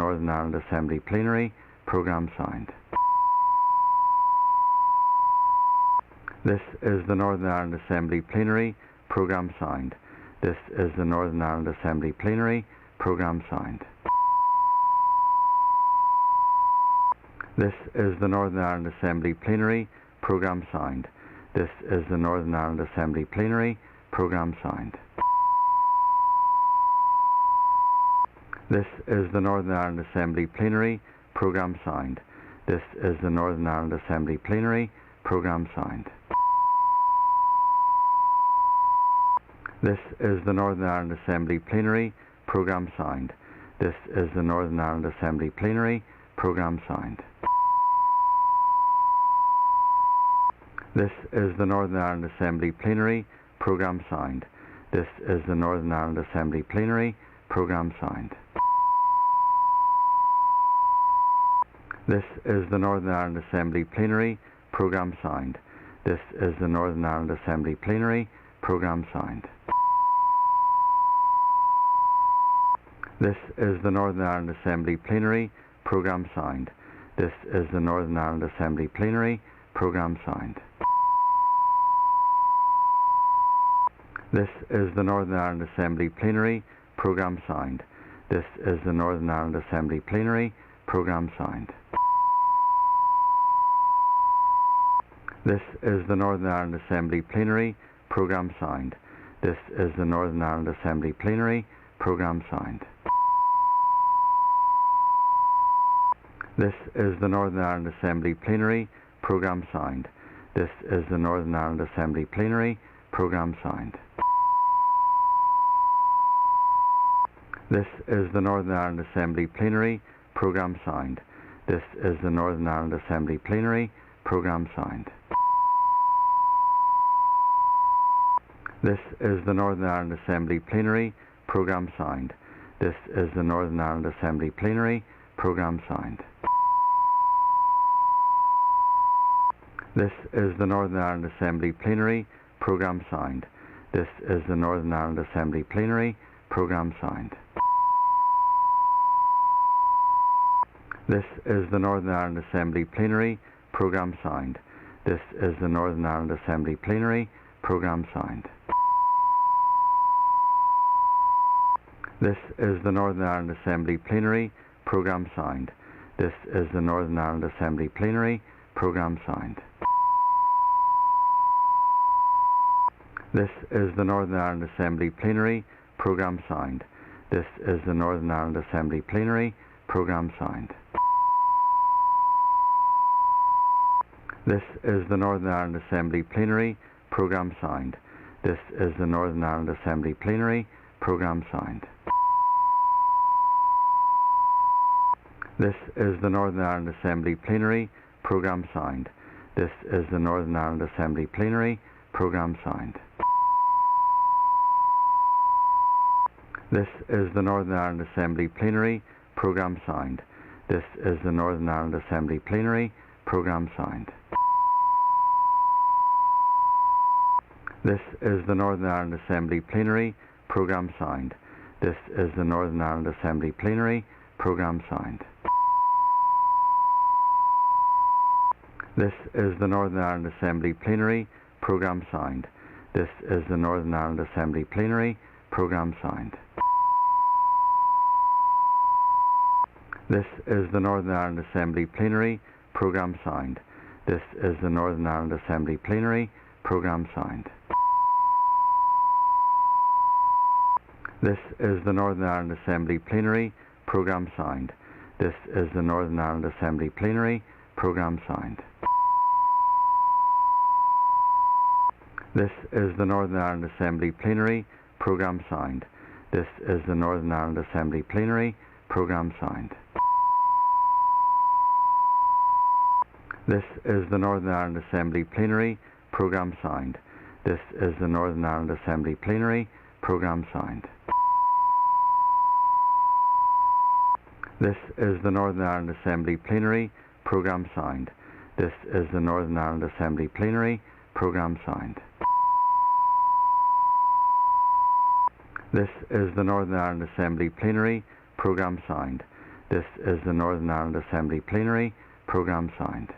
Northern Ireland Assembly Plenary, programme signed. This is the Northern Ireland Assembly Plenary, programme signed. This is the Northern Ireland Assembly Plenary, programme signed. This is the Northern Ireland Assembly Plenary, programme signed. This is the Northern Ireland Assembly Plenary, programme signed. This is the Northern Ireland Assembly Plenary, programme signed. This is the Northern Ireland Assembly Plenary, programme signed. This is the Northern Ireland Assembly Plenary, programme signed. This is the Northern Ireland Assembly Plenary, programme signed. This is the Northern Ireland Assembly Plenary, programme signed. This is the Northern Ireland Assembly Plenary, programme signed. This is the Northern Ireland Assembly Plenary, programme signed. This is the Northern Ireland Assembly Plenary, programme signed. This is the Northern Ireland Assembly Plenary, programme signed. This is the Northern Ireland Assembly Plenary, programme signed. This is the Northern Ireland Assembly Plenary, programme signed. This is the Northern Ireland Assembly Plenary, programme signed. This is the Northern Ireland Assembly Plenary, programme signed. This is the Northern Ireland Assembly Plenary, programme signed. This is the Northern Ireland Assembly Plenary, programme signed. This is the Northern Ireland Assembly Plenary, programme signed. This is the Northern Ireland Assembly Plenary, programme signed. This is the Northern Ireland Assembly Plenary, programme signed. This is the Northern Ireland Assembly Plenary, programme signed. This is the Northern Ireland Assembly Plenary, programme signed. This is the Northern Ireland Assembly Plenary, programme signed. This is the Northern Ireland Assembly Plenary, programme signed. This is the Northern Ireland Assembly Plenary, programme signed. This is the Northern Ireland Assembly Plenary, programme signed. This is the Northern Ireland Assembly Plenary, programme signed. This is the Northern Ireland Assembly Plenary, programme signed. This is the Northern Ireland Assembly Plenary, programme signed. This is the Northern Ireland Assembly Plenary, programme signed. This is the Northern Ireland Assembly Plenary, programme signed. This is the Northern Ireland Assembly Plenary, programme signed. This is the Northern Ireland Assembly Plenary, programme signed. This is the Northern Ireland Assembly Plenary, programme signed. This is the Northern Ireland Assembly Plenary, programme signed. This is the Northern Ireland Assembly Plenary, programme signed. This is the Northern Ireland Assembly Plenary, programme signed. This is the Northern Ireland Assembly Plenary, programme signed. This is the Northern Ireland Assembly Plenary, programme signed. This is the Northern Ireland Assembly Plenary, programme signed. This is the Northern Ireland Assembly Plenary, programme signed. This is the Northern Ireland Assembly Plenary, programme signed. This is the Northern Ireland Assembly Plenary, programme signed. This is the Northern Ireland Assembly Plenary, programme signed. This is the Northern Ireland Assembly Plenary, programme signed. This is the Northern Ireland Assembly Plenary, programme signed. This is the Northern Ireland Assembly Plenary, programme signed. This is the Northern Ireland Assembly Plenary, programme signed. This is the Northern Ireland Assembly Plenary, programme signed. This is the Northern Ireland Assembly Plenary, programme signed. This is the Northern Ireland Assembly Plenary, programme signed. This is the Northern Ireland Assembly Plenary. Programme signed.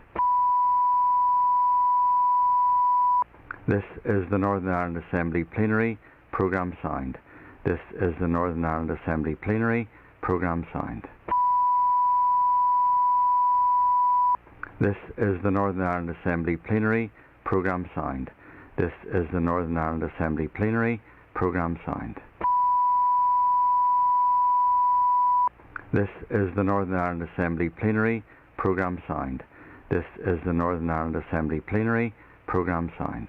This is the Northern Ireland Assembly Plenary. Programme signed. This is the Northern Ireland Assembly Plenary. Programme signed. This is the Northern Ireland Assembly Plenary. Programme signed. This is the Northern Ireland Assembly Plenary. Programme signed. This is the Northern Ireland Assembly Plenary. Programme signed. This is the Northern Ireland Assembly Plenary. Programme signed.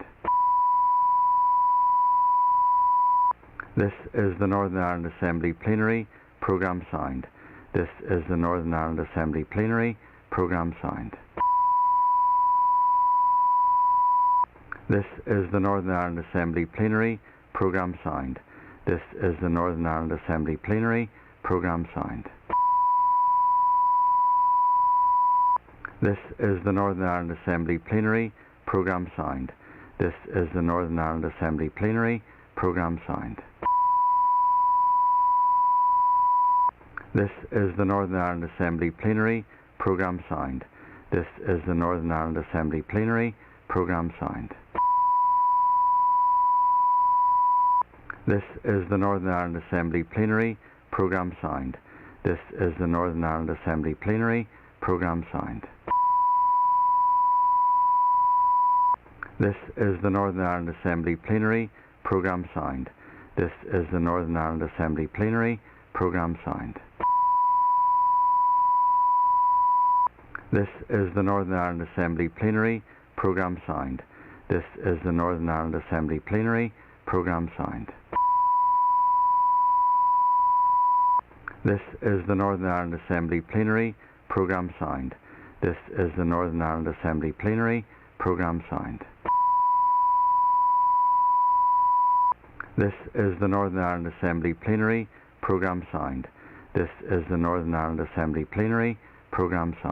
This is the Northern Ireland Assembly Plenary. Programme signed. This is the Northern Ireland Assembly Plenary. Programme signed. This is the Northern Ireland Assembly Plenary. Programme signed. This is the Northern Ireland Assembly Plenary. Programme signed. This is the Northern Ireland Assembly Plenary. Programme signed. This is the Northern Ireland Assembly Plenary. Programme signed. This is the Northern Ireland Assembly Plenary. Programme signed. This is the Northern Ireland Assembly Plenary. Programme signed. This is the Northern Ireland Assembly Plenary. Programme signed. This is the Northern Ireland Assembly Plenary. Programme signed. This is the Northern Ireland Assembly Plenary. Programme signed. This is the Northern Ireland Assembly Plenary. Programme signed. This is the Northern Ireland Assembly Plenary. Programme signed. This is the Northern Ireland Assembly Plenary. Programme signed. This is the Northern Ireland Assembly Plenary. Programme signed. This is the Northern Ireland Assembly Plenary. Programme signed. This is the Northern Ireland Assembly Plenary. Programme signed. This is the Northern Ireland Assembly Plenary. Programme signed. This is the Northern Ireland Assembly Plenary. Programme signed.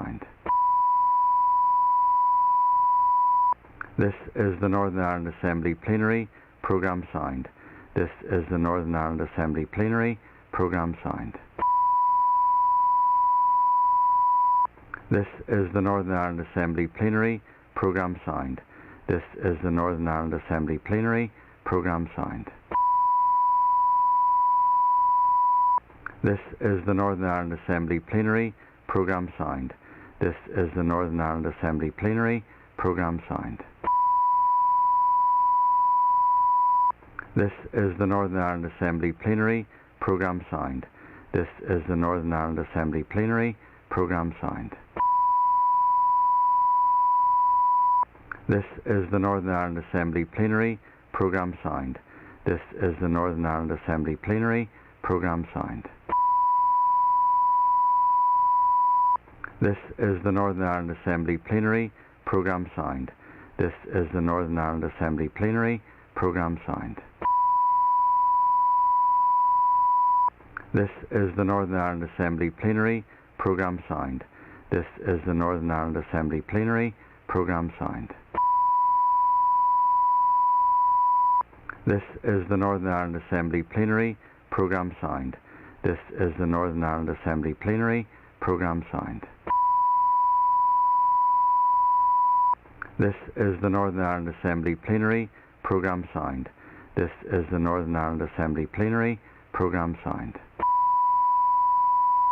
This is the Northern Ireland Assembly Plenary. Programme signed. This is the Northern Ireland Assembly Plenary. Programme signed. This is the Northern Ireland Assembly Plenary. Programme signed. This is the Northern Ireland Assembly Plenary. Programme signed. This is the Northern Ireland Assembly Plenary. Programme signed. This is the Northern Ireland Assembly Plenary. Programme signed. This is the Northern Ireland Assembly Plenary. Programme signed. This is the Northern Ireland Assembly Plenary. Programme signed. This is the Northern Ireland Assembly Plenary. Programme signed. This is the Northern Ireland Assembly Plenary. Programme signed. This is the Northern Ireland Assembly Plenary. Programme signed. This is the Northern Ireland Assembly Plenary. Programme signed. This is the Northern Ireland Assembly Plenary. Programme signed. This is the Northern Ireland Assembly Plenary. Programme signed. This is the Northern Ireland Assembly Plenary. Programme signed. This is the Northern Ireland Assembly Plenary. Programme signed. This is the Northern Ireland Assembly Plenary. Programme signed. This is the Northern Ireland Assembly Plenary. Programme signed. This is the Northern Ireland Assembly Plenary. Programme signed. This is the Northern Ireland Assembly Plenary. Programme signed. This is the Northern Ireland Assembly Plenary. Programme signed. This is the Northern Ireland Assembly Plenary. Programme signed. This is the Northern Ireland Assembly Plenary. Programme signed. This is the Northern Ireland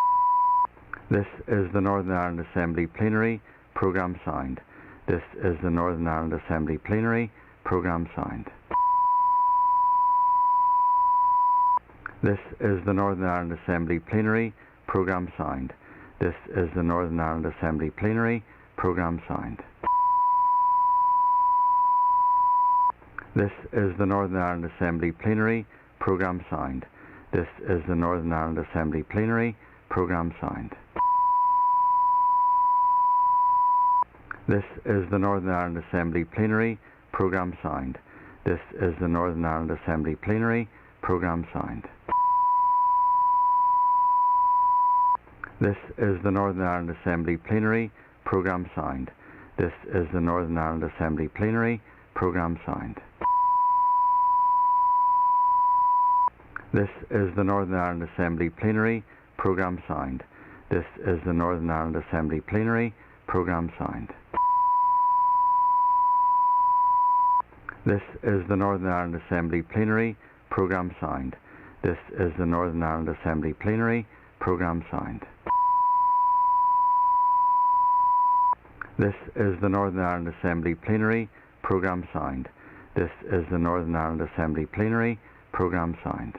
Assembly Plenary. Programme signed. This is the Northern Ireland Assembly Plenary. Programme signed. This is the Northern Ireland Assembly Plenary. Programme signed. This is the Northern Ireland Assembly Plenary. Programme signed. This is the Northern Ireland Assembly Plenary. Programme signed. This is the Northern Ireland Assembly Plenary. Programme signed. This is the Northern Ireland Assembly Plenary. Programme signed. This is the Northern Ireland Assembly Plenary. Programme signed. This is the Northern Ireland Assembly Plenary. Programme signed. This is the Northern Ireland Assembly Plenary. Programme signed. This is the Northern Ireland Assembly Plenary. Programme signed. This is the Northern Ireland Assembly Plenary. Programme signed. This is the Northern Ireland Assembly Plenary. Programme signed. This is the Northern Ireland Assembly Plenary. Programme signed. This is the Northern Ireland Assembly Plenary. Programme signed. This is the Northern Ireland Assembly Plenary. Programme signed. This is the Northern Ireland Assembly Plenary. Programme signed. This is the Northern Ireland Assembly Plenary. Programme signed. This is the Northern Ireland Assembly Plenary. Programme signed.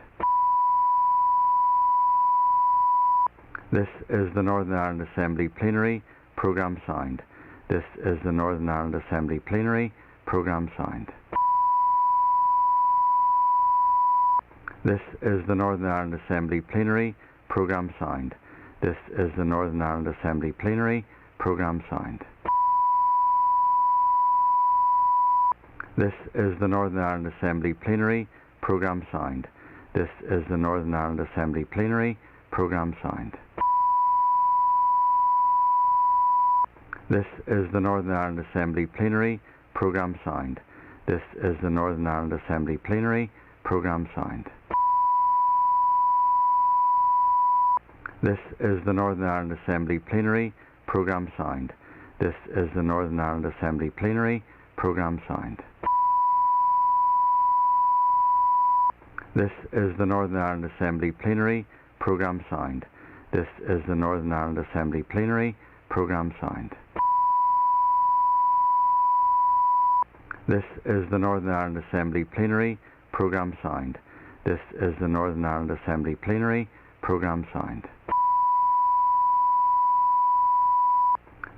This is the Northern Ireland Assembly Plenary. Programme signed. This is the Northern Ireland Assembly Plenary. Programme signed. This is the Northern Ireland Assembly Plenary. Programme signed. This is the Northern Ireland Assembly Plenary. Programme signed. This is the Northern Ireland Assembly Plenary. Programme signed. This is the Northern Ireland Assembly Plenary. Programme signed. This is the Northern Ireland Assembly Plenary. Programme signed. This is the Northern Ireland Assembly Plenary. Programme signed. This is the Northern Ireland Assembly Plenary. Programme signed. This is the Northern Ireland Assembly Plenary. Programme signed. This is the Northern Ireland Assembly Plenary. Programme signed. This is the Northern Ireland Assembly Plenary. Programme signed. This is the Northern Ireland Assembly Plenary. Programme signed. This is the Northern Ireland Assembly Plenary. Programme signed.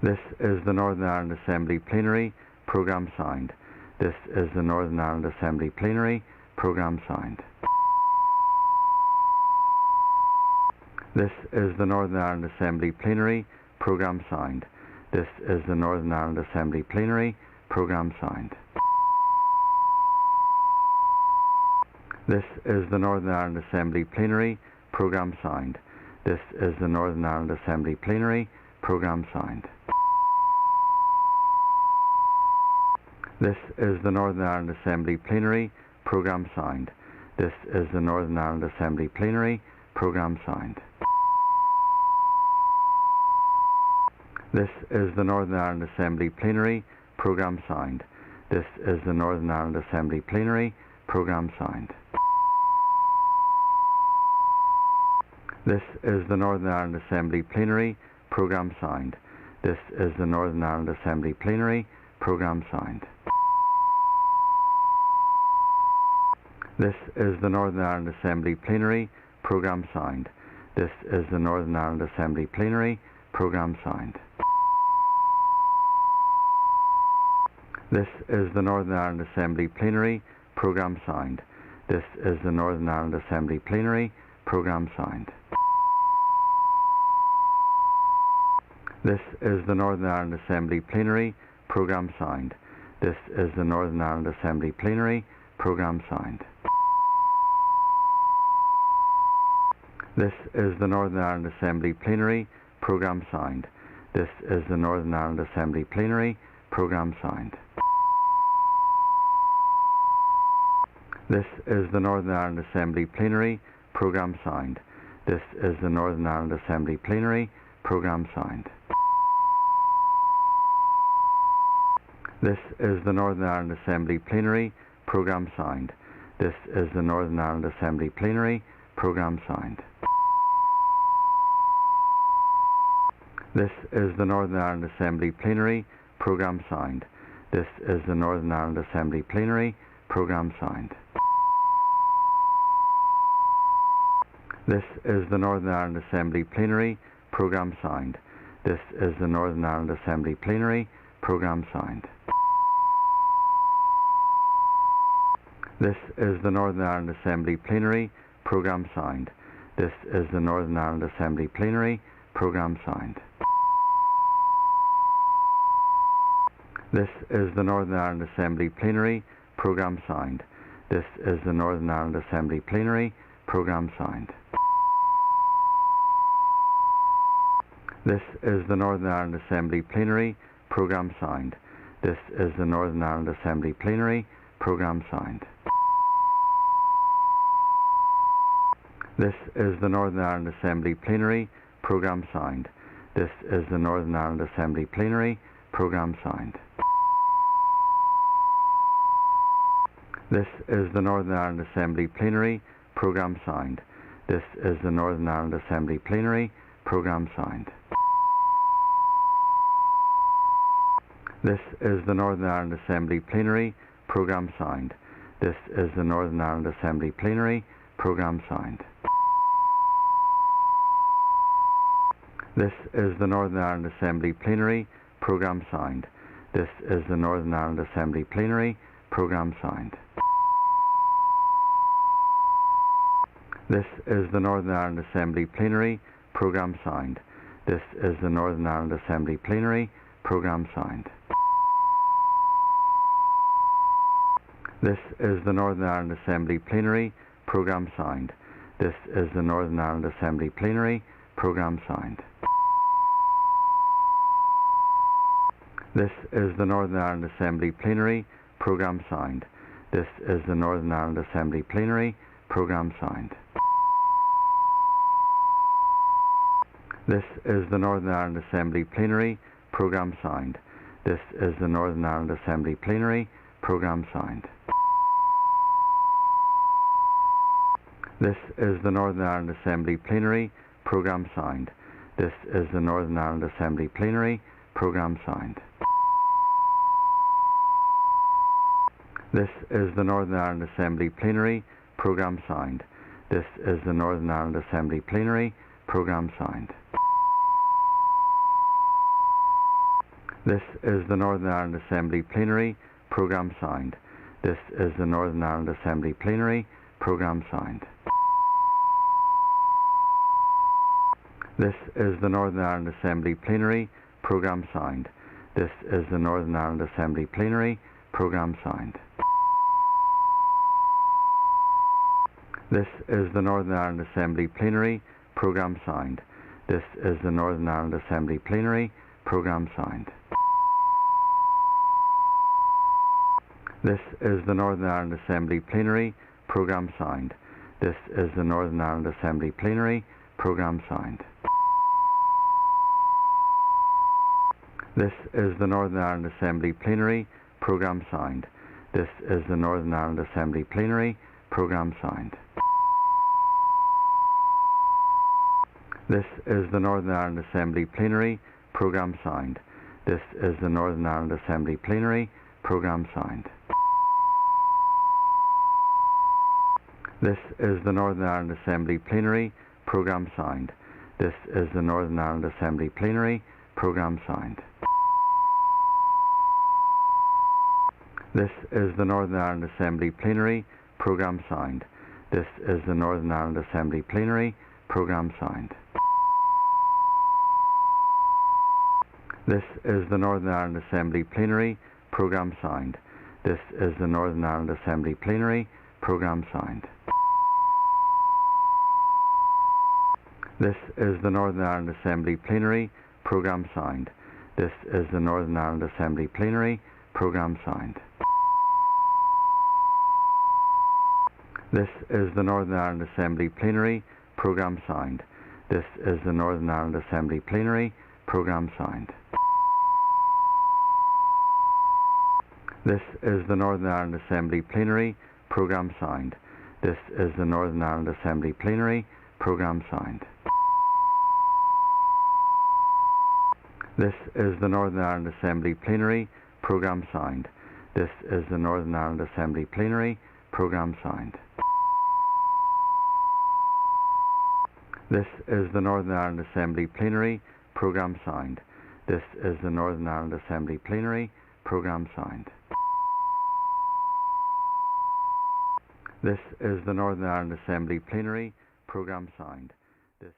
This is the Northern Ireland Assembly Plenary. Programme signed. This is the Northern Ireland Assembly Plenary. Programme signed. This is the Northern Ireland Assembly Plenary. Programme signed. This is the Northern Ireland Assembly Plenary. Programme signed. This is the Northern Ireland Assembly Plenary. Programme signed. This is the Northern Ireland Assembly Plenary. Programme signed. This is the Northern Ireland Assembly Plenary. Programme signed. This is the Northern Ireland Assembly Plenary. Programme signed. This is the Northern Ireland Assembly Plenary. Programme signed. This is the Northern Ireland Assembly Plenary. Programme signed. This is the Northern Ireland Assembly Plenary. Programme signed. This is the Northern Ireland Assembly Plenary. Programme signed. This is the Northern Ireland Assembly Plenary. Programme signed. This is the Northern Ireland Assembly Plenary. Programme signed. This is the Northern Ireland Assembly Plenary. Programme signed. This is the Northern Ireland Assembly Plenary. Programme signed. This is the Northern Ireland Assembly Plenary. Programme signed. This is the Northern Ireland Assembly Plenary. Programme signed. This is the Northern Ireland Assembly Plenary. Programme signed. This is the Northern Ireland Assembly Plenary. Programme signed. This is the Northern Ireland Assembly Plenary. Programme signed. This is the Northern Ireland Assembly Plenary. Programme signed. This is the Northern Ireland Assembly Plenary. Programme signed. This is the Northern Ireland Assembly Plenary. Programme signed. This is the Northern Ireland Assembly Plenary. Programme signed. This is the Northern Ireland Assembly Plenary. Programme signed. This is the Northern Ireland Assembly Plenary. Programme signed. This is the Northern Ireland Assembly Plenary. Programme signed. This is the Northern Ireland Assembly Plenary. Programme signed. This is the Northern Ireland Assembly Plenary. Programme signed. This is the Northern Ireland Assembly Plenary. Programme signed. This is the Northern Ireland Assembly Plenary. Programme signed. This is the Northern Ireland Assembly Plenary. Programme signed. This is the Northern Ireland Assembly Plenary. Programme signed. This is the Northern Ireland Assembly Plenary. Programme signed. This is the Northern Ireland Assembly Plenary. Programme signed. This is the Northern Ireland Assembly Plenary. Programme signed. This is the Northern Ireland Assembly Plenary. Programme signed. This is the Northern Ireland Assembly Plenary. Programme signed. This is the Northern Ireland Assembly Plenary. Programme signed. This is the Northern Ireland Assembly Plenary. Programme signed. This is the Northern Ireland Assembly Plenary. Programme signed. This is the Northern Ireland Assembly Plenary. Programme signed. This is the Northern Ireland Assembly Plenary. Programme signed. This is the Northern Ireland Assembly Plenary. Programme signed. This is the Northern Ireland Assembly Plenary. Programme signed. This is the Northern Ireland Assembly Plenary. Programme signed. This is the Northern Ireland Assembly Plenary. Programme signed. This is the Northern Ireland Assembly Plenary. Programme signed. This is the Northern Ireland Assembly Plenary. Programme signed. This is the Northern Ireland Assembly Plenary. Programme signed. This is the Northern Ireland Assembly Plenary. Programme signed. This is the Northern Ireland Assembly Plenary. Programme signed. This is the Northern Ireland Assembly Plenary. Programme signed. This is the Northern Ireland Assembly Plenary. Programme signed. This is the Northern Ireland Assembly Plenary. Programme signed. This is the Northern Ireland Assembly Plenary. Programme signed. This is the Northern Ireland Assembly Plenary. Programme signed. This is the Northern Ireland Assembly Plenary. Programme signed. This is the Northern Ireland Assembly Plenary. Programme signed. This is the Northern Ireland Assembly Plenary. Programme signed. This is the Northern Ireland Assembly Plenary. Programme signed. This is the Northern Ireland Assembly Plenary. Programme signed. This is the Northern Ireland Assembly Plenary. Programme signed. This is the Northern Ireland Assembly Plenary. Programme signed. This is the Northern Ireland Assembly Plenary. Programme signed. This is the Northern Ireland Assembly Plenary. Programme signed. This is the Northern Ireland Assembly Plenary. Programme signed. This is the Northern Ireland Assembly Plenary. Programme signed. This is the Northern Ireland Assembly Plenary. Programme signed. This is the Northern Ireland Assembly Plenary. Programme signed. This is the Northern Ireland Assembly Plenary. Programme signed. This is the Northern Ireland Assembly Plenary. Programme signed. This is the Northern Ireland Assembly Plenary. Programme signed. This is the Northern Ireland Assembly Plenary. Programme signed. This is the Northern Ireland Assembly Plenary. Programme signed. This is the Northern Ireland Assembly Plenary. Programme signed. This is the Northern Ireland Assembly Plenary. Programme signed. This is the Northern Ireland Assembly Plenary. Programme signed. This is the Northern Ireland Assembly Plenary. Programme signed. This is the Northern Ireland Assembly Plenary. Programme signed. This is the Northern Ireland Assembly Plenary. Programme signed. This is the Northern Ireland Assembly Plenary. Programme signed. This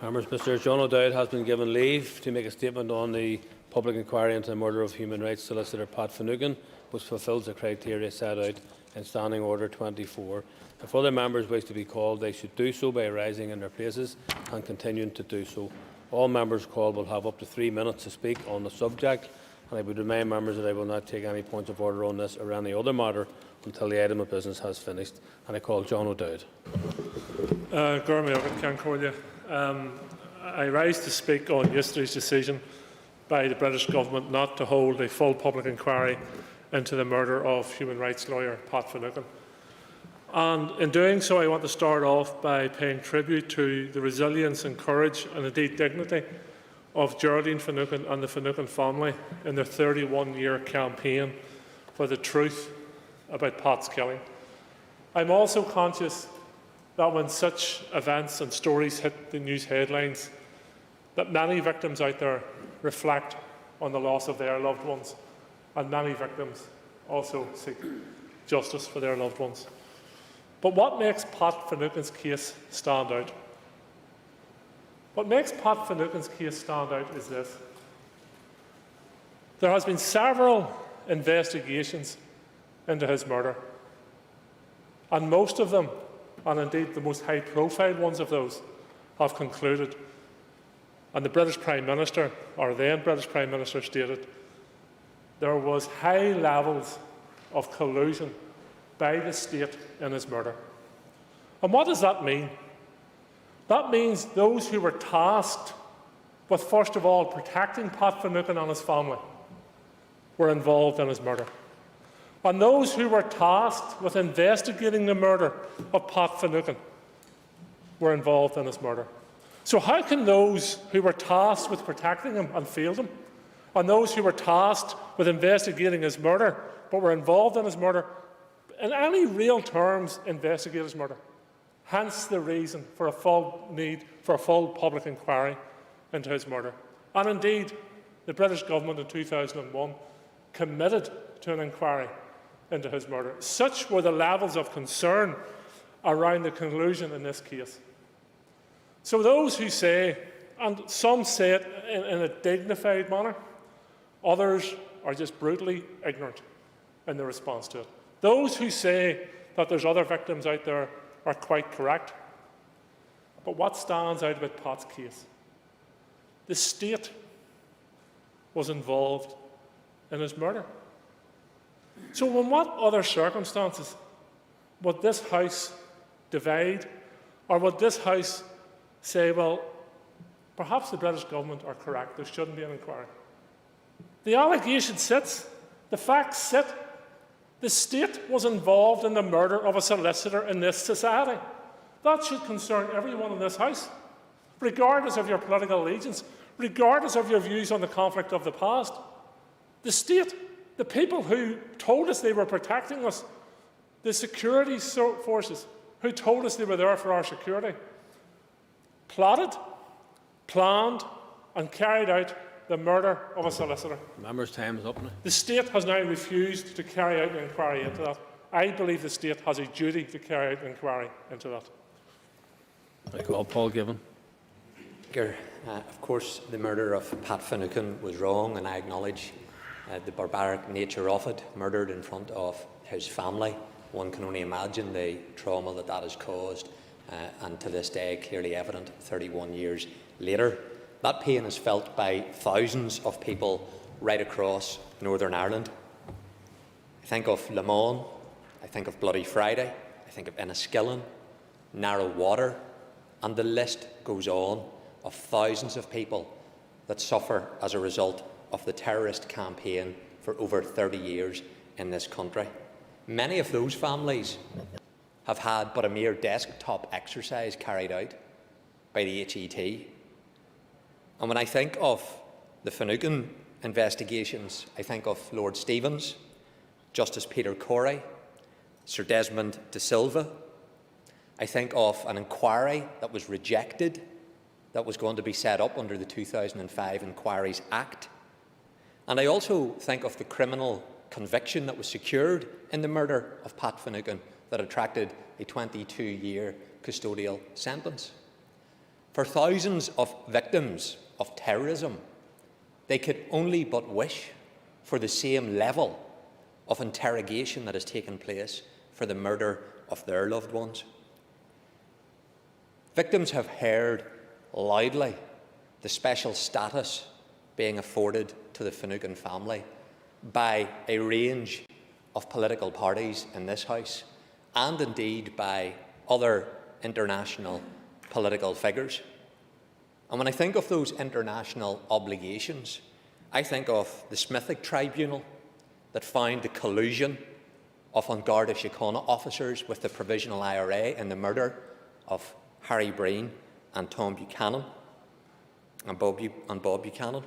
Members, Mr John O'Dowd has been given leave to make a statement on the public inquiry into the murder of human rights solicitor Pat Finucane, which fulfils the criteria set out in Standing Order 24. If other members wish to be called, they should do so by rising in their places and continuing to do so. All members called will have up to 3 minutes to speak on the subject, and I would remind members that I will not take any points of order on this or any other matter until the item of business has finished. And I call John O'Dowd. I rise to speak on yesterday's decision by the British Government not to hold a full public inquiry into the murder of human rights lawyer Pat Finucane. And in doing so, I want to start off by paying tribute to the resilience and courage and indeed dignity of Geraldine Finucane and the Finucane family in their 31-year campaign for the truth about Pat's killing. I'm also conscious that when such events and stories hit the news headlines, that many victims out there reflect on the loss of their loved ones, and many victims also seek justice for their loved ones. But what makes Pat Finucane's case stand out? What makes Pat Finucane's case stand out is this. There has been several investigations into his murder, and most of them, and indeed the most high-profile ones of those, have concluded, and the British Prime Minister, or then British Prime Minister, stated there was high levels of collusion by the state in his murder. And what does that mean? That means those who were tasked with, first of all, protecting Pat Finucane and his family were involved in his murder. And those who were tasked with investigating the murder of Pat Finucane were involved in his murder. So how can those who were tasked with protecting him and failed him, and those who were tasked with investigating his murder but were involved in his murder, in any real terms investigate his murder? Hence the reason for a full need for a full public inquiry into his murder. And indeed, the British Government in 2001 committed to an inquiry into his murder. Such were the levels of concern around the conclusion in this case. So those who say, and some say it in a dignified manner, others are just brutally ignorant in the response to it. Those who say that there's other victims out there are quite correct. But what stands out about Pat's case? The state was involved in his murder. So in what other circumstances would this House divide, or would this House say, well, perhaps the British Government are correct, there shouldn't be an inquiry? The allegation sits, the facts sit. The state was involved in the murder of a solicitor in this society. That should concern everyone in this House, regardless of your political allegiance, regardless of your views on the conflict of the past. The state, the people who told us they were protecting us, the security forces who told us they were there for our security, plotted, planned and carried out the murder of a solicitor. Members' time is up now. The state has now refused to carry out an inquiry into that. I believe the state has a duty to carry out an inquiry into that. I call Paul Givan. Of course, the murder of Pat Finucane was wrong, and I acknowledge the barbaric nature of it. Murdered in front of his family. One can only imagine the trauma that that has caused, and to this day clearly evident 31 years later. That pain is felt by thousands of people right across Northern Ireland. I think of Le Mans, I think of Bloody Friday, I think of Enniskillen, Narrow Water, and the list goes on of thousands of people that suffer as a result of the terrorist campaign for over 30 years in this country. Many of those families have had but a mere desktop exercise carried out by the HET. And when I think of the Finucane investigations, I think of Lord Stevens, Justice Peter Corey, Sir Desmond de Silva. I think of an inquiry that was rejected, that was going to be set up under the 2005 Inquiries Act. And I also think of the criminal conviction that was secured in the murder of Pat Finucane that attracted a 22-year custodial sentence. For thousands of victims of terrorism, they could only but wish for the same level of interrogation that has taken place for the murder of their loved ones. Victims have heard loudly the special status being afforded to the Finucane family by a range of political parties in this House, and indeed by other international political figures. And when I think of those international obligations, I think of the Smithic Tribunal that found the collusion of An Garda Síochána officers with the Provisional IRA in the murder of Harry Breen and Tom Buchanan and Bob Buchanan.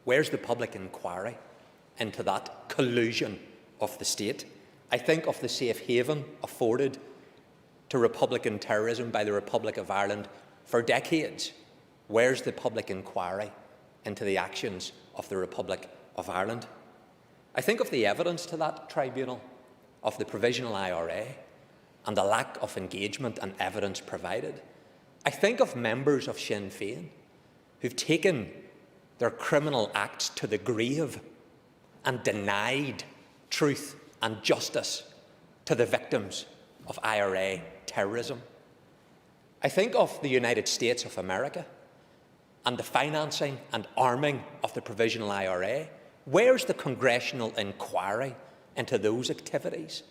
Where's the public inquiry into that collusion of the state? I think of the safe haven afforded to Republican terrorism by the Republic of Ireland for decades. Where's the public inquiry into the actions of the Republic of Ireland? I think of the evidence to that tribunal of the Provisional IRA and the lack of engagement and evidence provided. I think of members of Sinn Féin who've taken their criminal acts to the grave and denied truth and justice to the victims of IRA terrorism. I think of the United States of America and the financing and arming of the Provisional IRA. Where's the congressional inquiry into those activities?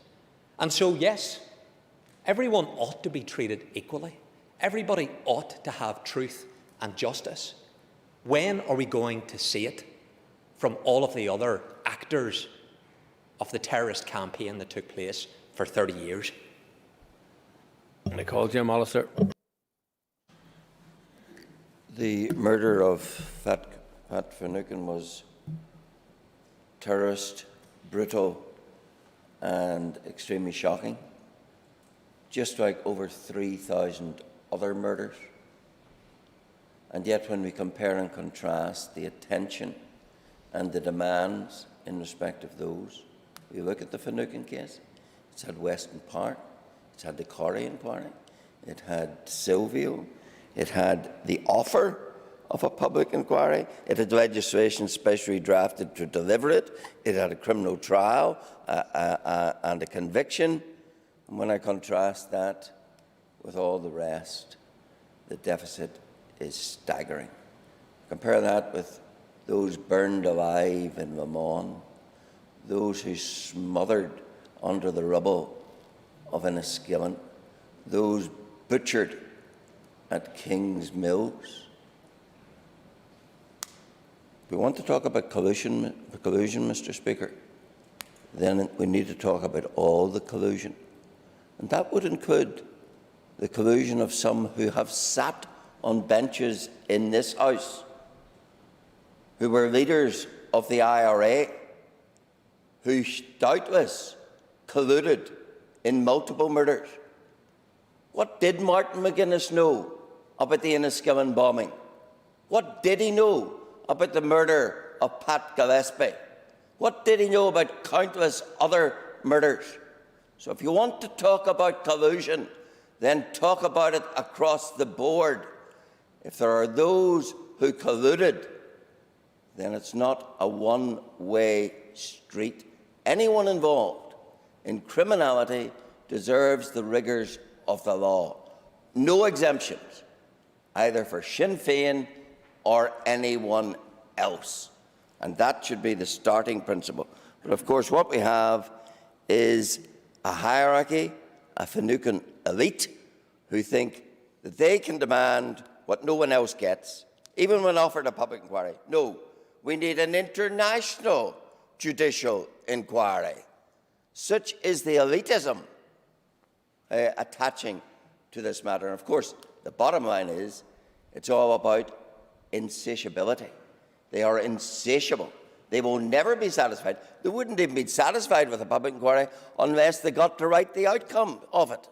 And so, yes, everyone ought to be treated equally. Everybody ought to have truth and justice. When are we going to see it from all of the other actors of the terrorist campaign that took place for 30 years? And I call Jim Allister. The murder of Pat Finucane was terrorist, brutal and extremely shocking, just like over 3,000 other murders. And yet when we compare and contrast the attention and the demands in respect of those, we look at the Finucane case. It's had Weston Park, it's had the Corrie inquiry, it had Silvio, it had the offer of a public inquiry, it had legislation specially drafted to deliver it, it had a criminal trial and a conviction. And when I contrast that with all the rest, the deficit is staggering. Compare that with those burned alive in Le Mans, those who smothered under the rubble of Enniskillen, those butchered at King's Mills. If we want to talk about collusion, Mr. Speaker, then we need to talk about all the collusion. And that would include the collusion of some who have sat on benches in this House, who were leaders of the IRA, who doubtless colluded in multiple murders. What did Martin McGuinness know about the Enniskillen bombing? What did he know about the murder of Pat Gillespie? What did he know about countless other murders? So if you want to talk about collusion, then talk about it across the board. If there are those who colluded, then it's not a one-way street. Anyone involved in criminality deserves the rigours of the law. No exemptions, either for Sinn Féin or anyone else. And that should be the starting principle. But of course, what we have is a hierarchy, a Finucane elite, who think that they can demand what no one else gets, even when offered a public inquiry. No, we need an international judicial inquiry. Such is the elitism attaching to this matter. And of course, the bottom line is it's all about insatiability. They are insatiable. They will never be satisfied. They wouldn't even be satisfied with a public inquiry unless they got to write the outcome of it.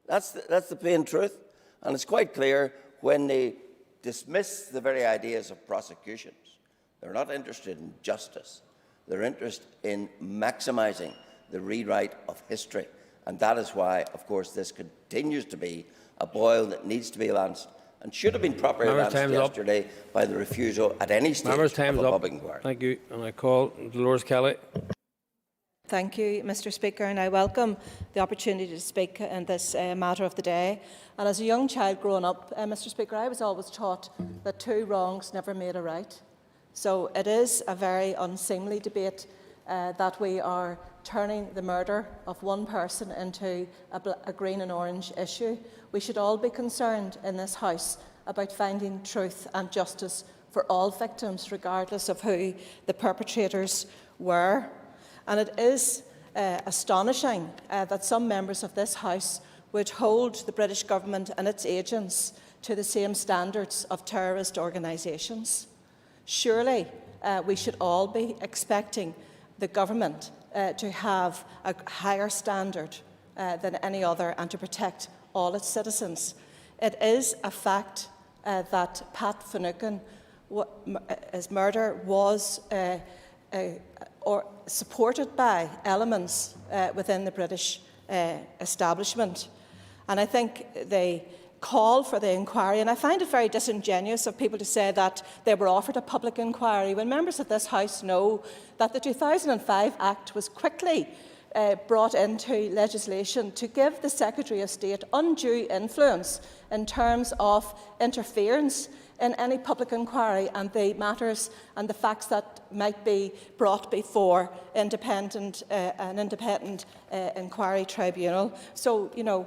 That's the plain truth. And it's quite clear when they dismiss the very ideas of prosecutions. They're not interested in justice. They're interested in maximising the rewrite of history. And that is why, of course, this continues to be a boil that needs to be lanced and should have been properly announced yesterday by the refusal at any stage of a public inquiry. Thank you. And I call Dolores Kelly. Thank you, Mr Speaker, and I welcome the opportunity to speak in this matter of the day. And as a young child growing up, Mr Speaker, I was always taught that two wrongs never made a right. So it is a very unseemly debate that we are turning the murder of one person into a green and orange issue. We should all be concerned in this House about finding truth and justice for all victims, regardless of who the perpetrators were. And it is astonishing that some members of this House would hold the British Government and its agents to the same standards of terrorist organisations. Surely we should all be expecting the Government to have a higher standard than any other and to protect all its citizens. It is a fact that Pat Finucane, his murder was supported by elements within the British establishment. And I think the call for the inquiry, and I find it very disingenuous of people to say that they were offered a public inquiry, when members of this House know that the 2005 Act was quickly brought into legislation to give the Secretary of State undue influence in terms of interference in any public inquiry and the matters and the facts that might be brought before an independent inquiry tribunal. So, you know,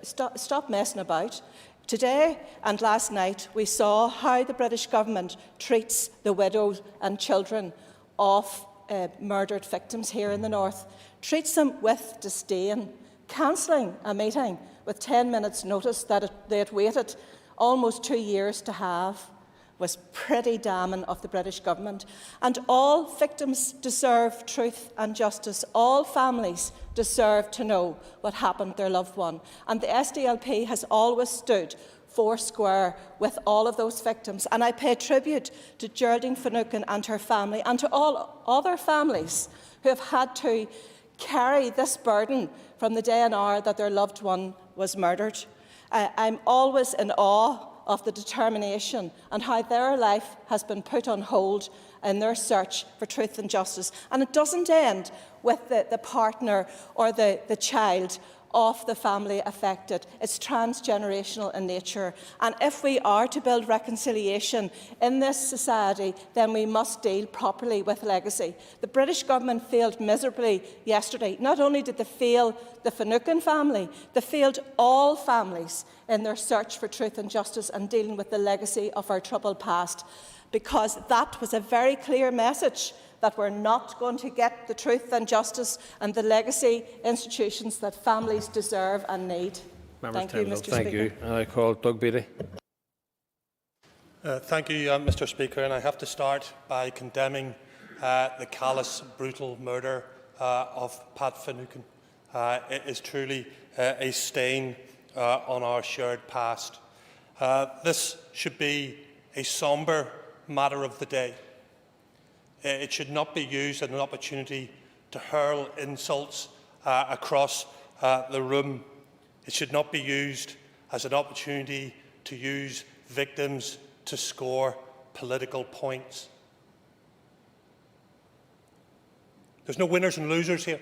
stop messing about. Today and last night we saw how the British Government treats the widows and children of murdered victims here in the north, treats them with disdain, cancelling a meeting with 10 minutes' notice that they had waited almost 2 years to have, was pretty damning of the British Government. And all victims deserve truth and justice. All families deserve to know what happened to their loved one. And the SDLP has always stood foursquare with all of those victims. And I pay tribute to Geraldine Finucane and her family and to all other families who have had to carry this burden from the day and hour that their loved one was murdered. I'm always in awe of the determination and how their life has been put on hold in their search for truth and justice. And it doesn't end with the partner or the child of the family affected. It's transgenerational in nature. And if we are to build reconciliation in this society, then we must deal properly with legacy. The British Government failed miserably yesterday. Not only did they fail the Finucane family, they failed all families in their search for truth and justice and dealing with the legacy of our troubled past, because that was a very clear message that we're not going to get the truth and justice and the legacy institutions that families deserve and need. Thank you, Mr. Speaker. Thank you. And I call Doug Beattie. Thank you, Mr. Speaker. And I have to start by condemning the callous, brutal murder of Pat Finucane. It is truly a stain on our shared past. This should be a sombre matter of the day. It should not be used as an opportunity to hurl insults across the room. It should not be used as an opportunity to use victims to score political points. There's no winners and losers here.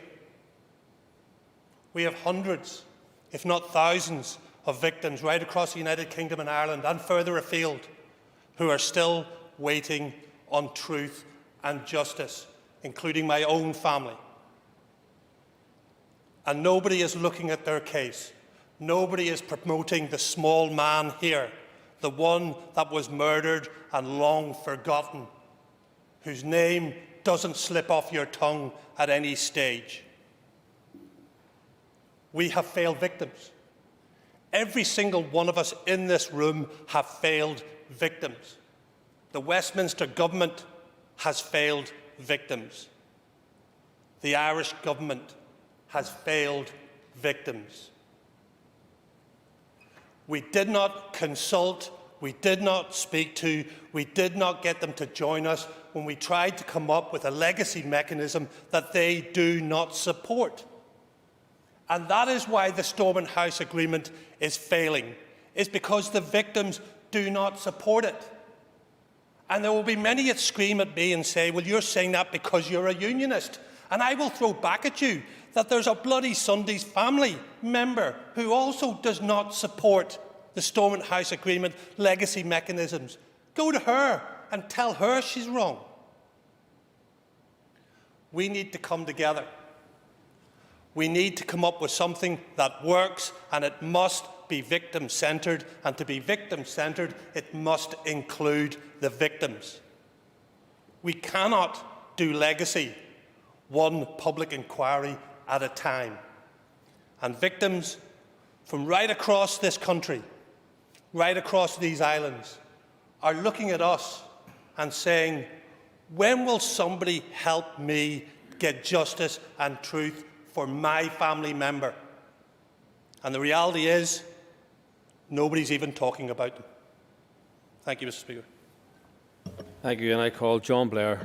We have hundreds, if not thousands, of victims right across the United Kingdom and Ireland and further afield who are still waiting on truth and justice, including my own family. And nobody is looking at their case. Nobody is promoting the small man here, the one that was murdered and long forgotten, whose name doesn't slip off your tongue at any stage. We have failed victims. Every single one of us in this room have failed victims. The Westminster Government has failed victims. The Irish Government has failed victims. We did not consult, we did not speak to, we did not get them to join us when we tried to come up with a legacy mechanism that they do not support. And that is why the Stormont House Agreement is failing. It's because the victims do not support it. And there will be many that scream at me and say, well, you're saying that because you're a unionist. And I will throw back at you that there's a bloody Sundays family member who also does not support the Stormont House Agreement legacy mechanisms. Go to her and tell her she's wrong. We need to come together. We need to come up with something that works, and it must be victim-centred. And to be victim-centred, it must include the victims. We cannot do legacy one public inquiry at a time. And victims from right across this country, right across these islands, are looking at us and saying, when will somebody help me get justice and truth for my family member? And the reality is, nobody's even talking about them. Thank you, Mr. Speaker. Thank you, and I call John Blair.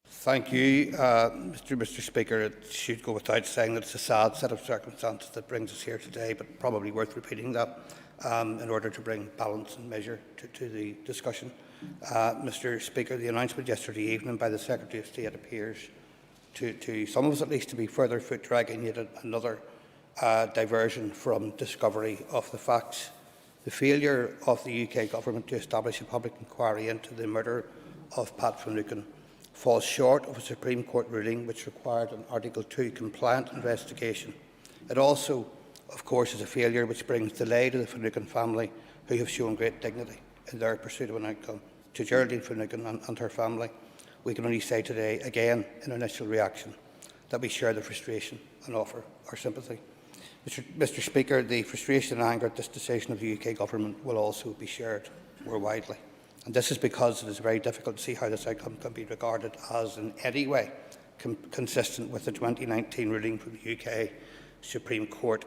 Thank you, Mr. Speaker. It should go without saying that it's a sad set of circumstances that brings us here today, but probably worth repeating that in order to bring balance and measure to the discussion. Mr. Speaker, the announcement yesterday evening by the Secretary of State appears to some of us at least to be further foot dragging yet another diversion from discovery of the facts. The failure of the UK Government to establish a public inquiry into the murder of Pat Finucane falls short of a Supreme Court ruling which required an Article 2 compliant investigation. It also, of course, is a failure which brings delay to the Finucane family, who have shown great dignity in their pursuit of an outcome. To Geraldine Finucane and her family, we can only say today, again, in initial reaction, that we share the frustration and offer our sympathy. Mr. Speaker, the frustration and anger at this decision of the UK Government will also be shared more widely. And this is because it is very difficult to see how this outcome can be regarded as in any way consistent with the 2019 ruling from the UK Supreme Court.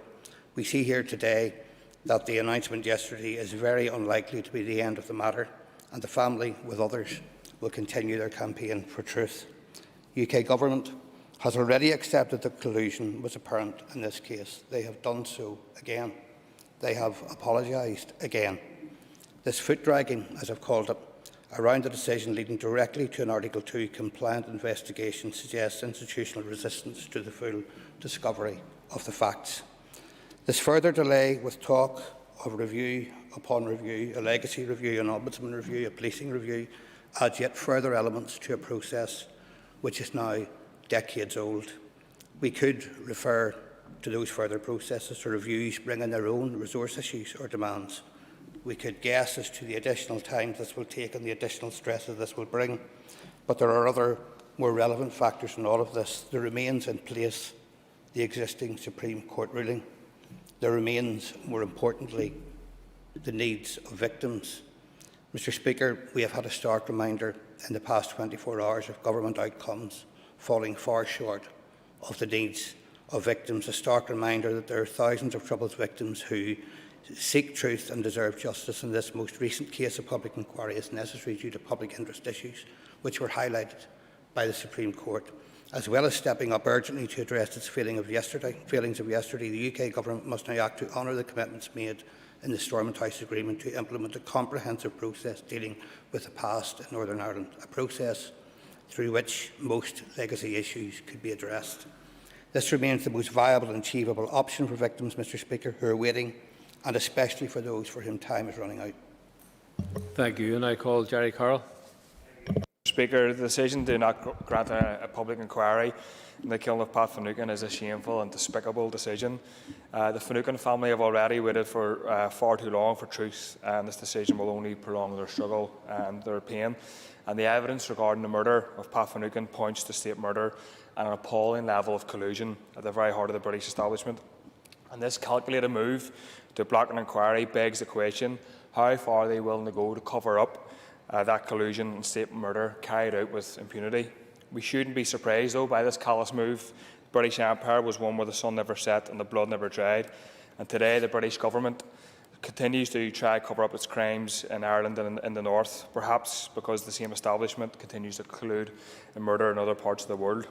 We see here today that the announcement yesterday is very unlikely to be the end of the matter, and the family, with others, will continue their campaign for truth. The UK Government has already accepted that collusion was apparent in this case. They have done so again. They have apologised again. This foot-dragging, as I've called it, around the decision leading directly to an Article 2 compliant investigation suggests institutional resistance to the full discovery of the facts. This further delay, with talk of review upon review, a legacy review, an ombudsman review, a policing review, adds yet further elements to a process which is now decades old. We could refer to those further processes or reviews bringing their own resource issues or demands. We could guess as to the additional time this will take and the additional stresses this will bring, but there are other more relevant factors in all of this. There remains in place the existing Supreme Court ruling. There remains, more importantly, the needs of victims. Mr. Speaker, we have had a stark reminder in the past 24 hours of government outcomes falling far short of the needs of victims, a stark reminder that there are thousands of troubled victims who seek truth and deserve justice, and this most recent case of public inquiry is necessary due to public interest issues which were highlighted by the Supreme Court. As well as stepping up urgently to address its failings of yesterday, the UK Government must now act to honour the commitments made in the Stormont House Agreement to implement a comprehensive process dealing with the past in Northern Ireland, a process through which most legacy issues could be addressed. This remains the most viable and achievable option for victims, Mr. Speaker, who are waiting, and especially for those for whom time is running out. Thank you, and I call Gerry Carroll. Speaker, the decision to not grant a public inquiry in the killing of Pat Finucane is a shameful and despicable decision. The Finucane family have already waited for far too long for truth, and this decision will only prolong their struggle and their pain. And the evidence regarding the murder of Pat Finucane points to state murder and an appalling level of collusion at the very heart of the British establishment. And this calculated move to block an inquiry begs the question: how far are they willing to go to cover up that collusion and state murder carried out with impunity? We shouldn't be surprised, though, by this callous move. The British Empire was one where the sun never set and the blood never dried. And today, the British Government continues to try to cover up its crimes in Ireland and in the north, perhaps because the same establishment continues to collude in murder in other parts of the world.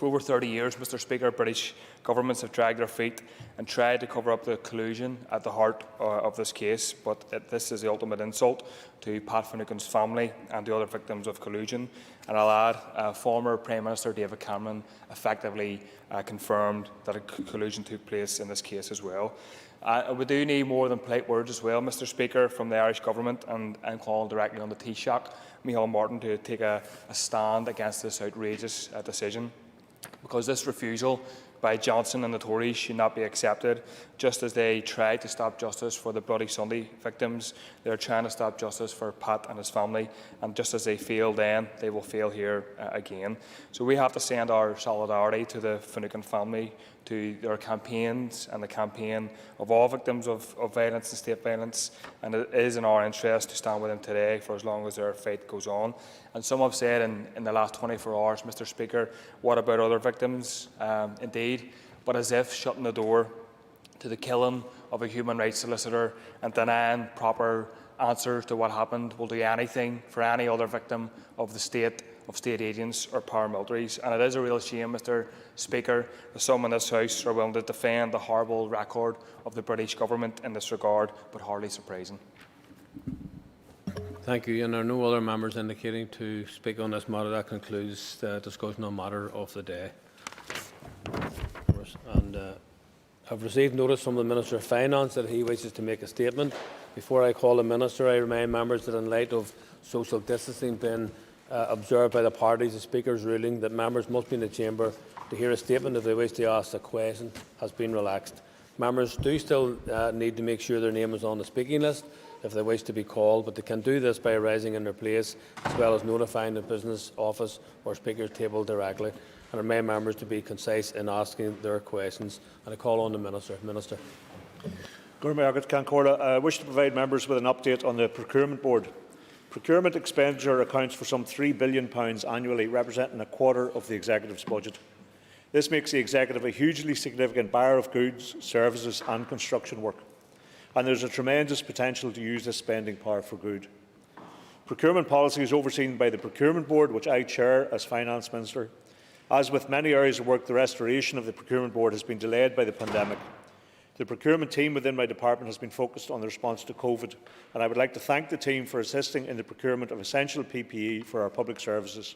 For over 30 years, Mr Speaker, British governments have dragged their feet and tried to cover up the collusion at the heart of this case, but this is the ultimate insult to Pat Finucane's family and the other victims of collusion. And I'll add, former Prime Minister David Cameron effectively confirmed that a collusion took place in this case as well. We do need more than polite words as well, Mr Speaker, from the Irish Government, and calling directly on the Taoiseach, Micheál Martin, to take a stand against this outrageous decision, because this refusal by Johnson and the Tories should not be accepted. Just as they tried to stop justice for the Bloody Sunday victims, they are trying to stop justice for Pat and his family, and just as they failed then, they will fail here again. So we have to send our solidarity to the Finucane family, to their campaigns and the campaign of all victims of violence and state violence, and it is in our interest to stand with them today for as long as their fight goes on. And some have said in the last 24 hours, Mr Speaker, what about other victims? Indeed, but as if shutting the door to the killing of a human rights solicitor and denying proper answers to what happened will do anything for any other victim of the state agents or paramilitaries. And it is a real shame, Mr Speaker, that some in this House are willing to defend the horrible record of the British Government in this regard, but hardly surprising. Thank you. And there are no other members indicating to speak on this matter. That concludes the discussion on matter of the day. And I've received notice from the Minister of Finance that he wishes to make a statement. Before I call the Minister, I remind members that in light of social distancing being observed by the parties, the Speaker's ruling that members must be in the chamber to hear a statement if they wish to ask a question has been relaxed. Members do still need to make sure their name is on the speaking list if they wish to be called, but they can do this by rising in their place, as well as notifying the business office or Speaker's table directly. And I remind members to be concise in asking their questions. And I call on the Minister. Minister. I wish to provide members with an update on the Procurement Board. Procurement expenditure accounts for some £3 billion annually, representing a quarter of the Executive's budget. This makes the Executive a hugely significant buyer of goods, services and construction work, and there is a tremendous potential to use this spending power for good. Procurement policy is overseen by the Procurement Board, which I chair as Finance Minister. As with many areas of work, the restoration of the Procurement Board has been delayed by the pandemic. The procurement team within my department has been focused on the response to COVID, and I would like to thank the team for assisting in the procurement of essential PPE for our public services.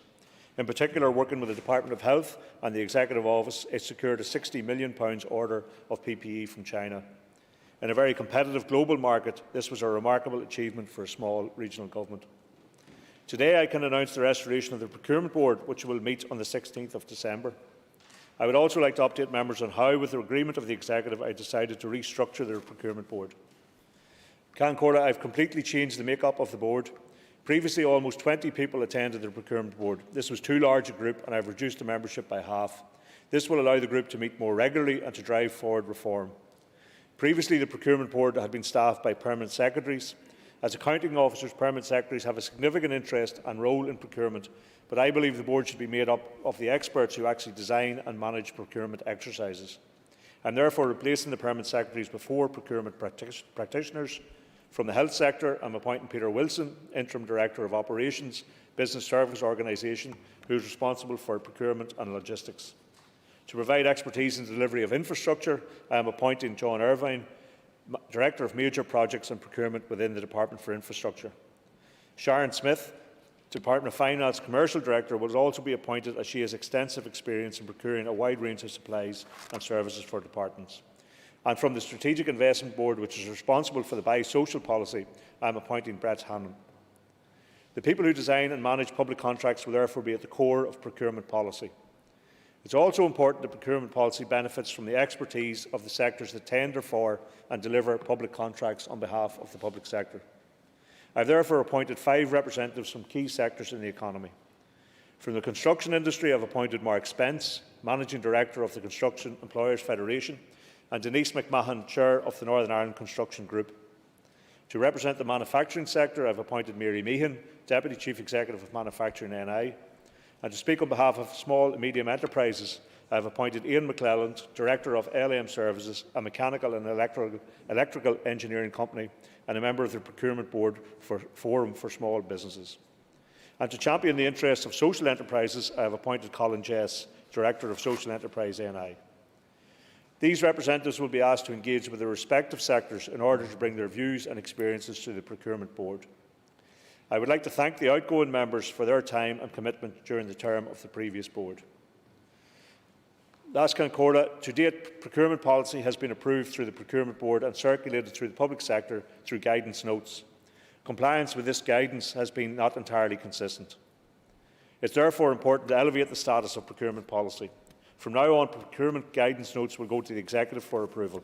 In particular, working with the Department of Health and the Executive Office, it secured a £60 million order of PPE from China. In a very competitive global market, this was a remarkable achievement for a small regional government. Today, I can announce the restoration of the Procurement Board, which will meet on the 16th of December. I would also like to update members on how, with the agreement of the Executive, I decided to restructure the Procurement Board. I have completely changed the make-up of the board. Previously, almost 20 people attended the Procurement Board. This was too large a group, and I have reduced the membership by half. This will allow the group to meet more regularly and to drive forward reform. Previously, the Procurement Board had been staffed by permanent secretaries. As accounting officers, permanent secretaries have a significant interest and role in procurement, but I believe the board should be made up of the experts who actually design and manage procurement exercises. I am therefore replacing the permanent secretaries with 4 procurement practitioners. From the health sector, I am appointing Peter Wilson, Interim Director of Operations, Business Service Organisation, who is responsible for procurement and logistics. To provide expertise in the delivery of infrastructure, I am appointing John Irvine, Director of Major Projects and Procurement within the Department for Infrastructure. Sharon Smith, Department of Finance Commercial Director, will also be appointed as she has extensive experience in procuring a wide range of supplies and services for departments. And from the Strategic Investment Board, which is responsible for the bi-social policy, I am appointing Brett Hannon. The people who design and manage public contracts will therefore be at the core of procurement policy. It is also important that procurement policy benefits from the expertise of the sectors that tender for and deliver public contracts on behalf of the public sector. I have therefore appointed 5 representatives from key sectors in the economy. From the construction industry, I have appointed Mark Spence, Managing Director of the Construction Employers Federation, and Denise McMahon, Chair of the Northern Ireland Construction Group. To represent the manufacturing sector, I have appointed Mary Meehan, Deputy Chief Executive of Manufacturing NI. And to speak on behalf of small and medium enterprises, I have appointed Ian McClelland, Director of LM Services, a mechanical and electrical engineering company, and a member of the Procurement Board for Forum for Small Businesses. And to champion the interests of social enterprises, I have appointed Colin Jess, Director of Social Enterprise NI. These representatives will be asked to engage with their respective sectors in order to bring their views and experiences to the Procurement Board. I would like to thank the outgoing members for their time and commitment during the term of the previous board. Last Concorda, to date, procurement policy has been approved through the Procurement Board and circulated through the public sector through guidance notes. Compliance with this guidance has been not entirely consistent. It is therefore important to elevate the status of procurement policy. From now on, procurement guidance notes will go to the Executive for approval.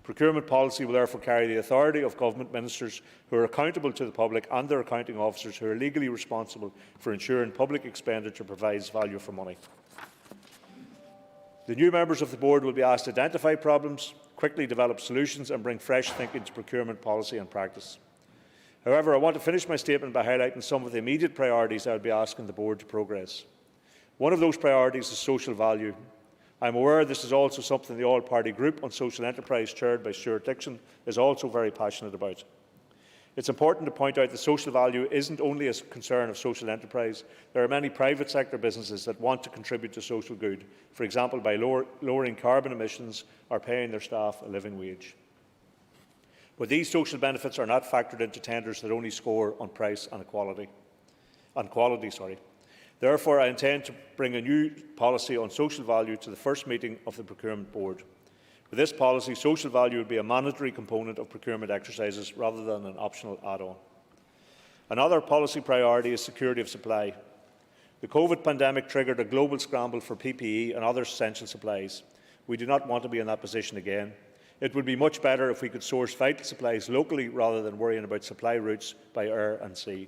Procurement policy will therefore carry the authority of government ministers who are accountable to the public and their accounting officers who are legally responsible for ensuring public expenditure provides value for money. The new members of the board will be asked to identify problems, quickly develop solutions and bring fresh thinking to procurement policy and practice. However, I want to finish my statement by highlighting some of the immediate priorities I will be asking the board to progress. One of those priorities is social value. I am aware this is also something the All-Party Group on Social Enterprise, chaired by Stuart Dixon, is also very passionate about. It is important to point out that social value isn't only a concern of social enterprise. There are many private sector businesses that want to contribute to social good, for example by lowering carbon emissions or paying their staff a living wage. But these social benefits are not factored into tenders that only score on price and quality. Therefore, I intend to bring a new policy on social value to the first meeting of the Procurement Board. With this policy, social value will be a mandatory component of procurement exercises rather than an optional add-on. Another policy priority is security of supply. The COVID pandemic triggered a global scramble for PPE and other essential supplies. We do not want to be in that position again. It would be much better if we could source vital supplies locally rather than worrying about supply routes by air and sea.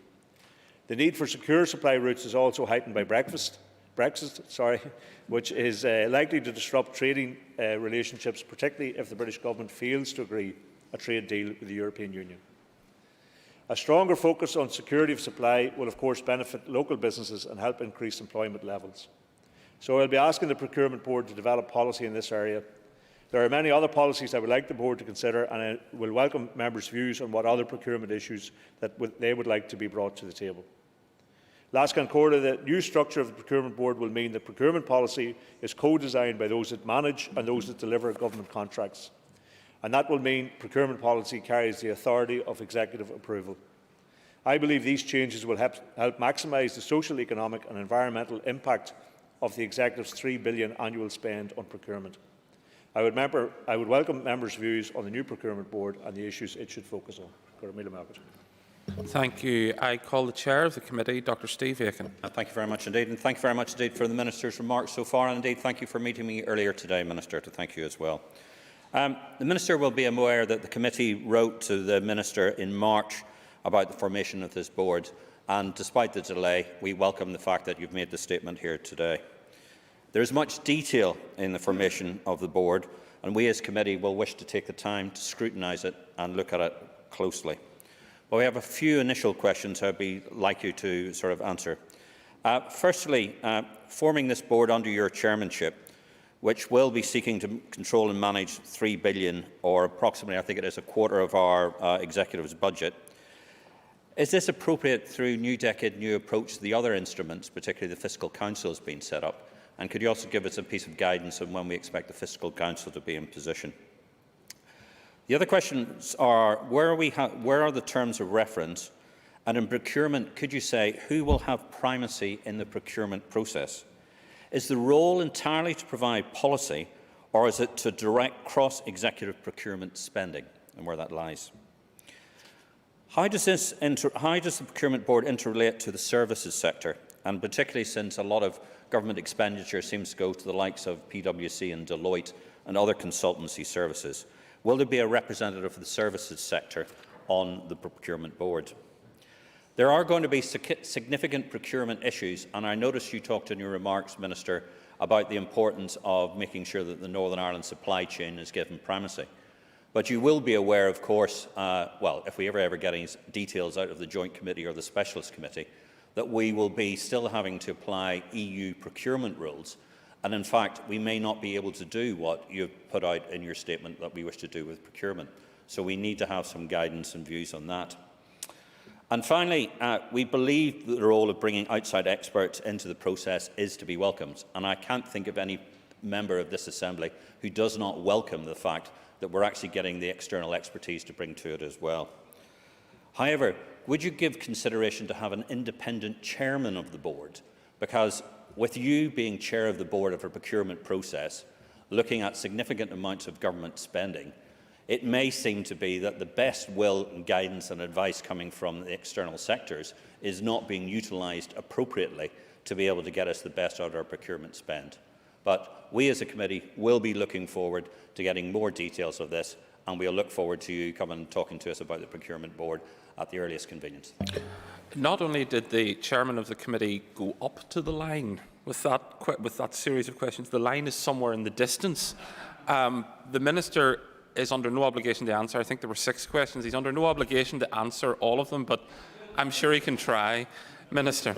The need for secure supply routes is also heightened by Brexit, which is likely to disrupt trading relationships, particularly if the British Government fails to agree a trade deal with the European Union. A stronger focus on security of supply will of course benefit local businesses and help increase employment levels. So I will be asking the Procurement Board to develop policy in this area. There are many other policies I would like the Board to consider, and I will welcome members' views on what other procurement issues that they would like to be brought to the table. Last Concorda, the new structure of the Procurement Board will mean that procurement policy is co-designed by those that manage and those that deliver government contracts. And that will mean procurement policy carries the authority of executive approval. I believe these changes will help maximise the social, economic and environmental impact of the Executive's £3 billion annual spend on procurement. I would welcome members' views on the new Procurement Board and the issues it should focus on. Thank you. I call the Chair of the Committee, Dr Steve Aiken. Thank you very much indeed, and thank you very much indeed for the Minister's remarks so far, and indeed thank you for meeting me earlier today, Minister, to thank you as well. The Minister will be aware that the Committee wrote to the Minister in March about the formation of this board, and despite the delay, we welcome the fact that you've made the statement here today. There is much detail in the formation of the board, and we as Committee will wish to take the time to scrutinise it and look at it closely. But we have a few initial questions I would like you to answer. Firstly, forming this board under your chairmanship, which will be seeking to control and manage £3 billion, or approximately, I think it is, a quarter of our Executive's budget, is this appropriate through New Decade, New Approach to the other instruments, particularly the Fiscal Council has been set up? And could you also give us a piece of guidance on when we expect the Fiscal Council to be in position? The other questions are, where are the terms of reference? And in procurement, could you say who will have primacy in the procurement process? Is the role entirely to provide policy, or is it to direct cross-executive procurement spending, and where that lies? How does the Procurement Board interrelate to the services sector, and particularly since a lot of government expenditure seems to go to the likes of PwC and Deloitte and other consultancy services? Will there be a representative of the services sector on the Procurement Board? There are going to be significant procurement issues, and I noticed you talked in your remarks, Minister, about the importance of making sure that the Northern Ireland supply chain is given primacy. But you will be aware, of course, well, if we ever get any details out of the Joint Committee or the Specialist Committee, that we will be still having to apply EU procurement rules. And in fact, we may not be able to do what you've put out in your statement that we wish to do with procurement. So we need to have some guidance and views on that. And finally, we believe that the role of bringing outside experts into the process is to be welcomed, and I can't think of any member of this Assembly who does not welcome the fact that we're actually getting the external expertise to bring to it as well. However, would you give consideration to have an independent chairman of the board? Because with you being chair of the board of a procurement process, looking at significant amounts of government spending, it may seem to be that the best will and guidance and advice coming from the external sectors is not being utilised appropriately to be able to get us the best out of our procurement spend. But we as a committee will be looking forward to getting more details of this, and we'll look forward to you coming and talking to us about the Procurement Board at the earliest convenience. Not only did the chairman of the committee go up to the line with that series of questions, the line is somewhere in the distance. The Minister is under no obligation to answer. I think there were 6 questions. He's under no obligation to answer all of them, but I'm sure he can try. Minister.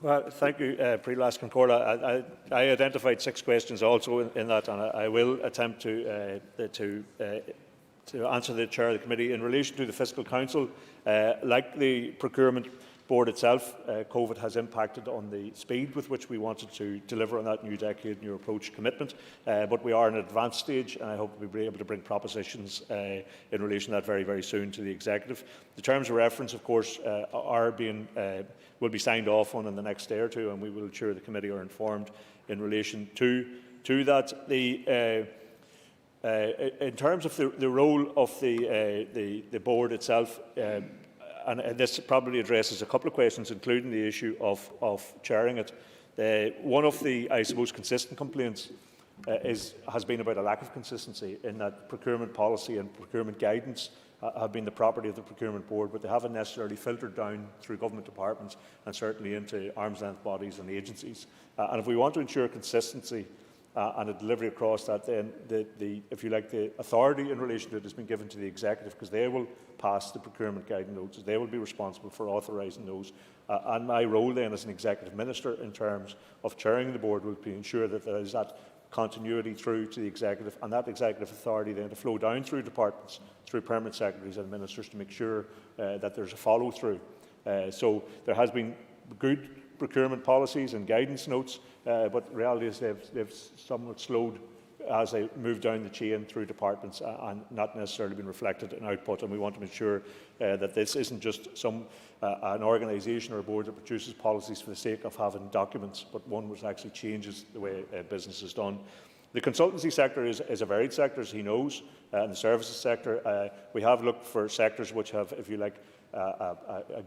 Well, thank you, Pre-Last Concorda. I identified 6 questions also in that, and I will attempt to answer the Chair of the Committee. In relation to the Fiscal Council, like the Procurement Board itself, COVID has impacted on the speed with which we wanted to deliver on that New Decade, New Approach commitment, but we are in an advanced stage, and I hope we'll be able to bring propositions in relation to that very, very soon to the Executive. The terms of reference, of course, will be signed off on in the next day or two, and we will ensure the Committee are informed in relation to that. In terms of the role of the board itself, and this probably addresses a couple of questions, including the issue of chairing it. One of the, I suppose, consistent complaints has been about a lack of consistency in that procurement policy and procurement guidance have been the property of the Procurement Board, but they haven't necessarily filtered down through government departments and certainly into arm's length bodies and agencies. And if we want to ensure consistency and a delivery across that, then if you like, the authority in relation to it has been given to the Executive, because they will pass the procurement guidance notes. They will be responsible for authorising those. And my role then as an Executive Minister in terms of chairing the board will be to ensure that there is that continuity through to the Executive, and that Executive authority then to flow down through departments, through permanent secretaries and ministers to make sure that there's a follow-through. So there has been good procurement policies and guidance notes, but the reality is they've somewhat slowed as they move down the chain through departments and not necessarily been reflected in output. And we want to ensure that this isn't just an organisation or a board that produces policies for the sake of having documents, but one which actually changes the way business is done. The consultancy sector is a varied sector, as he knows, and the services sector. We have looked for sectors which have, if you like,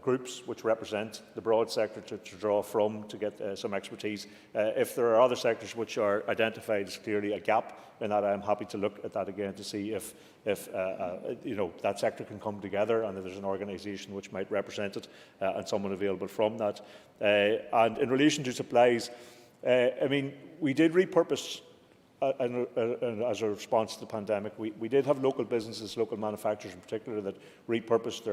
groups which represent the broad sector to draw from to get some expertise. If there are other sectors which are identified as clearly a gap in that, I am happy to look at that again to see if that sector can come together and if there's an organisation which might represent it and someone available from that. And in relation to supplies, I mean, we did repurpose. And as a response to the pandemic, we did have local businesses, local manufacturers in particular, that repurposed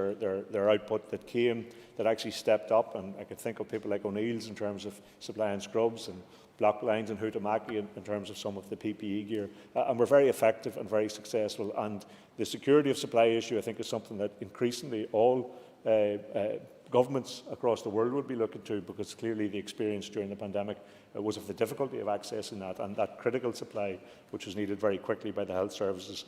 their output that actually stepped up. And I could think of people like O'Neill's in terms of supplying scrubs, and Block Lines and Huhtamaki in terms of some of the PPE gear. And we're very effective and very successful. And the security of supply issue, I think, is something that increasingly all governments across the world would be looking to, because clearly the experience during the pandemic was of the difficulty of accessing that and that critical supply which was needed very quickly by the health services.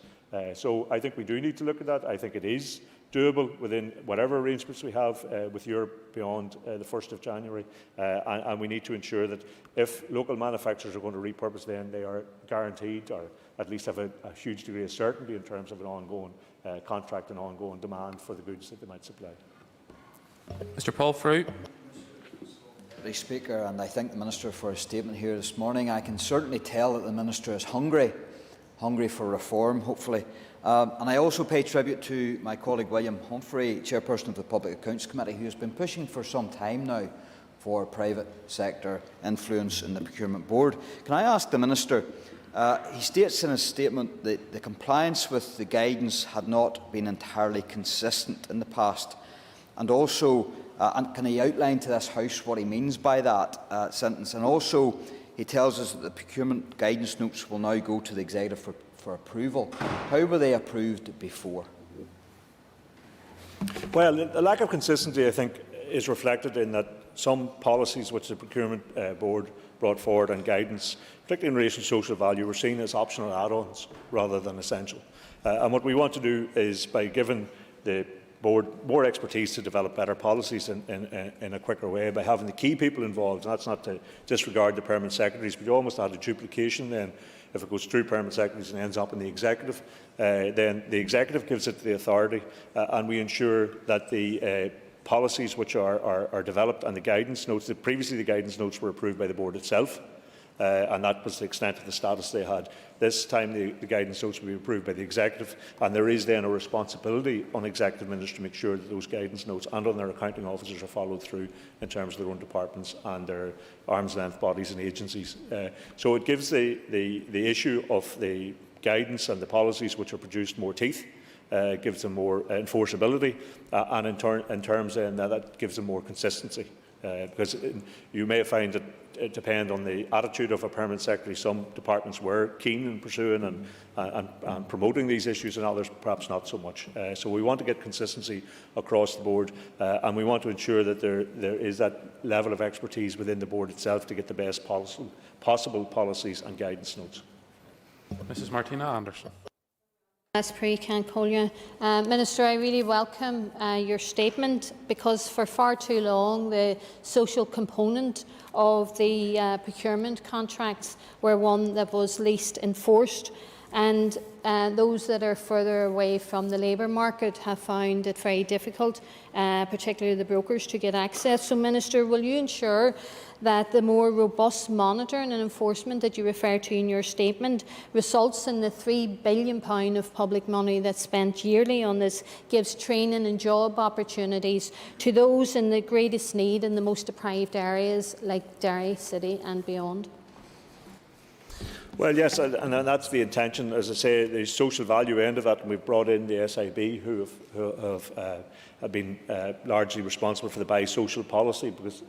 So I think we do need to look at that. I think it is doable within whatever arrangements we have with Europe beyond the 1st of January. And we need to ensure that if local manufacturers are going to repurpose, then they are guaranteed, or at least have a huge degree of certainty in terms of an ongoing contract and ongoing demand for the goods that they might supply. Mr. Paul Frew. Mr. Speaker, and I thank the Minister for his statement here this morning. I can certainly tell that the Minister is hungry for reform, hopefully. And I also pay tribute to my colleague William Humphrey, Chairperson of the Public Accounts Committee, who has been pushing for some time now for private sector influence in the Procurement Board. Can I ask the Minister, he states in his statement that the compliance with the guidance had not been entirely consistent in the past, and also and can he outline to this House what he means by that sentence? And also, he tells us that the procurement guidance notes will now go to the Executive for approval. How were they approved before? Well, the lack of consistency, I think, is reflected in that some policies which the Procurement Board brought forward and guidance, particularly in relation to social value, were seen as optional add-ons rather than essential. And what we want to do is, by giving the Board more expertise to develop better policies in a quicker way, by having the key people involved, and that's not to disregard the permanent secretaries, but you almost add a duplication then. If it goes through permanent secretaries and ends up in the executive, then the executive gives it the authority, and we ensure that the policies which are developed and the guidance notes, previously the guidance notes were approved by the board itself, and that was the extent of the status they had. This time the guidance notes will be approved by the executive, and there is then a responsibility on executive ministers to make sure that those guidance notes and on their accounting officers are followed through in terms of their own departments and their arm's length bodies and agencies. So it gives the issue of the guidance and the policies which are produced more teeth. Gives them more enforceability, and in terms then that gives them more consistency. Because you may find that it depends on the attitude of a permanent secretary. Some departments were keen in pursuing and promoting these issues, and others perhaps not so much. So we want to get consistency across the board, and we want to ensure that there is that level of expertise within the board itself to get the best possible policies and guidance notes. Mrs. Martina Anderson. Minister, I really welcome your statement, because for far too long the social component of the procurement contracts were one that was least enforced, and those that are further away from the labour market have found it very difficult, particularly the brokers, to get access. So, Minister, will you ensure that the more robust monitoring and enforcement that you refer to in your statement results in the £3 billion of public money that's spent yearly on this, gives training and job opportunities to those in the greatest need in the most deprived areas like Derry City and beyond? Well, yes, and that's the intention. As I say, the social value end of that, and we've brought in the SIB, who have been largely responsible for the bi-social policy, because,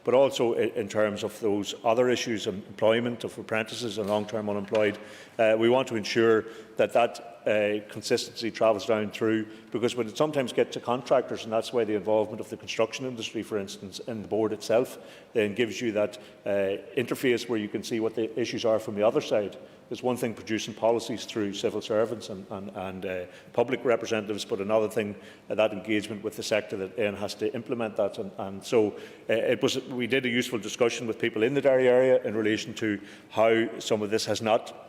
but also in terms of those other issues, employment of apprentices and long-term unemployed. We want to ensure that consistency travels down through, because when it sometimes gets to contractors, and that's why the involvement of the construction industry, for instance, in the board itself, then gives you that interface where you can see what the issues are from the other side. There's one thing producing policies through civil servants and public representatives, but another thing that engagement with the sector that then has to implement that. And so we did a useful discussion with people in the Derry area in relation to how some of this has not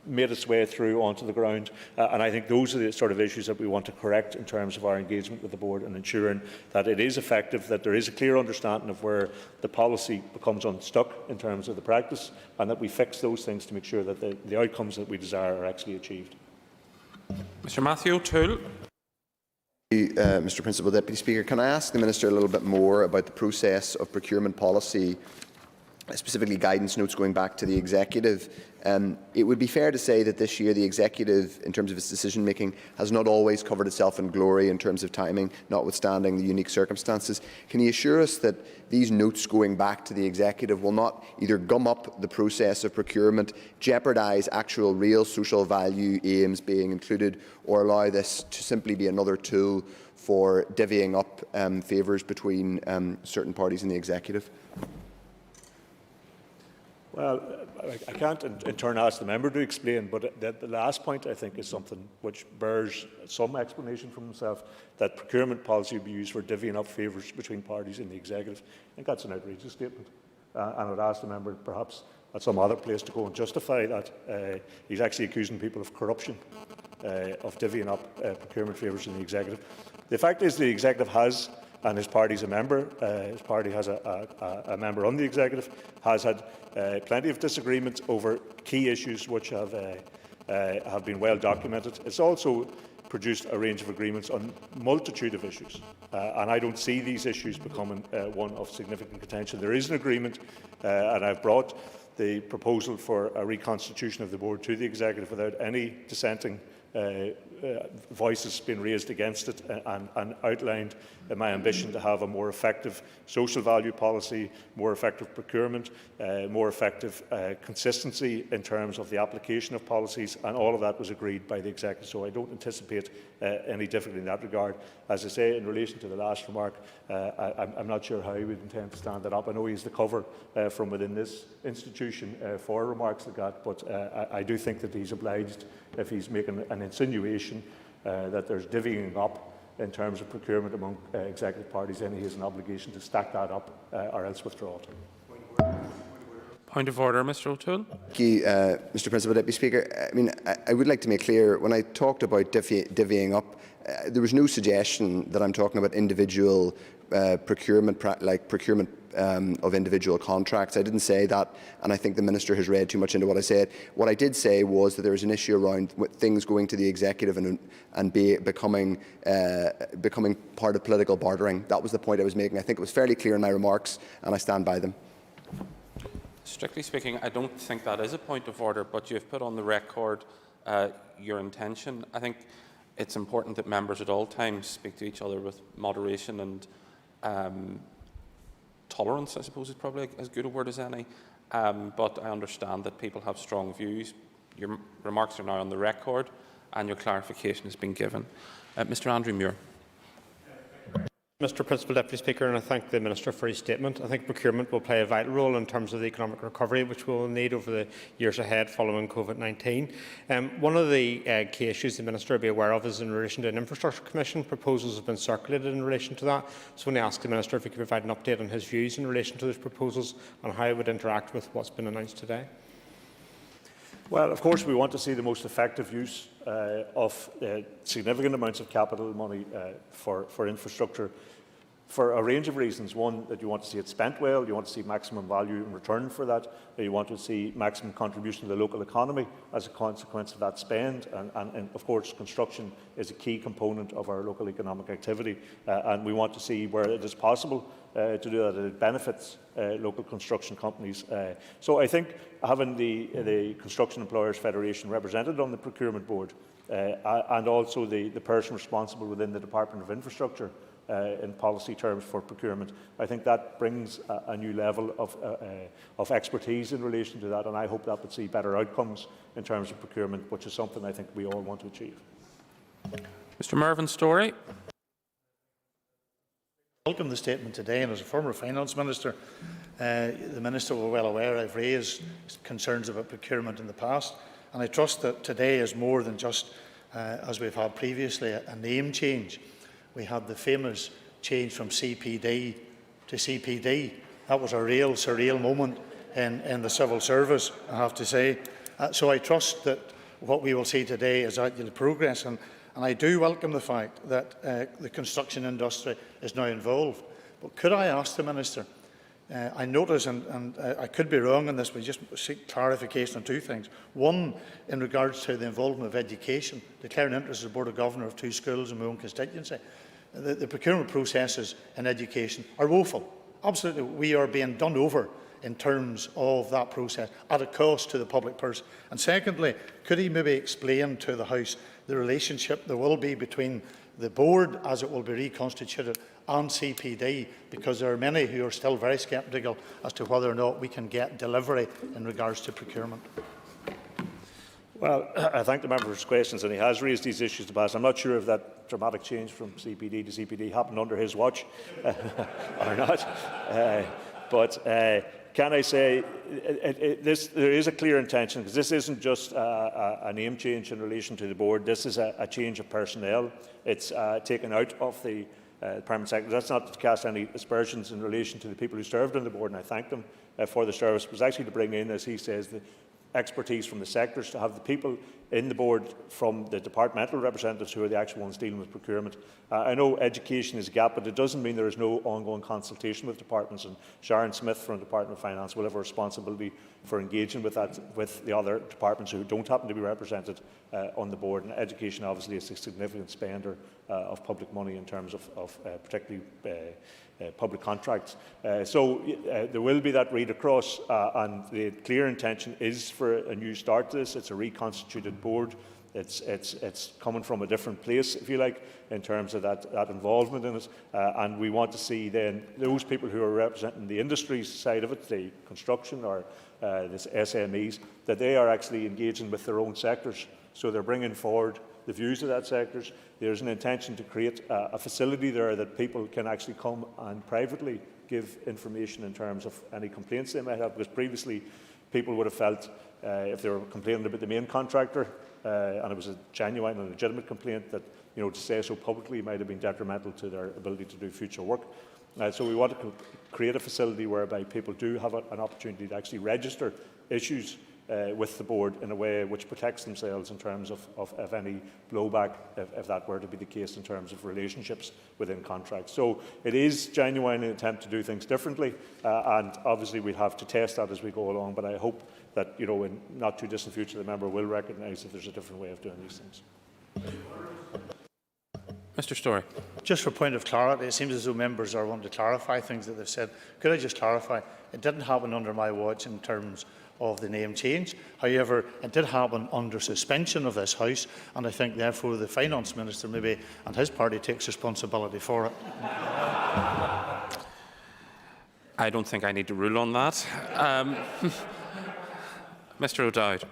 made its way through onto the ground, and I think those are the sort of issues that we want to correct in terms of our engagement with the board, and ensuring that it is effective, that there is a clear understanding of where the policy becomes unstuck in terms of the practice, and that we fix those things to make sure that the outcomes that we desire are actually achieved. Mr. Matthew Toole. Mr. Principal Deputy Speaker, can I ask the Minister a little bit more about the process of procurement policy, specifically guidance notes going back to the Executive? It would be fair to say that this year the Executive, in terms of its decision-making, has not always covered itself in glory in terms of timing, notwithstanding the unique circumstances. Can he assure us that these notes going back to the Executive will not either gum up the process of procurement, jeopardise actual real social value aims being included, or allow this to simply be another tool for divvying up favours between certain parties in the Executive? Well, I can't in turn ask the member to explain, but the last point, I think, is something which bears some explanation from himself, that procurement policy will be used for divvying up favours between parties in the Executive. I think that's an outrageous statement, and I would ask the member perhaps at some other place to go and justify that. He's actually accusing people of corruption, of divvying up procurement favours in the Executive. The fact is the Executive has, and his party is a member, his party has a member on the Executive, has had plenty of disagreements over key issues which have been well documented. It's also produced a range of agreements on a multitude of issues, and I don't see these issues becoming one of significant contention. There is an agreement, and I've brought the proposal for a reconstitution of the board to the Executive without any dissenting voices being raised against it, and outlined my ambition to have a more effective social value policy, more effective procurement, more effective consistency in terms of the application of policies, and all of that was agreed by the Executive. So I don't anticipate any difficulty in that regard. As I say, in relation to the last remark, I'm not sure how he would intend to stand that up. I know he's the cover from within this institution for remarks like that, but I do think that he's obliged if he's making an insinuation that there's divvying up in terms of procurement among executive parties, then he has an obligation to stack that up or else withdraw it. Point of order, Mr. O'Toole. Thank you, Mr. Principal Deputy Speaker. I mean, I would like to make clear, when I talked about divvying up, there was no suggestion that I'm talking about individual procurement of individual contracts. I didn't say that, and I think the Minister has read too much into what I said. What I did say was that there is an issue around things going to the executive and becoming part of political bartering. That was the point I was making. I think it was fairly clear in my remarks, and I stand by them. Strictly speaking, I don't think that is a point of order, but you've put on the record your intention. I think it's important that members at all times speak to each other with moderation and tolerance, I suppose, is probably as good a word as any. But I understand that people have strong views. Your remarks are now on the record, and your clarification has been given. Mr. Andrew Muir. Mr. Principal Deputy Speaker, and I thank the Minister for his statement. I think procurement will play a vital role in terms of the economic recovery which we will need over the years ahead following COVID-19. One of the key issues the Minister will be aware of is in relation to an Infrastructure Commission. Proposals have been circulated in relation to that. So I want to ask the Minister if he could provide an update on his views in relation to those proposals and how it would interact with what's been announced today. Well, of course, we want to see the most effective use of significant amounts of capital money for infrastructure for a range of reasons. One, that you want to see it spent well, you want to see maximum value in return for that, you want to see maximum contribution to the local economy as a consequence of that spend, and of course construction is a key component of our local economic activity, and we want to see where it is possible to do that, it benefits local construction companies. So I think having the Construction Employers Federation represented on the Procurement Board and also the person responsible within the Department of Infrastructure in policy terms for procurement, I think that brings a new level of expertise in relation to that, and I hope that would see better outcomes in terms of procurement, which is something I think we all want to achieve. Mr. Mervyn Story. I welcome the statement today, and as a former Finance Minister, the Minister will be well aware I've raised concerns about procurement in the past, and I trust that today is more than just, as we've had previously, a name change. We had the famous change from CPD to CPD. That was a real surreal moment in the civil service, I have to say. So I trust that what we will see today is actually progress, and I do welcome the fact that the construction industry is now involved. But could I ask the Minister, I notice, and I could be wrong on this, but just seek clarification on two things. One, in regards to the involvement of education, declaring interest as a Board of Governor of 2 schools in my own constituency. The procurement processes in education are woeful. Absolutely, we are being done over in terms of that process at a cost to the public purse. And secondly, could he maybe explain to the House the relationship there will be between the board, as it will be reconstituted, and CPD, because there are many who are still very sceptical as to whether or not we can get delivery in regards to procurement. Well, I thank the member for his questions, and he has raised these issues in the past. I'm not sure if that dramatic change from CPD to CPD happened under his watch or not. But can I say there is a clear intention, because this isn't just a name change in relation to the board. This is a change of personnel. It's taken out of the Permanent Secretary. That's not to cast any aspersions in relation to the people who served on the board, and I thank them for the service. It was actually to bring in, as he says, the expertise from the sectors, to have the people in the board from the departmental representatives who are the actual ones dealing with procurement. I know education is a gap, but it doesn't mean there is no ongoing consultation with departments, and Sharon Smith from the Department of Finance will have a responsibility for engaging with that with the other departments who don't happen to be represented on the board. And education obviously is a significant spender of public money in terms of particularly public contracts. So there will be that read across, and the clear intention is for a new start to this. It's a reconstituted board. It's coming from a different place, if you like, in terms of that involvement in it. And we want to see then those people who are representing the industry side of it, the construction or the SMEs, that they are actually engaging with their own sectors. So they're bringing forward the views of that sector. There's an intention to create a facility there that people can actually come and privately give information in terms of any complaints they might have, because previously people would have felt if they were complaining about the main contractor and it was a genuine and legitimate complaint, that to say so publicly might have been detrimental to their ability to do future work. So we want to create a facility whereby people do have an opportunity to actually register issues with the board in a way which protects themselves in terms of any blowback, if that were to be the case in terms of relationships within contracts. So it is genuinely an attempt to do things differently, and obviously we'll have to test that as we go along, but I hope that in not too distant future the member will recognise that there's a different way of doing these things. Mr. Story. Just for point of clarity, it seems as though members are wanting to clarify things that they've said. Could I just clarify? It didn't happen under my watch in terms of the name change. However, it did happen under suspension of this House, and I think therefore the Finance Minister maybe and his party takes responsibility for it. I don't think I need to rule on that. Mr. O'Dowd.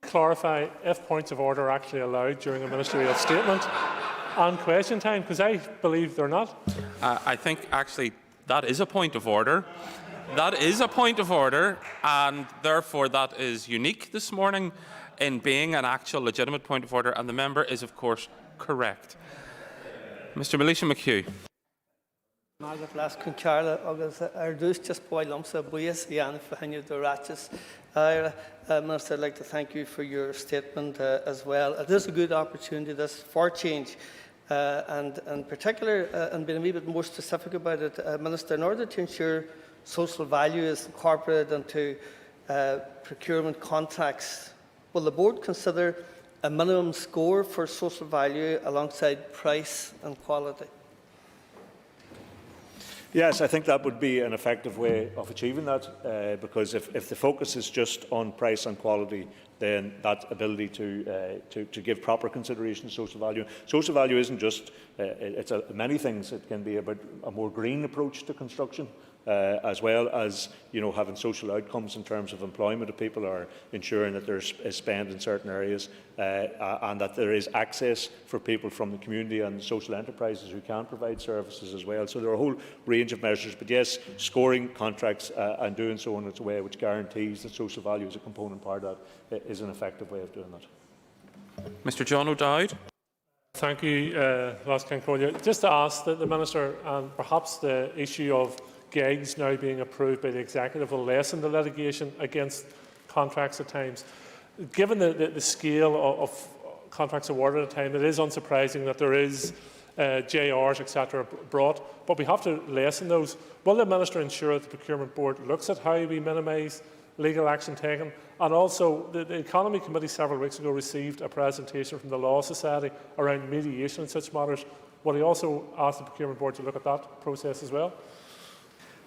Clarify if points of order are actually allowed during a ministerial statement and question time, because I believe they're not. I think actually that is a point of order. That is a point of order, and therefore that is unique this morning in being an actual legitimate point of order, and the member is of course correct. Mr. Melissa McHugh. Margaret Las Concarla, August Ardus, just boy lumps of boys, Ian Fahanya the Ratches. Minister, I'd like to thank you for your statement as well. It is a good opportunity, this, for change. And in particular, and being a wee bit more specific about it, Minister, in order to ensure social value is incorporated into procurement contracts, will the board consider a minimum score for social value alongside price and quality? Yes, I think that would be an effective way of achieving that, because if the focus is just on price and quality, then that ability to give proper consideration to social value. Social value isn't just, it's many things. It can be about a more green approach to construction, as well as having social outcomes in terms of employment of people, or ensuring that there's spend in certain areas, and that there is access for people from the community and social enterprises who can provide services as well. So there are a whole range of measures, but yes, scoring contracts and doing so in a way which guarantees that social value is a component part of that is an effective way of doing that. Mr. John O'Dowd. Thank you, Las Concarla. Just to ask the Minister, and perhaps the issue of gigs now being approved by the Executive will lessen the litigation against contracts at times. Given the scale of contracts awarded at a time, it is unsurprising that there is JRs, etc. brought, but we have to lessen those. Will the Minister ensure that the Procurement Board looks at how we minimise legal action taken? And also, the Economy Committee several weeks ago received a presentation from the Law Society around mediation in such matters. Will he also ask the Procurement Board to look at that process as well?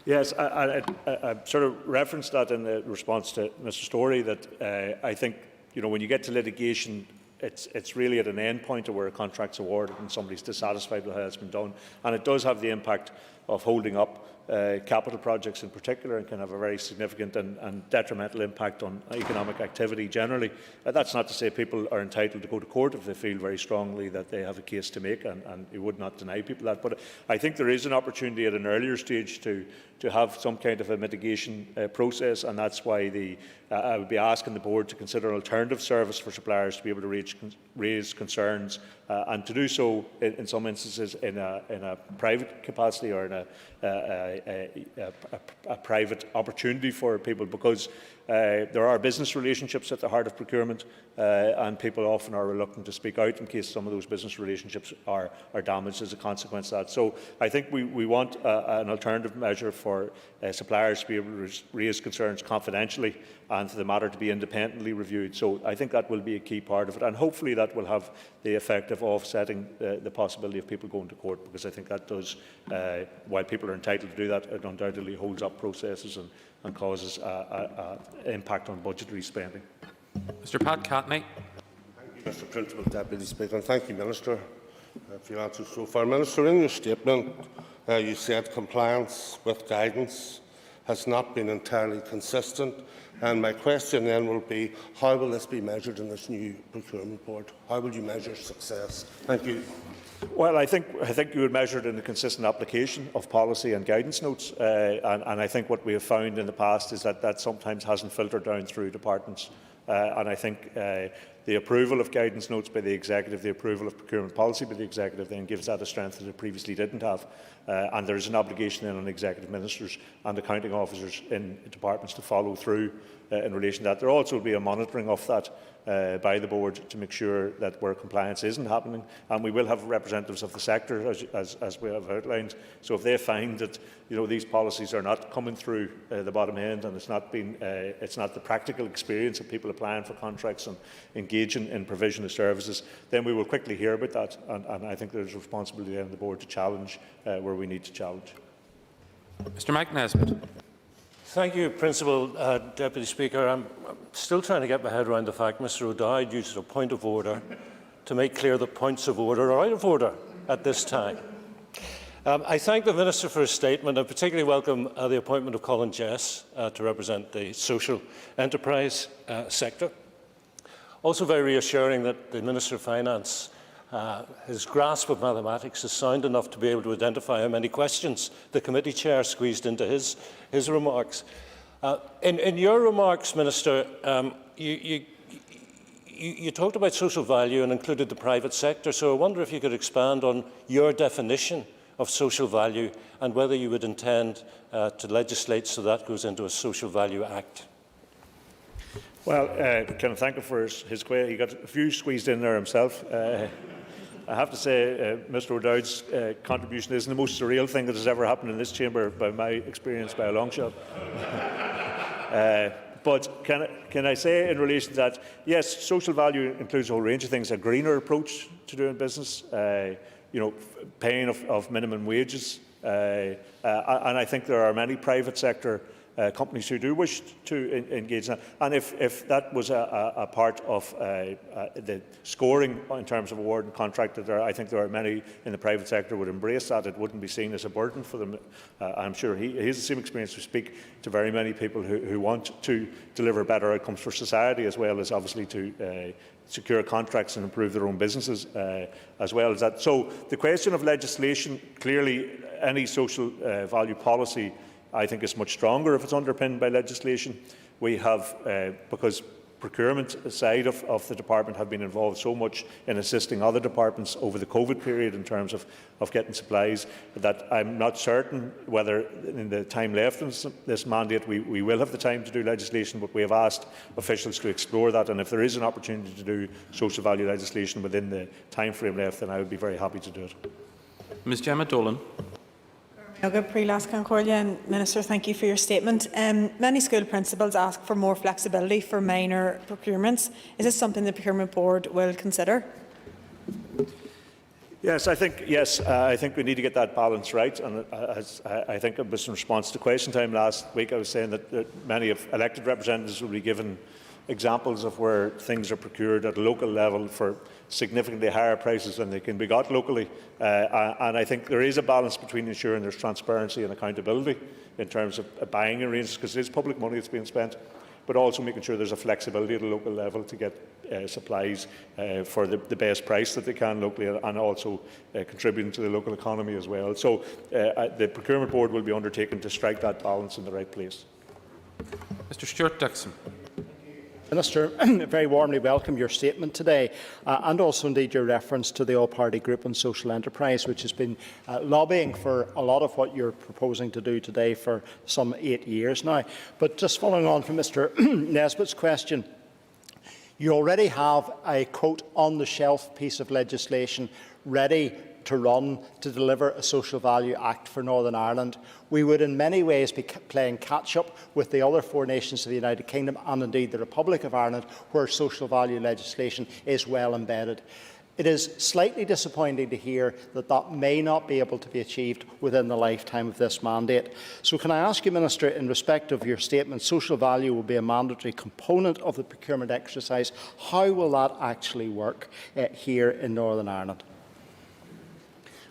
Yes, I sort of referenced that in the response to Mr. Story, that I think when you get to litigation, it's really at an end point of where a contract's awarded and somebody's dissatisfied with how it's been done, and it does have the impact of holding up capital projects in particular, and can have a very significant and detrimental impact on economic activity generally. That's not to say people are entitled to go to court if they feel very strongly that they have a case to make, and you would not deny people that. But I think there is an opportunity at an earlier stage to have some kind of a mitigation process, and that's why I would be asking the board to consider an alternative service for suppliers to be able to raise concerns, and to do so in some instances in a private capacity, or in a private opportunity for people, because there are business relationships at the heart of procurement, and people often are reluctant to speak out in case some of those business relationships are damaged as a consequence of that. So I think we want an alternative measure for suppliers to be able to raise concerns confidentially, and for the matter to be independently reviewed. So I think that will be a key part of it, and hopefully that will have the effect of offsetting the possibility of people going to court, because I think that does, while people are entitled to do that, it undoubtedly holds up processes and causes an impact on budgetary spending. Mr. Pat Catney. Thank you, Mr. Principal Deputy Speaker, and thank you, Minister, for your answers so far. Minister, in your statement, you said compliance with guidance has not been entirely consistent. And my question then will be, how will this be measured in this new Procurement Board? How will you measure success? Thank you. Well, I think you would measure it in the consistent application of policy and guidance notes, and I think what we have found in the past is that that sometimes hasn't filtered down through departments. And I think the approval of guidance notes by the Executive, the approval of procurement policy by the Executive then gives that a strength that it previously didn't have. And there is an obligation then on Executive Ministers and accounting officers in departments to follow through in relation to that. There also will be a monitoring of that by the Board to make sure that where compliance isn't happening, and we will have representatives of the sector as we have outlined. So if they find that these policies are not coming through the bottom end and it's not the practical experience of people applying for contracts and engaging in provision of services, then we will quickly hear about that, and I think there is a responsibility on the Board to challenge where we need to challenge. Mr. McNesbitt. Thank you, Principal Deputy Speaker. I'm still trying to get my head around the fact Mr O'Dowd uses a point of order to make clear that points of order are out of order at this time. I thank the Minister for his statement and particularly welcome the appointment of Colin Jess to represent the social enterprise sector. Also very reassuring that the Minister of Finance, his grasp of mathematics is sound enough to be able to identify how many questions the committee chair squeezed into his remarks. In your remarks, Minister, you talked about social value and included the private sector, so I wonder if you could expand on your definition of social value and whether you would intend to legislate so that goes into a Social Value Act. Well, can I thank him for his question? He got a few squeezed in there himself. I have to say, Mr O'Dowd's contribution isn't the most surreal thing that has ever happened in this chamber, by my experience, by a long shot. But can I say in relation to that, yes, social value includes a whole range of things: a greener approach to doing business, paying of minimum wages, and I think there are many private sector companies who do wish to engage in that. And if that was a part of the scoring in terms of award and contract, I think there are many in the private sector would embrace that. It wouldn't be seen as a burden for them. I'm sure he has the same experience. We speak to very many people who want to deliver better outcomes for society, as well as obviously to secure contracts and improve their own businesses, as well as that. So the question of legislation, clearly any social value policy, I think, is much stronger if it's underpinned by legislation. We have, because procurement side of the department have been involved so much in assisting other departments over the COVID period in terms of getting supplies, that I'm not certain whether in the time left in this mandate we will have the time to do legislation, but we have asked officials to explore that, and if there is an opportunity to do social value legislation within the time frame left, then I would be very happy to do it. Ms Gemma Dolan. Minister, thank you for your statement. Many school principals ask for more flexibility for minor procurements. Is this something the Procurement Board will consider? Yes, I think we need to get that balance right. And I think it was in response to question time last week, I was saying that many of elected representatives will be given examples of where things are procured at a local level for significantly higher prices than they can be got locally. And I think there is a balance between ensuring there's transparency and accountability in terms of buying arrangements, because it is public money that's being spent, but also making sure there's a flexibility at a local level to get supplies for the best price that they can locally, and also contributing to the local economy as well. So the Procurement Board will be undertaken to strike that balance in the right place. Mr Stuart Dixon. Minister, very warmly welcome your statement today, and also indeed your reference to the all-party group on social enterprise, which has been lobbying for a lot of what you're proposing to do today for some 8 years now. But just following on from Mr Nesbitt's question, you already have a, quote, on-the-shelf piece of legislation ready to run to deliver a Social Value Act for Northern Ireland. We would in many ways be playing catch-up with the other 4 nations of the United Kingdom and indeed the Republic of Ireland, where social value legislation is well embedded. It is slightly disappointing to hear that that may not be able to be achieved within the lifetime of this mandate. So can I ask you, Minister, in respect of your statement, social value will be a mandatory component of the procurement exercise. How will that actually work here in Northern Ireland?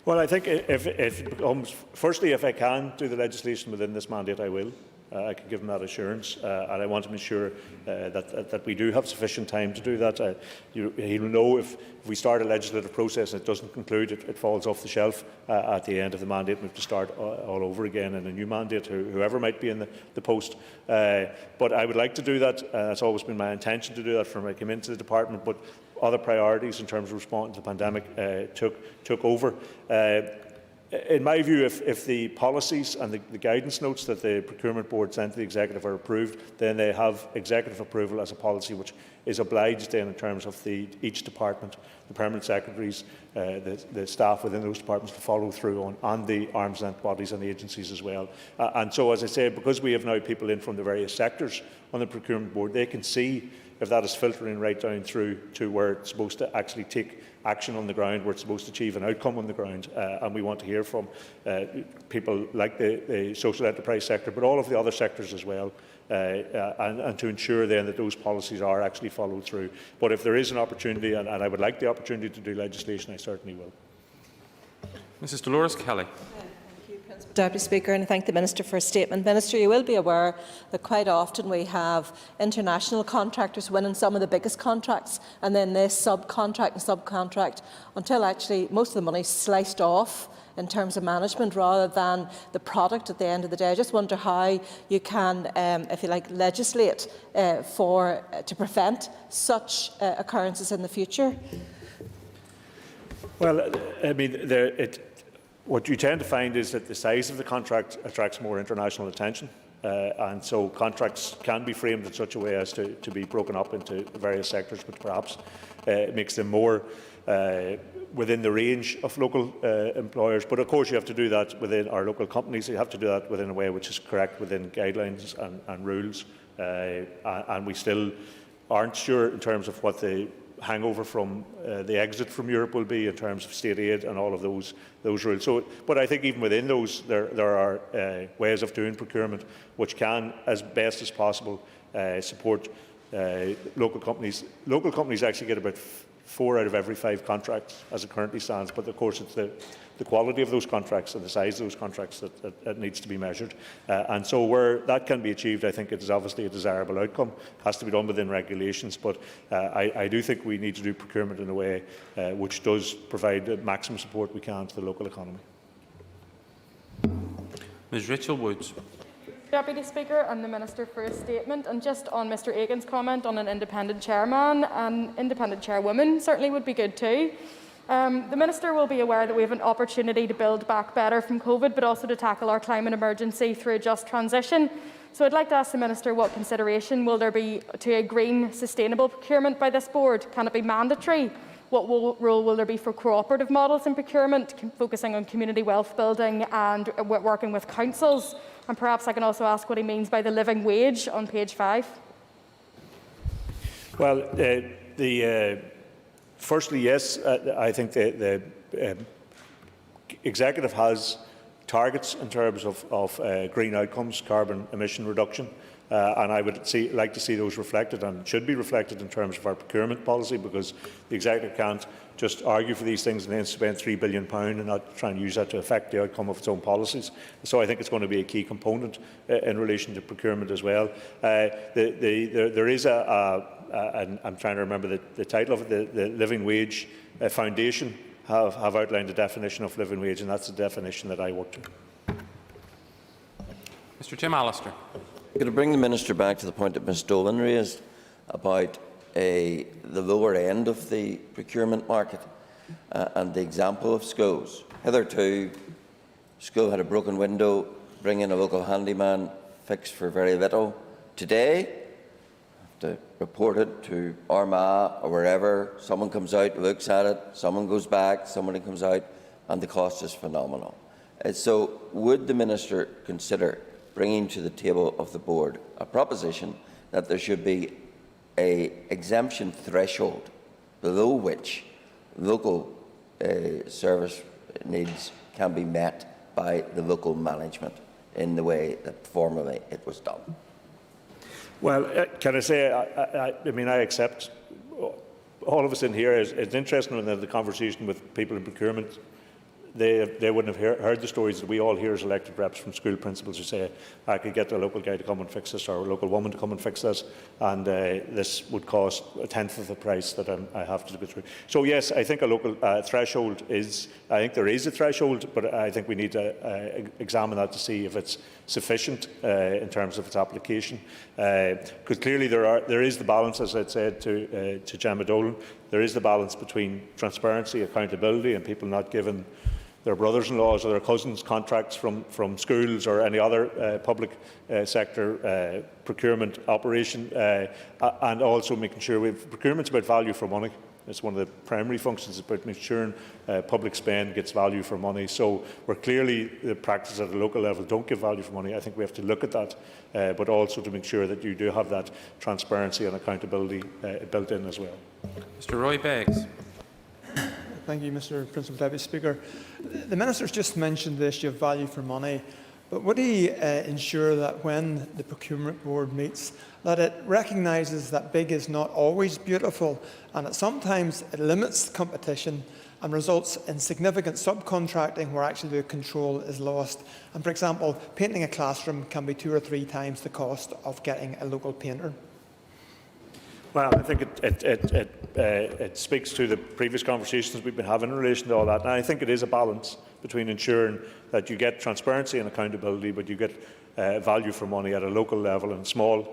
Well, I think if it becomes, firstly, if I can do the legislation within this mandate, I will. I can give him that assurance, and I want to ensure that we do have sufficient time to do that. He'll know if we start a legislative process and it doesn't conclude, it falls off the shelf at the end of the mandate. We have to start all over again in a new mandate, whoever might be in the post. But I would like to do that. It's always been my intention to do that from when I came into the department. But other priorities in terms of responding to the pandemic took over. In my view, if the policies and the guidance notes that the Procurement Board sent to the Executive are approved, then they have Executive approval as a policy which is obliged then in terms of each department, the permanent secretaries, the staff within those departments to follow through on the arm's length bodies and the agencies as well. And so, as I say, because we have now people in from the various sectors on the Procurement Board, they can see if that is filtering right down through to where it's supposed to actually take action on the ground, where it's supposed to achieve an outcome on the ground. And we want to hear from people like the social enterprise sector, but all of the other sectors as well, and to ensure then that those policies are actually followed through. But if there is an opportunity, and I would like the opportunity to do legislation, I certainly will. Mrs. Dolores Kelly. Deputy Speaker, and I thank the Minister for his statement. Minister, you will be aware that quite often we have international contractors winning some of the biggest contracts, and then they subcontract until actually most of the money is sliced off in terms of management rather than the product at the end of the day. I just wonder how you can, if you like, legislate to prevent such occurrences in the future. Well, I mean, what you tend to find is that the size of the contract attracts more international attention, and so contracts can be framed in such a way as to be broken up into various sectors, but perhaps it makes them more within the range of local employers. But of course you have to do that within our local companies. You have to do that within a way which is correct within guidelines and rules, and we still aren't sure in terms of what the hangover from the exit from Europe will be in terms of state aid and all of those rules. So, but I think even within those, there are ways of doing procurement which can, as best as possible, support local companies. Local companies actually get about 4 out of every 5 contracts as it currently stands, but of course it's the quality of those contracts and the size of those contracts that needs to be measured. And so where that can be achieved, I think it is obviously a desirable outcome. It has to be done within regulations, but I do think we need to do procurement in a way which does provide the maximum support we can to the local economy. Ms Rachel Woods. Deputy Speaker, and the Minister for his statement. And just on Mr Aiken's comment on an independent chairman, an independent chairwoman certainly would be good too. The Minister will be aware that we have an opportunity to build back better from COVID, but also to tackle our climate emergency through a just transition. So I'd like to ask the Minister what consideration will there be to a green, sustainable procurement by this board? Can it be mandatory? What role will there be for cooperative models in procurement, focusing on community wealth building and working with councils? And perhaps I can also ask what he means by the living wage on page 5. Well, firstly, yes, I think the Executive has targets in terms of green outcomes, carbon emission reduction, and I would like to see those reflected, and should be reflected in terms of our procurement policy, because the Executive can't just argue for these things and then spend £3 billion and not try and use that to affect the outcome of its own policies. So I think it's going to be a key component in relation to procurement as well. There is and I'm trying to remember the title of it, the Living Wage Foundation have outlined a definition of living wage, and that's the definition that I work to. Mr Jim Allister. I'm going to bring the Minister back to the point that Ms Dolan raised about the lower end of the procurement market and the example of schools. Hitherto, school had a broken window, bring in a local handyman, fix for very little. Today, have to report it to Armagh or wherever, someone comes out, looks at it, someone goes back, somebody comes out, and the cost is phenomenal. So would the Minister consider bringing to the table of the board a proposition that there should be an exemption threshold below which local service needs can be met by the local management in the way that formerly it was done? Well, can I say, I mean, I accept all of us in here. It's interesting in the conversation with people in procurement. they wouldn't have heard the stories that we all hear as elected reps from school principals who say, I could get a local guy to come and fix this or a local woman to come and fix this, and this would cost a tenth of the price that I have to go through. So yes, I think a local threshold is, I think there is a threshold, but I think we need to examine that to see if it's sufficient in terms of its application. Because clearly there is the balance, as I said to Gemma Dolan, there is the balance between transparency, accountability, and people not giving their brothers-in-laws or their cousins contracts from schools or any other public sector procurement operation, and also making sure procurement's about value for money. It's one of the primary functions, about making sure public spend gets value for money. So where clearly the practices at a local level don't give value for money, I think we have to look at that, but also to make sure that you do have that transparency and accountability built in as well. Mr. Roy Beggs. Thank you, Mr. Principal Deputy Speaker. The Minister's just mentioned the issue of value for money, but would he ensure that when the Procurement Board meets, that it recognises that big is not always beautiful, and that sometimes it limits competition and results in significant subcontracting where actually the control is lost? And for example, painting a classroom can be 2 or 3 times the cost of getting a local painter. Well, I think it speaks to the previous conversations we've been having in relation to all that. And I think it is a balance between ensuring that you get transparency and accountability, but you get value for money at a local level and small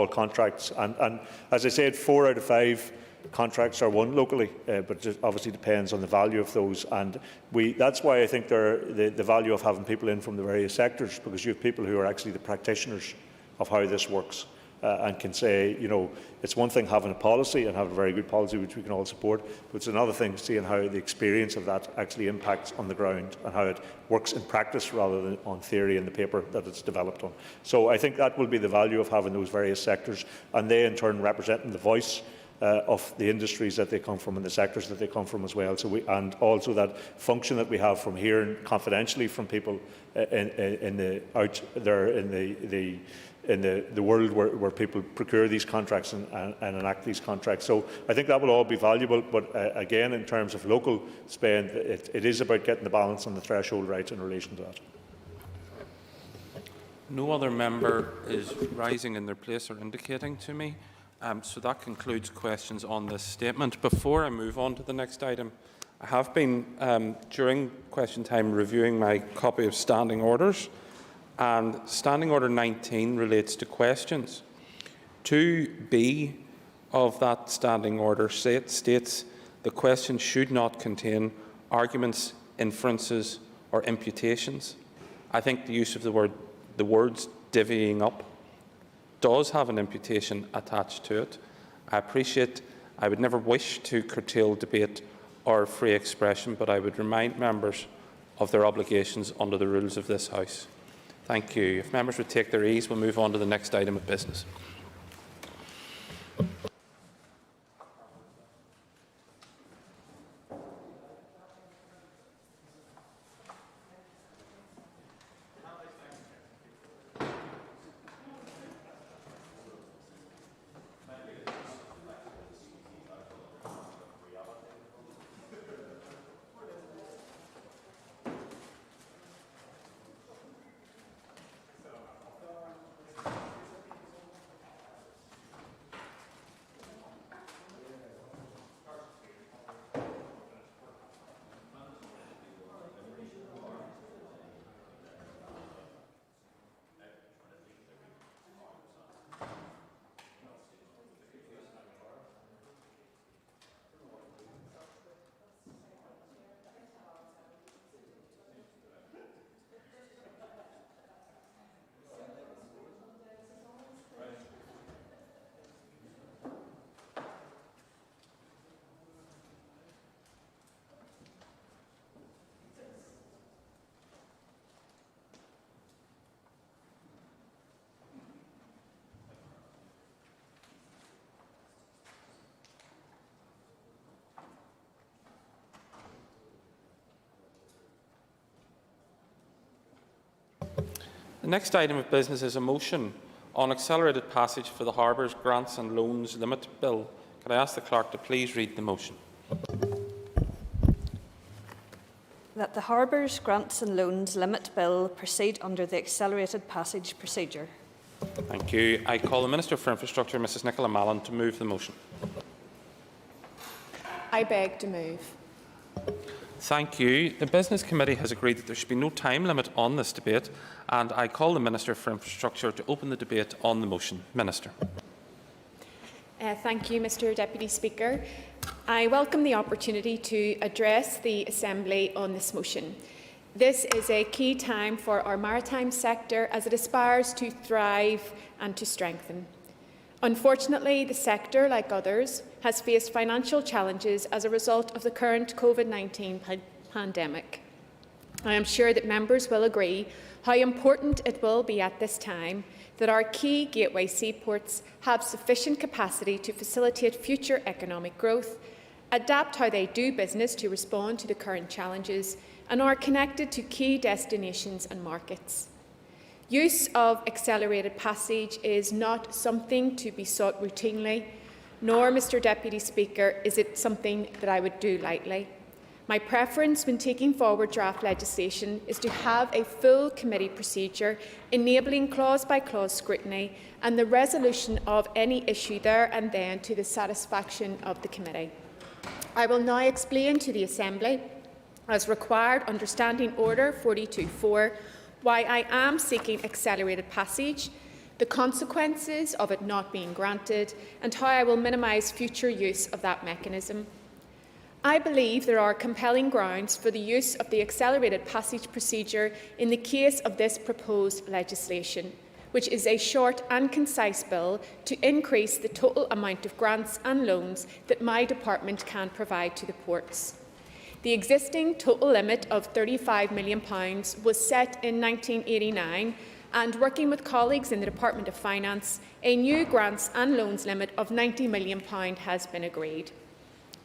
contracts. And as I said, 4 out of 5 contracts are won locally, but it obviously depends on the value of those. And that's why I think the value of having people in from the various sectors, because you have people who are actually the practitioners of how this works. And can say, you know, it's one thing having a policy and having a very good policy which we can all support, but it's another thing seeing how the experience of that actually impacts on the ground and how it works in practice rather than on theory in the paper that it's developed on. So I think that will be the value of having those various sectors, and they in turn representing the voice of the industries that they come from and the sectors that they come from as well. So and also that function that we have from hearing confidentially from people out there in the world where people procure these contracts and enact these contracts. So I think that will all be valuable, but again, in terms of local spend, it is about getting the balance on the threshold right in relation to that. No other member is rising in their place or indicating to me. So that concludes questions on this statement. Before I move on to the next item, I have been, during question time, reviewing my copy of standing orders, and Standing Order 19 relates to questions. 2B of that standing order states the question should not contain arguments, inferences or imputations. I think the use of the words divvying up does have an imputation attached to it. I would never wish to curtail debate or free expression, but I would remind members of their obligations under the rules of this House. Thank you. If members would take their ease, we'll move on to the next item of business. The next item of business is a motion on accelerated passage for the Harbours Grants and Loans Limit Bill. Could I ask the Clerk to please read the motion? that the Harbours Grants and Loans Limit Bill proceed under the accelerated passage procedure. Thank you. I call the Minister for Infrastructure, Mrs Nicola Mallon, to move the motion. I beg to move. Thank you. The Business Committee has agreed that there should be no time limit on this debate, and I call the Minister for Infrastructure to open the debate on the motion. Minister. Thank you, Mr Deputy Speaker. I welcome the opportunity to address the Assembly on this motion. This is a key time for our maritime sector as it aspires to thrive and to strengthen. Unfortunately, the sector, like others, has faced financial challenges as a result of the current COVID-19 pandemic. I am sure that members will agree how important it will be at this time that our key gateway seaports have sufficient capacity to facilitate future economic growth, adapt how they do business to respond to the current challenges, and are connected to key destinations and markets. Use of accelerated passage is not something to be sought routinely, nor, Mr Deputy Speaker, is it something that I would do lightly. My preference when taking forward draft legislation is to have a full committee procedure enabling clause-by-clause scrutiny and the resolution of any issue there and then to the satisfaction of the committee. I will now explain to the Assembly, as required under Standing Order 42.4, why I am seeking accelerated passage, the consequences of it not being granted, and how I will minimise future use of that mechanism. I believe there are compelling grounds for the use of the accelerated passage procedure in the case of this proposed legislation, which is a short and concise bill to increase the total amount of grants and loans that my department can provide to the ports. The existing total limit of £35 million was set in 1989, and working with colleagues in the Department of Finance, a new grants and loans limit of £90 million has been agreed.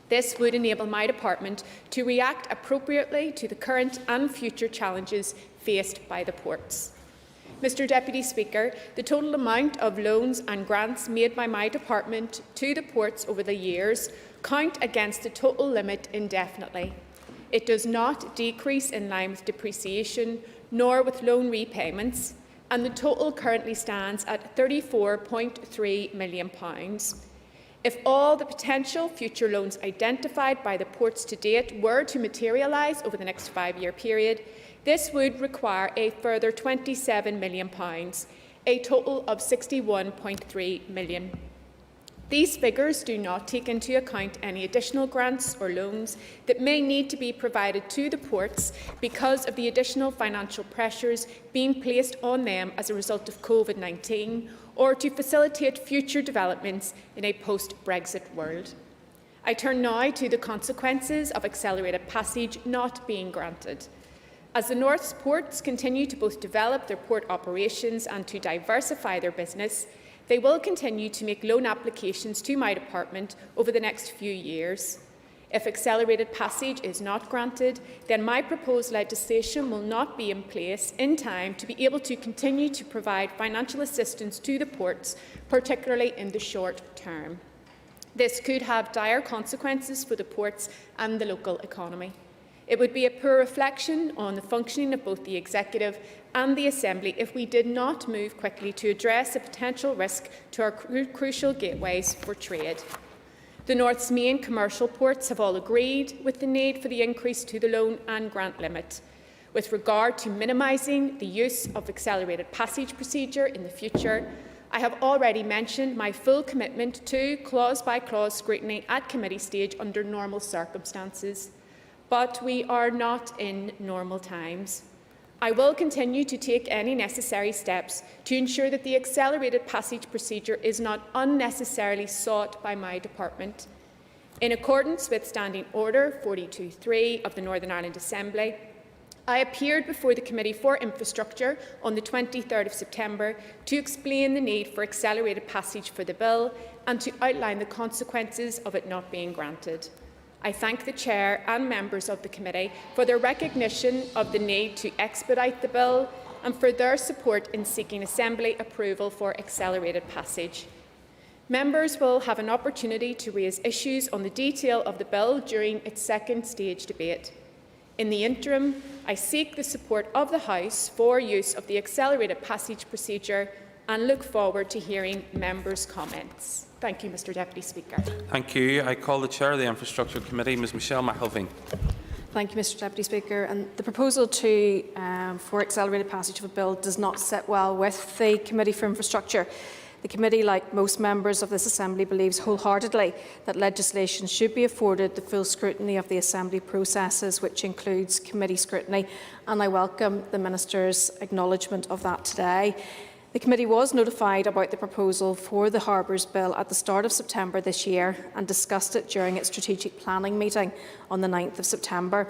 This would enable my department to react appropriately to the current and future challenges faced by the ports. Mr Deputy Speaker, the total amount of loans and grants made by my department to the ports over the years count against the total limit indefinitely. It does not decrease in line with depreciation nor with loan repayments, and the total currently stands at £34.3 million. If all the potential future loans identified by the ports to date were to materialise over the next 5-year period, this would require a further £27 million, a total of £61.3 million. These figures do not take into account any additional grants or loans that may need to be provided to the ports because of the additional financial pressures being placed on them as a result of COVID-19 or to facilitate future developments in a post-Brexit world. I turn now to the consequences of accelerated passage not being granted. As the North's ports continue to both develop their port operations and to diversify their business, they will continue to make loan applications to my department over the next few years. If accelerated passage is not granted, then my proposed legislation will not be in place in time to be able to continue to provide financial assistance to the ports, particularly in the short term. This could have dire consequences for the ports and the local economy. It would be a poor reflection on the functioning of both the Executive and the Assembly if we did not move quickly to address a potential risk to our crucial gateways for trade. The North's main commercial ports have all agreed with the need for the increase to the loan and grant limit. With regard to minimising the use of accelerated passage procedure in the future, I have already mentioned my full commitment to clause-by-clause scrutiny at committee stage under normal circumstances. But we are not in normal times. I will continue to take any necessary steps to ensure that the accelerated passage procedure is not unnecessarily sought by my department. In accordance with Standing Order 42.3 of the Northern Ireland Assembly, I appeared before the Committee for Infrastructure on the 23rd of September to explain the need for accelerated passage for the bill and to outline the consequences of it not being granted. I thank the Chair and members of the committee for their recognition of the need to expedite the bill and for their support in seeking Assembly approval for accelerated passage. Members will have an opportunity to raise issues on the detail of the bill during its second stage debate. In the interim, I seek the support of the House for use of the accelerated passage procedure and look forward to hearing members' comments. Thank you, Mr Deputy Speaker. Thank you. I call the Chair of the Infrastructure Committee, Ms Michelle McIlveen. Thank you, Mr Deputy Speaker. And the proposal for accelerated passage of a bill does not sit well with the Committee for Infrastructure. The committee, like most members of this Assembly, believes wholeheartedly that legislation should be afforded the full scrutiny of the Assembly processes, which includes committee scrutiny, and I welcome the Minister's acknowledgement of that today. The committee was notified about the proposal for the Harbours Bill at the start of September this year and discussed it during its strategic planning meeting on the 9th of September.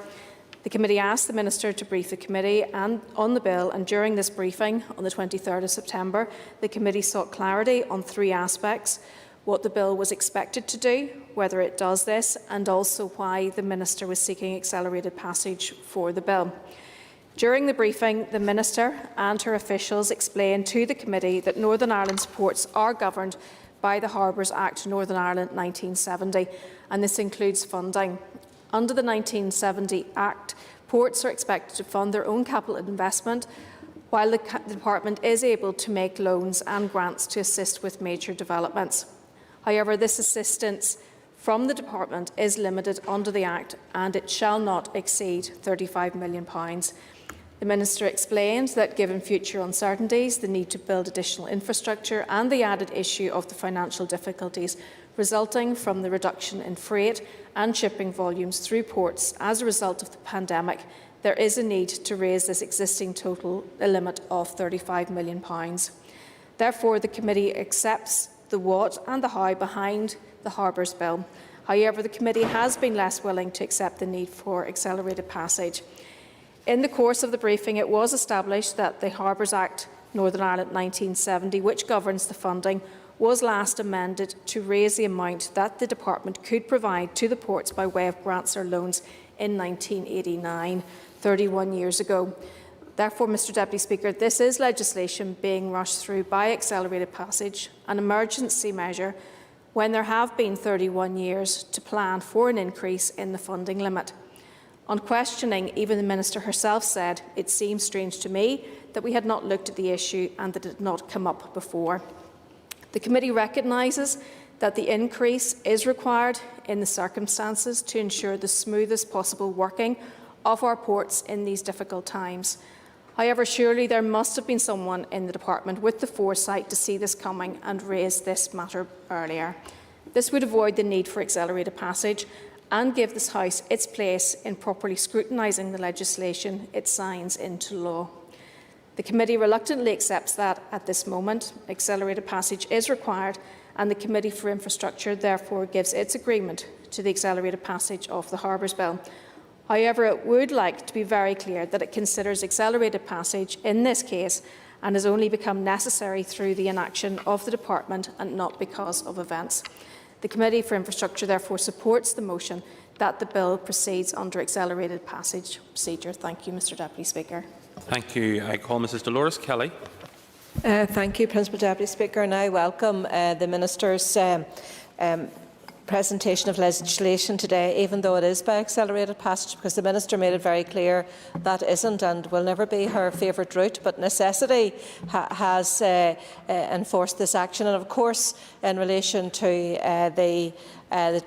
The committee asked the Minister to brief the committee on the bill, and during this briefing on the 23rd of September, the committee sought clarity on 3 aspects: what the bill was expected to do, whether it does this, and also why the Minister was seeking accelerated passage for the bill. During the briefing, the Minister and her officials explained to the committee that Northern Ireland's ports are governed by the Harbours Act Northern Ireland 1970, and this includes funding. Under the 1970 Act, ports are expected to fund their own capital investment, while the Department is able to make loans and grants to assist with major developments. However, this assistance from the Department is limited under the Act, and it shall not exceed £35 million. The Minister explained that given future uncertainties, the need to build additional infrastructure and the added issue of the financial difficulties resulting from the reduction in freight and shipping volumes through ports as a result of the pandemic, there is a need to raise this existing total limit of £35 million. Therefore, the committee accepts the what and the how behind the Harbours Bill. However, the committee has been less willing to accept the need for accelerated passage. In the course of the briefing, it was established that the Harbours Act Northern Ireland 1970, which governs the funding, was last amended to raise the amount that the Department could provide to the ports by way of grants or loans in 1989, 31 years ago. Therefore, Mr Deputy Speaker, this is legislation being rushed through by accelerated passage, an emergency measure when there have been 31 years to plan for an increase in the funding limit. On questioning, even the Minister herself said, "It seems strange to me that we had not looked at the issue and that it had not come up before." The committee recognises that the increase is required in the circumstances to ensure the smoothest possible working of our ports in these difficult times. However, surely there must have been someone in the Department with the foresight to see this coming and raise this matter earlier. This would avoid the need for accelerated passage and give this House its place in properly scrutinising the legislation it signs into law. The committee reluctantly accepts that, at this moment, accelerated passage is required, and the Committee for Infrastructure therefore gives its agreement to the accelerated passage of the Harbours Bill. However, it would like to be very clear that it considers accelerated passage in this case and has only become necessary through the inaction of the Department and not because of events. The Committee for Infrastructure therefore supports the motion that the bill proceeds under accelerated passage procedure. Thank you, Mr Deputy Speaker. Thank you. I call Mrs Dolores Kelly. Thank you, Principal Deputy Speaker, and I welcome the Minister's presentation of legislation today, even though it is by accelerated passage, because the Minister made it very clear that isn't and will never be her favourite route, but necessity has enforced this action. And of course, in relation to the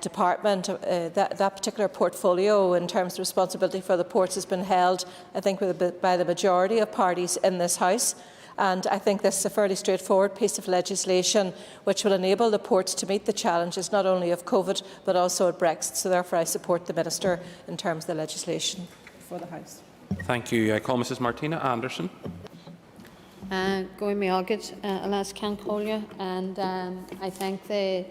Department, that particular portfolio in terms of responsibility for the ports has been held, I think, by the majority of parties in this House. And I think this is a fairly straightforward piece of legislation which will enable the ports to meet the challenges not only of COVID but also of Brexit. So therefore I support the Minister in terms of the legislation for the House. Thank you. I call Mrs Martina Anderson. Going me agad, alas can call you, and I thank the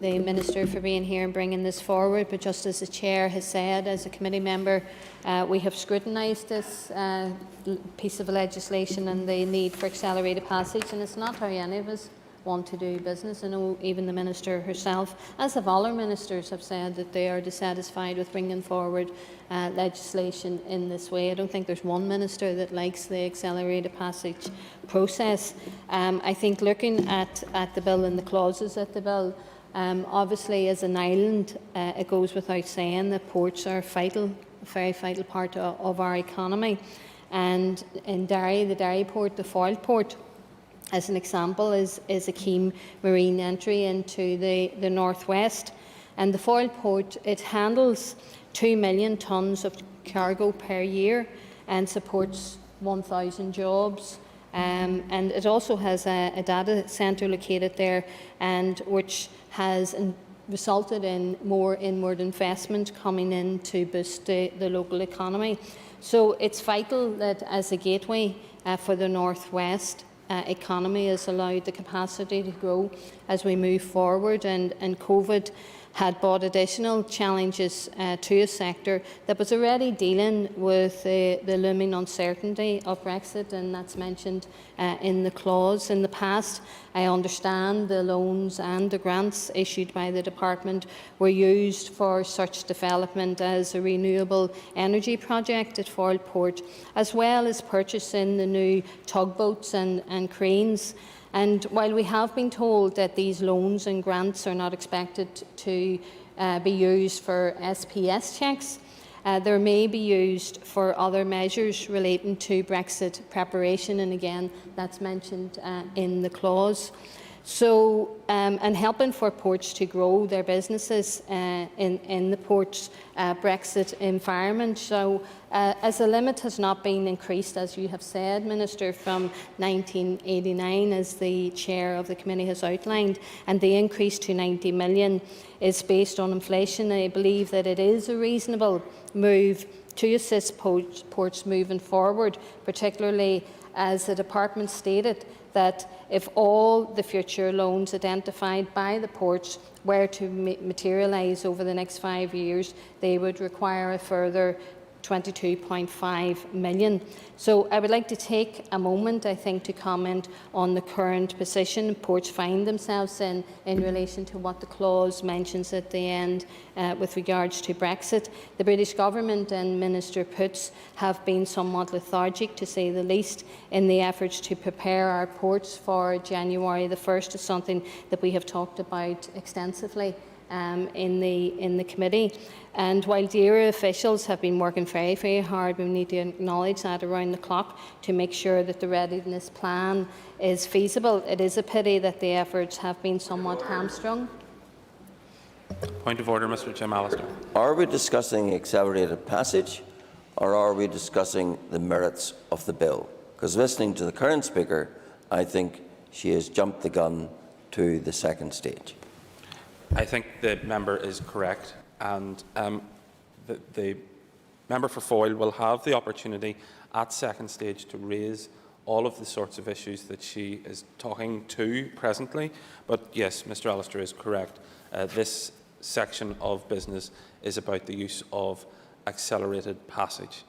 Minister for being here and bringing this forward. But just as the Chair has said, as a committee member, we have scrutinised this piece of legislation and the need for accelerated passage, and it's not how any of us want to do business. I know even the Minister herself, as have all our ministers, have said that they are dissatisfied with bringing forward legislation in this way. I don't think there's one minister that likes the accelerated passage process. I think looking at the bill and the clauses at the bill, obviously, as an island, it goes without saying that ports are vital very vital part of our economy. And in Derry, the Derry port, the Foyle port, as an example, is a key marine entry into the northwest. And the Foyle port, it handles 2 million tonnes of cargo per year and supports 1,000 jobs. And it also has a data centre located there, and which has resulted in more inward investment coming in to boost the local economy. So it's vital that as a gateway for the northwest economy is allowed the capacity to grow as we move forward, and COVID had brought additional challenges to a sector that was already dealing with the looming uncertainty of Brexit, and that's mentioned in the clause. In the past, I understand the loans and the grants issued by the Department were used for such development as a renewable energy project at Foyle Port, as well as purchasing the new tugboats and cranes. And while we have been told that these loans and grants are not expected to be used for SPS checks, they may be used for other measures relating to Brexit preparation, and again that's mentioned in the clause. So, and helping for ports to grow their businesses in the port's Brexit environment. So, as the limit has not been increased, as you have said, Minister, from 1989, as the Chair of the Committee has outlined, and the increase to 90 million is based on inflation, I believe that it is a reasonable move to assist ports moving forward, particularly as the Department stated that if all the future loans identified by the ports were to materialise over the next 5 years, they would require a further 22.5 million. So I would like to take a moment, I think, to comment on the current position ports find themselves in relation to what the clause mentions at the end with regards to Brexit. The British Government and Minister Putz have been somewhat lethargic, to say the least, in the efforts to prepare our ports for January the 1st. Is something that we have talked about extensively in the committee. And while DERA officials have been working very, very hard, we need to acknowledge that around the clock to make sure that the readiness plan is feasible. It is a pity that the efforts have been somewhat hamstrung. Point of order, Mr. Jim Allister. Are we discussing accelerated passage, or are we discussing the merits of the bill? Because listening to the current Speaker, I think she has jumped the gun to the second stage. I think the member is correct, and the member for Foyle will have the opportunity at second stage to raise all of the sorts of issues that she is talking to presently. But yes, Mr. Allister is correct. This section of business is about the use of accelerated passage.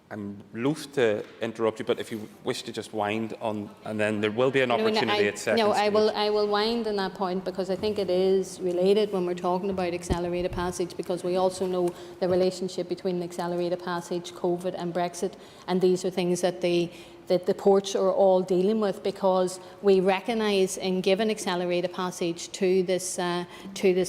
I'm loath to interrupt you, but if you wish to just wind on, and then there will be an opportunity at second stage. I will wind on that point, because I think it is related when we're talking about accelerated passage, because we also know the relationship between accelerated passage, COVID and Brexit, and these are things that the ports are all dealing with, because we recognise in giving accelerated passage to this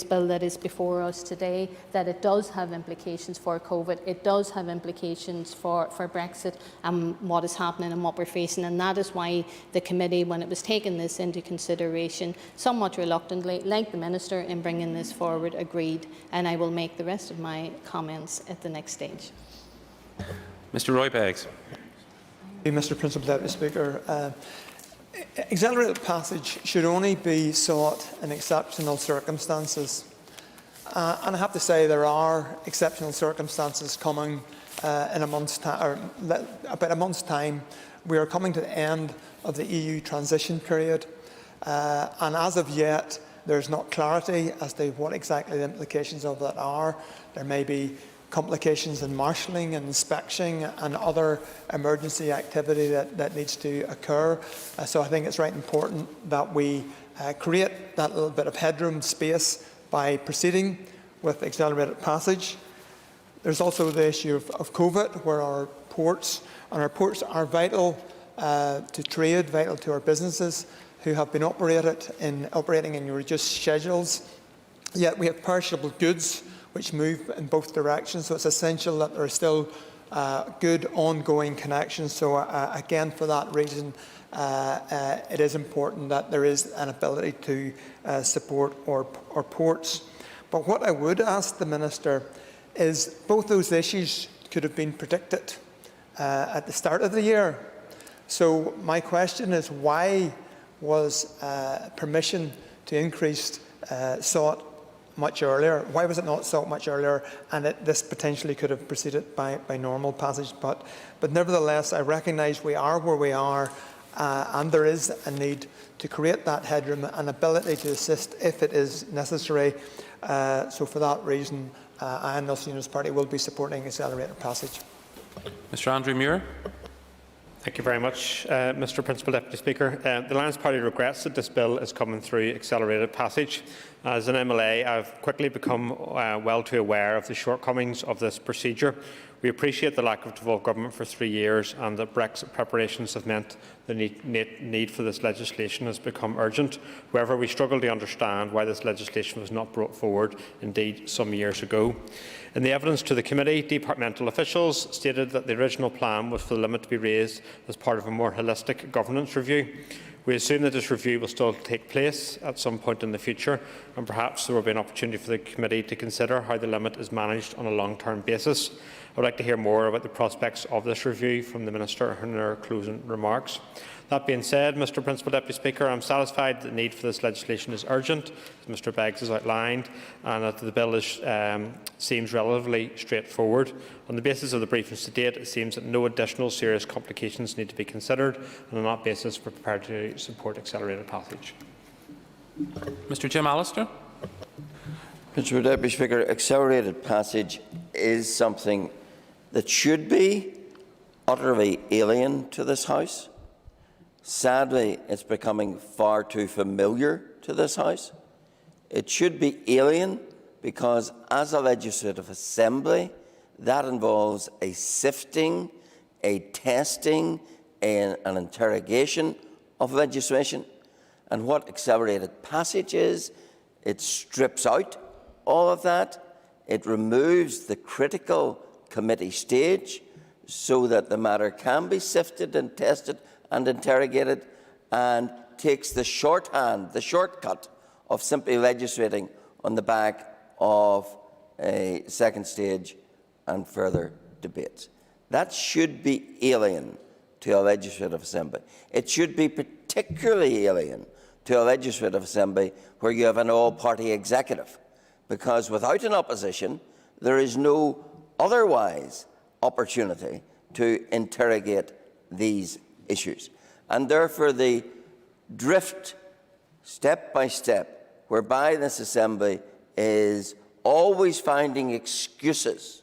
bill that is before us today that it does have implications for COVID, it does have implications for Brexit and what is happening and what we're facing, and that is why the committee, when it was taking this into consideration, somewhat reluctantly, like the Minister in bringing this forward, agreed, and I will make the rest of my comments at the next stage. Mr. Roy Beggs. Mr. Principal Deputy Speaker, accelerated passage should only be sought in exceptional circumstances. And I have to say there are exceptional circumstances coming in a month's time, or about a month's time. We are coming to the end of the EU transition period, and as of yet, there's not clarity as to what exactly the implications of that are. There may be complications in marshalling and inspection and other emergency activity that needs to occur. So I think it's right important that we create that little bit of headroom space by proceeding with accelerated passage. There's also the issue of COVID, where our ports are vital to trade, vital to our businesses who have been operating in reduced schedules. Yet we have perishable goods which move in both directions. So it's essential that there are still good ongoing connections. So again, for that reason, it is important that there is an ability to support our ports. But what I would ask the Minister is both those issues could have been predicted at the start of the year. So my question is, why was permission to increase sought much earlier? Why was it not sought much earlier? And this potentially could have proceeded by normal passage. But nevertheless, I recognise we are where we are, and there is a need to create that headroom and ability to assist if it is necessary. So for that reason, I and the Ulster Unionist Party will be supporting accelerated passage. Mr. Andrew Muir. Thank you very much, Mr. Principal Deputy Speaker. The Alliance Party regrets that this bill is coming through accelerated passage. As an MLA, I've quickly become well too aware of the shortcomings of this procedure. We appreciate the lack of devolved government for 3 years, and that Brexit preparations have meant the need for this legislation has become urgent. However, we struggle to understand why this legislation was not brought forward, indeed, some years ago. In the evidence to the committee, departmental officials stated that the original plan was for the limit to be raised as part of a more holistic governance review. We assume that this review will still take place at some point in the future, and perhaps there will be an opportunity for the committee to consider how the limit is managed on a long-term basis. I would like to hear more about the prospects of this review from the Minister in her closing remarks. That being said, Mr. Principal Deputy Speaker, I am satisfied that the need for this legislation is urgent, as Mr Beggs has outlined, and that the bill seems relatively straightforward. On the basis of the briefings to date, it seems that no additional serious complications need to be considered, and on that basis, we are prepared to support accelerated passage. Mr. Jim Allister. Mr. Deputy Speaker, accelerated passage is something that should be utterly alien to this House. Sadly, it's becoming far too familiar to this House. It should be alien because, as a legislative assembly, that involves a sifting, a testing, and an interrogation of legislation. And what accelerated passage is, it strips out all of that. It removes the critical committee stage so that the matter can be sifted and tested and interrogated, and takes the shorthand, the shortcut of simply legislating on the back of a second stage and further debates. That should be alien to a legislative assembly. It should be particularly alien to a legislative assembly where you have an all-party executive, because without an opposition, there is no otherwise opportunity to interrogate these issues. And therefore, the drift, step by step, whereby this assembly is always finding excuses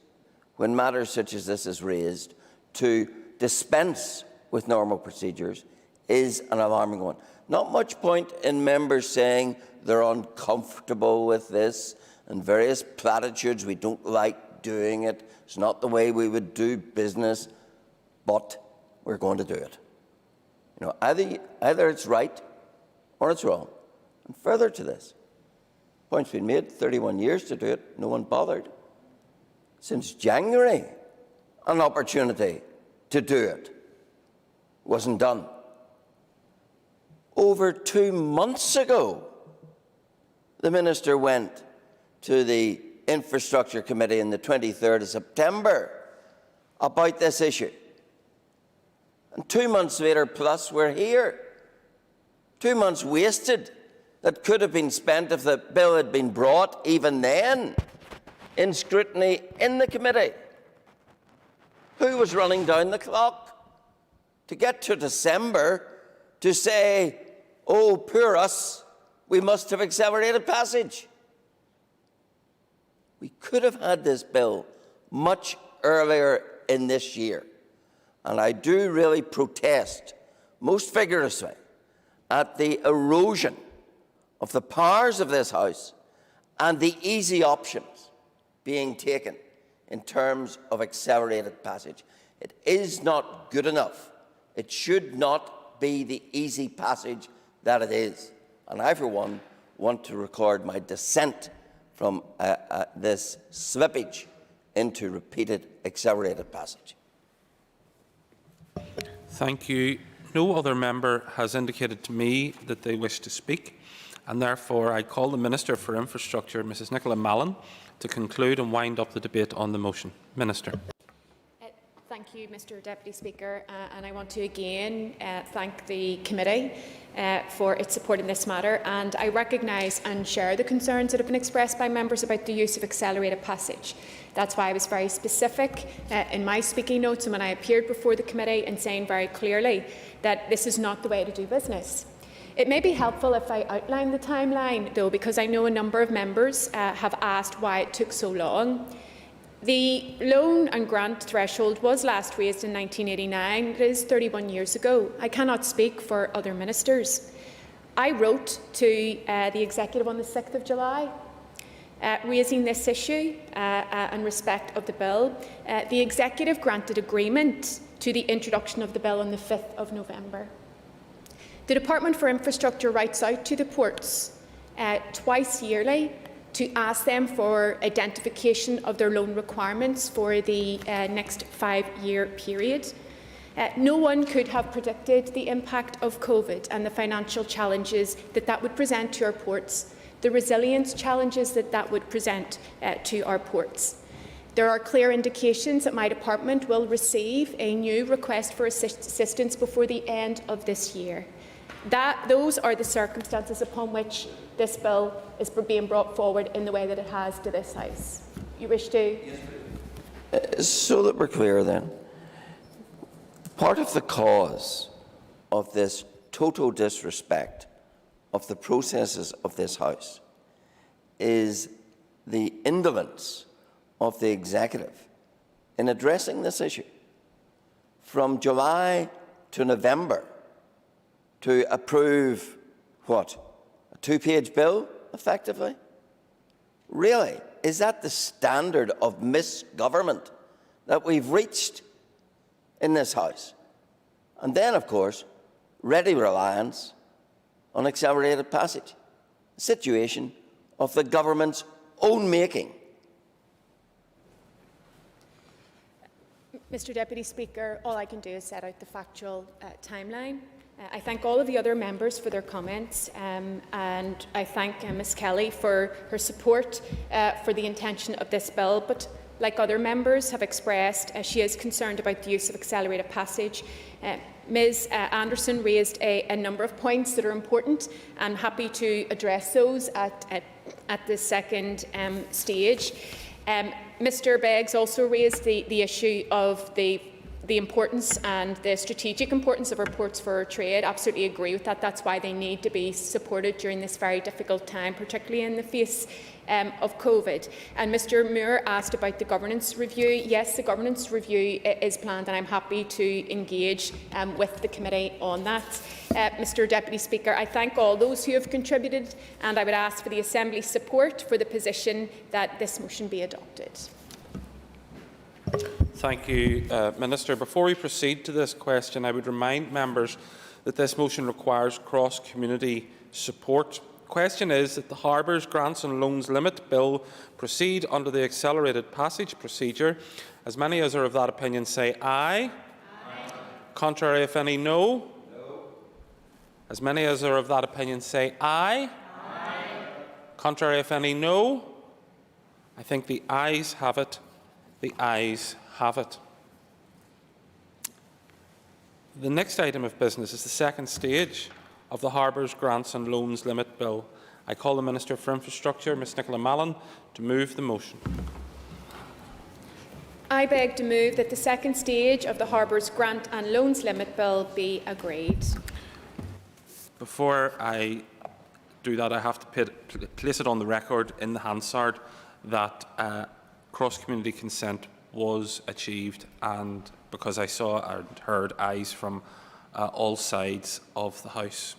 when matters such as this is raised to dispense with normal procedures, is an alarming one. Not much point in members saying they're uncomfortable with this and various platitudes, we don't like doing it, it's not the way we would do business, but we're going to do it. You know, either it's right or it's wrong. And further to this, point's been made, 31 years to do it, no one bothered. Since January, an opportunity to do it wasn't done. Over 2 months ago, the Minister went to the Infrastructure Committee on the 23rd of September about this issue. And 2 months later, plus, we're here. 2 months wasted that could have been spent if the bill had been brought even then in scrutiny in the committee. Who was running down the clock to get to December to say, oh, poor us, we must have accelerated passage? We could have had this bill much earlier in this year. And I do really protest most vigorously at the erosion of the powers of this House and the easy options being taken in terms of accelerated passage. It is not good enough. It should not be the easy passage that it is. And I, for one, want to record my dissent from this slippage into repeated accelerated passage? Thank you. No other member has indicated to me that they wish to speak, and therefore I call the Minister for Infrastructure, Mrs Nicola Mallon, to conclude and wind up the debate on the motion. Minister. Thank you, Mr Deputy Speaker, and I want to again thank the committee for its support in this matter, and I recognise and share the concerns that have been expressed by members about the use of accelerated passage. That's why I was very specific in my speaking notes and when I appeared before the committee in saying very clearly that this is not the way to do business. It may be helpful if I outline the timeline, though, because I know a number of members have asked why it took so long. The loan and grant threshold was last raised in 1989. It is 31 years ago. I cannot speak for other ministers. I wrote to the Executive on the 6th of July raising this issue in respect of the bill. The Executive granted agreement to the introduction of the bill on the 5th of November. The Department for Infrastructure writes out to the ports twice yearly to ask them for identification of their loan requirements for the next 5-year period. No one could have predicted the impact of COVID and the financial challenges that that would present to our ports, the resilience challenges that that would present to our ports. There are clear indications that my department will receive a new request for assistance before the end of this year. Those are the circumstances upon which this bill is being brought forward in the way that it has to this House. You wish to? So that we're clear then, part of the cause of this total disrespect of the processes of this House is the indolence of the Executive in addressing this issue. From July to November, to approve, what, a 2-page bill, effectively? Really? Is that the standard of misgovernment that we've reached in this House? And then, of course, ready reliance on accelerated passage, a situation of the government's own making. Mr Deputy Speaker, all I can do is set out the factual timeline. I thank all of the other members for their comments, and I thank Ms Kelly for her support for the intention of this bill. But like other members have expressed, she is concerned about the use of accelerated passage. Ms Anderson raised a number of points that are important. I'm happy to address those at the second stage. Mr Beggs also raised the issue of the importance and the strategic importance of our ports for our trade. Absolutely agree with that. That's why they need to be supported during this very difficult time, particularly in the face of COVID. And Mr Moore asked about the governance review. Yes, the governance review is planned, and I'm happy to engage with the committee on that. Mr Deputy Speaker, I thank all those who have contributed, and I would ask for the Assembly's support for the position that this motion be adopted. Thank you, Minister. Before we proceed to this question, I would remind members that this motion requires cross-community support. The question is that the Harbours Grants and Loans Limit Bill proceed under the accelerated passage procedure. As many as are of that opinion say aye. Aye. Contrary, if any, no. No. As many as are of that opinion say aye. Aye. Contrary, if any, no. I think the ayes have it. The ayes have it. The next item of business is the second stage of the Harbours Grants and Loans Limit Bill. I call the Minister for Infrastructure, Ms Nicola Mallon, to move the motion. I beg to move that the second stage of the Harbours Grant and Loans Limit Bill be agreed. Before I do that, I have to place it on the record in the Hansard that cross-community consent was achieved, and because I saw and heard ayes from all sides of the House.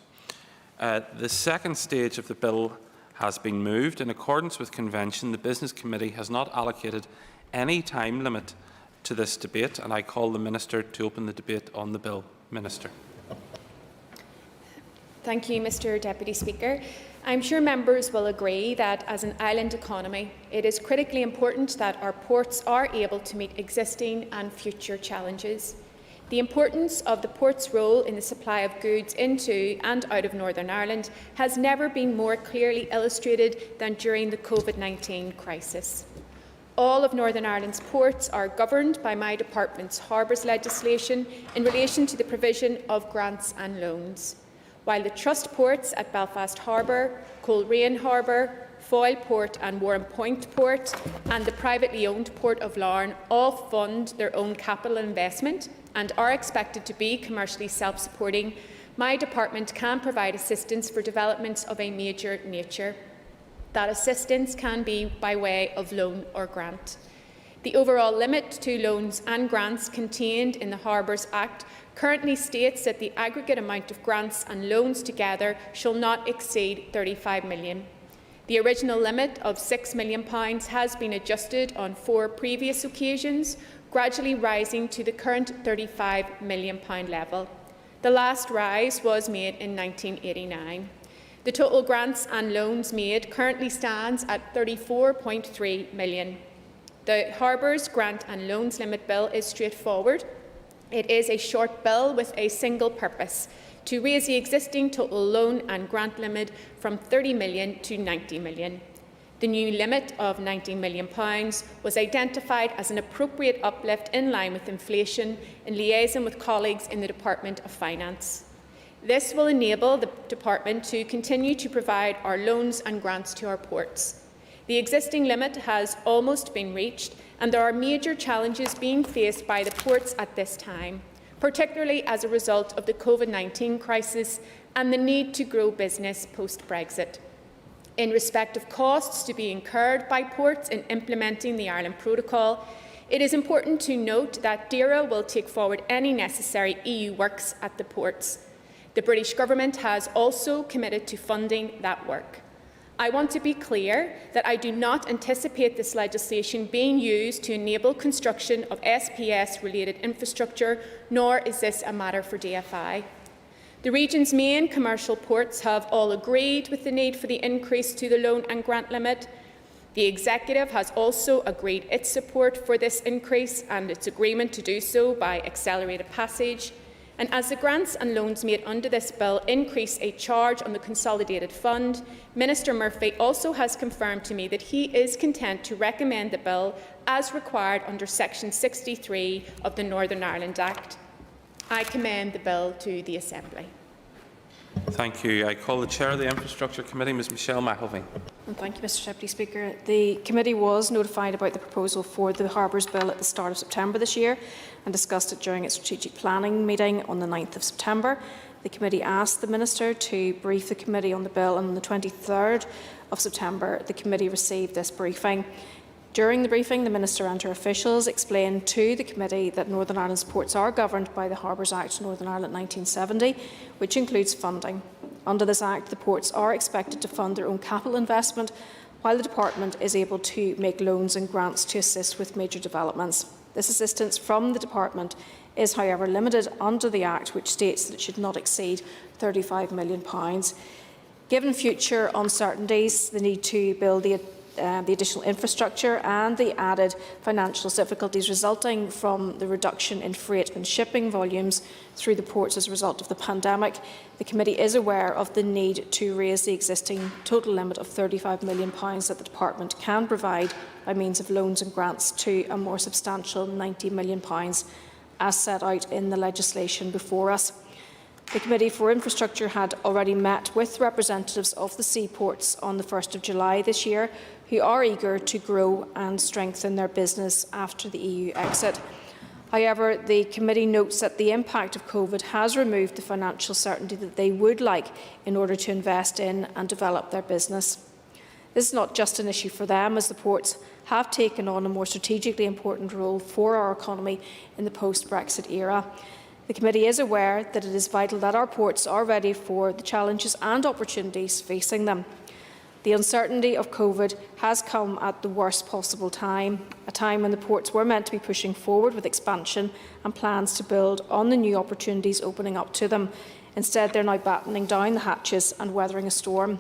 The second stage of the bill has been moved. In accordance with convention, the Business Committee has not allocated any time limit to this debate, and I call the Minister to open the debate on the bill. Minister. Thank you, Mr Deputy Speaker. I'm sure members will agree that as an island economy, it is critically important that our ports are able to meet existing and future challenges. The importance of the port's role in the supply of goods into and out of Northern Ireland has never been more clearly illustrated than during the COVID-19 crisis. All of Northern Ireland's ports are governed by my department's Harbours legislation in relation to the provision of grants and loans. While the trust ports at Belfast Harbour, Coleraine Harbour, Foyle Port and Warren Point Port and the privately owned Port of Larne all fund their own capital investment and are expected to be commercially self-supporting, my department can provide assistance for developments of a major nature. That assistance can be by way of loan or grant. The overall limit to loans and grants contained in the Harbours Act currently states that the aggregate amount of grants and loans together shall not exceed £35 million. The original limit of £6 million has been adjusted on 4 previous occasions, gradually rising to the current £35 million level. The last rise was made in 1989. The total grants and loans made currently stands at £34.3 million. The Harbours Grant and Loans Limit Bill is straightforward. It is a short bill with a single purpose: to raise the existing total loan and grant limit from £30 million to £90 million. The new limit of £90 million was identified as an appropriate uplift in line with inflation in liaison with colleagues in the Department of Finance. This will enable the Department to continue to provide our loans and grants to our ports. The existing limit has almost been reached, and there are major challenges being faced by the ports at this time, particularly as a result of the COVID-19 crisis and the need to grow business post-Brexit. In respect of costs to be incurred by ports in implementing the Ireland Protocol, it is important to note that DERA will take forward any necessary EU works at the ports. The British Government has also committed to funding that work. I want to be clear that I do not anticipate this legislation being used to enable construction of SPS-related infrastructure, nor is this a matter for DFI. The region's main commercial ports have all agreed with the need for the increase to the loan and grant limit. The Executive has also agreed its support for this increase and its agreement to do so by accelerated passage. And as the grants and loans made under this bill increase a charge on the Consolidated Fund, Minister Murphy also has confirmed to me that he is content to recommend the bill as required under Section 63 of the Northern Ireland Act. I commend the bill to the Assembly. Thank you. I call the Chair of the Infrastructure Committee, Ms Michelle McElveen. Thank you, Mr Deputy Speaker. The committee was notified about the proposal for the Harbours Bill at the start of September this year and discussed it during its strategic planning meeting on the 9th of September. The committee asked the Minister to brief the committee on the bill, and on the 23rd of September the committee received this briefing. During the briefing, the Minister and her officials explained to the committee that Northern Ireland's ports are governed by the Harbours Act Northern Ireland 1970, which includes funding. Under this Act, the ports are expected to fund their own capital investment, while the Department is able to make loans and grants to assist with major developments. This assistance from the Department is, however, limited under the Act, which states that it should not exceed £35 million. Given future uncertainties, the need to build the additional infrastructure and the added financial difficulties resulting from the reduction in freight and shipping volumes through the ports as a result of the pandemic, the committee is aware of the need to raise the existing total limit of £35 million that the Department can provide by means of loans and grants to a more substantial £90 million as set out in the legislation before us. The Committee for Infrastructure had already met with representatives of the seaports on the 1st of July this year, who are eager to grow and strengthen their business after the EU exit. However, the committee notes that the impact of COVID has removed the financial certainty that they would like in order to invest in and develop their business. This is not just an issue for them, as the ports have taken on a more strategically important role for our economy in the post-Brexit era. The committee is aware that it is vital that our ports are ready for the challenges and opportunities facing them. The uncertainty of COVID has come at the worst possible time, a time when the ports were meant to be pushing forward with expansion and plans to build on the new opportunities opening up to them. Instead, they're now battening down the hatches and weathering a storm.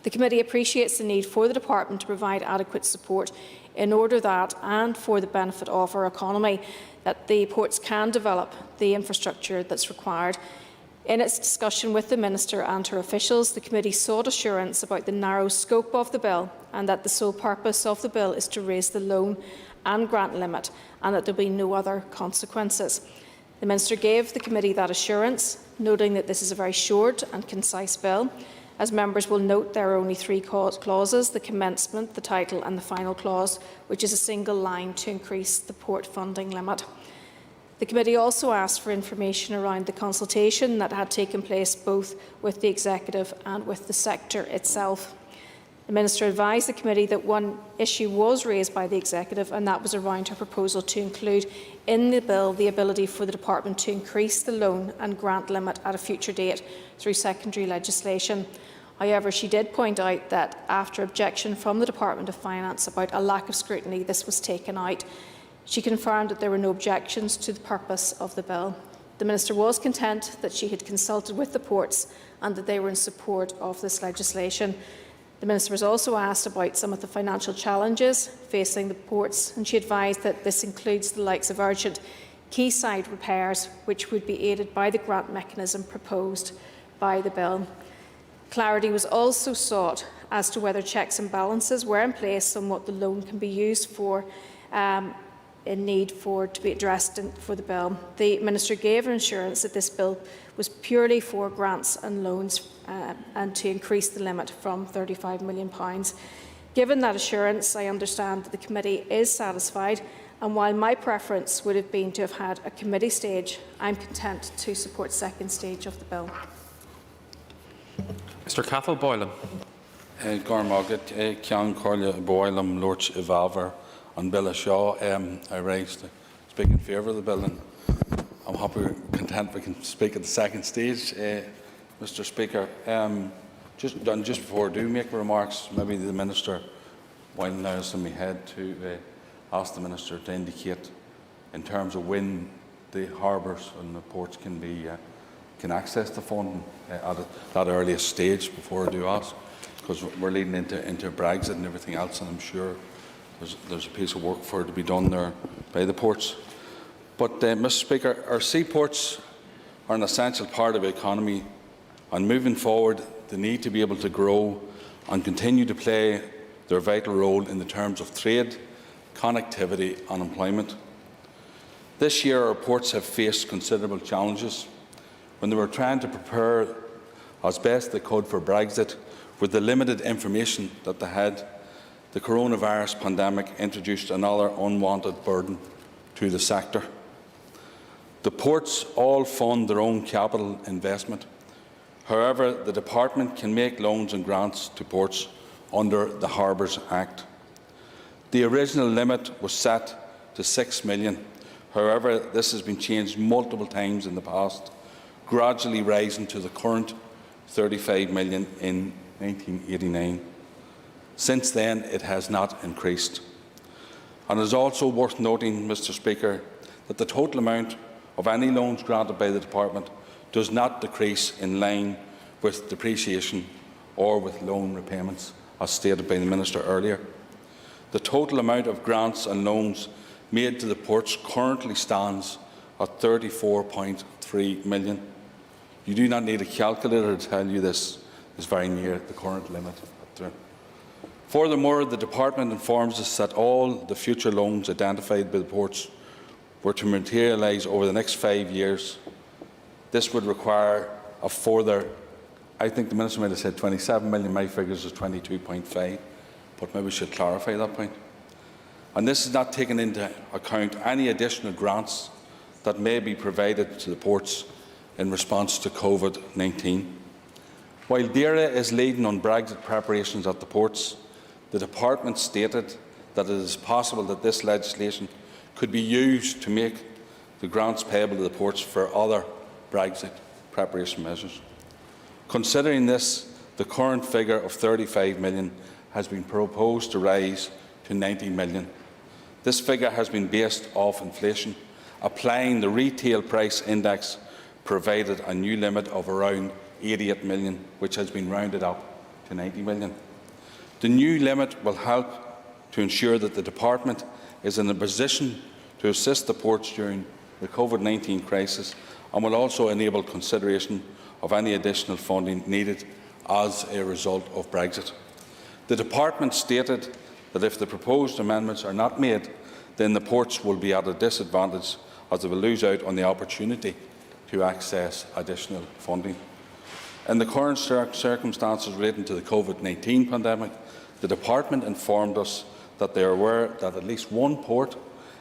The committee appreciates the need for the department to provide adequate support in order that, and for the benefit of our economy, that the ports can develop the infrastructure that's required. In its discussion with the Minister and her officials, the committee sought assurance about the narrow scope of the bill and that the sole purpose of the bill is to raise the loan and grant limit and that there will be no other consequences. The Minister gave the committee that assurance, noting that this is a very short and concise bill. As members will note, there are only 3 clauses: the commencement, the title and the final clause, which is a single line to increase the port funding limit. The committee also asked for information around the consultation that had taken place both with the Executive and with the sector itself. The Minister advised the committee that one issue was raised by the Executive, and that was around her proposal to include in the bill the ability for the Department to increase the loan and grant limit at a future date through secondary legislation. However, she did point out that after objection from the Department of Finance about a lack of scrutiny, this was taken out. She confirmed that there were no objections to the purpose of the bill. The Minister was content that she had consulted with the ports and that they were in support of this legislation. The Minister was also asked about some of the financial challenges facing the ports, and she advised that this includes the likes of urgent quayside repairs, which would be aided by the grant mechanism proposed by the bill. Clarity was also sought as to whether checks and balances were in place on what the loan can be used for in need to be addressed for the bill. The Minister gave assurance that this bill was purely for grants and loans and to increase the limit from £35 million. Given that assurance, I understand that the committee is satisfied, and while my preference would have been to have had a committee stage, I am content to support second stage of the bill. Mr. Cathal Boylan. Gormagat, Cian Corlia Boylan, Lorch Evalver, and Bill Shaw. I raised to speak in favour of the bill, and I'm happy, content we can speak at the second stage, Mr. Speaker. Just before I do make remarks, maybe the Minister, while now it's in my head, to ask the Minister to indicate in terms of when the harbours and the ports can access the funding at that earliest stage before I do ask, because we're leading into Brexit and everything else, and I'm sure there's a piece of work for it to be done there by the ports. But, Mr. Speaker, our seaports are an essential part of the economy, and moving forward, they need to be able to grow and continue to play their vital role in the terms of trade, connectivity and employment. This year, our ports have faced considerable challenges when they were trying to prepare as best they could for Brexit. With the limited information that they had, the coronavirus pandemic introduced another unwanted burden to the sector. The ports all fund their own capital investment. However, the Department can make loans and grants to ports under the Harbours Act. The original limit was set to £6 million. However, this has been changed multiple times in the past, gradually rising to the current £35 million in 1989. Since then, it has not increased. And it is also worth noting, Mr. Speaker, that the total amount of any loans granted by the Department does not decrease in line with depreciation or with loan repayments, as stated by the Minister earlier. The total amount of grants and loans made to the ports currently stands at £34.3 million. You do not need a calculator to tell you this is very near the current limit. Furthermore, the Department informs us that all the future loans identified by the ports were to materialise over the next 5 years. This would require a further, I think the Minister might have said 27 million, my figures is 22.5, but maybe we should clarify that point. And this is not taking into account any additional grants that may be provided to the ports in response to COVID-19. While DERA is leading on Brexit preparations at the ports, the Department stated that it is possible that this legislation could be used to make the grants payable to the ports for other Brexit preparation measures. Considering this, the current figure of £35 million has been proposed to rise to £90 million. This figure has been based off inflation. Applying the retail price index provided a new limit of around £88 million, which has been rounded up to 90 million. The new limit will help to ensure that the Department is in a position to assist the ports during the COVID-19 crisis, and will also enable consideration of any additional funding needed as a result of Brexit. The Department stated that if the proposed amendments are not made, then the ports will be at a disadvantage as they will lose out on the opportunity to access additional funding. In the current circumstances relating to the COVID-19 pandemic, the Department informed us that they are aware that at least one port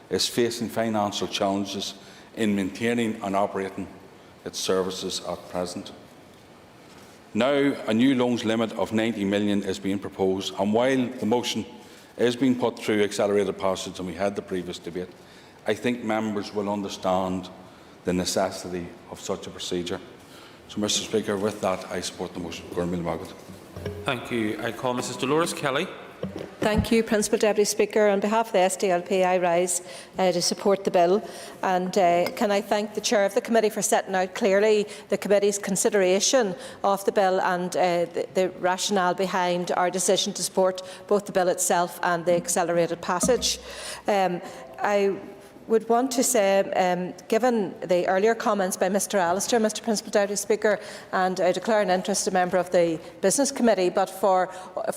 is facing financial challenges in maintaining and operating its services at present. Now, a new loans limit of 90 million is being proposed, and while the motion is being put through accelerated passage and we had the previous debate, I think members will understand the necessity of such a procedure. So, Mr. Speaker, with that, I support the motion. Thank you. I call Mrs. Dolores Kelly. Thank you, Principal Deputy Speaker. On behalf of the SDLP, I rise to support the bill. And can I thank the Chair of the Committee for setting out clearly the Committee's consideration of the bill and the rationale behind our decision to support both the bill itself and the accelerated passage. I would want to say, given the earlier comments by Mr Allister, Mr Principal Deputy Speaker, and I declare an interested member of the Business Committee, but for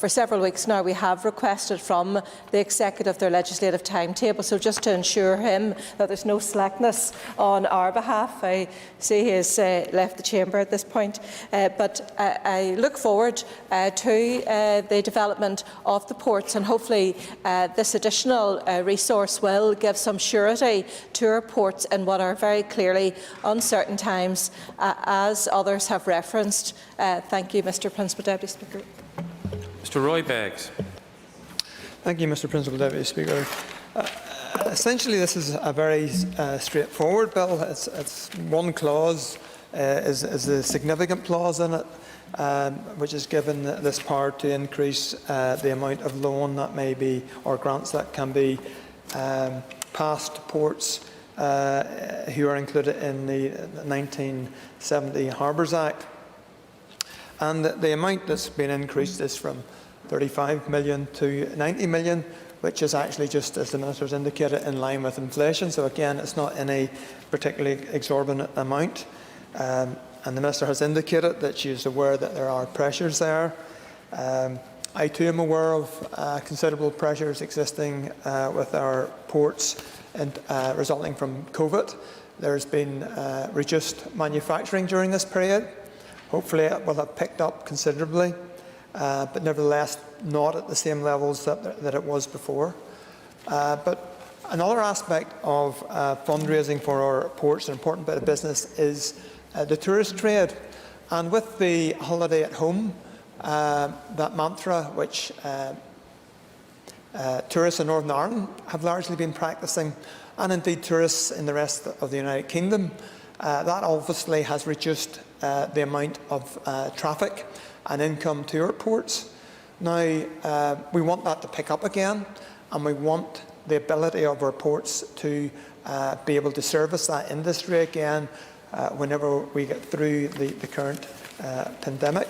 several weeks now we have requested from the Executive their legislative timetable, so just to ensure him that there's no slackness on our behalf. I see he has left the chamber at this point, but I look forward to the development of the ports, and hopefully this additional resource will give some surety to our ports in what are very clearly uncertain times, as others have referenced. Thank you, Mr Principal Deputy Speaker. Mr Roy Beggs. Thank you, Mr Principal Deputy Speaker. Essentially, this is a very straightforward bill. It's one clause is a significant clause in it, which is given this power to increase the amount of loan that may be, or grants that can be passed to ports who are included in the 1970 Harbours Act. And the amount that's been increased is from 35 million to 90 million, which is actually, just as the Minister has indicated, in line with inflation. So again, it's not any particularly exorbitant amount. And the Minister has indicated that she is aware that there are pressures there. I too am aware of considerable pressures existing with our ports and resulting from COVID. There's been reduced manufacturing during this period. Hopefully it will have picked up considerably, but nevertheless not at the same levels that it was before. But another aspect of fundraising for our ports, an important bit of business, is the tourist trade. And with the holiday at home, that mantra which tourists in Northern Ireland have largely been practising, and indeed tourists in the rest of the United Kingdom, that obviously has reduced the amount of traffic and income to our ports. Now, we want that to pick up again, and we want the ability of our ports to be able to service that industry again whenever we get through the current pandemic.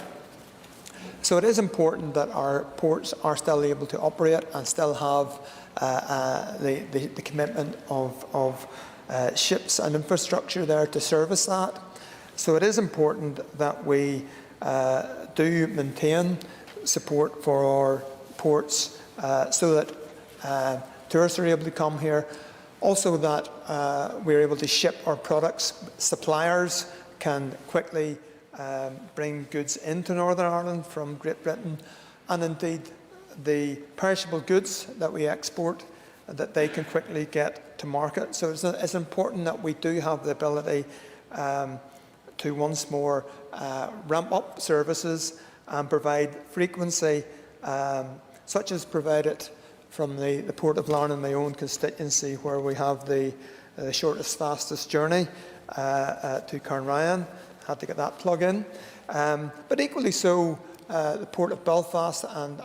So it is important that our ports are still able to operate and still have the commitment of ships and infrastructure there to service that. So it is important that we do maintain support for our ports so that tourists are able to come here. Also that we're able to ship our products. Suppliers can quickly bring goods into Northern Ireland from Great Britain, and indeed the perishable goods that we export, that they can quickly get to market. So it's important that we do have the ability to once more ramp up services and provide frequency, such as provided from the Port of Larne in my own constituency, where we have the shortest, fastest journey to Carnryan. Had to get that plug in. But equally so, the Port of Belfast and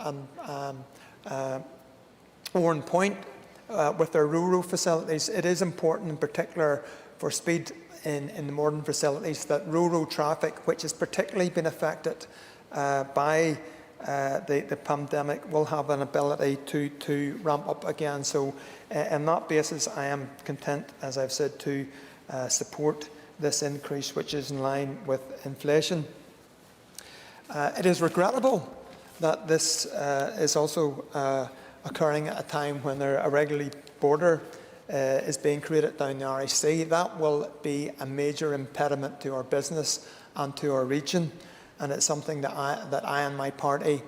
Oran Point, with their Ro-Ro facilities, it is important in particular for speed in the modern facilities that Ro-Ro traffic, which has particularly been affected by the pandemic will have an ability to ramp up again. So on that basis, I am content, as I've said, to support this increase, which is in line with inflation. It is regrettable that this is also occurring at a time when a regulatory border is being created down the Irish Sea. That will be a major impediment to our business and to our region, and it's something that I and my party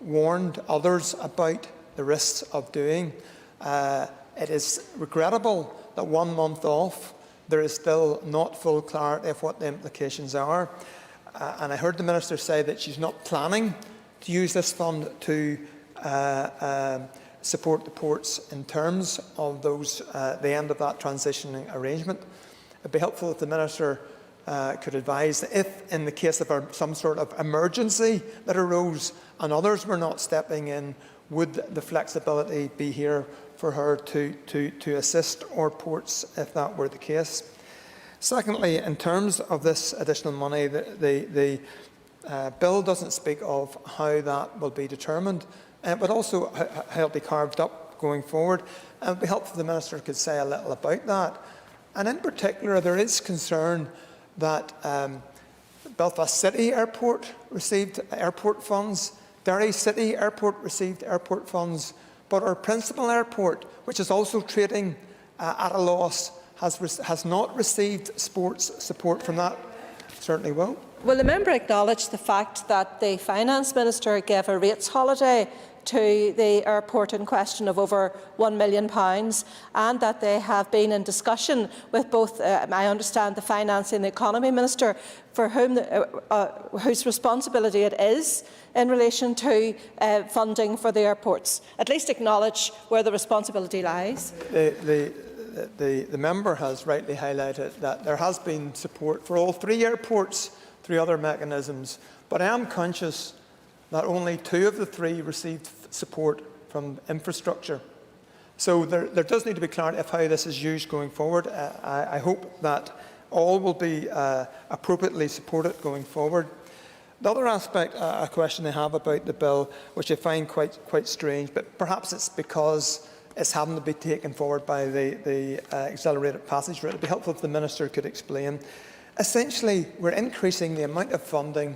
warned others about the risks of doing. It is regrettable that 1 month off, there is still not full clarity of what the implications are. And I heard the Minister say that she's not planning to use this fund to support the ports in terms of the end of that transitioning arrangement. It'd be helpful if the Minister could advise that if, in the case of some sort of emergency that arose and others were not stepping in, would the flexibility be here for her to assist our ports if that were the case? Secondly, in terms of this additional money, the bill doesn't speak of how that will be determined, but also how it will be carved up going forward. And it would be helpful if the Minister could say a little about that. And in particular, there is concern that Belfast City Airport received airport funds, Derry City Airport received airport funds, but our principal airport, which is also trading at a loss, has not received sports support from that. Certainly will. Will the member acknowledge the fact that the Finance Minister gave a rates holiday to the airport in question of over £1 million, and that they have been in discussion with both, I understand, the Finance and the Economy Minister, for whose responsibility it is in relation to funding for the airports? At least acknowledge where the responsibility lies. The member has rightly highlighted that there has been support for all 3 airports through other mechanisms, but I am conscious that only 2 of the 3 received support from infrastructure. So there does need to be clarity of how this is used going forward. I hope that all will be appropriately supported going forward. The other aspect, a question I have about the bill, which I find quite strange, but perhaps it's because it's having to be taken forward by the accelerated passage route. It would be helpful if the Minister could explain. Essentially, we're increasing the amount of funding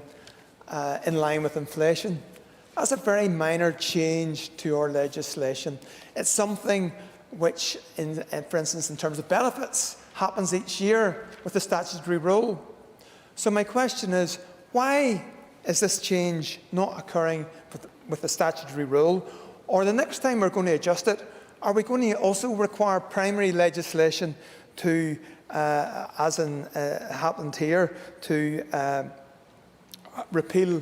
in line with inflation. That's a very minor change to our legislation. It's something which, for instance, in terms of benefits, happens each year with the statutory rule. So my question is, why is this change not occurring with the statutory rule? Or the next time we're going to adjust it, are we going to also require primary legislation to, as happened here, to repeal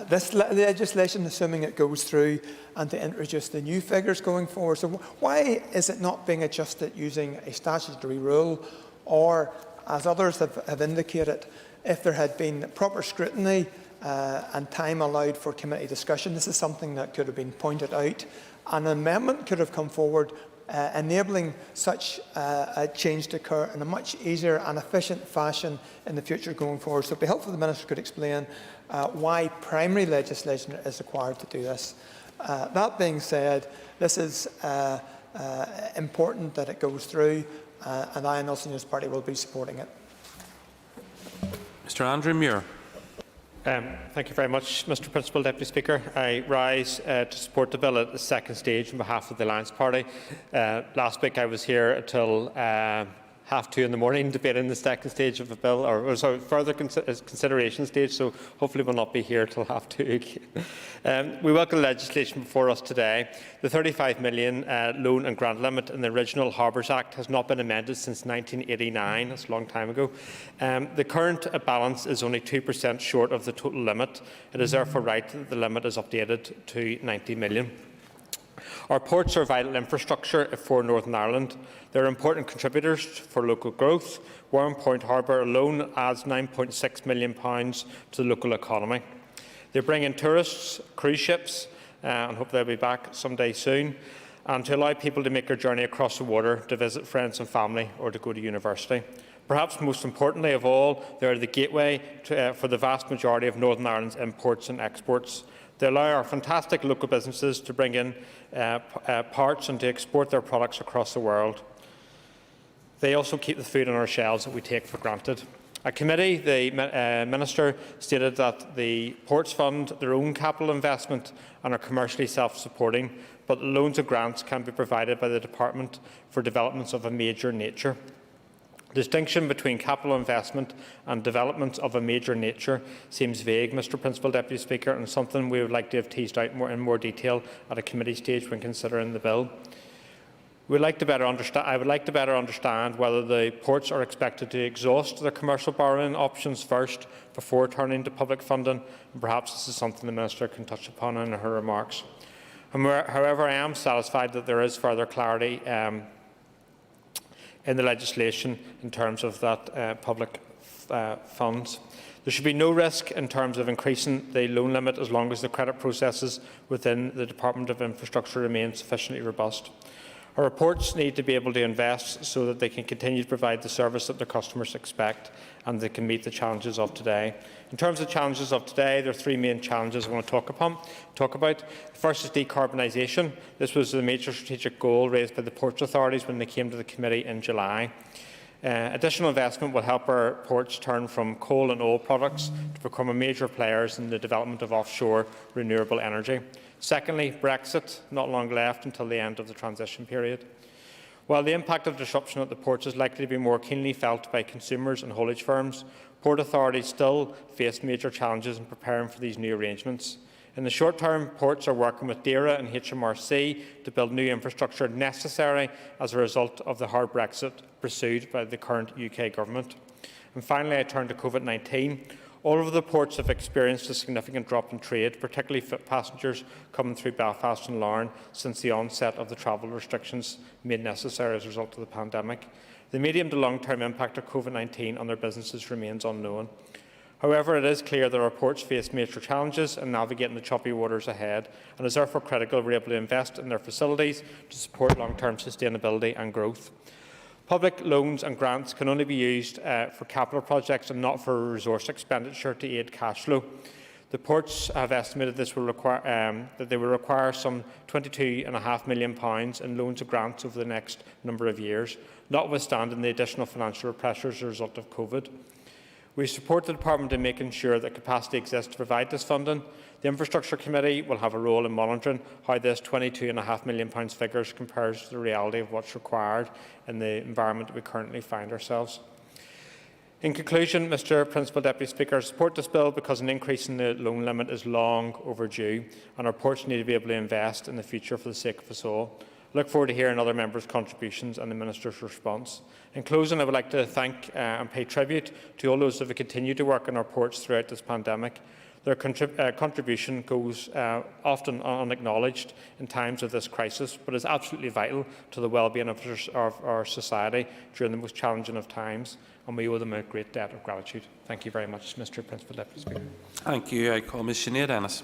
this legislation, assuming it goes through, and to introduce the new figures going forward? So why is it not being adjusted using a statutory rule? Or, as others have indicated, if there had been proper scrutiny and time allowed for committee discussion, this is something that could have been pointed out. An amendment could have come forward enabling such a change to occur in a much easier and efficient fashion in the future going forward. So it would be helpful if the Minister could explain why primary legislation is required to do this. That being said, this is important that it goes through, and I and Ulster Unionist Party will be supporting it. Mr. Andrew Muir. Thank you very much, Mr. Principal Deputy Speaker. I rise to support the bill at the second stage on behalf of the Alliance Party. Last week I was here until 2:30 in the morning debating the second stage of the bill, or sorry, further consideration stage, so hopefully we'll not be here till 2:30 again. We welcome the legislation before us today. The £35 million loan and grant limit in the original Harbours Act has not been amended since 1989, that's a long time ago. The current balance is only 2% short of the total limit. It is therefore right that the limit is updated to £90 million. Our ports are vital infrastructure for Northern Ireland. They are important contributors for local growth. Warren Point Harbour alone adds £9.6 million to the local economy. They bring in tourists, cruise ships, and hope they'll be back someday soon, and to allow people to make their journey across the water to visit friends and family or to go to university. Perhaps most importantly of all, they are the gateway for the vast majority of Northern Ireland's imports and exports. They allow our fantastic local businesses to bring in parts and to export their products across the world. They also keep the food on our shelves that we take for granted. At committee, the Minister stated that the ports fund their own capital investment and are commercially self-supporting, but loans and grants can be provided by the Department for developments of a major nature. The distinction between capital investment and developments of a major nature seems vague, Mr Principal Deputy Speaker, and something we would like to have teased out in more detail at a committee stage when considering the bill. I would like to better understand whether the ports are expected to exhaust their commercial borrowing options first before turning to public funding, and perhaps this is something the Minister can touch upon in her remarks. However, I am satisfied that there is further clarity in the legislation in terms of that public funds. There should be no risk in terms of increasing the loan limit as long as the credit processes within the Department of Infrastructure remain sufficiently robust. Our ports need to be able to invest so that they can continue to provide the service that their customers expect and they can meet the challenges of today. In terms of challenges of today, there are three main challenges I want to talk about. The first is decarbonisation. This was the major strategic goal raised by the ports authorities when they came to the committee in July. Additional investment will help our ports turn from coal and oil products to become major players in the development of offshore renewable energy. Secondly, Brexit, not long left until the end of the transition period. While the impact of disruption at the ports is likely to be more keenly felt by consumers and haulage firms, port authorities still face major challenges in preparing for these new arrangements. In the short term, ports are working with DERA and HMRC to build new infrastructure necessary as a result of the hard Brexit pursued by the current UK Government. And finally, I turn to COVID-19. All of the ports have experienced a significant drop in trade, particularly for passengers coming through Belfast and Larne since the onset of the travel restrictions made necessary as a result of the pandemic. The medium to long-term impact of COVID-19 on their businesses remains unknown. However, it is clear that our ports face major challenges in navigating the choppy waters ahead, and it is therefore critical we are able to invest in their facilities to support long-term sustainability and growth. Public loans and grants can only be used for capital projects and not for resource expenditure to aid cash flow. The ports have estimated this will require, that they will require some £22.5 million in loans and grants over the next number of years, notwithstanding the additional financial pressures as a result of COVID. We support the Department in making sure that capacity exists to provide this funding. The Infrastructure Committee will have a role in monitoring how this £22.5 million figure compares to the reality of what's required in the environment we currently find ourselves. In conclusion, Mr Principal Deputy Speaker, I support this bill because an increase in the loan limit is long overdue and our ports need to be able to invest in the future for the sake of us all. I look forward to hearing other members' contributions and the Minister's response. In closing, I would like to thank and pay tribute to all those who have continued to work in our ports throughout this pandemic. Their contribution goes often unacknowledged in times of this crisis, but is absolutely vital to the well-being of our society during the most challenging of times, and we owe them a great debt of gratitude. Thank you very much, Mr Principal Deputy Speaker. Thank you. I call Ms Sinead Ennis.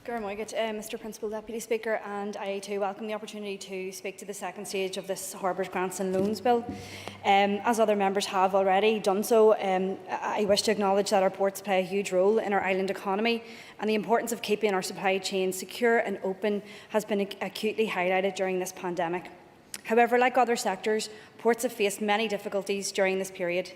Mr Principal Deputy Speaker, and I too welcome the opportunity to speak to the second stage of this Harbours Grants and Loans Bill. As other members have already done so, I wish to acknowledge that our ports play a huge role in our island economy, and the importance of keeping our supply chain secure and open has been acutely highlighted during this pandemic. However, like other sectors, ports have faced many difficulties during this period.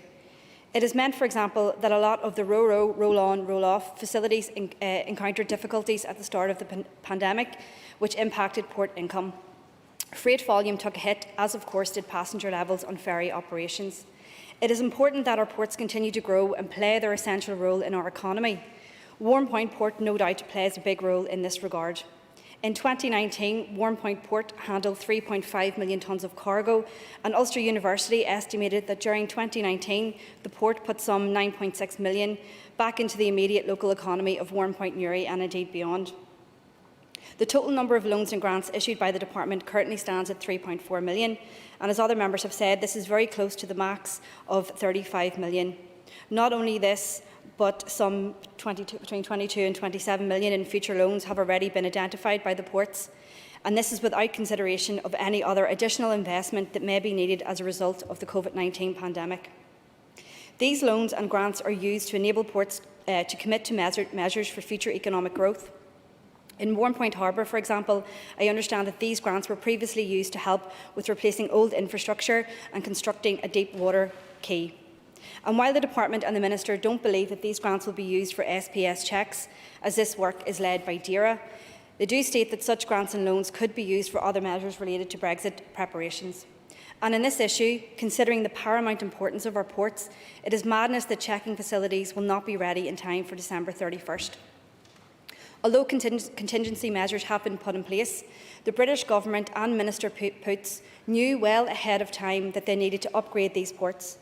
It has meant, for example, that a lot of the row-row, roll-on, roll-off facilities encountered difficulties at the start of the pandemic, which impacted port income. Freight volume took a hit, as of course did passenger levels on ferry operations. It is important that our ports continue to grow and play their essential role in our economy. Warm Point Port no doubt plays a big role in this regard. In 2019, Warm Point Port handled 3.5 million tonnes of cargo, and Ulster University estimated that during 2019, the port put some 9.6 million back into the immediate local economy of Warm Point Newry and indeed beyond. The total number of loans and grants issued by the Department currently stands at 3.4 million, and as other members have said, this is very close to the max of 35 million. Not only this, but some between 22 and 27 million in future loans have already been identified by the ports, and this is without consideration of any other additional investment that may be needed as a result of the COVID-19 pandemic. These loans and grants are used to enable ports to commit to measures for future economic growth. In Warrenpoint Harbour, for example, I understand that these grants were previously used to help with replacing old infrastructure and constructing a deep water quay. And while the Department and the Minister don't believe that these grants will be used for SPS checks, as this work is led by DERA, they do state that such grants and loans could be used for other measures related to Brexit preparations. And in this issue, considering the paramount importance of our ports, it is madness that checking facilities will not be ready in time for December 31st. Although contingency measures have been put in place, the British Government and Minister Poots knew well ahead of time that they needed to upgrade these ports.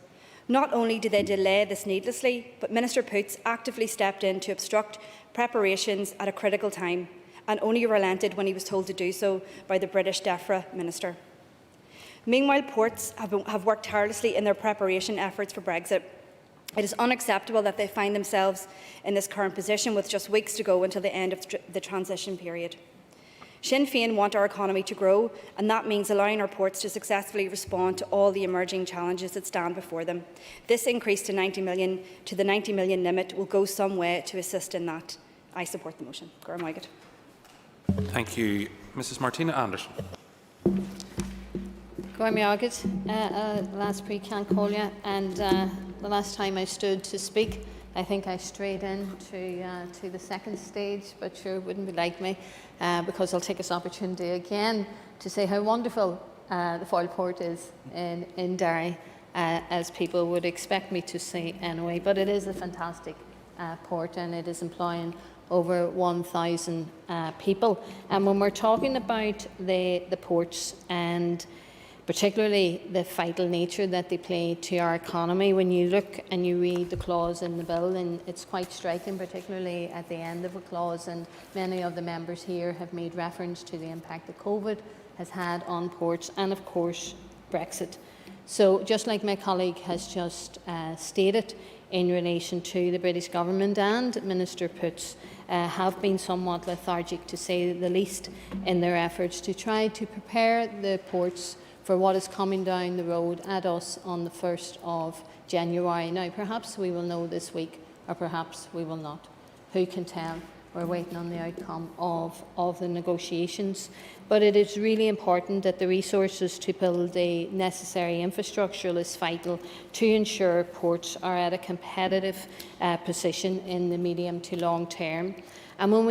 Not only did they delay this needlessly, but Minister Poots actively stepped in to obstruct preparations at a critical time and only relented when he was told to do so by the British DEFRA Minister. Meanwhile, ports have worked tirelessly in their preparation efforts for Brexit. It is unacceptable that they find themselves in this current position with just weeks to go until the end of the transition period. Sinn Féin want our economy to grow, and that means allowing our ports to successfully respond to all the emerging challenges that stand before them. This increase to the 90 million limit will go some way to assist in that. I support the motion. Thank you. Mrs. Martina Anderson. Last pre-can call you, and the last time I stood to speak, I think I strayed into to the second stage, but sure, it wouldn't be like me, because I'll take this opportunity again to say how wonderful the Foyle Port is in Derry, as people would expect me to say anyway. But it is a fantastic port, and it is employing over 1,000 people. And when we're talking about the ports, and particularly the vital nature that they play to our economy, when you look and you read the clause in the bill, and it's quite striking, particularly at the end of a clause, and many of the members here have made reference to the impact that COVID has had on ports, and of course Brexit. So just like my colleague has just stated, in relation to the British Government and Minister Poots have been somewhat lethargic, to say the least, in their efforts to try to prepare the ports for what is coming down the road at us on the 1st of January. Now, perhaps we will know this week, or perhaps we will not. Who can tell? We're waiting on the outcome of the negotiations. But it is really important that the resources to build the necessary infrastructure is vital to ensure ports are at a competitive position in the medium to long term. And when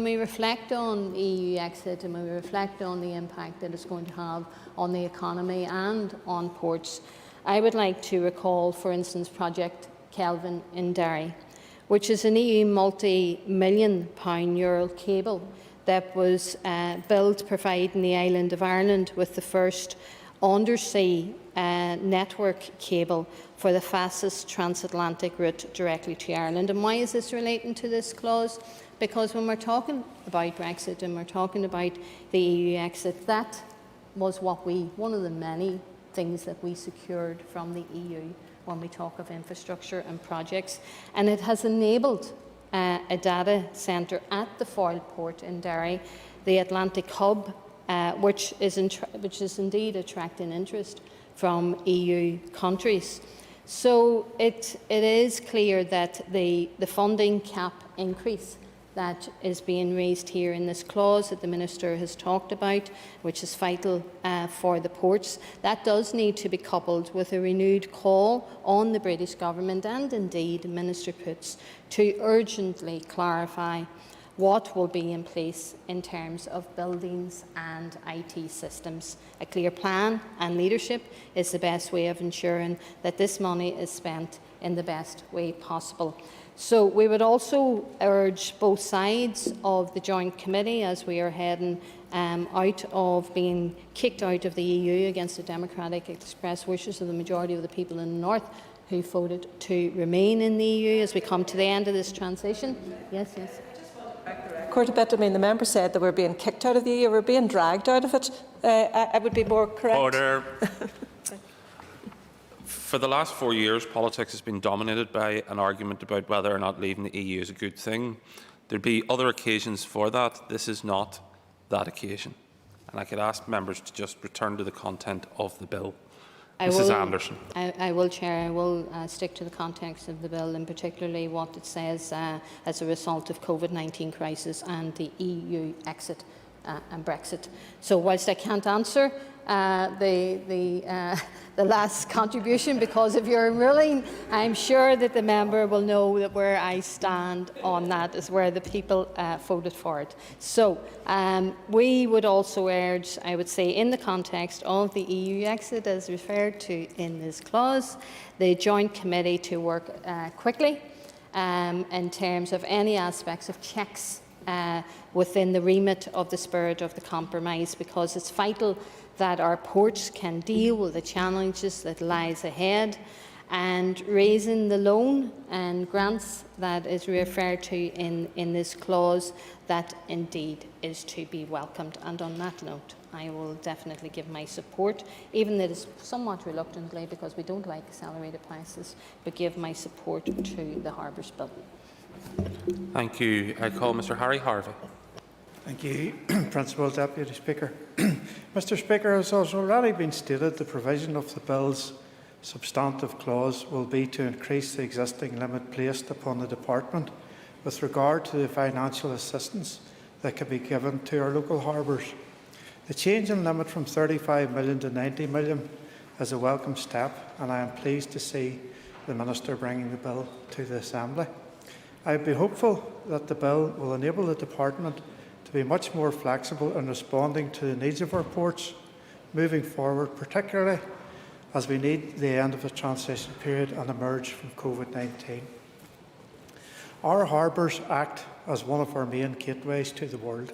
we reflect on EU exit, and when we reflect on the impact that it's going to have on the economy and on ports, I would like to recall, for instance, Project Kelvin in Derry, which is an EU multi-million euro cable that was built providing the island of Ireland with the first undersea network cable for the fastest transatlantic route directly to Ireland. And why is this relating to this clause? Because when we're talking about Brexit and we're talking about the EU exit, that was one of the many things that we secured from the EU when we talk of infrastructure and projects. And it has enabled a data centre at the Foyle Port in Derry, the Atlantic Hub, which is indeed attracting interest from EU countries. So it is clear that the funding cap increase that is being raised here in this clause that the Minister has talked about, which is vital for the ports, that does need to be coupled with a renewed call on the British Government and indeed Minister Poots to urgently clarify what will be in place in terms of buildings and IT systems. A clear plan and leadership is the best way of ensuring that this money is spent in the best way possible. So we would also urge both sides of the Joint Committee, as we are heading out of being kicked out of the EU against the democratic express wishes of the majority of the people in the North who voted to remain in the EU as we come to the end of this transition. Yes, yes. Court a bit. I mean, the member said that we're being kicked out of the EU, we're being dragged out of it. I would be more correct. Order. For the last 4 years, politics has been dominated by an argument about whether or not leaving the EU is a good thing. There'd be other occasions for that. This is not that occasion. And I could ask members to just return to the content of the bill. Mrs Anderson. I will, Chair. I will stick to the context of the bill, and particularly what it says as a result of COVID-19 crisis and the EU exit and Brexit. So whilst I can't answer the last contribution because of your ruling, I'm sure that the member will know that where I stand on that is where the people voted for it. So we would also urge, I would say, in the context of the EU exit as referred to in this clause, the Joint Committee to work quickly in terms of any aspects of checks within the remit of the spirit of the compromise, because it's vital that our ports can deal with the challenges that lies ahead, and raising the loan and grants that is referred to in this clause, that indeed is to be welcomed. And on that note, I will definitely give my support, even though it is somewhat reluctantly because we don't like accelerated prices, but give my support to the Harbours Bill. Thank you. I call Mr Harry Harvey. Thank you, Principal Deputy Speaker. Mr Speaker, as has already been stated, the provision of the Bill's substantive clause will be to increase the existing limit placed upon the Department with regard to the financial assistance that can be given to our local harbours. The change in limit from 35 million to 90 million is a welcome step, and I am pleased to see the Minister bringing the bill to the Assembly. I would be hopeful that the bill will enable the Department to be much more flexible in responding to the needs of our ports moving forward, particularly as we need the end of the transition period and emerge from COVID-19. Our harbours act as one of our main gateways to the world.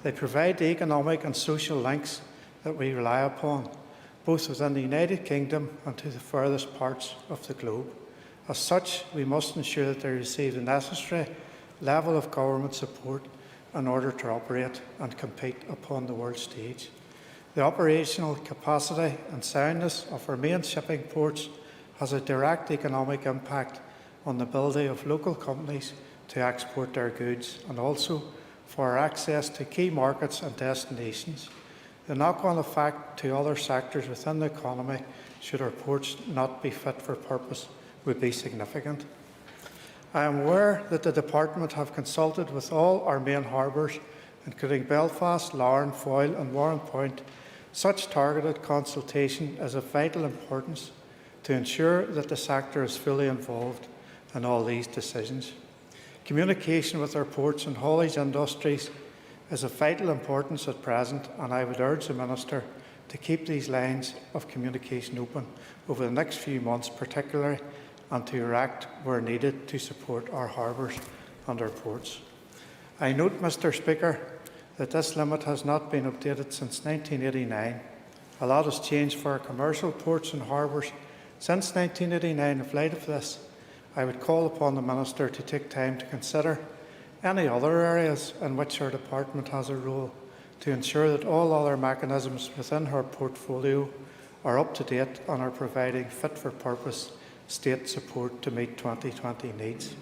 They provide the economic and social links that we rely upon, both within the United Kingdom and to the furthest parts of the globe. As such, we must ensure that they receive the necessary level of government support in order to operate and compete upon the world stage. The operational capacity and soundness of our main shipping ports has a direct economic impact on the ability of local companies to export their goods, and also for our access to key markets and destinations. The knock-on effect to other sectors within the economy, should our ports not be fit for purpose, would be significant. I am aware that the Department have consulted with all our main harbours, including Belfast, Larne, Foyle and Warrenpoint. Such targeted consultation is of vital importance to ensure that the sector is fully involved in all these decisions. Communication with our ports and haulage industries is of vital importance at present, and I would urge the Minister to keep these lines of communication open over the next few months particularly, and to react where needed to support our harbours and our ports. I note, Mr Speaker, that this limit has not been updated since 1989. A lot has changed for our commercial ports and harbours since 1989. In light of this, I would call upon the Minister to take time to consider any other areas in which our Department has a role, to ensure that all other mechanisms within her portfolio are up to date and are providing fit-for-purpose state support to meet 2020 needs.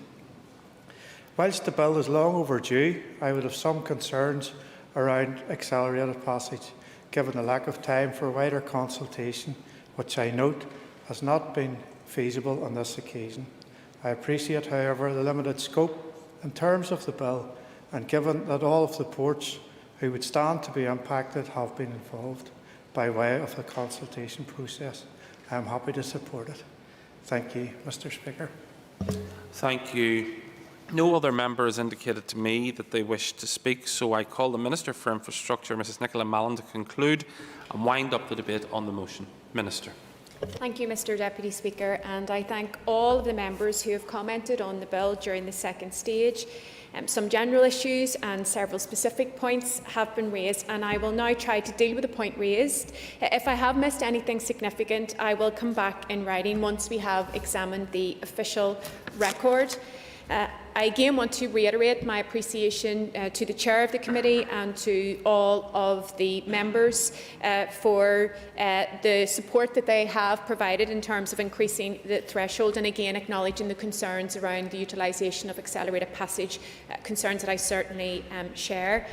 Whilst the bill is long overdue, I would have some concerns around accelerated passage, given the lack of time for wider consultation, which I note has not been feasible on this occasion. I appreciate, however, the limited scope in terms of the bill, and given that all of the ports who would stand to be impacted have been involved by way of the consultation process, I am happy to support it. Thank you, Mr Speaker. Thank you. No other member has indicated to me that they wish to speak, so I call the Minister for Infrastructure, Mrs Nicola Mallon, to conclude and wind up the debate on the motion. Minister. Thank you, Mr Deputy Speaker, and I thank all of the members who have commented on the bill during the second stage. Some general issues and several specific points have been raised, and I will now try to deal with the point raised. If I have missed anything significant, I will come back in writing once we have examined the official record. I again want to reiterate my appreciation to the Chair of the Committee and to all of the members for the support that they have provided in terms of increasing the threshold, and again acknowledging the concerns around the utilisation of accelerated passage, concerns that I certainly share.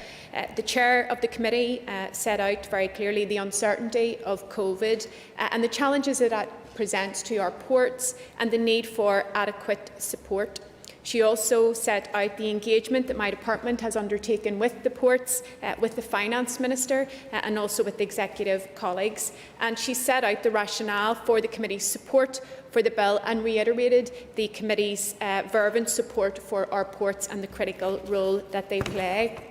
The Chair of the Committee set out very clearly the uncertainty of COVID and the challenges that presents to our ports and the need for adequate support. She also set out the engagement that my department has undertaken with the ports, with the Finance Minister and also with the executive colleagues. And she set out the rationale for the committee's support for the bill and reiterated the committee's fervent support for our ports and the critical role that they play.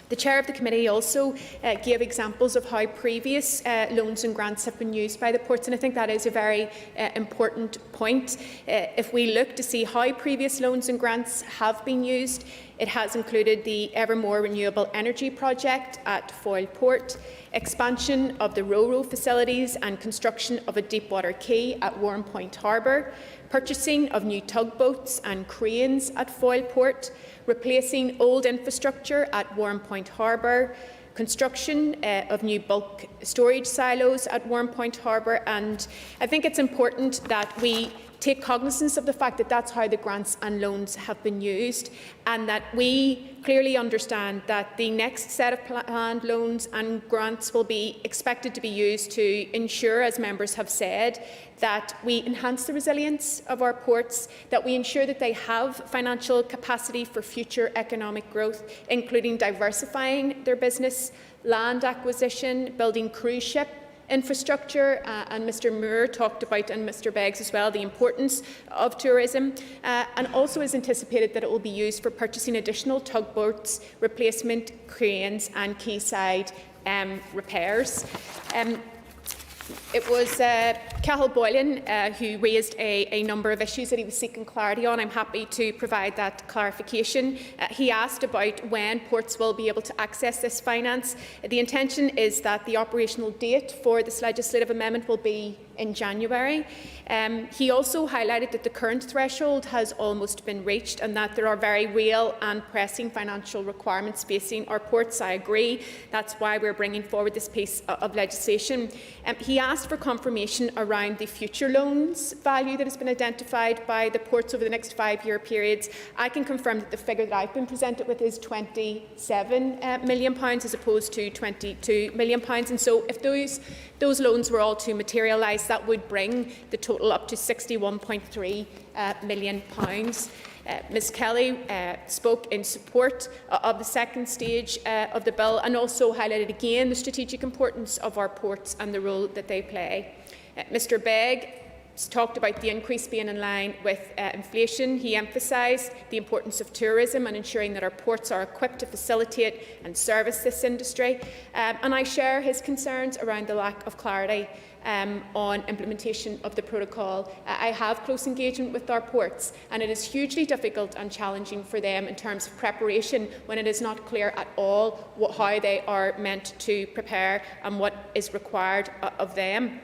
The Chair of the Committee also gave examples of how previous loans and grants have been used by the ports, and I think that is a very important point. If we look to see how previous loans and grants have been used, it has included the Evermore Renewable Energy Project at Foyle Port, expansion of the Ro-Ro facilities and construction of a deepwater quay at Warren Point Harbour, purchasing of new tugboats and cranes at Foyle Port, replacing old infrastructure at Warren Point Harbour, construction of new bulk storage silos at Warren Point Harbour, and I think it's important that we take cognizance of the fact that that's how the grants and loans have been used, and that we clearly understand that the next set of planned loans and grants will be expected to be used to ensure, as members have said, that we enhance the resilience of our ports, that we ensure that they have financial capacity for future economic growth, including diversifying their business, land acquisition, building cruise ship infrastructure, and Mr Moore talked about, and Mr Beggs as well, the importance of tourism, and also is anticipated that it will be used for purchasing additional tugboats, replacement cranes and quayside repairs. It was Cathal Boylan who raised a number of issues that he was seeking clarity on. I'm happy to provide that clarification. He asked about when ports will be able to access this finance. The intention is that the operational date for this legislative amendment will be in January. He also highlighted that the current threshold has almost been reached and that there are very real and pressing financial requirements facing our ports. I agree. That's why we're bringing forward this piece of legislation. He asked for confirmation around the future loans value that has been identified by the ports over the next 5-year periods. I can confirm that the figure that I've been presented with is £27 million as opposed to £22 million. And so if those loans were all to materialise, that would bring the total up to £61.3 million. Ms Kelly spoke in support of the second stage of the bill and also highlighted again the strategic importance of our ports and the role that they play. Mr Begg talked about the increase being in line with inflation. He emphasised the importance of tourism and ensuring that our ports are equipped to facilitate and service this industry. And I share his concerns around the lack of clarity on implementation of the protocol. I have close engagement with our ports, and it is hugely difficult and challenging for them in terms of preparation when it is not clear at all how they are meant to prepare and what is required of them.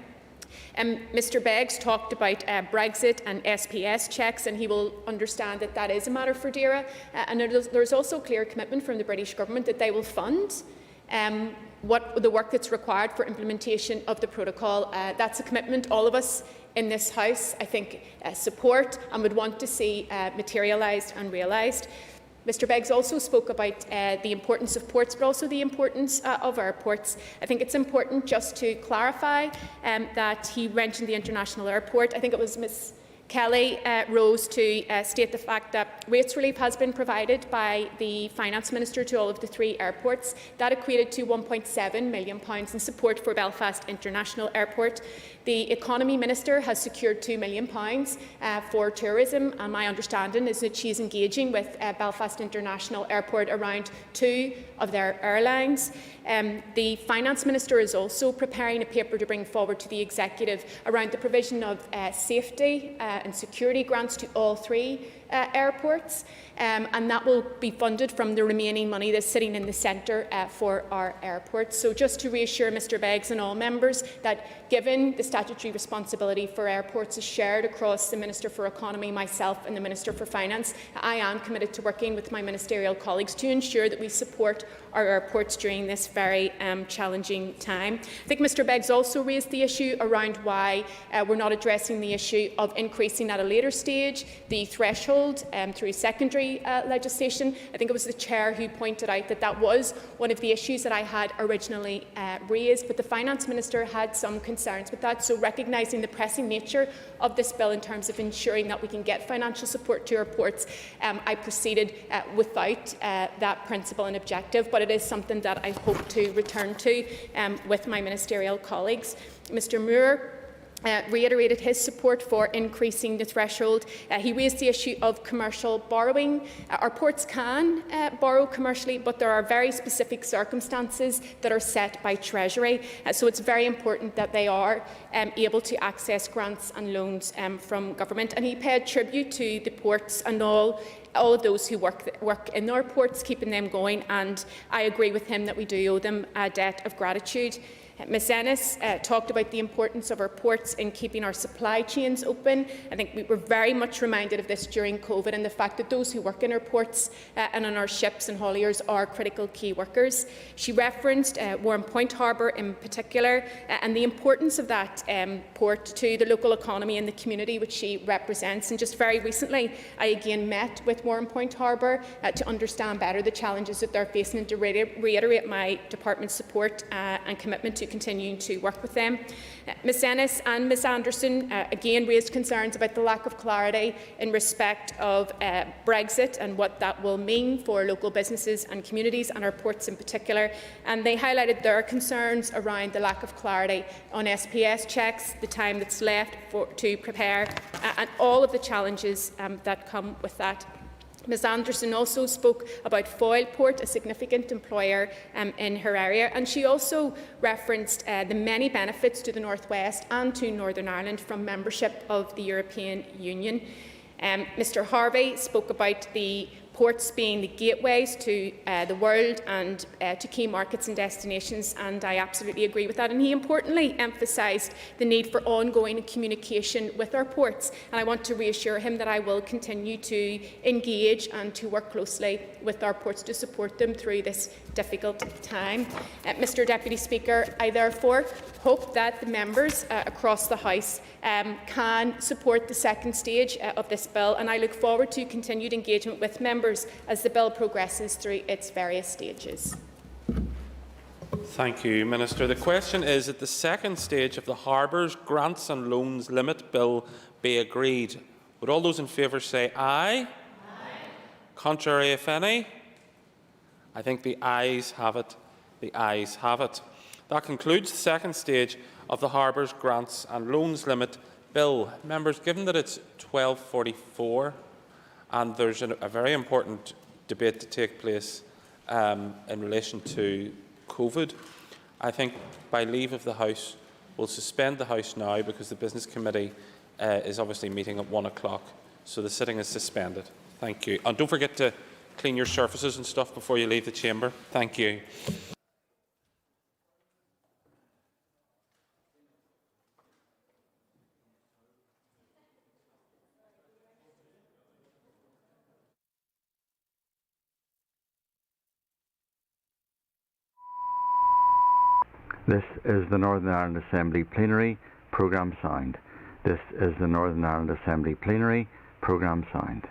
Mr Beggs talked about Brexit and SPS checks, and he will understand that that is a matter for DAERA. And there is also clear commitment from the British Government that they will fund the work that's required for implementation of the protocol. That's a commitment all of us in this House, I think, support and would want to see materialised and realised. Mr Beggs also spoke about the importance of ports, but also the importance of airports. I think it's important just to clarify that he mentioned the international airport. I think it was Ms Kelly rose to state the fact that rates relief has been provided by the Finance Minister to all of the 3 airports. That equated to £1.7 million in support for Belfast International Airport. The Economy Minister has secured £2 million for tourism, and my understanding is that she is engaging with Belfast International Airport around 2 of their airlines. The Finance Minister is also preparing a paper to bring forward to the Executive around the provision of safety and security grants to all 3 airports, and that will be funded from the remaining money that's sitting in the centre for our airports. So just to reassure Mr Beggs and all members that given the statutory responsibility for airports is shared across the Minister for Economy, myself and the Minister for Finance, I am committed to working with my ministerial colleagues to ensure that we support our airports during this very challenging time. I think Mr Beggs also raised the issue around why we're not addressing the issue of increasing at a later stage the threshold through secondary legislation. I think it was the Chair who pointed out that that was one of the issues that I had originally raised, but the Finance Minister had some concerns with that. So recognising the pressing nature of this bill in terms of ensuring that we can get financial support to airports, I proceeded without that principle and objective, but it is something that I hope to return to with my ministerial colleagues. Mr Moore reiterated his support for increasing the threshold. He raised the issue of commercial borrowing. Our ports can borrow commercially, but there are very specific circumstances that are set by Treasury. So it's very important that they are able to access grants and loans from government. And he paid tribute to the ports and all of those who work in our ports, keeping them going. And I agree with him that we do owe them a debt of gratitude. Ms Ennis talked about the importance of our ports in keeping our supply chains open. I think we were very much reminded of this during COVID and the fact that those who work in our ports and on our ships and hauliers are critical key workers. She referenced Warren Point Harbour in particular and the importance of that port to the local economy and the community which she represents. And just very recently, I again met with Warren Point Harbour to understand better the challenges that they're facing and to reiterate my department's support and commitment to continuing to work with them. Ms Ennis and Ms Anderson again raised concerns about the lack of clarity in respect of Brexit and what that will mean for local businesses and communities and our ports in particular. And they highlighted their concerns around the lack of clarity on SPS checks, the time that's left to prepare, and all of the challenges that come with that. Ms Anderson also spoke about Foyle Port, a significant employer in her area, and she also referenced the many benefits to the North West and to Northern Ireland from membership of the European Union. Mr Harvey spoke about the ports being the gateways to the world and to key markets and destinations, and I absolutely agree with that. And he importantly emphasised the need for ongoing communication with our ports, and I want to reassure him that I will continue to engage and to work closely with our ports to support them through this difficult time. Mr Deputy Speaker, I therefore hope that the members across the House can support the second stage of this bill, and I look forward to continued engagement with members as the bill progresses through its various stages. Thank you, Minister. The question is that the second stage of the Harbours Grants and Loans Limit Bill be agreed. Would all those in favour say aye? Aye. Contrary, if any? I think the ayes have it. The ayes have it. That concludes the second stage of the Harbours Grants and Loans Limit Bill. Members, given that it's 12:44 and there's a very important debate to take place in relation to COVID, I think by leave of the House, we'll suspend the House now because the Business Committee is obviously meeting at 1 o'clock, so the sitting is suspended. Thank you. And don't forget to clean your surfaces and stuff before you leave the chamber. Thank you. This is the Northern Ireland Assembly Plenary, Programme Sound. This is the Northern Ireland Assembly Plenary, Programme Sound.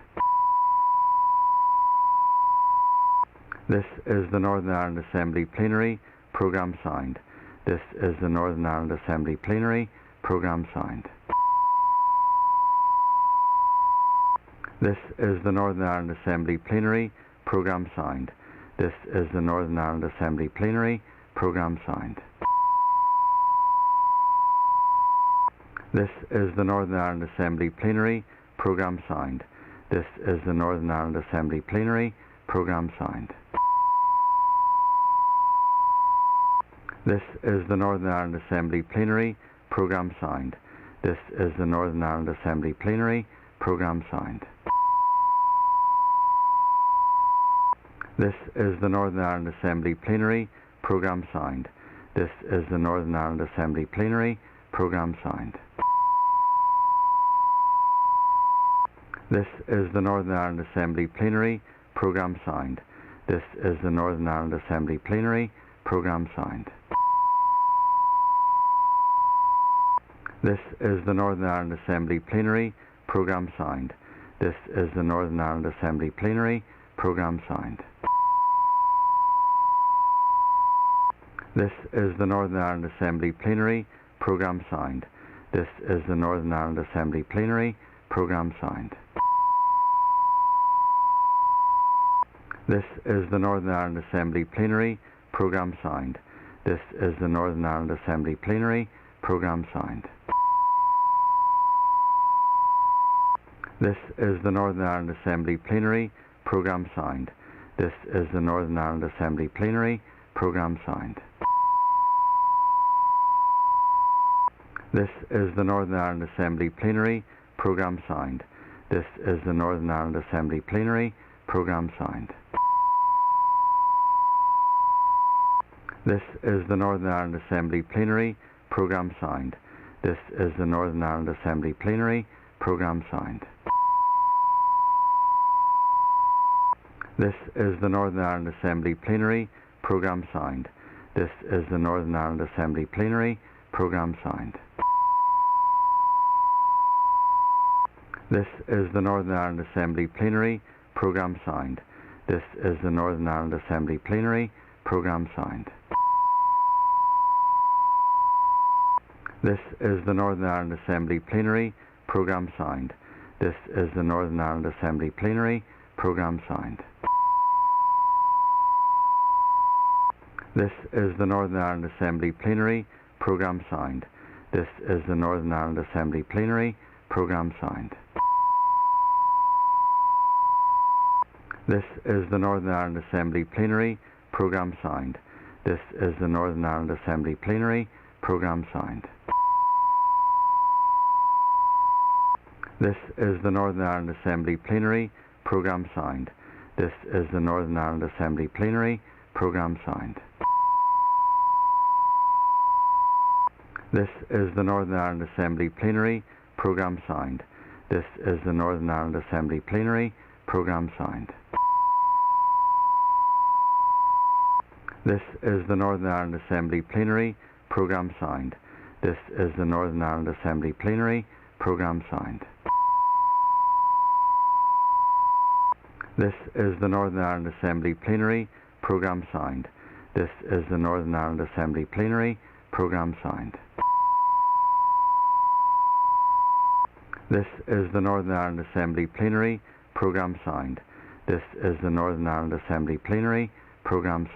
This is the Northern Ireland Assembly Plenary, Programme Sound. This is the Northern Ireland Assembly Plenary, Programme Sound. This is the Northern Ireland Assembly Plenary, Programme Sound. This is the Northern Ireland Assembly Plenary, Programme Sound. This is the Northern Ireland Assembly Plenary, Programme Sound. This is the Northern Ireland Assembly Plenary, Programme Sound. This is the Northern Ireland Assembly Plenary, Programme Sound. This is the Northern Ireland Assembly Plenary, Programme Sound. This is the Northern Ireland Assembly Plenary Programme Sound. This is the Northern Ireland Assembly Plenary Programme Sound. This is the Northern Ireland Assembly Plenary Programme Sound. This is the Northern Ireland Assembly Plenary Programme Sound. This is the Northern Ireland Assembly Plenary Programme Sound. This is the Northern Ireland Assembly Plenary Programme Sound. This is the Northern Ireland Assembly Plenary Programme Sound. This is the Northern Ireland Assembly Plenary Programme Sound. This is the Northern Ireland Assembly Plenary Programme Sound. This is the Northern Ireland Assembly Plenary Programme Sound. This is the Northern Ireland Assembly Plenary Programme Sound. This is the Northern Ireland Assembly Plenary Programme Sound. This is the Northern Ireland Assembly Plenary Programme Sound. This is the Northern Ireland Assembly Plenary Programme Sound. This is the Northern Ireland Assembly Plenary Programme Sound. This is the Northern Ireland Assembly Plenary Programme Sound. This is the Northern Ireland Assembly Plenary Programme Sound. This is the Northern Ireland Assembly Plenary Programme Sound. This is the Northern Ireland Assembly Plenary Programme Sound. This is the Northern Ireland Assembly Plenary Programme Sound. This is the Northern Ireland Assembly Plenary Programme Sound. This is the Northern Ireland Assembly Plenary Programme Sound. This is the Northern Ireland Assembly Plenary Programme Sound. This is the Northern Ireland Assembly Plenary Programme Sound. This is the Northern Ireland Assembly Plenary Programme Sound. This is the Northern Ireland Assembly Plenary Programme Sound. This is the Northern Ireland Assembly Plenary Programme Sound. This is the Northern Ireland Assembly Plenary Programme Sound. This is the Northern Ireland Assembly Plenary Programme Sound. This is the Northern Ireland Assembly Plenary Programme Sound. This is the Northern Ireland Assembly Plenary Programme Sound. This is the Northern Ireland Assembly Plenary Programme Sound. This is the Northern Ireland Assembly Plenary Programme Sound. This is the Northern Ireland Assembly Plenary Programme Sound. This is the Northern Ireland Assembly Plenary Programme Sound. This is the Northern Ireland Assembly Plenary Programme Sound.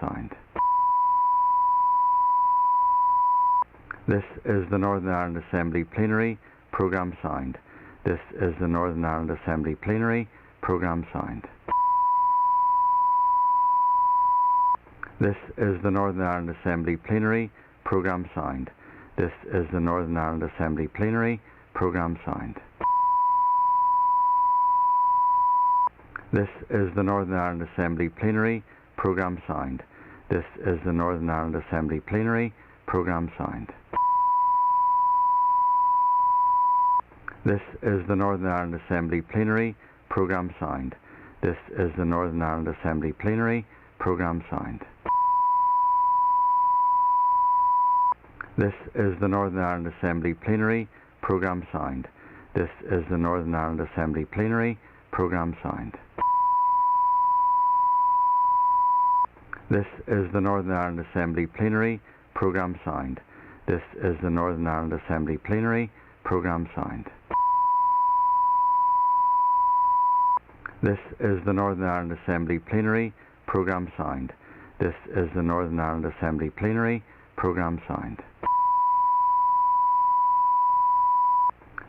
This is the Northern Ireland Assembly Plenary Programme Sound. This is the Northern Ireland Assembly Plenary Programme Sound. This is the Northern Ireland Assembly Plenary Programme Sound. This is the Northern Ireland Assembly Plenary Programme Sound. This is the Northern Ireland Assembly Plenary Programme Sound. This is the Northern Ireland Assembly Plenary Programme Sound. This is the Northern Ireland Assembly Plenary Programme Sound. This is the Northern Ireland Assembly Plenary Programme Sound. This is the Northern Ireland Assembly Plenary Programme Sound. This is the Northern Ireland Assembly Plenary Programme Sound. This is the Northern Ireland Assembly Plenary Programme Sound. This is the Northern Ireland Assembly Plenary Programme Sound. This is the Northern Ireland Assembly Plenary Programme Sound. This is the Northern Ireland Assembly Plenary Programme Sound.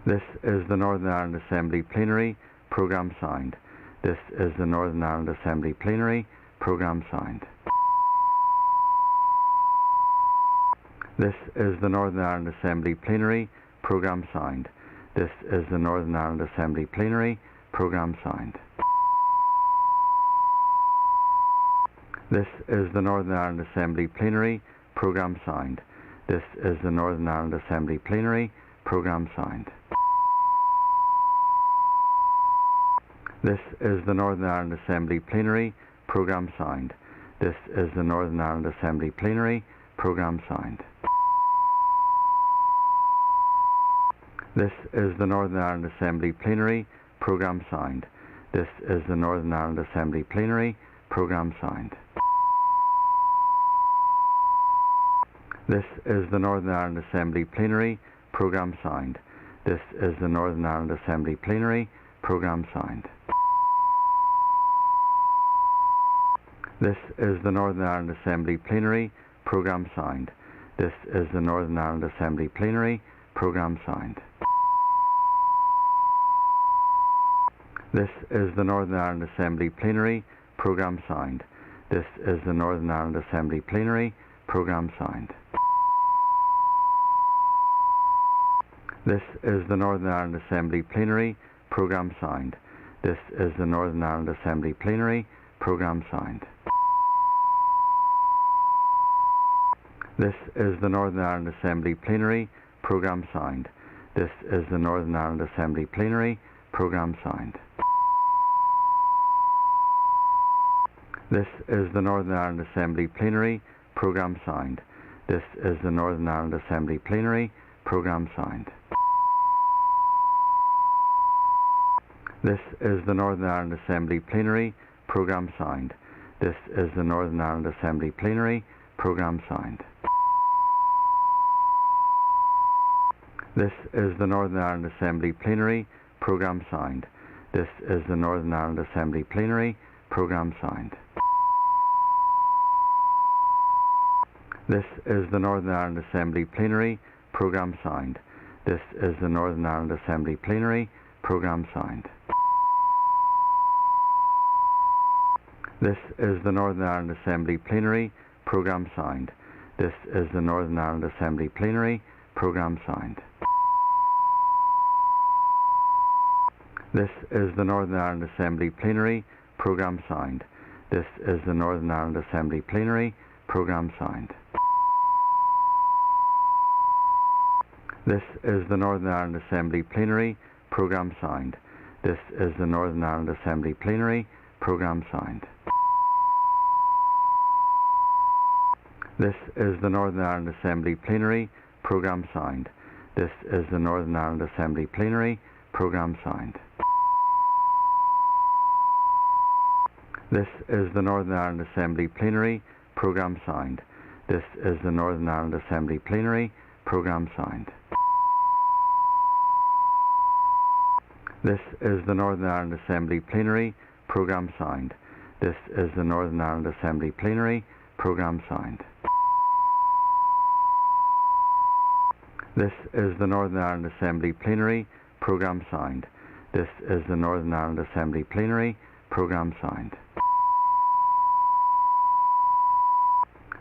This is the Northern Ireland Assembly Plenary Programme Sound. This is the Northern Ireland Assembly Plenary Programme Sound. This is the Northern Ireland Assembly Plenary Programme Sound. This is the Northern Ireland Assembly Plenary Programme Sound. This is the Northern Ireland Assembly Plenary Programme Sound. This is the Northern Ireland Assembly Plenary Programme Sound. This is the Northern Ireland Assembly Plenary Programme Sound. This is the Northern Ireland Assembly Plenary Programme Sound. This is the Northern Ireland Assembly Plenary Programme Sound. This is the Northern Ireland Assembly Plenary Programme Sound. This is the Northern Ireland Assembly Plenary Programme Sound. This is the Northern Ireland Assembly Plenary Programme Sound. This is the Northern Ireland Assembly Plenary Programme Sound. This is the Northern Ireland Assembly Plenary Programme Sound. This is the Northern Ireland Assembly Plenary Programme Sound. This is the Northern Ireland Assembly Plenary Programme Sound. This is the Northern Ireland Assembly Plenary Programme Sound. This is the Northern Ireland Assembly Plenary Programme Sound. This is the Northern Ireland Assembly Plenary Programme Sound. This is the Northern Ireland Assembly Plenary Programme Sound. This is the Northern Ireland Assembly Plenary Programme Sound. This is the Northern Ireland Assembly Plenary Programme Sound. This is the Northern Ireland Assembly Plenary Programme Sound. This is the Northern Ireland Assembly Plenary Programme Sound. This is the Northern Ireland Assembly Plenary Programme Sound. This is the Northern Ireland Assembly Plenary Programme Sound. This is the Northern Ireland Assembly Plenary Programme Sound. This is the Northern Ireland Assembly Plenary Programme Sound. This is the Northern Ireland Assembly Plenary Programme Sound. This is the Northern Ireland Assembly Plenary Programme Sound. This is the Northern Ireland Assembly Plenary Programme Sound. This is the Northern Ireland Assembly Plenary Programme Sound. This is the Northern Ireland Assembly Plenary Programme Sound. This is the Northern Ireland Assembly Plenary Programme Sound. This is the Northern Ireland Assembly Plenary Programme Sound. This is the Northern Ireland Assembly Plenary Programme Sound. This is the Northern Ireland Assembly Plenary Programme Sound. This is the Northern Ireland Assembly Plenary Programme Sound. This is the Northern Ireland Assembly Plenary Programme Sound. This is the Northern Ireland Assembly Plenary Programme Sound. This is the Northern Ireland Assembly Plenary Programme Sound. This is the Northern Ireland Assembly Plenary Programme Sound.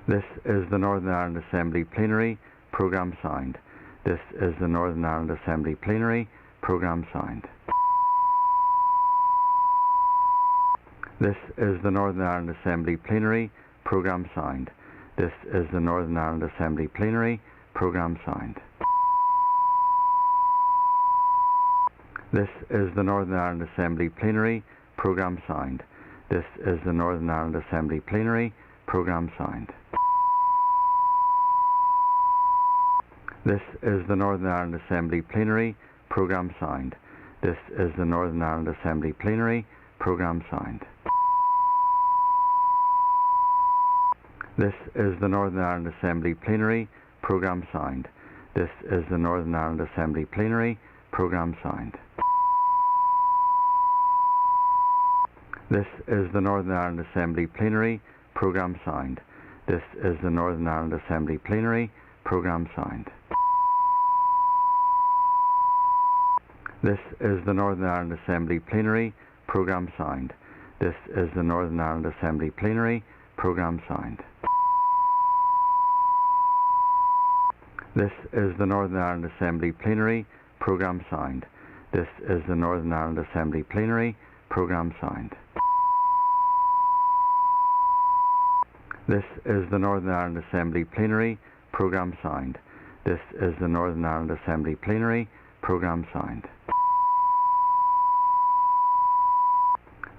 This is the Northern Ireland Assembly Plenary Programme Sound. This is the Northern Ireland Assembly Plenary Programme Sound. This is the Northern Ireland Assembly Plenary Programme Sound. This is the Northern Ireland Assembly Plenary Programme Sound. This is the Northern Ireland Assembly Plenary Programme Sound. This is the Northern Ireland Assembly Plenary Programme Sound. This is the Northern Ireland Assembly Plenary Programme Sound. This is the Northern Ireland Assembly Plenary Programme Sound. This is the Northern Ireland Assembly Plenary Programme Sound. This is the Northern Ireland Assembly Plenary Programme Sound. This is the Northern Ireland Assembly Plenary Programme Sound. This is the Northern Ireland Assembly Plenary Programme Sound. This is the Northern Ireland Assembly Plenary Programme Sound. This is the Northern Ireland Assembly Plenary Programme Sound. This is the Northern Ireland Assembly Plenary Programme Sound. This is the Northern Ireland Assembly Plenary Programme Sound. This is the Northern Ireland Assembly Plenary Programme Signed. This is the Northern Ireland Assembly Plenary Programme Signed.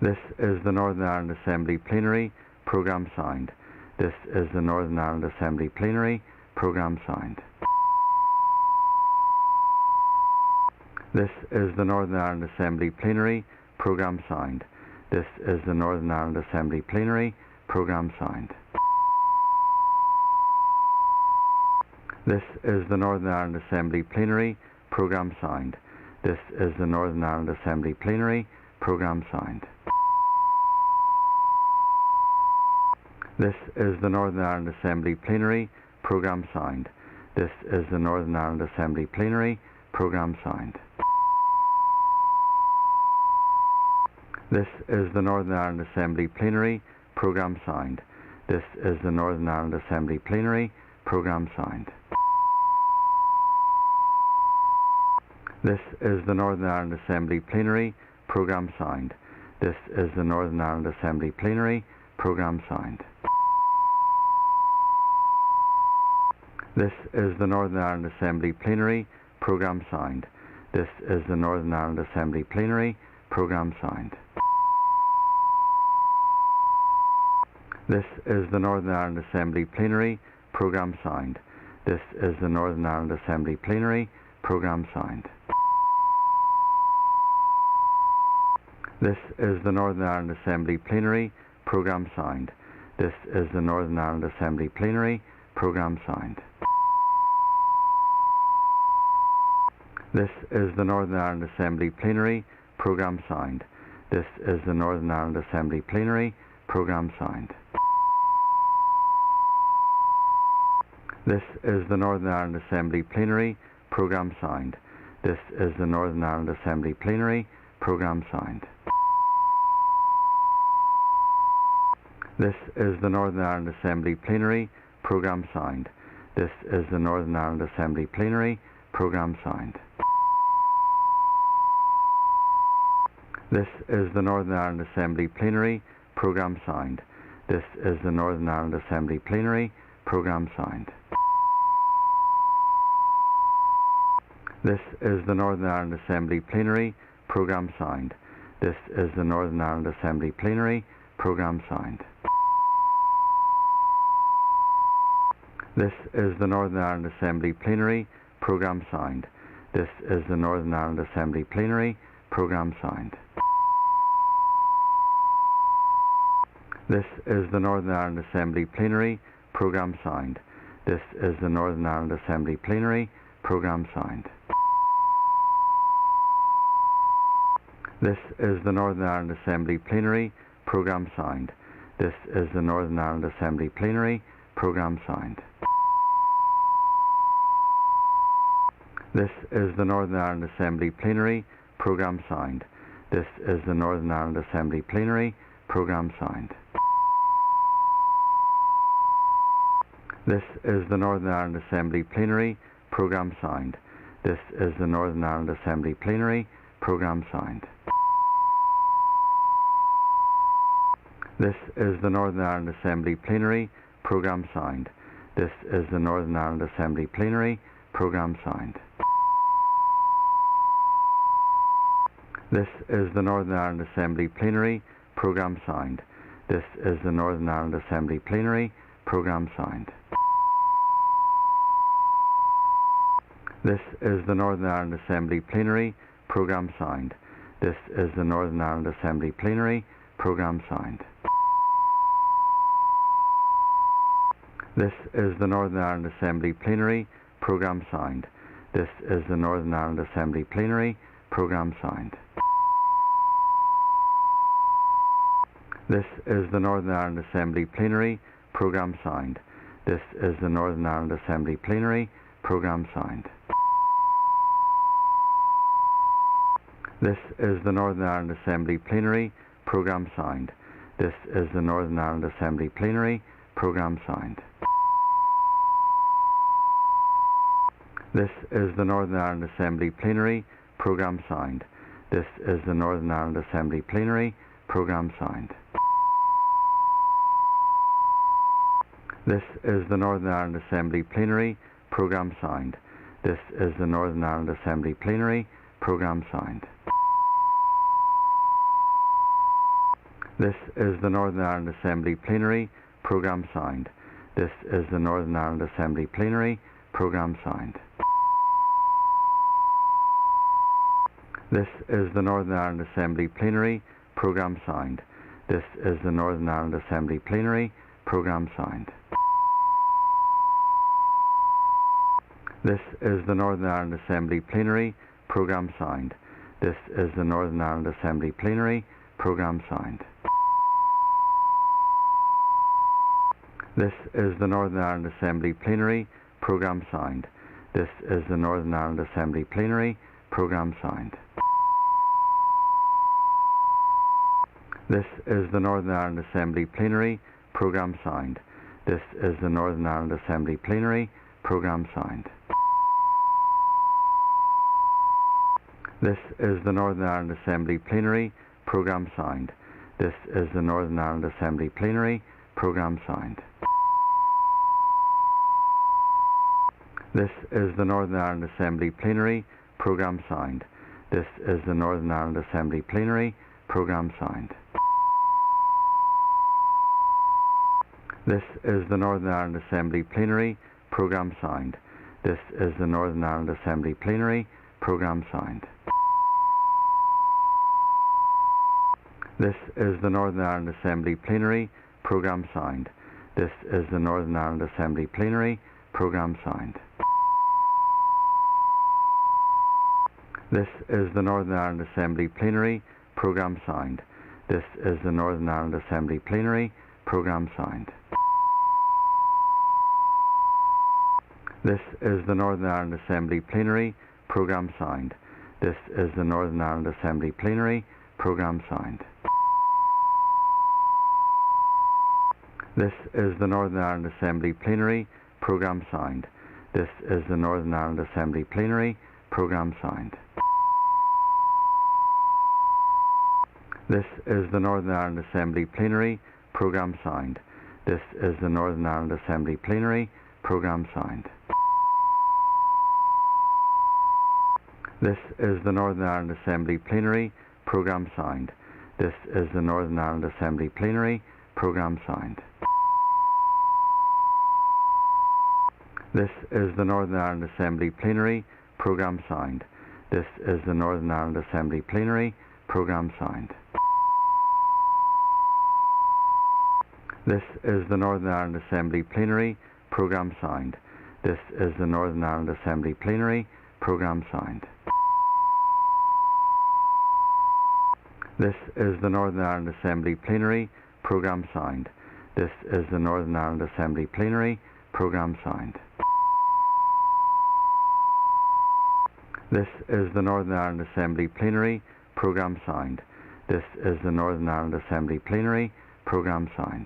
This is the Northern Ireland Assembly Plenary Programme Signed. This is the Northern Ireland Assembly Plenary Programme Signed. This is the Northern Ireland Assembly Plenary Programme Signed. This is the Northern Ireland Assembly Plenary Programme Signed. This is the Northern Ireland Assembly Plenary Programme Signed. This is the Northern Ireland Assembly Plenary Programme Signed. This is the Northern Ireland Assembly Plenary Programme Signed. This is the Northern Ireland Assembly Plenary Programme Signed. This is the Northern Ireland Assembly Plenary Programme Signed. This is the Northern Ireland Assembly Plenary Programme Signed. This is the Northern Ireland Assembly Plenary Programme Signed. This is the Northern Ireland Assembly Plenary Programme Signed. This is the Northern Ireland Assembly Plenary Programme Signed. This is the Northern Ireland Assembly Plenary Programme Signed. This is the Northern Ireland Assembly Plenary Programme Signed. This is the Northern Ireland Assembly Plenary Programme Signed. This is the Northern Ireland Assembly Plenary Programme Signed. This is the Northern Ireland Assembly Plenary Programme Signed. This is the Northern Ireland Assembly Plenary Programme Signed. This is the Northern Ireland Assembly Plenary Programme Signed. This is the Northern Ireland Assembly Plenary Programme Signed. This is the Northern Ireland Assembly Plenary Programme Signed. This is the Northern Ireland Assembly Plenary Programme Signed. This is the Northern Ireland Assembly Plenary Programme Signed. This is the Northern Ireland Assembly Plenary Programme Signed. This is the Northern Ireland Assembly Plenary Programme Signed. This is the Northern Ireland Assembly Plenary Programme Signed. This is the Northern Ireland Assembly Plenary Programme Signed. This is the Northern Ireland Assembly Plenary Programme Signed. This is the Northern Ireland Assembly Plenary Programme Signed. This is the Northern Ireland Assembly Plenary Programme Signed. This is the Northern Ireland Assembly Plenary Programme Signed. This is the Northern Ireland Assembly Plenary Programme Signed. This is the Northern Ireland Assembly Plenary Programme Signed. This is the Northern Ireland Assembly Plenary Programme Signed. This is the Northern Ireland Assembly Plenary Programme Signed. This is the Northern Ireland Assembly Plenary Programme Signed. This is the Northern Ireland Assembly Plenary Programme Signed. This is the Northern Ireland Assembly Plenary Programme Signed. This is the Northern Ireland Assembly Plenary Programme Signed. This is the Northern Ireland Assembly Plenary Programme Signed. This is the Northern Ireland Assembly Plenary Programme Signed. This is the Northern Ireland Assembly Plenary Programme Signed. This is the Northern Ireland Assembly Plenary Programme Signed. This is the Northern Ireland Assembly Plenary Programme Signed. This is the Northern Ireland Assembly Plenary Programme Signed. This is the Northern Ireland Assembly Plenary Programme Signed. This is the Northern Ireland Assembly Plenary Programme Signed. This is the Northern Ireland Assembly Plenary Programme Signed. This is the Northern Ireland Assembly Plenary Programme Signed. This is the Northern Ireland Assembly Plenary Programme Signed. This is the Northern Ireland Assembly Plenary Programme Signed. This is the Northern Ireland Assembly Plenary Programme Sound. This is the Northern Ireland Assembly Plenary Programme Sound. This is the Northern Ireland Assembly Plenary Programme Sound. This is the Northern Ireland Assembly Plenary Programme Sound. This is the Northern Ireland Assembly Plenary Programme Sound. This is the Northern Ireland Assembly Plenary Programme Sound. This is the Northern Ireland Assembly Plenary Programme Sound. This is the Northern Ireland Assembly Plenary Programme Sound. This is the Northern Ireland Assembly Plenary Programme Sound. This is the Northern Ireland Assembly Plenary Programme Sound. This is the Northern Ireland Assembly Plenary Programme Sound. This is the Northern Ireland Assembly Plenary Programme Sound. This is the Northern Ireland Assembly Plenary Programme Sound. This is the Northern Ireland Assembly Plenary Programme Sound. This is the Northern Ireland Assembly Plenary Programme Sound. This is the Northern Ireland Assembly Plenary Programme Sound. This is the Northern Ireland Assembly Plenary Programme Sound. This is the Northern Ireland Assembly Plenary Programme Sound. This is the Northern Ireland Assembly Plenary Programme Sound. This is the Northern Ireland Assembly Plenary Programme Sound. This is the Northern Ireland Assembly Plenary Programme Sound. This is the Northern Ireland Assembly Plenary Programme Sound. This is the Northern Ireland Assembly Plenary Programme Sound. This is the Northern Ireland Assembly Plenary Programme Sound. This is the Northern Ireland Assembly Plenary Programme Sound. This is the Northern Ireland Assembly Plenary Programme Sound. This is the Northern Ireland Assembly Plenary Programme Sound. This is the Northern Ireland Assembly Plenary Programme Sound. This is the Northern Ireland Assembly Plenary Programme Sound. This is the Northern Ireland Assembly Plenary Programme Sound. This is the Northern Ireland Assembly Plenary Programme Sound. This is the Northern Ireland Assembly Plenary Programme Sound. This is the Northern Ireland Assembly Plenary Programme Sound. This is the Northern Ireland Assembly Plenary Programme Sound. This is the Northern Ireland Assembly Plenary Programme Sound. This is the Northern Ireland Assembly Plenary Programme Sound. This is the Northern Ireland Assembly Plenary Programme Sound. This is the Northern Ireland Assembly Plenary Programme Sound.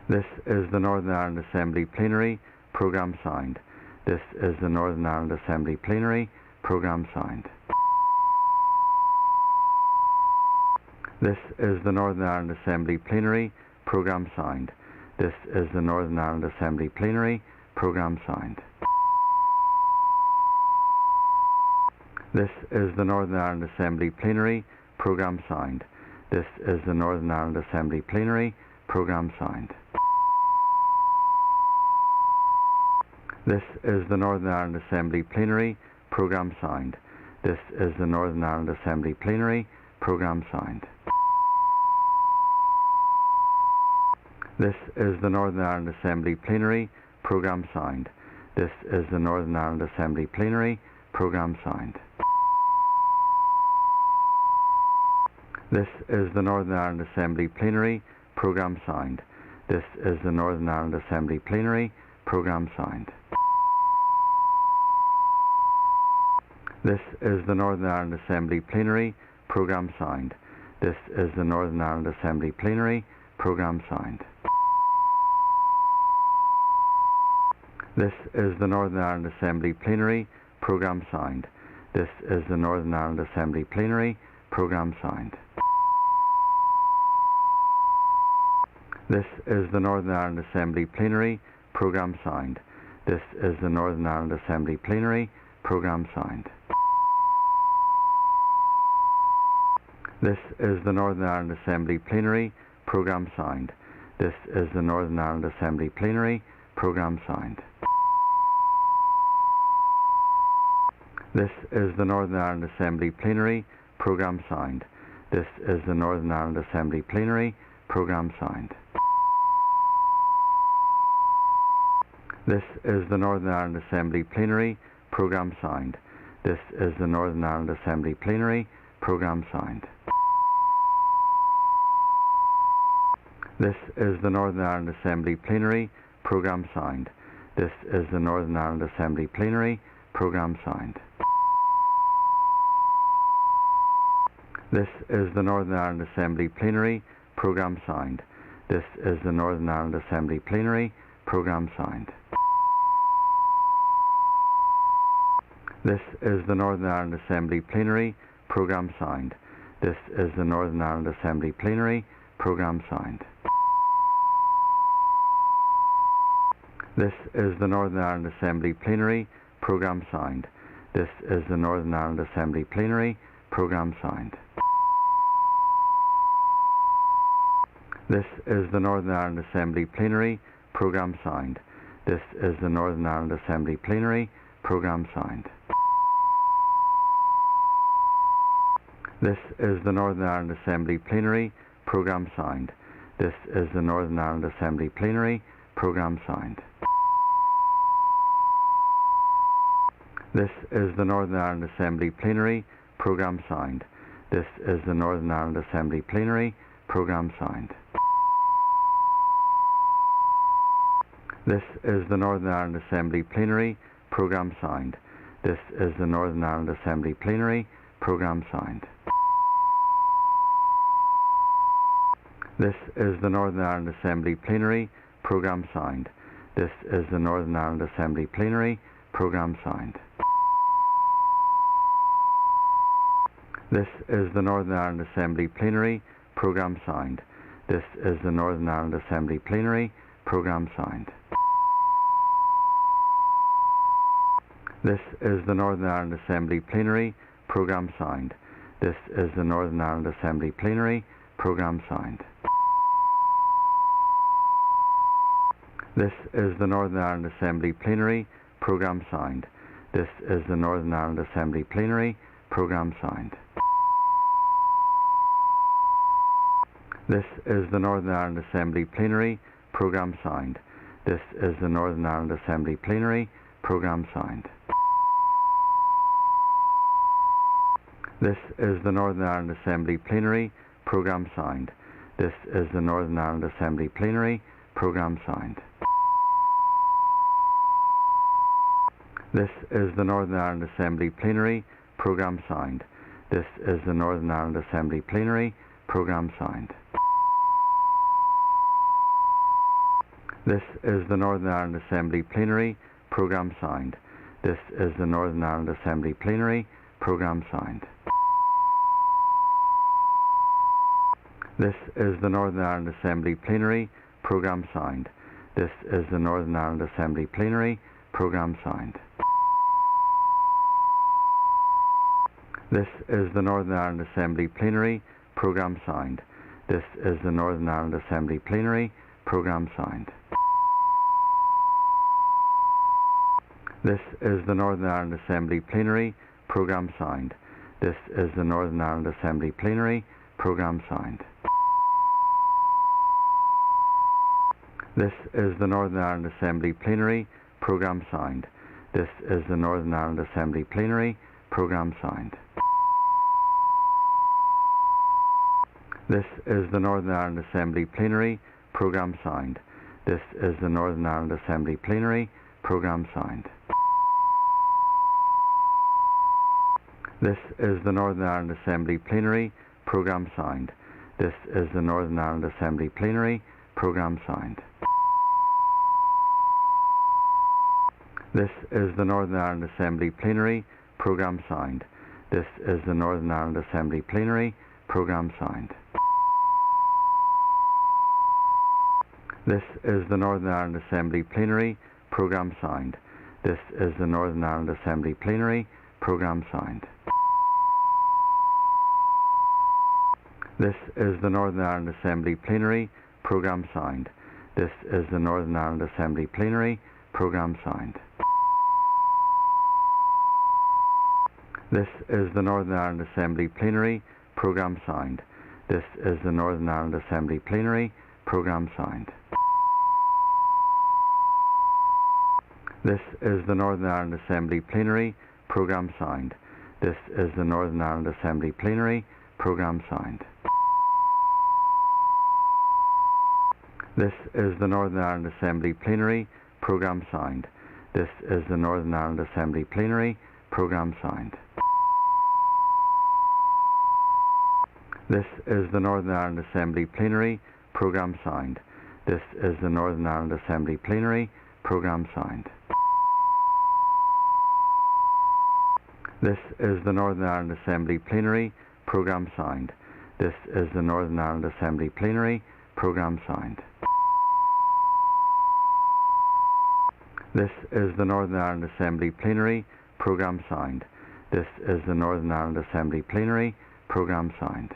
This is the Northern Ireland Assembly Plenary Programme Sound. This is the Northern Ireland Assembly Plenary Programme Sound. This is the Northern Ireland Assembly Plenary Programme Sound. This is the Northern Ireland Assembly Plenary Programme Sound. This is the Northern Ireland Assembly Plenary Programme Sound. This is the Northern Ireland Assembly Plenary Programme Sound. This is the Northern Ireland Assembly Plenary Programme Sound. This is the Northern Ireland Assembly Plenary Programme Sound. This is the Northern Ireland Assembly Plenary Programme Sound. This is the Northern Ireland Assembly Plenary Programme Sound. This is the Northern Ireland Assembly Plenary Programme Sound. This is the Northern Ireland Assembly Plenary Programme Sound. This is the Northern Ireland Assembly Plenary Programme Sound. This is the Northern Ireland Assembly Plenary Programme Sound. This is the Northern Ireland Assembly Plenary Programme Sound. This is the Northern Ireland Assembly Plenary Programme Sound. This is the Northern Ireland Assembly Plenary Programme Sound. This is the Northern Ireland Assembly Plenary Programme Sound. This is the Northern Ireland Assembly Plenary Programme Sound. This is the Northern Ireland Assembly Plenary Programme Sound. This is the Northern Ireland Assembly Plenary Programme Sound. This is the Northern Ireland Assembly Plenary Programme Sound. This is the Northern Ireland Assembly Plenary Programme Sound. This is the Northern Ireland Assembly Plenary Programme Sound. This is the Northern Ireland Assembly Plenary Programme Sound. This is the Northern Ireland Assembly Plenary Programme Sound. This is the Northern Ireland Assembly Plenary Programme Sound. This is the Northern Ireland Assembly Plenary Programme Sound. This is the Northern Ireland Assembly Plenary Programme Sound. This is the Northern Ireland Assembly Plenary Programme Sound. This is the Northern Ireland Assembly Plenary Programme Sound. This is the Northern Ireland Assembly Plenary Programme Sound. This is the Northern Ireland Assembly Plenary Programme Sound. This is the Northern Ireland Assembly Plenary Programme Sound. This is the Northern Ireland Assembly Plenary Programme Sound. This is the Northern Ireland Assembly Plenary Programme Sound. This is the Northern Ireland Assembly Plenary Programme Sound. This is the Northern Ireland Assembly Plenary Programme Sound. This is the Northern Ireland Assembly Plenary Programme Sound. This is the Northern Ireland Assembly Plenary Programme Sound. This is the Northern Ireland Assembly Plenary Programme Sound. This is the Northern Ireland Assembly Plenary Programme Sound. This is the Northern Ireland Assembly Plenary Programme Sound. This is the Northern Ireland Assembly Plenary Programme Sound. This is the Northern Ireland Assembly Plenary Programme Sound. This is the Northern Ireland Assembly Plenary Programme Sound. This is the Northern Ireland Assembly Plenary Programme Sound. This is the Northern Ireland Assembly Plenary Programme Sound. This is the Northern Ireland Assembly Plenary Programme Sound. This is the Northern Ireland Assembly Plenary Programme Sound. This is the Northern Ireland Assembly Plenary Programme Sound. This is the Northern Ireland Assembly Plenary Programme Sound. This is the Northern Ireland Assembly Plenary Programme Sound. This is the Northern Ireland Assembly Plenary Programme Sound. This is the Northern Ireland Assembly Plenary Programme Sound. This is the Northern Ireland Assembly Plenary Programme Sound. This is the Northern Ireland Assembly Plenary Programme Sound. This is the Northern Ireland Assembly Plenary Programme Sound. This is the Northern Ireland Assembly Plenary Programme Sound. This is the Northern Ireland Assembly Plenary Programme Sound. This is the Northern Ireland Assembly Plenary Programme Sound. This is the Northern Ireland Assembly Plenary Programme Sound. This is the Northern Ireland Assembly Plenary Programme Sound. This is the Northern Ireland Assembly Plenary Programme Sound. This is the Northern Ireland Assembly Plenary Programme Sound. This is the Northern Ireland Assembly Plenary Programme Sound. This is the Northern Ireland Assembly Plenary Programme Sound. This is the Northern Ireland Assembly Plenary Programme Sound. This is the Northern Ireland Assembly Plenary Programme Sound. This is the Northern Ireland Assembly Plenary Programme Sound. This is the Northern Ireland Assembly Plenary Programme Sound. This is the Northern Ireland Assembly Plenary Programme Sound. This is the Northern Ireland Assembly Plenary Programme Sound. This is the Northern Ireland Assembly Plenary Programme Sound. This is the Northern Ireland Assembly Plenary Programme Sound. This is the Northern Ireland Assembly Plenary Programme Sound. This is the Northern Ireland Assembly Plenary Programme Sound. This is the Northern Ireland Assembly Plenary Programme Sound. This is the Northern Ireland Assembly Plenary Programme Sound. This is the Northern Ireland Assembly Plenary Programme Sound. This is the Northern Ireland Assembly Plenary Programme Sound. This is the Northern Ireland Assembly Plenary Programme Sound. This is the Northern Ireland Assembly Plenary Programme Sound. This is the Northern Ireland Assembly Plenary Programme Sound. This is the Northern Ireland Assembly Plenary Programme Sound. This is the Northern Ireland Assembly Plenary Programme Sound.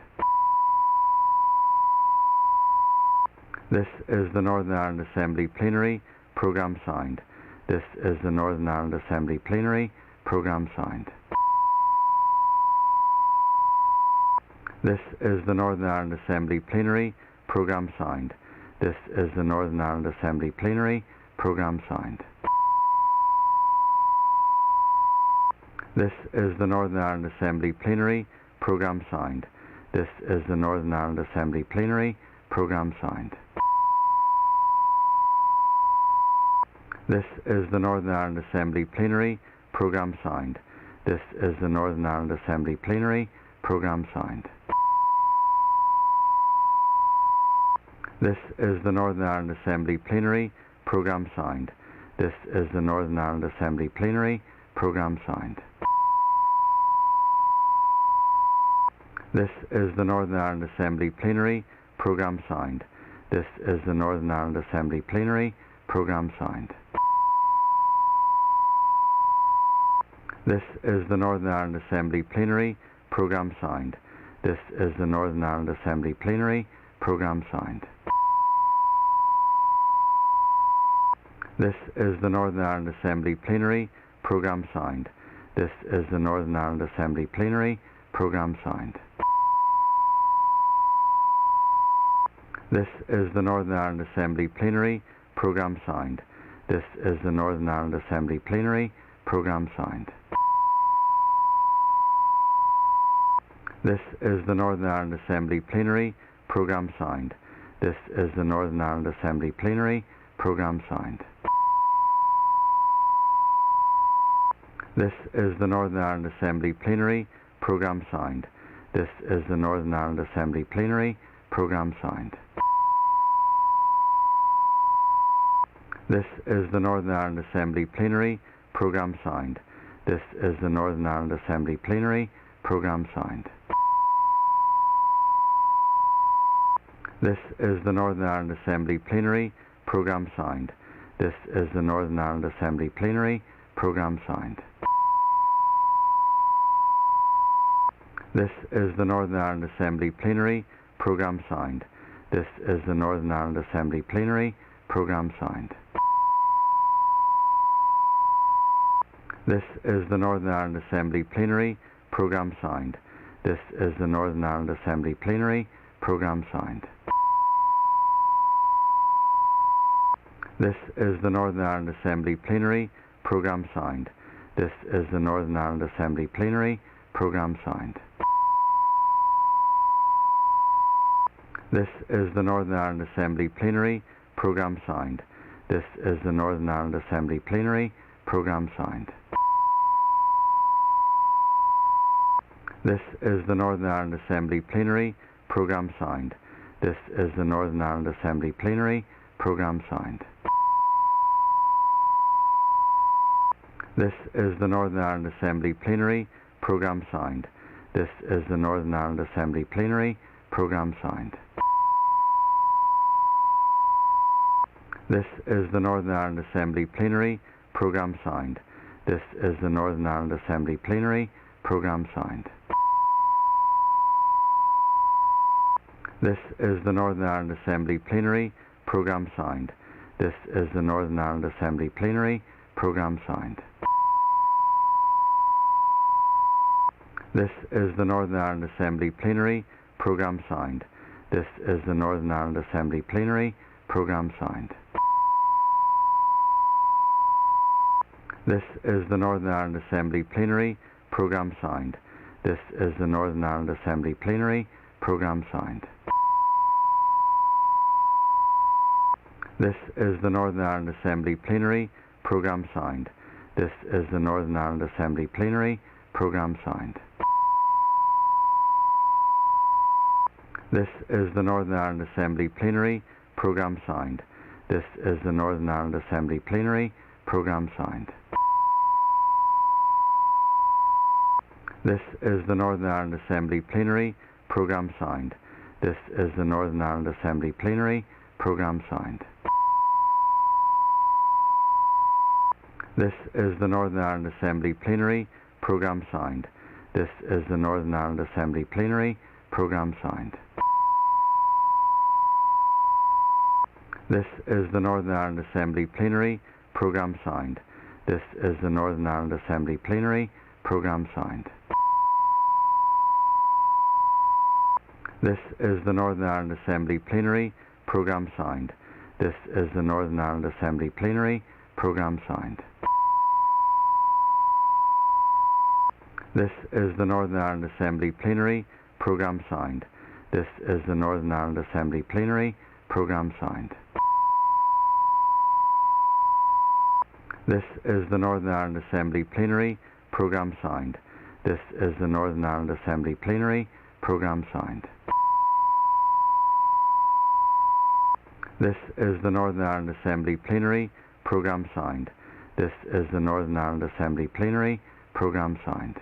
This is the Northern Ireland Assembly Plenary Programme Sound. This is the Northern Ireland Assembly Plenary Programme Sound. This is the Northern Ireland Assembly Plenary Programme Sound. This is the Northern Ireland Assembly Plenary Programme Sound. This is the Northern Ireland Assembly Plenary Programme Sound. This is the Northern Ireland Assembly Plenary Programme Sound. This is the Northern Ireland Assembly Plenary Programme Sound. This is the Northern Ireland Assembly Plenary Programme Sound. This is the Northern Ireland Assembly Plenary Programme Sound. This is the Northern Ireland Assembly Plenary Programme Sound. This is the Northern Ireland Assembly Plenary Programme Sound. This is the Northern Ireland Assembly Plenary Programme Sound. This is the Northern Ireland Assembly Plenary Programme Sound. This is the Northern Ireland Assembly Plenary Programme Sound. This is the Northern Ireland Assembly Plenary Programme Sound. This is the Northern Ireland Assembly Plenary Programme Sound. This is the Northern Ireland Assembly Plenary Programme Sound. This is the Northern Ireland Assembly Plenary Programme Sound. This is the Northern Ireland Assembly Plenary Programme Sound. This is the Northern Ireland Assembly Plenary Programme Sound. This is the Northern Ireland Assembly Plenary Programme Sound. This is the Northern Ireland Assembly Plenary Programme Sound. This is the Northern Ireland Assembly Plenary Programme Sound. This is the Northern Ireland Assembly Plenary Programme Sound. This is the Northern Ireland Assembly Plenary Programme Sound. This is the Northern Ireland Assembly Plenary Programme Sound. This is the Northern Ireland Assembly Plenary Programme Sound. This is the Northern Ireland Assembly Plenary Programme Sound. This is the Northern Ireland Assembly Plenary Programme Sound. This is the Northern Ireland Assembly Plenary Programme Sound. This is the Northern Ireland Assembly Plenary Programme Sound. This is the Northern Ireland Assembly Plenary Programme Sound. This is the Northern Ireland Assembly Plenary Programme Sound. This is the Northern Ireland Assembly Plenary Programme Sound. This is the Northern Ireland Assembly Plenary Programme Sound. This is the Northern Ireland Assembly Plenary Programme Sound. This is the Northern Ireland Assembly Plenary Programme Sound. This is the Northern Ireland Assembly Plenary Programme Sound. This is the Northern Ireland Assembly Plenary Programme Signed. This is the Northern Ireland Assembly Plenary Programme Signed. This is the Northern Ireland Assembly Plenary Programme Signed. This is the Northern Ireland Assembly Plenary Programme Signed. This is the Northern Ireland Assembly Plenary Programme Signed. This is the Northern Ireland Assembly Plenary Programme Signed. This is the Northern Ireland Assembly Plenary Programme Signed. This is the Northern Ireland Assembly Plenary Programme Signed. This is the Northern Ireland Assembly Plenary Programme Signed. This is the Northern Ireland Assembly Plenary Programme Signed. This is the Northern Ireland Assembly Plenary Programme Signed. This is the Northern Ireland Assembly Plenary Programme Signed. This is the Northern Ireland Assembly Plenary Programme Signed. This is the Northern Ireland Assembly Plenary Programme Signed. This is the Northern Ireland Assembly Plenary Programme Signed. This is the Northern Ireland Assembly Plenary Programme Signed. This is the Northern Ireland Assembly Plenary Programme Signed. This is the Northern Ireland Assembly Plenary Programme Signed. This is the Northern Ireland Assembly Plenary Programme Signed. This is the Northern Ireland Assembly Plenary Programme Signed. This is the Northern Ireland Assembly Plenary Programme Signed. This is the Northern Ireland Assembly Plenary Programme Signed. This is the Northern Ireland Assembly Plenary Programme Signed. This is the Northern Ireland Assembly Plenary Programme Signed. This is the Northern Ireland Assembly Plenary Programme Signed. This is the Northern Ireland Assembly Plenary Programme Signed.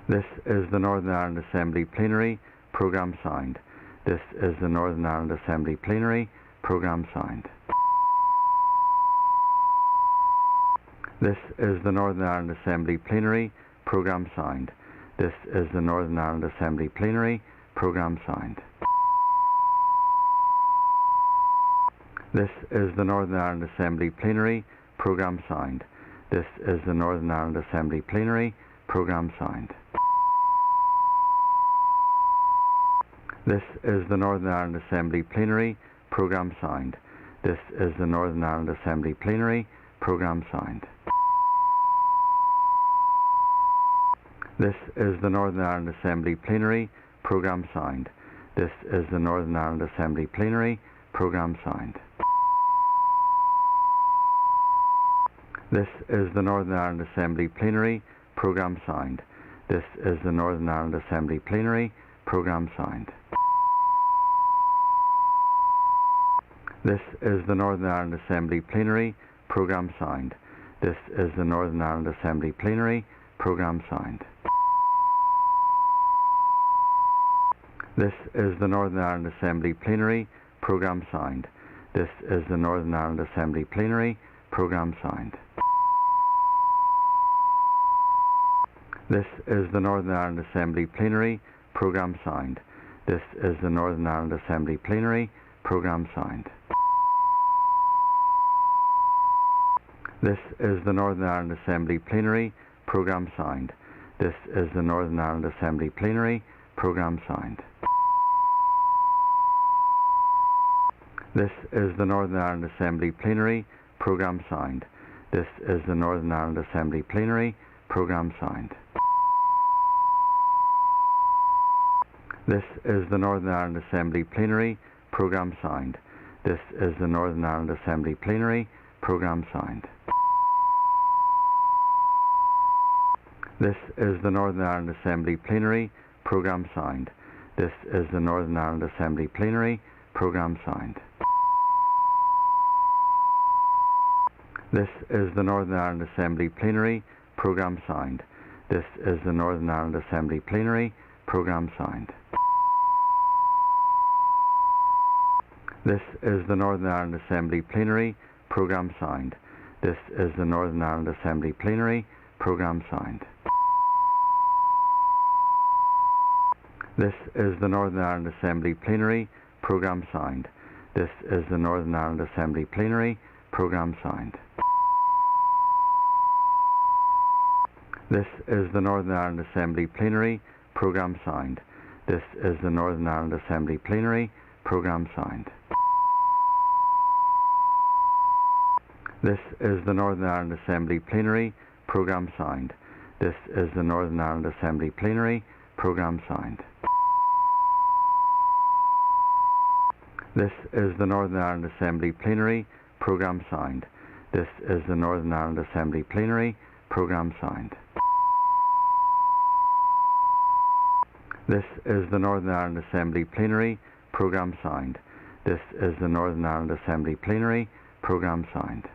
This is the Northern Ireland Assembly Plenary Programme Signed. This is the Northern Ireland Assembly Plenary Programme Signed. This is the Northern Ireland Assembly Plenary Programme Signed. This is the Northern Ireland Assembly Plenary Programme Signed. This is the Northern Ireland Assembly Plenary Programme Signed. This is the Northern Ireland Assembly Plenary Programme Signed. This is the Northern Ireland Assembly Plenary Programme Signed. This is the Northern Ireland Assembly Plenary Programme Signed. This is the Northern Ireland Assembly Plenary Programme Signed. This is the Northern Ireland Assembly Plenary Programme Signed. This is the Northern Ireland Assembly Plenary Programme Signed. This is the Northern Ireland Assembly Plenary Programme Signed. This is the Northern Ireland Assembly Plenary Programme Signed. This is the Northern Ireland Assembly Plenary Programme Signed. This is the Northern Ireland Assembly Plenary Programme Signed. This is the Northern Ireland Assembly Plenary Programme Signed. This is the Northern Ireland Assembly Plenary Programme Signed. This is the Northern Ireland Assembly Plenary Programme Signed. This is the Northern Ireland Assembly Plenary Programme Signed. This is the Northern Ireland Assembly Plenary Programme Signed. This is the Northern Ireland Assembly Plenary Programme Signed. This is the Northern Ireland Assembly Plenary Programme Signed. This is the Northern Ireland Assembly Plenary Programme Signed. This is the Northern Ireland Assembly Plenary Programme Signed. This is the Northern Ireland Assembly Plenary Programme Signed. This is the Northern Ireland Assembly Plenary Programme Signed. This is the Northern Ireland Assembly Plenary Programme Signed. This is the Northern Ireland Assembly Plenary Programme Signed. This is the Northern Ireland Assembly Plenary Programme Signed. This is the Northern Ireland Assembly Plenary Programme Signed. This is the Northern Ireland Assembly Plenary Programme Signed. This is the Northern Ireland Assembly Plenary Programme Signed. This is the Northern Ireland Assembly Plenary Programme Signed. This is the Northern Ireland Assembly Plenary Programme Signed. This is the Northern Ireland Assembly Plenary Programme Signed. This is the Northern Ireland Assembly Plenary Programme Signed. This is the Northern Ireland Assembly Plenary Programme Signed. This is the Northern Ireland Assembly Plenary Programme Signed. This is the Northern Ireland Assembly Plenary Programme Signed. This is the Northern Ireland Assembly Plenary Programme Signed.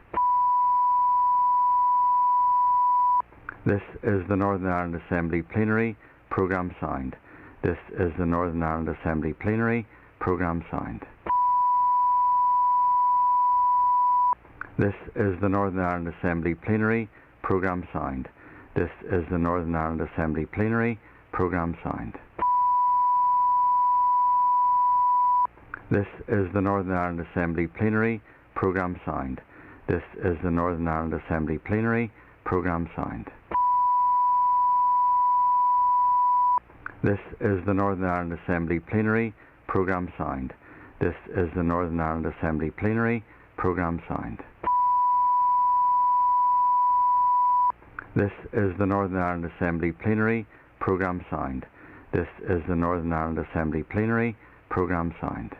This is the Northern Ireland Assembly Plenary Programme Signed. This is the Northern Ireland Assembly Plenary Programme Signed. This is the Northern Ireland Assembly Plenary Programme Signed. This is the Northern Ireland Assembly Plenary Programme Signed. This is the Northern Ireland Assembly Plenary Programme Signed. This is the Northern Ireland Assembly Plenary Programme Signed. This is the Northern Ireland Assembly Plenary Programme Signed. This is the Northern Ireland Assembly Plenary Programme Signed. This is the Northern Ireland Assembly Plenary Programme Signed. This is the Northern Ireland Assembly Plenary Programme Signed.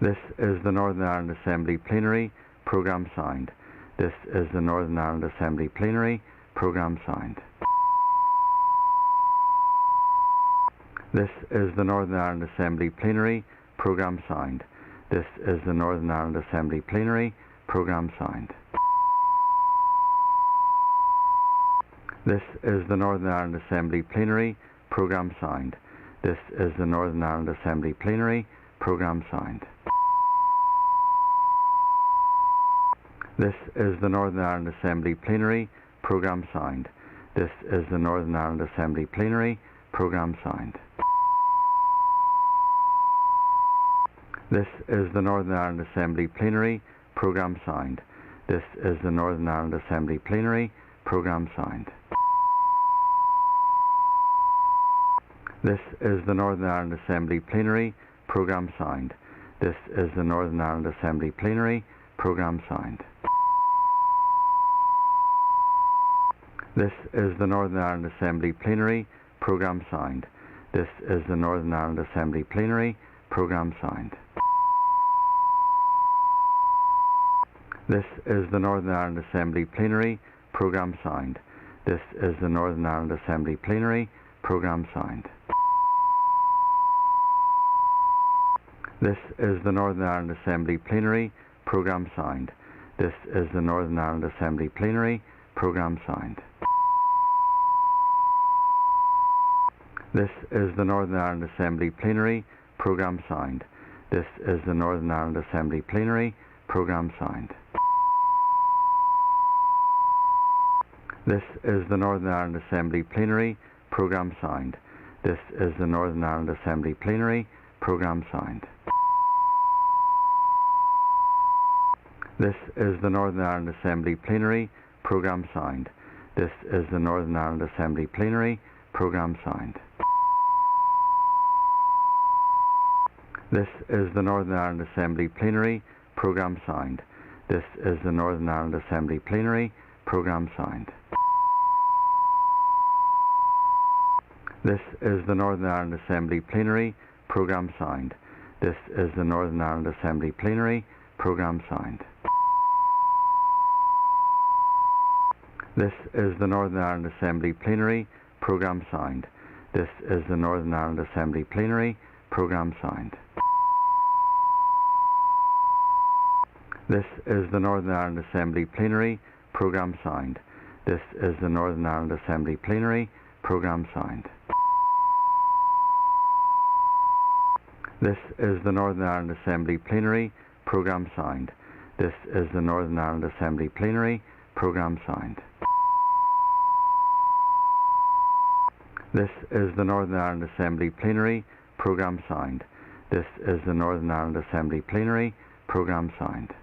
This is the Northern Ireland Assembly Plenary Programme Signed. This is the Northern Ireland Assembly Plenary Programme Signed. This is the Northern Ireland Assembly Plenary Programme Signed. This is the Northern Ireland Assembly Plenary Programme Signed. This is the Northern Ireland Assembly Plenary Programme Signed. This is the Northern Ireland Assembly Plenary Programme Signed. This is the Northern Ireland Assembly Plenary Programme Signed. This is the Northern Ireland Assembly Plenary Programme Signed. This is the Northern Ireland Assembly Plenary Programme Signed. This is the Northern Ireland Assembly Plenary Programme Signed. This is the Northern Ireland Assembly Plenary Programme Signed. This is the Northern Ireland Assembly Plenary Programme Signed. This is the Northern Ireland Assembly Plenary Programme Signed. This is the Northern Ireland Assembly Plenary Programme Signed. This is the Northern Ireland Assembly Plenary Programme Signed. This is the Northern Ireland Assembly Plenary Programme Signed. This is the Northern Ireland Assembly Plenary Programme Signed. This is the Northern Ireland Assembly Plenary Programme Signed. This is the Northern Ireland Assembly Plenary Programme Signed. This is the Northern Ireland Assembly Plenary Programme Signed. This is the Northern Ireland Assembly Plenary Programme Signed. This is the Northern Ireland Assembly Plenary Programme Signed. This is the Northern Ireland Assembly Plenary Programme Signed. This is the Northern Ireland Assembly Plenary Programme Signed. This is the Northern Ireland Assembly Plenary Programme Signed. This is the Northern Ireland Assembly Plenary Programme Signed. This is the Northern Ireland Assembly Plenary Programme Signed. This is the Northern Ireland Assembly Plenary Programme Signed. This is the Northern Ireland Assembly Plenary Programme Signed. This is the Northern Ireland Assembly Plenary Programme Signed. This is the Northern Ireland Assembly Plenary Programme Signed. This is the Northern Ireland Assembly Plenary Programme Signed. This is the Northern Ireland Assembly Plenary Programme Signed. This is the Northern Ireland Assembly Plenary Programme Signed. This is the Northern Ireland Assembly Plenary Programme Signed. This is the Northern Ireland Assembly Plenary Programme Signed.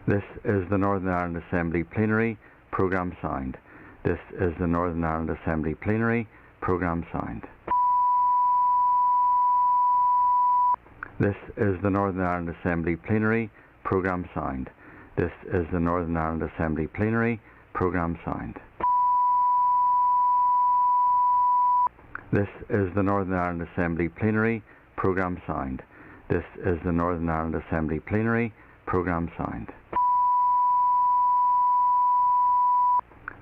This is the Northern Ireland Assembly Plenary Programme Signed. This is the Northern Ireland Assembly Plenary Programme Signed. This is the Northern Ireland Assembly Plenary Programme Signed. This is the Northern Ireland Assembly Plenary Programme Signed. This is the Northern Ireland Assembly Plenary Programme Signed. This is the Northern Ireland Assembly Plenary Programme Signed.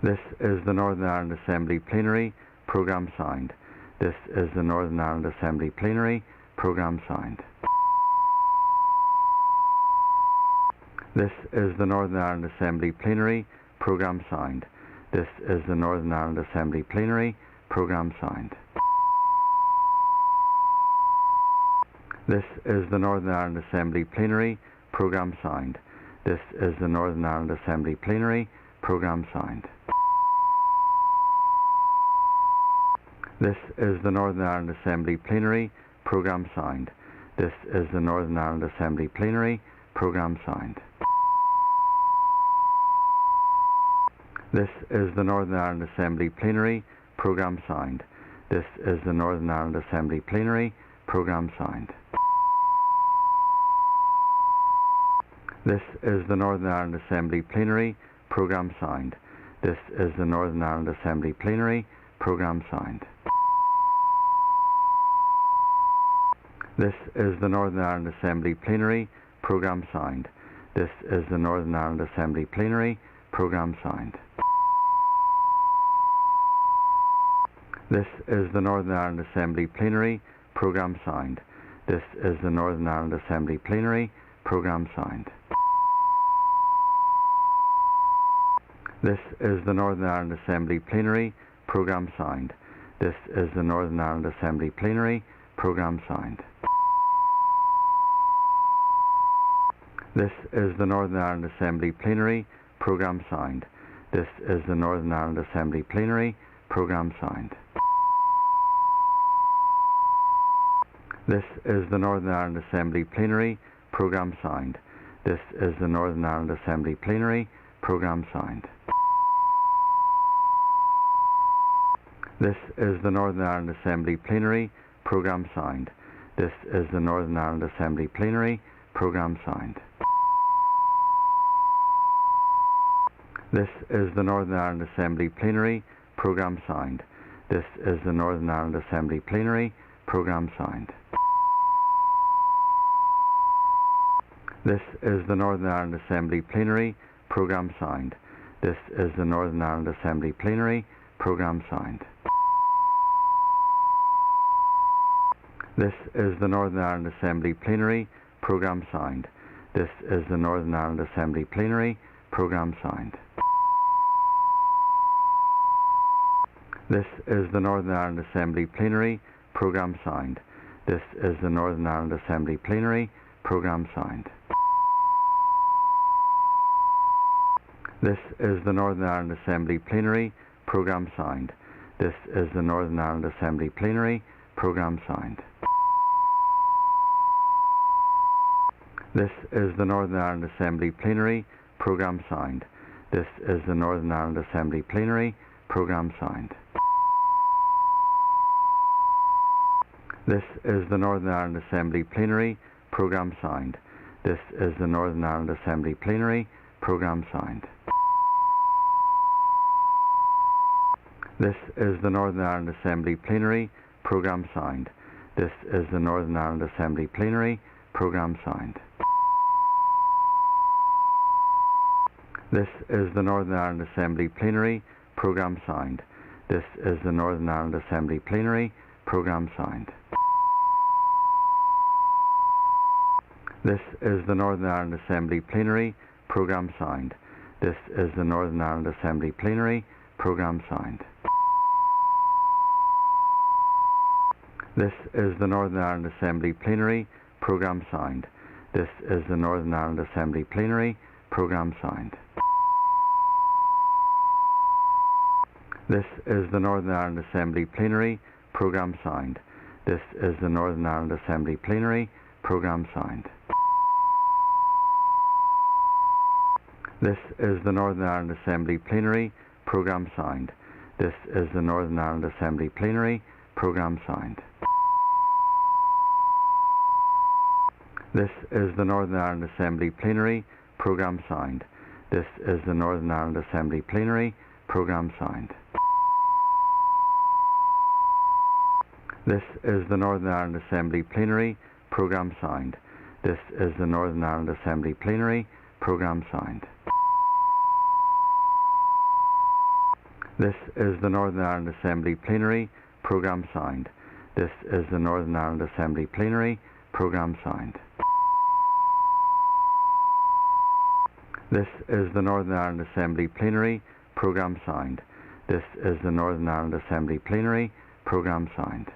This is the Northern Ireland Assembly Plenary Programme Signed. This is the Northern Ireland Assembly Plenary Programme Signed. This is the Northern Ireland Assembly Plenary Programme Signed. This is the Northern Ireland Assembly Plenary Programme Signed. This is the Northern Ireland Assembly Plenary Programme Signed. This is the Northern Ireland Assembly Plenary Programme Signed. This is the Northern Ireland Assembly Plenary Programme Signed. This is the Northern Ireland Assembly Plenary Programme Signed. This is the Northern Ireland Assembly Plenary Programme Signed. This is the Northern Ireland Assembly Plenary Programme Signed. This is the Northern Ireland Assembly Plenary Programme Signed. This is the Northern Ireland Assembly Plenary Programme Signed. This is the Northern Ireland Assembly Plenary Programme Signed. This is the Northern Ireland Assembly Plenary Programme Signed. This is the Northern Ireland Assembly Plenary Programme Signed. This is the Northern Ireland Assembly Plenary Programme Signed. This is the Northern Ireland Assembly Plenary Programme Signed. This is the Northern Ireland Assembly Plenary Programme Signed. This is the Northern Ireland Assembly Plenary Programme Signed. This is the Northern Ireland Assembly Plenary Programme Signed. This is the Northern Ireland Assembly Plenary Programme Signed. This is the Northern Ireland Assembly Plenary Programme Signed. This is the Northern Ireland Assembly Plenary Programme Signed. This is the Northern Ireland Assembly Plenary Programme Signed. This is the Northern Ireland Assembly Plenary Programme Signed. This is the Northern Ireland Assembly Plenary Programme Signed. This is the Northern Ireland Assembly Plenary Programme Signed. This is the Northern Ireland Assembly Plenary Programme Signed. This is the Northern Ireland Assembly Plenary Programme Signed. This is the Northern Ireland Assembly Plenary Programme Signed. This is the Northern Ireland Assembly Plenary Programme Signed. This is the Northern Ireland Assembly Plenary Programme Signed. This is the Northern Ireland Assembly Plenary Programme Signed. This is the Northern Ireland Assembly Plenary Programme Signed. This is the Northern Ireland Assembly Plenary Programme Signed. This is the Northern Ireland Assembly Plenary Programme Signed. This is the Northern Ireland Assembly Plenary Programme Signed. This is the Northern Ireland Assembly Plenary Programme Signed. This is the Northern Ireland Assembly Plenary Programme Signed. This is the Northern Ireland Assembly Plenary Programme Signed. This is the Northern Ireland Assembly Plenary Programme Signed. This is the Northern Ireland Assembly Plenary Programme Signed. This is the Northern Ireland Assembly Plenary Programme Signed. This is the Northern Ireland Assembly Plenary Programme Signed. This is the Northern Ireland Assembly Plenary Programme Sound. This is the Northern Ireland Assembly Plenary Programme Sound. This is the Northern Ireland Assembly Plenary Programme Sound. This is the Northern Ireland Assembly Plenary Programme Sound. This is the Northern Ireland Assembly Plenary Programme Sound. This is the Northern Ireland Assembly Plenary Programme Sound. This is the Northern Ireland Assembly Plenary Programme Sound. This is the Northern Ireland Assembly Plenary Programme Sound. This is the Northern Ireland Assembly Plenary Programme Sound. This is the Northern Ireland Assembly Plenary Programme Sound. This is the Northern Ireland Assembly Plenary Programme Sound. This is the Northern Ireland Assembly Plenary Programme Sound. This is the Northern Ireland Assembly Plenary Programme Sound. This is the Northern Ireland Assembly Plenary Programme Sound.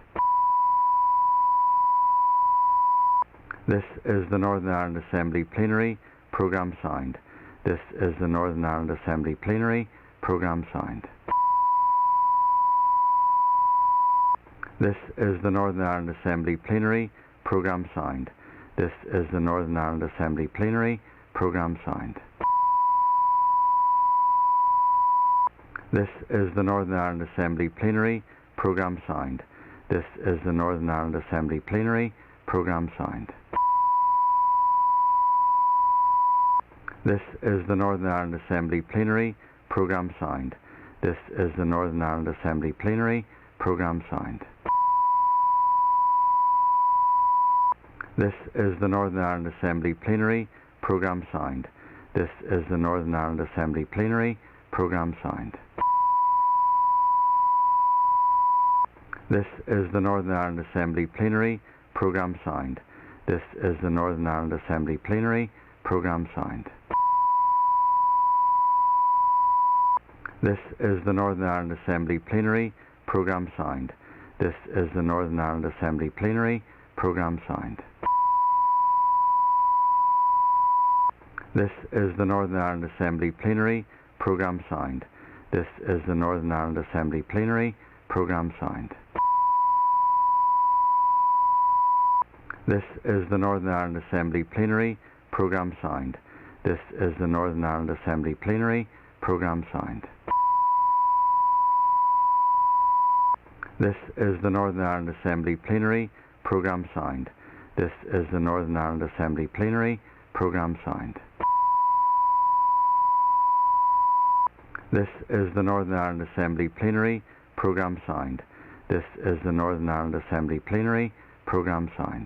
This is the Northern Ireland Assembly Plenary Programme Sound. This is the Northern Ireland Assembly Plenary Programme Sound. This is the Northern Ireland Assembly Plenary Programme Sound. This is the Northern Ireland Assembly Plenary Programme Sound. This is the Northern Ireland Assembly Plenary Programme Sound. This is the Northern Ireland Assembly Plenary Programme Sound. This is the Northern Ireland Assembly Plenary Programme Sound. This is the Northern Ireland Assembly Plenary Programme Sound. This is the Northern Ireland Assembly Plenary Programme Sound. This is the Northern Ireland Assembly Plenary Programme Sound. This is the Northern Ireland Assembly Plenary Programme Sound. This is the Northern Ireland Assembly Plenary Programme Sound. This is the Northern Ireland Assembly Plenary Programme Sound. This is the Northern Ireland Assembly Plenary Programme Sound. This is the Northern Ireland Assembly Plenary Programme Sound. This is the Northern Ireland Assembly Plenary Programme Sound. This is the Northern Ireland Assembly Plenary Programme Sound. This is the Northern Ireland Assembly Plenary Programme Sound. This is the Northern Ireland Assembly Plenary Programme Sound. This is the Northern Ireland Assembly Plenary Programme Sound. This is the Northern Ireland Assembly Plenary Programme Sound. This is the Northern Ireland Assembly Plenary Programme Sound.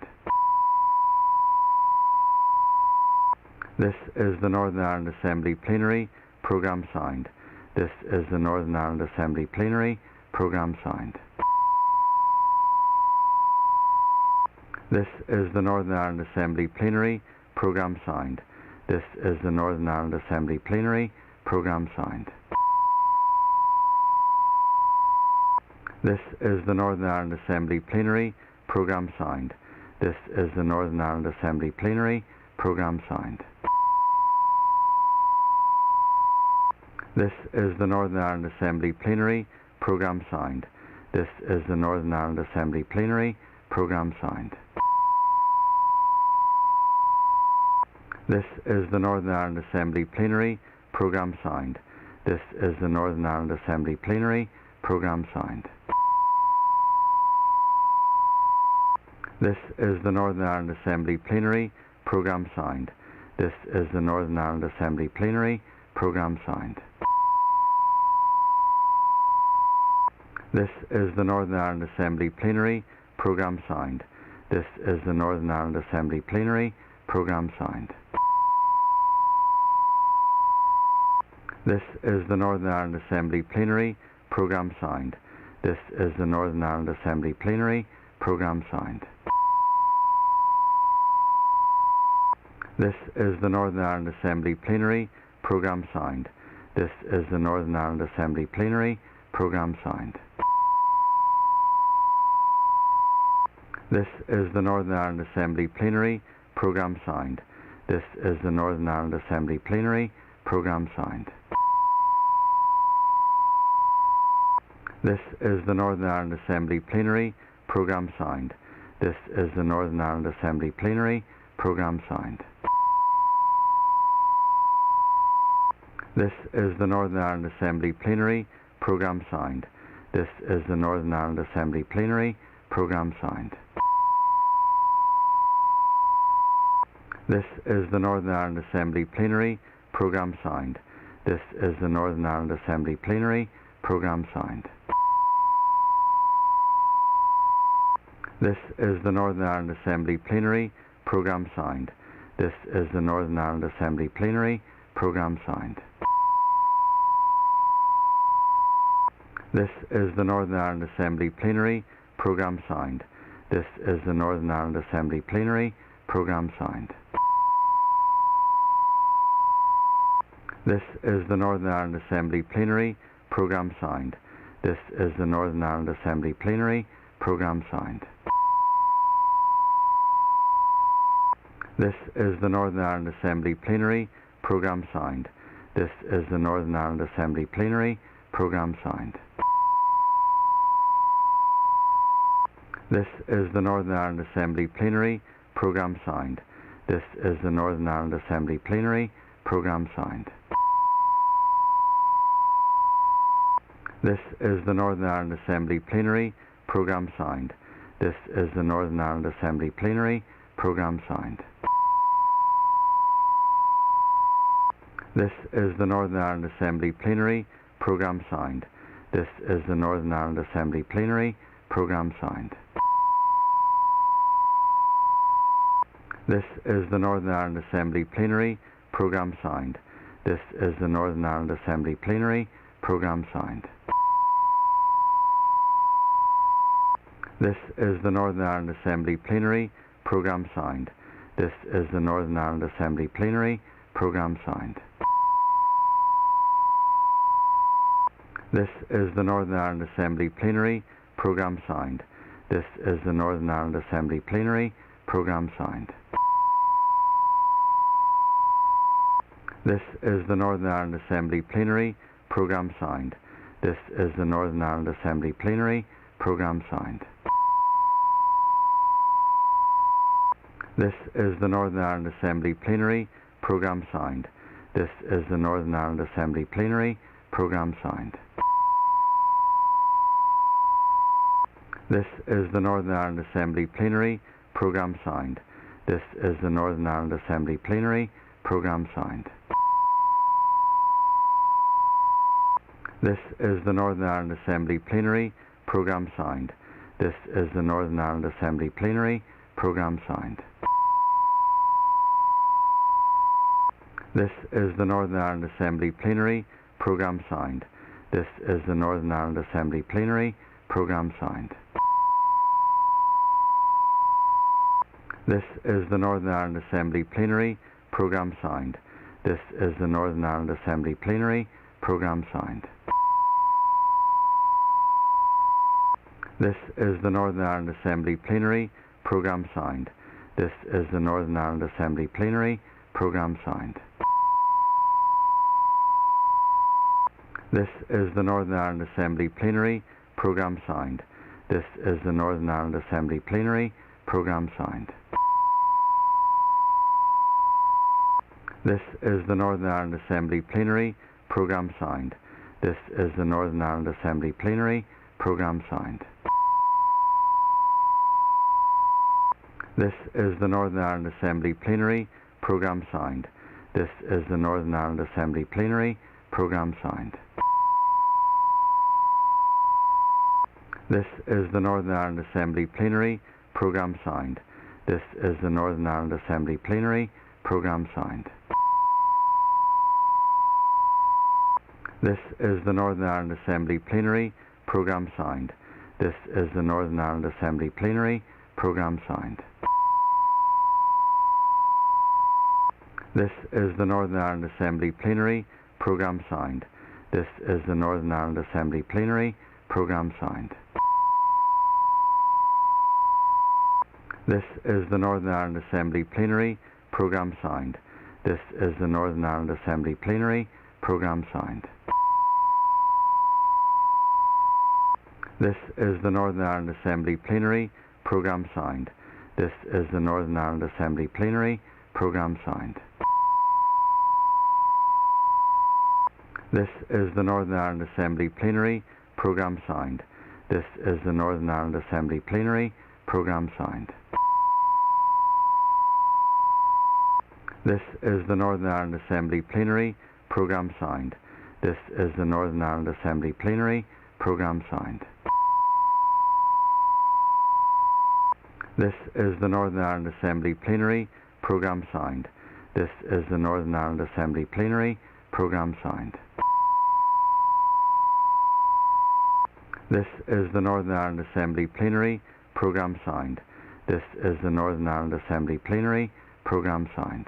This is the Northern Ireland Assembly Plenary Programme Sound. This is the Northern Ireland Assembly Plenary Programme Sound. This is the Northern Ireland Assembly Plenary Programme Sound. This is the Northern Ireland Assembly Plenary Programme Sound. This is the Northern Ireland Assembly Plenary Programme Sound. This is the Northern Ireland Assembly Plenary Programme Sound. This is the Northern Ireland Assembly Plenary Programme Sound. This is the Northern Ireland Assembly Plenary Programme Sound. This is the Northern Ireland Assembly Plenary Programme Sound. This is the Northern Ireland Assembly Plenary Programme Sound. This is the Northern Ireland Assembly Plenary Programme Sound. This is the Northern Ireland Assembly Plenary Programme Sound. This is the Northern Ireland Assembly Plenary Programme Sound. This is the Northern Ireland Assembly Plenary Programme Sound. This is the Northern Ireland Assembly Plenary Programme Sound. This is the Northern Ireland Assembly Plenary Programme Sound. This is the Northern Ireland Assembly Plenary Programme Sound. This is the Northern Ireland Assembly Plenary Programme Sound. This is the Northern Ireland Assembly Plenary Programme Sound. This is the Northern Ireland Assembly Plenary Programme Sound. This is the Northern Ireland Assembly Plenary Programme Sound. This is the Northern Ireland Assembly Plenary Programme Sound. This is the Northern Ireland Assembly Plenary Programme Sound. This is the Northern Ireland Assembly Plenary Programme Sound. This is the Northern Ireland Assembly Plenary Programme Sound. This is the Northern Ireland Assembly Plenary Programme Sound. This is the Northern Ireland Assembly Plenary Programme Sound. This is the Northern Ireland Assembly Plenary Programme Sound. This is the Northern Ireland Assembly Plenary Programme Sound. This is the Northern Ireland Assembly Plenary Programme Sound. This is the Northern Ireland Assembly Plenary Programme Sound. This is the Northern Ireland Assembly Plenary Programme Sound. This is the Northern Ireland Assembly Plenary Programme Sound. This is the Northern Ireland Assembly Plenary Programme Sound. This is the Northern Ireland Assembly Plenary Programme Sound. This is the Northern Ireland Assembly Plenary Programme Sound. This is the Northern Ireland Assembly Plenary Programme Sound. This is the Northern Ireland Assembly Plenary Programme Sound. This is the Northern Ireland Assembly Plenary Programme Sound. This is the Northern Ireland Assembly Plenary Programme Sound. This is the Northern Ireland Assembly Plenary Programme Sound. This is the Northern Ireland Assembly Plenary Programme Sound. This is the Northern Ireland Assembly Plenary Programme Sound. This is the Northern Ireland Assembly Plenary Programme Sound. This is the Northern Ireland Assembly Plenary Programme Sound. This is the Northern Ireland Assembly Plenary Programme Sound. This is the Northern Ireland Assembly Plenary Programme Sound. This is the Northern Ireland Assembly Plenary Programme Sound. This is the Northern Ireland Assembly Plenary Programme Sound. This is the Northern Ireland Assembly Plenary Programme Sound. This is the Northern Ireland Assembly Plenary Programme Sound. This is the Northern Ireland Assembly Plenary Programme Sound. This is the Northern Ireland Assembly Plenary Programme Sound. This is the Northern Ireland Assembly Plenary Programme Sound. This is the Northern Ireland Assembly Plenary Programme Sound. This is the Northern Ireland Assembly Plenary Programme Sound. This is the Northern Ireland Assembly Plenary Programme Sound. This is the Northern Ireland Assembly Plenary Programme Sound. This is the Northern Ireland Assembly Plenary Programme Sound. This is the Northern Ireland Assembly Plenary Programme Sound. This is the Northern Ireland Assembly Plenary Programme Sound. This is the Northern Ireland Assembly Plenary Programme Sound. This is the Northern Ireland Assembly Plenary Programme Sound. This is the Northern Ireland Assembly Plenary Programme Sound. This is the Northern Ireland Assembly Plenary Programme Sound. This is the Northern Ireland Assembly Plenary Programme Sound. This is the Northern Ireland Assembly Plenary Programme Sound. This is the Northern Ireland Assembly Plenary Programme Sound. This is the Northern Ireland Assembly Plenary Programme Sound. This is the Northern Ireland Assembly Plenary Programme Sound. This is the Northern Ireland Assembly Plenary Programme Sound. This is the Northern Ireland Assembly Plenary Programme Sound. This is the Northern Ireland Assembly Plenary Programme Sound. This is the Northern Ireland Assembly Plenary Programme Sound. This is the Northern Ireland Assembly Plenary Programme Sound. This is the Northern Ireland Assembly Plenary Programme Sound. This is the Northern Ireland Assembly Plenary Programme Sound. This is the Northern Ireland Assembly Plenary Programme Sound. This is the Northern Ireland Assembly Plenary Programme Sound. This is the Northern Ireland Assembly Plenary Programme Sound. This is the Northern Ireland Assembly Plenary Programme Sound. This is the Northern Ireland Assembly Plenary Programme Sound. This is the Northern Ireland Assembly Plenary Programme Sound. This is the Northern Ireland Assembly Plenary Programme Sound.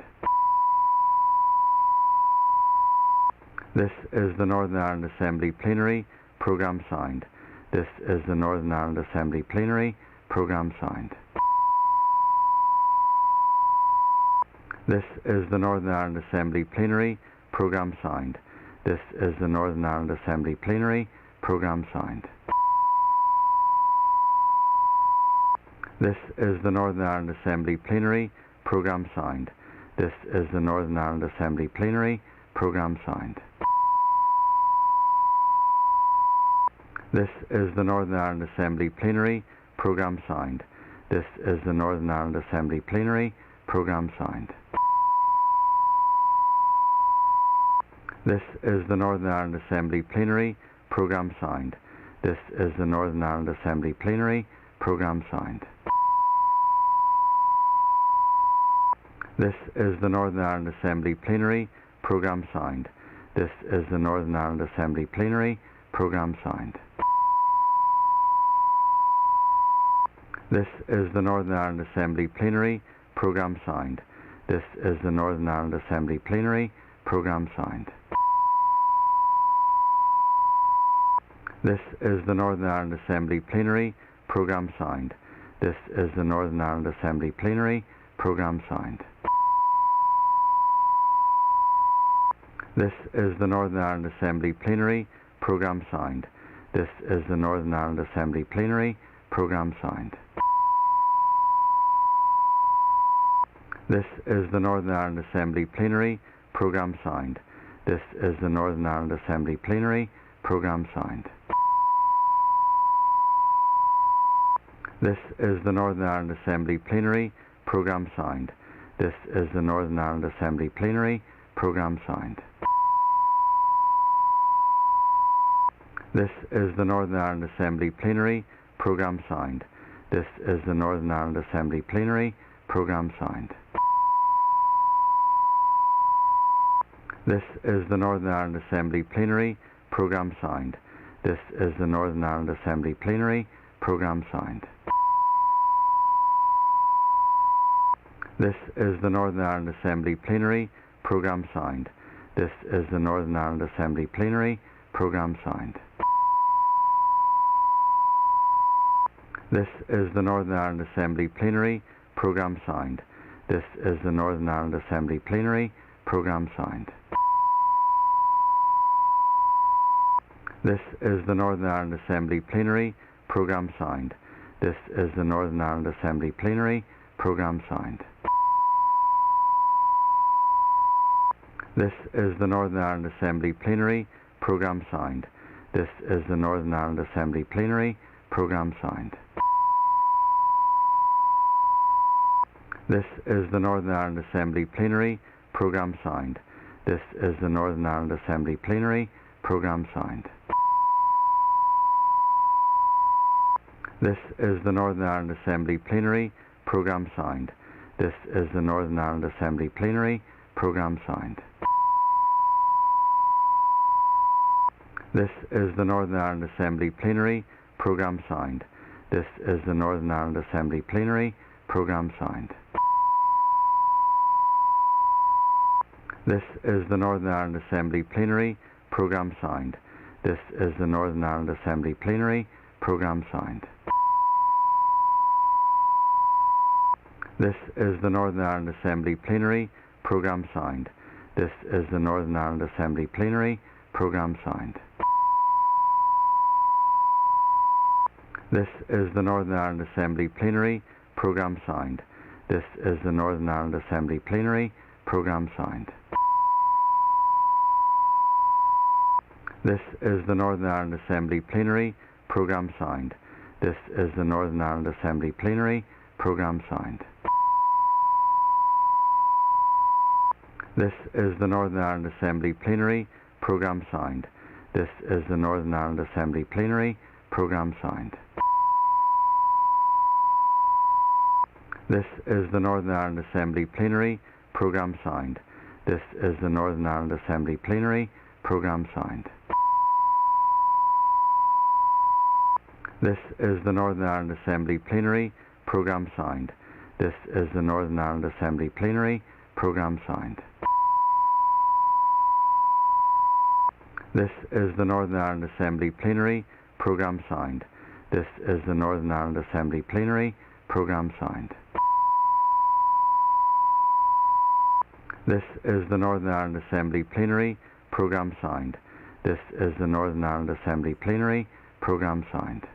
This is the Northern Ireland Assembly Plenary Programme Sound. This is the Northern Ireland Assembly Plenary Programme Sound. This is the Northern Ireland Assembly Plenary Programme Sound. This is the Northern Ireland Assembly Plenary Programme Sound. This is the Northern Ireland Assembly Plenary Programme Sound. This is the Northern Ireland Assembly Plenary Programme Sound. This is the Northern Ireland Assembly Plenary Programme Sound. This is the Northern Ireland Assembly Plenary Programme Sound. This is the Northern Ireland Assembly Plenary Programme Sound. This is the Northern Ireland Assembly Plenary Programme Sound. This is the Northern Ireland Assembly Plenary Programme Sound. This is the Northern Ireland Assembly Plenary Programme Sound. This is the Northern Ireland Assembly Plenary Programme Sound. This is the Northern Ireland Assembly Plenary Programme Sound. This is the Northern Ireland Assembly Plenary Programme Sound. This is the Northern Ireland Assembly Plenary Programme Sound. This is the Northern Ireland Assembly Plenary Programme Sound. This is the Northern Ireland Assembly Plenary Programme Sound. This is the Northern Ireland Assembly Plenary Programme Sound. This is the Northern Ireland Assembly Plenary Programme Sound. This is the Northern Ireland Assembly Plenary Programme Sound. This is the Northern Ireland Assembly Plenary Programme Sound. This is the Northern Ireland Assembly Plenary Programme Sound. This is the Northern Ireland Assembly Plenary Programme Sound. This is the Northern Ireland Assembly Plenary Programme Sound. This is the Northern Ireland Assembly Plenary Programme Sound. This is the Northern Ireland Assembly Plenary Programme Sound. This is the Northern Ireland Assembly Plenary Programme Sound. This is the Northern Ireland Assembly Plenary Programme Sound. This is the Northern Ireland Assembly Plenary Programme Sound. This is the Northern Ireland Assembly Plenary Programme Sound. This is the Northern Ireland Assembly Plenary Programme Sound. This is the Northern Ireland Assembly Plenary Programme Sound. This is the Northern Ireland Assembly Plenary Programme Sound. This is the Northern Ireland Assembly Plenary Programme Sound. This is the Northern Ireland Assembly Plenary Programme Sound. This is the Northern Ireland Assembly Plenary Programme Sound. This is the Northern Ireland Assembly Plenary Programme Sound. This is the Northern Ireland Assembly Plenary Programme Sound. This is the Northern Ireland Assembly Plenary Programme Sound. This is the Northern Ireland Assembly Plenary Programme Sound. This is the Northern Ireland Assembly Plenary Programme Sound. This is the Northern Ireland Assembly Plenary Programme Sound. This is the Northern Ireland Assembly Plenary Programme Sound. This is the Northern Ireland Assembly Plenary Programme Sound. This is the Northern Ireland Assembly Plenary Programme Sound. This is the Northern Ireland Assembly Plenary Programme Sound. This is the Northern Ireland Assembly Plenary Programme Sound. This is the Northern Ireland Assembly Plenary Programme Sound. This is the Northern Ireland Assembly Plenary Programme Sound. This is the Northern Ireland Assembly Plenary Programme Sound. This is the Northern Ireland Assembly Plenary Programme Sound. This is the Northern Ireland Assembly Plenary Programme Sound. This is the Northern Ireland Assembly Plenary Programme Sound. This is the Northern Ireland Assembly Plenary Programme Sound. This is the Northern Ireland Assembly Plenary Programme Sound. This is the Northern Ireland Assembly Plenary Programme Sound. This is the Northern Ireland Assembly Plenary Programme Sound.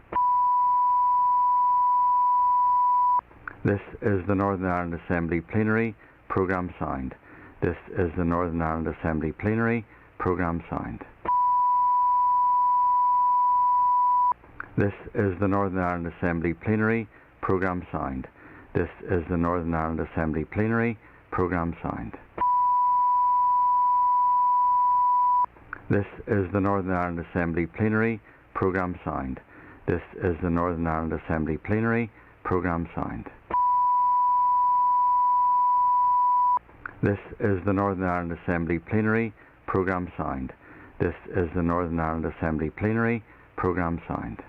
This is the Northern Ireland Assembly Plenary Programme Sound. This is the Northern Ireland Assembly Plenary Programme Sound. This is the Northern Ireland Assembly Plenary Programme Sound. This is the Northern Ireland Assembly Plenary Programme Sound. This is the Northern Ireland Assembly Plenary Programme Sound. This is the Northern Ireland Assembly Plenary Programme Sound. This is the Northern Ireland Assembly Plenary Programme Sound. This is the Northern Ireland Assembly Plenary Programme Sound.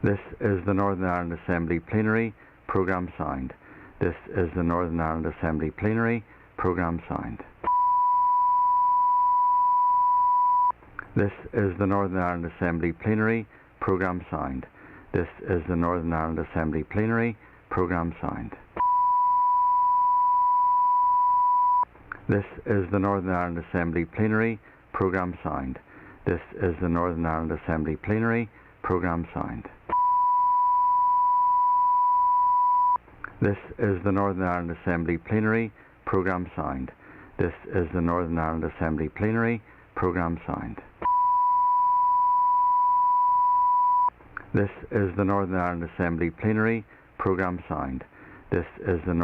This is the Northern Ireland Assembly Plenary Programme Sound. This is the Northern Ireland Assembly Plenary Programme Sound. This is the Northern Ireland Assembly Plenary Programme Sound. This is the Northern Ireland Assembly Plenary Programme Sound. This is the Northern Ireland Assembly Plenary Programme Sound. This is the Northern Ireland Assembly Plenary Programme Sound. This is the Northern Ireland Assembly Plenary Programme Sound. This is the Northern Ireland Assembly Plenary Programme Sound. This is the Northern Ireland Assembly Plenary Programme Sound. This is the Northern Ireland Assembly Plenary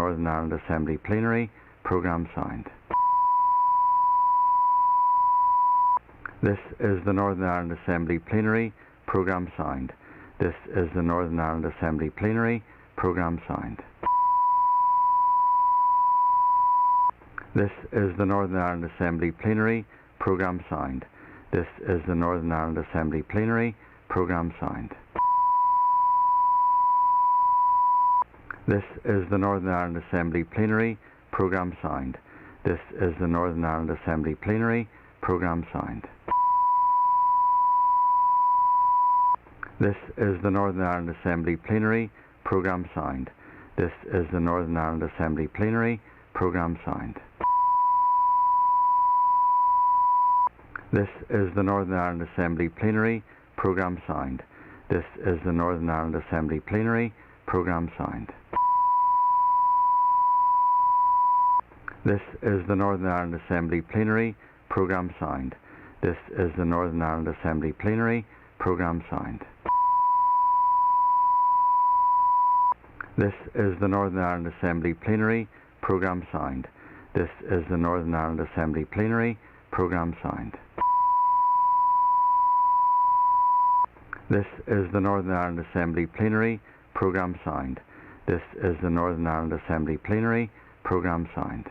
Programme Sound. This is the Northern Ireland Assembly Plenary Programme Sound. This is the Northern Ireland Assembly Plenary Programme Sound. This is the Northern Ireland Assembly Plenary Programme Sound. This is the Northern Ireland Assembly Plenary Programme Sound. This is the Northern Ireland Assembly Plenary Programme Sound. This is the Northern Ireland Assembly Plenary Programme Sound. This is the Northern Ireland Assembly Plenary Programme Sound. This is the Northern Ireland Assembly Plenary Programme Sound. This is the Northern Ireland Assembly Plenary Programme Sound. This is the Northern Ireland Assembly Plenary Programme Sound. This is the Northern Ireland Assembly Plenary Programme Sound. This is the Northern Ireland Assembly Plenary Programme Sound. This is the Northern Ireland Assembly Plenary Programme Sound. This is the Northern Ireland Assembly Plenary Programme Sound. This is the Northern Ireland Assembly Plenary Programme Sound. This is the Northern Ireland Assembly Plenary Programme Sound.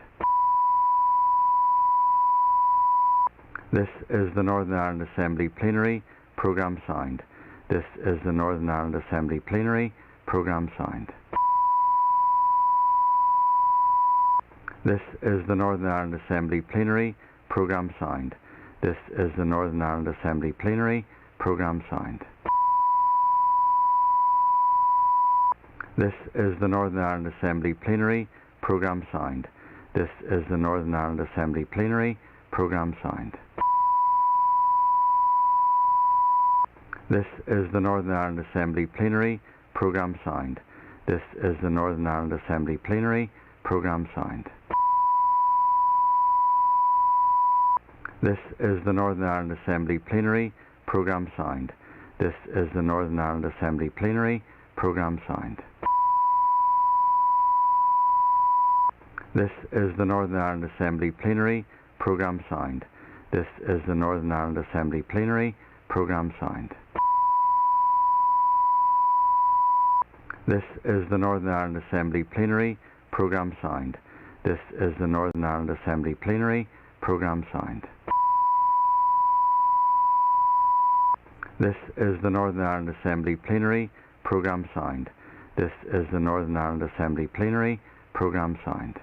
This is the Northern Ireland Assembly Plenary Programme Sound. This is the Northern Ireland Assembly Plenary Programme Sound. This is the Northern Ireland Assembly Plenary Programme Sound. This is the Northern Ireland Assembly Plenary Programme Sound. This is the Northern Ireland Assembly Plenary Programme Sound. This is the Northern Ireland Assembly Plenary Programme Sound. This is the Northern Ireland Assembly Plenary Programme Sound. This is the Northern Ireland Assembly Plenary Programme Sound. This is the Northern Ireland Assembly Plenary Programme Sound. This is the Northern Ireland Assembly Plenary Programme Sound. This is the Northern Ireland Assembly Plenary Programme Sound. This is the Northern Ireland Assembly Plenary Programme Sound. This is the Northern Ireland Assembly Plenary Programme Sound. This is the Northern Ireland Assembly Plenary Programme Sound. This is the Northern Ireland Assembly Plenary Programme Sound. This is the Northern Ireland Assembly Plenary Programme Sound.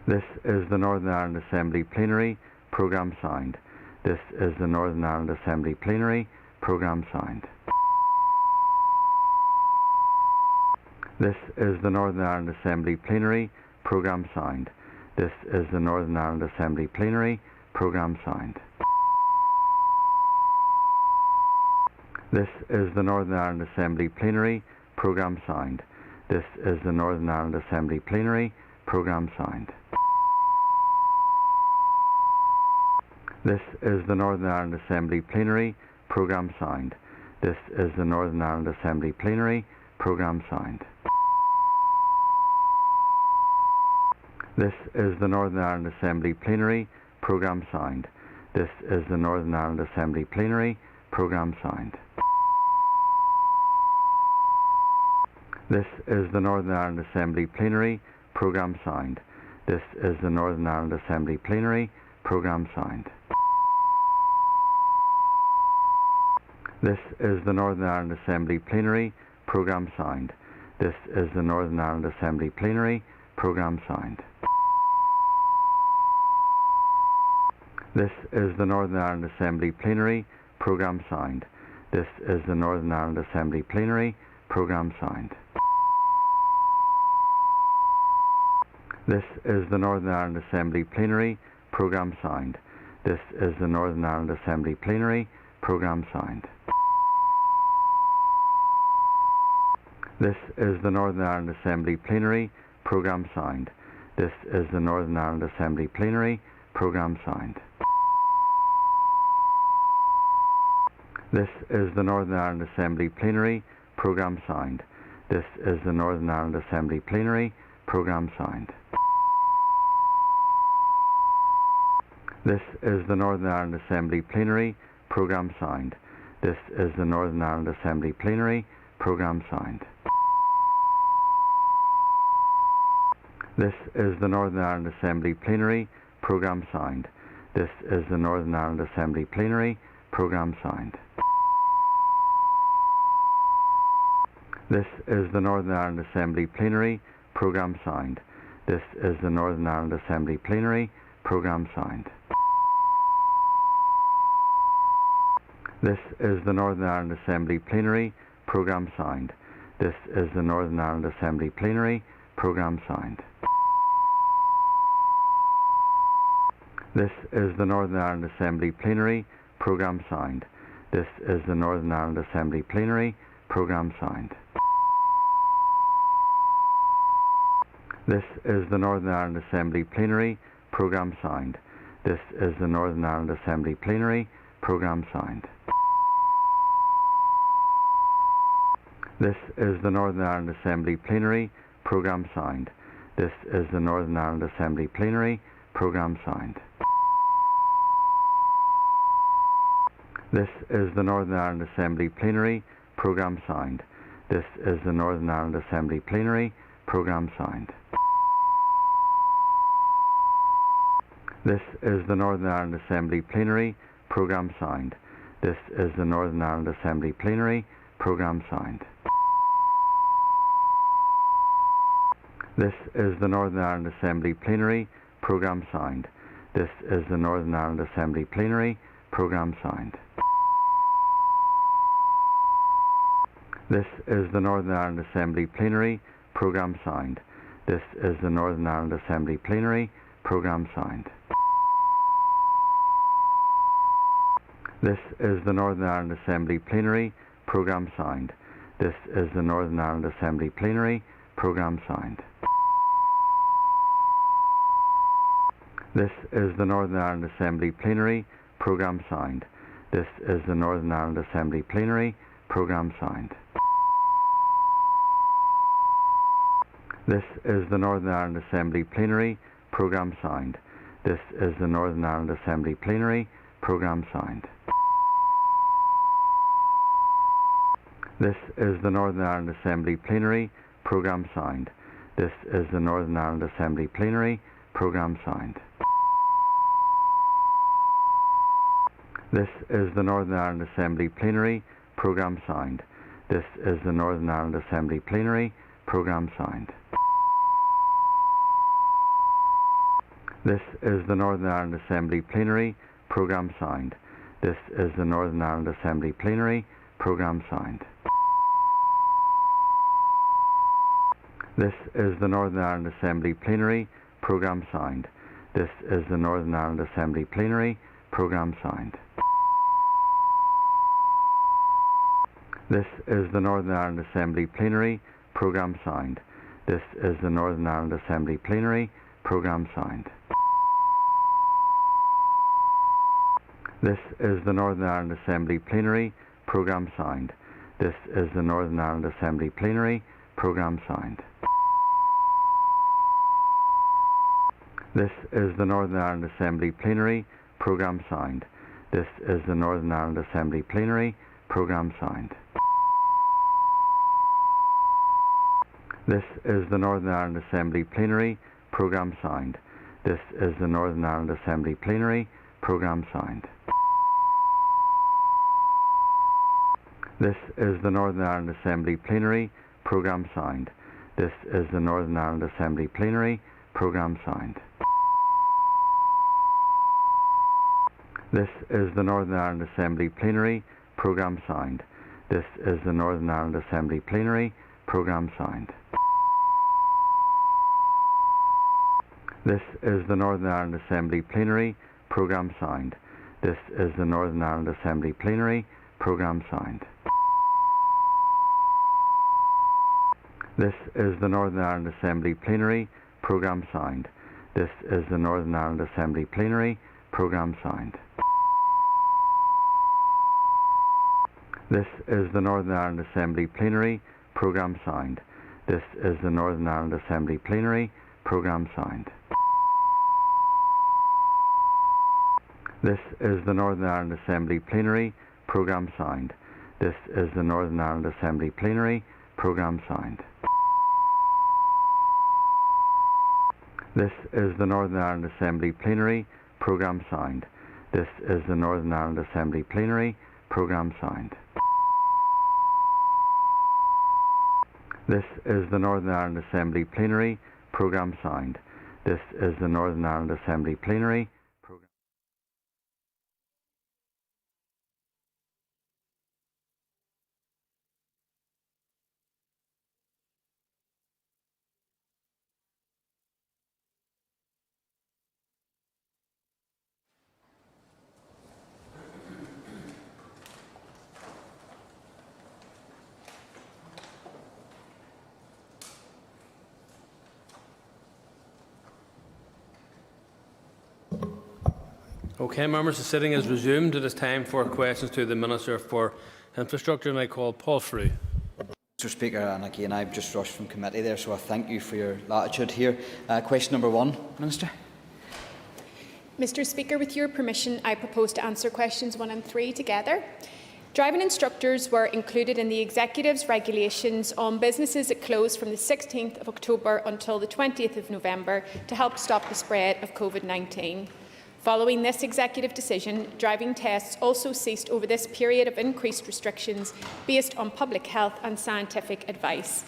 This is the Northern Ireland Assembly Plenary Programme Sound. This is the Northern Ireland Assembly Plenary Programme Sound. This is the Northern Ireland Assembly Plenary Programme Sound. This is the Northern Ireland Assembly Plenary Programme Sound. This is the Northern Ireland Assembly Plenary Programme Sound. This is the Northern Ireland Assembly Plenary Programme Sound. This is the Northern Ireland Assembly Plenary Programme Sound. This is the Northern Ireland Assembly Plenary Programme Sound. This is the Northern Ireland Assembly Plenary Programme Sound. This is the Northern Ireland Assembly Plenary Programme Sound. This is the Northern Ireland Assembly Plenary Programme Sound. This is the Northern Ireland Assembly Plenary Programme Sound. This is the Northern Ireland Assembly Plenary Programme Sound. This is the Northern Ireland Assembly Plenary Programme Sound. This is the Northern Ireland Assembly Plenary Programme Sound. This is the Northern Ireland Assembly Plenary Programme Sound. This is the Northern Ireland Assembly Plenary Programme Sound. This is the Northern Ireland Assembly Plenary Programme Sound. This is the Northern Ireland Assembly Plenary Programme Sound. This is the Northern Ireland Assembly Plenary Programme Sound. This is the Northern Ireland Assembly Plenary Programme Sound. This is the Northern Ireland Assembly Plenary Programme Sound. This is the Northern Ireland Assembly Plenary Programme Sound. This is the Northern Ireland Assembly Plenary Programme Sound. This is the Northern Ireland Assembly Plenary Programme Sound. This is the Northern Ireland Assembly Plenary Programme Sound. This is the Northern Ireland Assembly Plenary Programme Sound. This is the Northern Ireland Assembly Plenary Programme Sound. This is the Northern Ireland Assembly Plenary Programme Sound. This is the Northern Ireland Assembly Plenary Programme Sound. This is the Northern Ireland Assembly Plenary Programme Sound. This is the Northern Ireland Assembly Plenary Programme Sound. This is the Northern Ireland Assembly Plenary Programme Sound. This is the Northern Ireland Assembly Plenary Programme Sound. This is the Northern Ireland Assembly Plenary Programme Sound. This is the Northern Ireland Assembly Plenary Programme Sound. This is the Northern Ireland Assembly Plenary Programme Sound. This is the Northern Ireland Assembly Plenary Programme Sound. This is the Northern Ireland Assembly Plenary Programme Sound. This is the Northern Ireland Assembly Plenary Programme Sound. This is the Northern Ireland Assembly Plenary Programme Sound. This is the Northern Ireland Assembly Plenary Programme Sound. This is the Northern Ireland Assembly Plenary. Programme signed. This is the Northern Ireland Assembly Plenary. Programme signed. This is the Northern Ireland Assembly Plenary. Programme signed. This is the Northern Ireland Assembly Plenary. Programme signed. This is the Northern Ireland Assembly Plenary. Programme signed. This is the Northern Ireland Assembly Plenary. Programme signed. This is the Northern Ireland Assembly Plenary. Programme signed. This is the Northern Ireland Assembly Plenary. Programme signed. This is the Northern Ireland Assembly Plenary. Programme signed. This is the Northern Ireland Assembly Plenary. Programme signed. This is the Northern Ireland Assembly Plenary. Programme signed. This is the Northern Ireland Assembly Plenary. Programme signed. This is the Northern Ireland Assembly Plenary. Programme signed. This is the Northern Ireland Assembly Plenary. Programme signed. This is the Northern Ireland Assembly Plenary. Programme signed. This is the Northern Ireland Assembly Plenary. Programme signed. This is the Northern Ireland Assembly Plenary. Programme signed. This is the Northern Ireland Assembly Plenary. Programme signed. This is the Northern Ireland Assembly Plenary. Programme signed. This is the Northern Ireland Assembly Plenary. Programme signed. This is the Northern Ireland Assembly Plenary. Programme signed. This is the Northern Ireland Assembly Plenary. Programme signed. This is the Northern Ireland Assembly Plenary. Programme signed. This is the Northern Ireland Assembly Plenary. Programme signed. This is the Northern Ireland Assembly Plenary. Programme signed. This is the Northern Ireland Assembly Plenary. Programme signed. This is the Northern Ireland Assembly Plenary. Programme signed. This is the Northern Ireland Assembly Plenary. Programme signed. This is the Northern Ireland Assembly Plenary. Programme signed. This is the Northern Ireland Assembly Plenary. Programme signed. This is the Northern Ireland Assembly Plenary. Programme signed. This is the Northern Ireland Assembly Plenary. Programme signed. This is the Northern Ireland Assembly Plenary. Programme signed. This is the Northern Ireland Assembly Plenary. Programme signed. This is the Northern Ireland Assembly Plenary. Programme signed. This is the Northern Ireland Assembly Plenary. Programme signed. This is the Northern Ireland Assembly Plenary. Programme signed. This is the Northern Ireland Assembly Plenary. Programme signed. This is the Northern Ireland Assembly Plenary. Programme signed. This is the Northern Ireland Assembly Plenary. Okay, members, the sitting is resumed. It is time for questions to the Minister for Infrastructure, and I call Paul Frew. Mr Speaker, and again I've just rushed from committee there, so I thank you for your latitude here. Question number 1, Minister. Mr Speaker, with your permission, I propose to answer questions 1 and 3 together. Driving instructors were included in the Executive's regulations on businesses that closed from the 16th of October until the 20th of November to help stop the spread of COVID-19. Following this Executive decision, driving tests also ceased over this period of increased restrictions based on public health and scientific advice.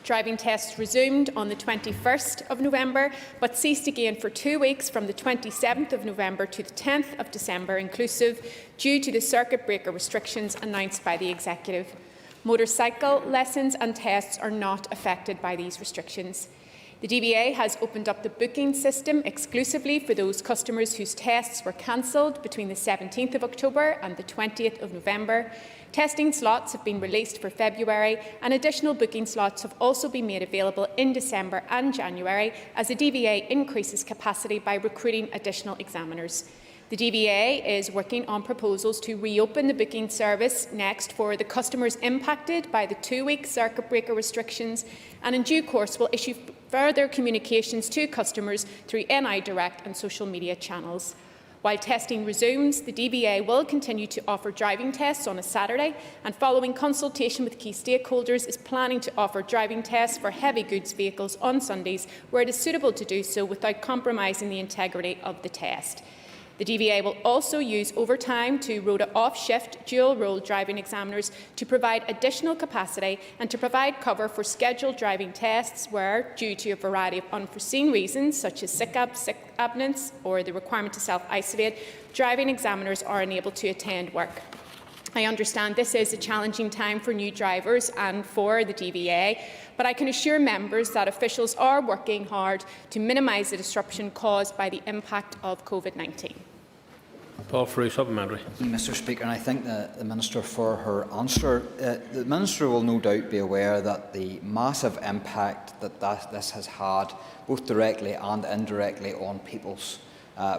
Driving tests resumed on the 21st of November, but ceased again for 2 weeks from the 27th of November to the 10th of December inclusive, due to the circuit breaker restrictions announced by the Executive. Motorcycle lessons and tests are not affected by these restrictions. The DVA has opened up the booking system exclusively for those customers whose tests were cancelled between the 17th of October and the 20th of November. Testing slots have been released for February, and additional booking slots have also been made available in December and January as the DVA increases capacity by recruiting additional examiners. The DVA is working on proposals to reopen the booking service next for the customers impacted by the 2-week circuit breaker restrictions, and in due course will issue further communications to customers through NI Direct and social media channels. While testing resumes, the DVA will continue to offer driving tests on a Saturday, and following consultation with key stakeholders is planning to offer driving tests for heavy goods vehicles on Sundays where it is suitable to do so without compromising the integrity of the test. The DVA will also use overtime to rota off-shift dual-role driving examiners to provide additional capacity and to provide cover for scheduled driving tests where, due to a variety of unforeseen reasons such as sick absence or the requirement to self-isolate, driving examiners are unable to attend work. I understand this is a challenging time for new drivers and for the DVA, but I can assure members that officials are working hard to minimise the disruption caused by the impact of COVID-19. Paul Frew, supplementary. Mr. Speaker, and I thank the Minister for her answer. The Minister will no doubt be aware that the massive impact that this has had, both directly and indirectly, on people's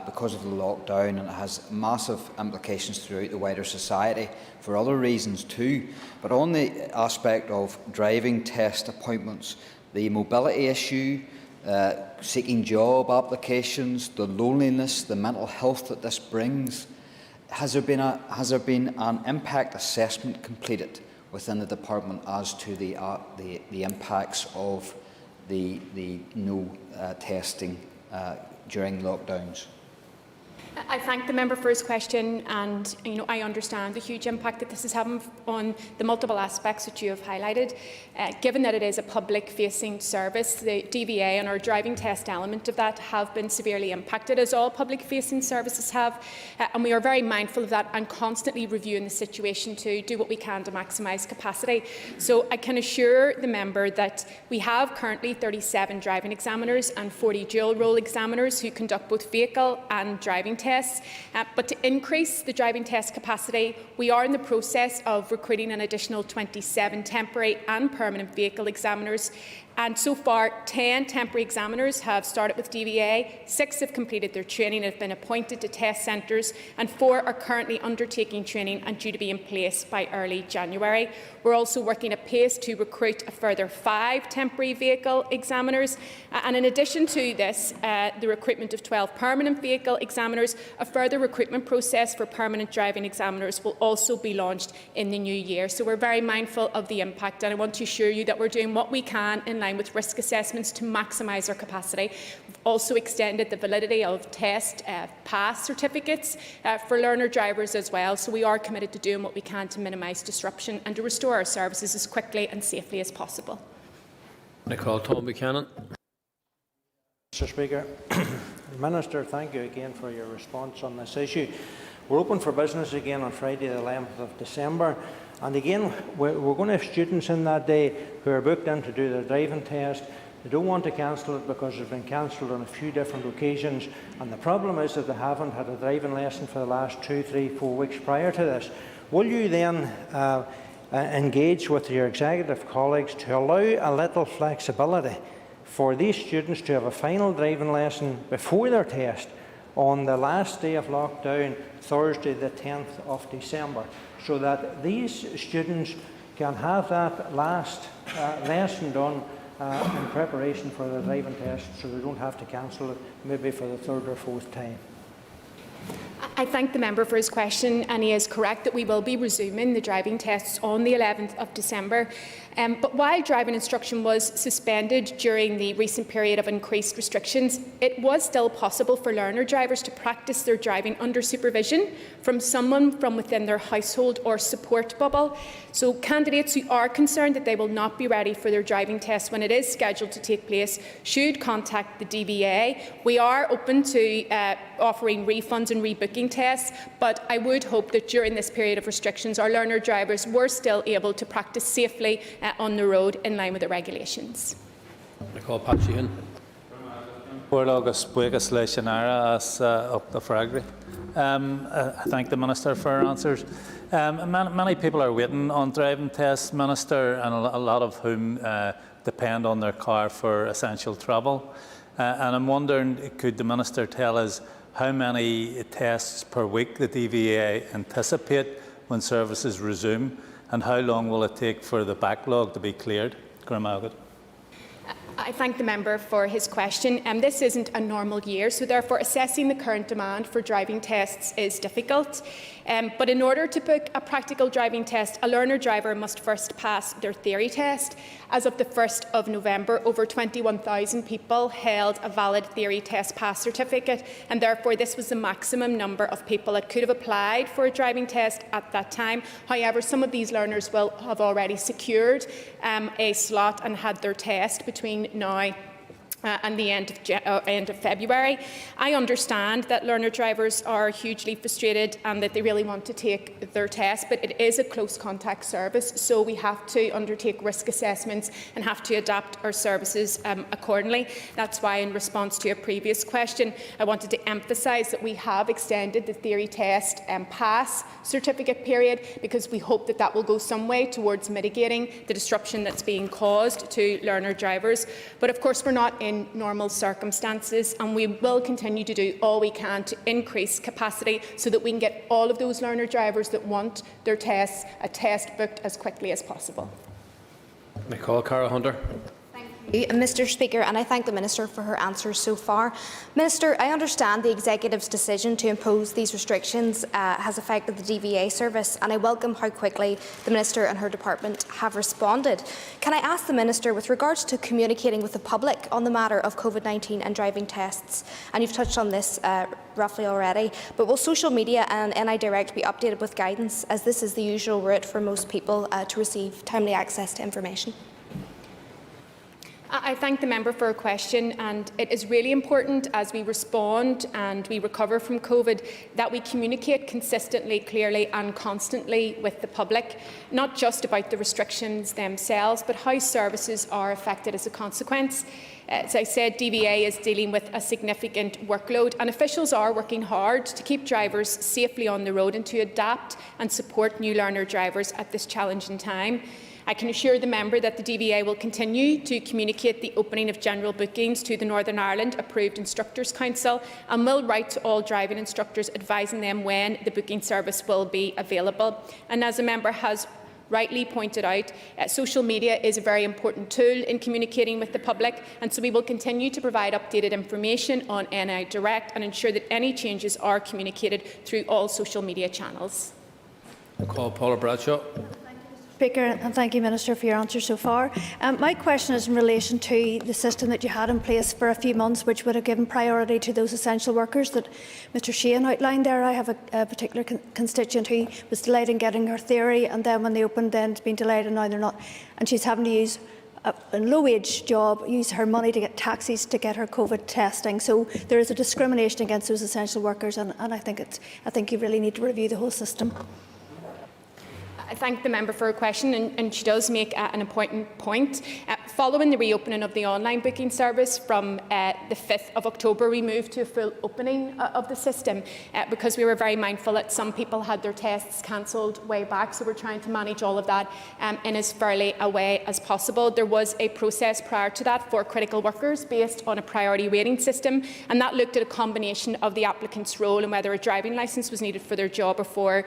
because of the lockdown, and it has massive implications throughout the wider society for other reasons too. But on the aspect of driving test appointments, the mobility issue, seeking job applications, the loneliness, the mental health that this brings, has there been an impact assessment completed within the department as to the impacts of the no testing during lockdowns? I thank the member for his question, and I understand the huge impact that this is having on the multiple aspects that you have highlighted. Given that it is a public-facing service, the DVA and our driving test element of that have been severely impacted, as all public-facing services have, and we are very mindful of that and constantly reviewing the situation to do what we can to maximise capacity. So I can assure the member that we have currently 37 driving examiners and 40 dual-role examiners who conduct both vehicle and driving tests, but to increase the driving test capacity, we are in the process of recruiting an additional 27 temporary and permanent vehicle examiners. And so far, 10 temporary examiners have started with DVA, 6 have completed their training and have been appointed to test centres, and 4 are currently undertaking training and due to be in place by early January. We're also working at pace to recruit a further 5 temporary vehicle examiners. And in addition to this, the recruitment of 12 permanent vehicle examiners, a further recruitment process for permanent driving examiners will also be launched in the new year. So we're very mindful of the impact, and I want to assure you that we're doing what we can in line with risk assessments to maximise our capacity. We've also extended the validity of test pass certificates for learner drivers as well. So we are committed to doing what we can to minimise disruption and to restore our services as quickly and safely as possible. Tom Buchanan. Mr. Speaker, Minister, thank you again for your response on this issue. We're open for business again on Friday the 11th of December, and again we're going to have students in that day who are booked in to do their driving test. They don't want to cancel it because it's been cancelled on a few different occasions, and the problem is that they haven't had a driving lesson for the last 2, 3, 4 weeks prior to this. Will you then engage with your executive colleagues to allow a little flexibility for these students to have a final driving lesson before their test on the last day of lockdown, Thursday the 10th of December, so that these students can have that last lesson done in preparation for the driving test, so they don't have to cancel it maybe for the 3rd or 4th time? I thank the member for his question, and he is correct that we will be resuming the driving tests on the 11th of December. But while driving instruction was suspended during the recent period of increased restrictions, it was still possible for learner drivers to practice their driving under supervision from someone from within their household or support bubble. So candidates who are concerned that they will not be ready for their driving test when it is scheduled to take place should contact the DVA. We are open to offering refunds and rebooking tests, but I would hope that during this period of restrictions our learner drivers were still able to practice safely on the road in line with the regulations. I call Pat Sheehan. I thank the Minister for her answers. Many people are waiting on driving tests, Minister, and a lot of whom depend on their car for essential travel. And I'm wondering, could the Minister tell us how many tests per week the DVA anticipate when services resume, and how long will it take for the backlog to be cleared? I thank the member for his question. This isn't a normal year, so therefore assessing the current demand for driving tests is difficult. But in order to book a practical driving test, a learner driver must first pass their theory test. As of the 1st of November, over 21,000 people held a valid theory test pass certificate, and therefore this was the maximum number of people that could have applied for a driving test at that time. However, some of these learners will have already secured a slot and had their test between now and the end of February. I understand that learner drivers are hugely frustrated and that they really want to take their test, but it is a close contact service, so we have to undertake risk assessments and have to adapt our services accordingly. That's why, in response to a previous question, I wanted to emphasise that we have extended the theory test pass certificate period, because we hope that that will go some way towards mitigating the disruption that's being caused to learner drivers. But of course, we're not in normal circumstances, and we will continue to do all we can to increase capacity so that we can get all of those learner drivers that want their tests, a test booked as quickly as possible. Cara Hunter. Mr. Speaker, and I thank the Minister for her answers so far. Minister, I understand the Executive's decision to impose these restrictions has affected the DVA service, and I welcome how quickly the Minister and her department have responded. Can I ask the Minister, with regards to communicating with the public on the matter of COVID-19 and driving tests, and you've touched on this roughly already, but will social media and NI Direct be updated with guidance, as this is the usual route for most people to receive timely access to information? I thank the member for her question, and it is really important as we respond and we recover from COVID that we communicate consistently, clearly and constantly with the public, not just about the restrictions themselves, but how services are affected as a consequence. As I said, DVA is dealing with a significant workload, and officials are working hard to keep drivers safely on the road and to adapt and support new learner drivers at this challenging time. I can assure the member that the DVA will continue to communicate the opening of general bookings to the Northern Ireland Approved Instructors Council, and will write to all driving instructors advising them when the booking service will be available. And as the member has rightly pointed out, social media is a very important tool in communicating with the public, and so we will continue to provide updated information on NI Direct and ensure that any changes are communicated through all social media channels. I call Paula Bradshaw. Speaker, and thank you, Minister, for your answer so far. My question is in relation to the system that you had in place for a few months, which would have given priority to those essential workers that Mr. Sheehan outlined there. I have a particular constituent who was delayed in getting her theory, and then when they opened, then it's been delayed, and now they're not. And she's having to use a low-wage job, use her money to get taxis to get her COVID testing. So there is a discrimination against those essential workers, and I think you really need to review the whole system. I thank the member for her question, and she does make an important point. Following the reopening of the online booking service from the 5th of October, we moved to a full opening of the system because we were very mindful that some people had their tests cancelled way back, so we're trying to manage all of that in as fairly a way as possible. There was a process prior to that for critical workers based on a priority rating system, and that looked at a combination of the applicant's role and whether a driving licence was needed for their job or for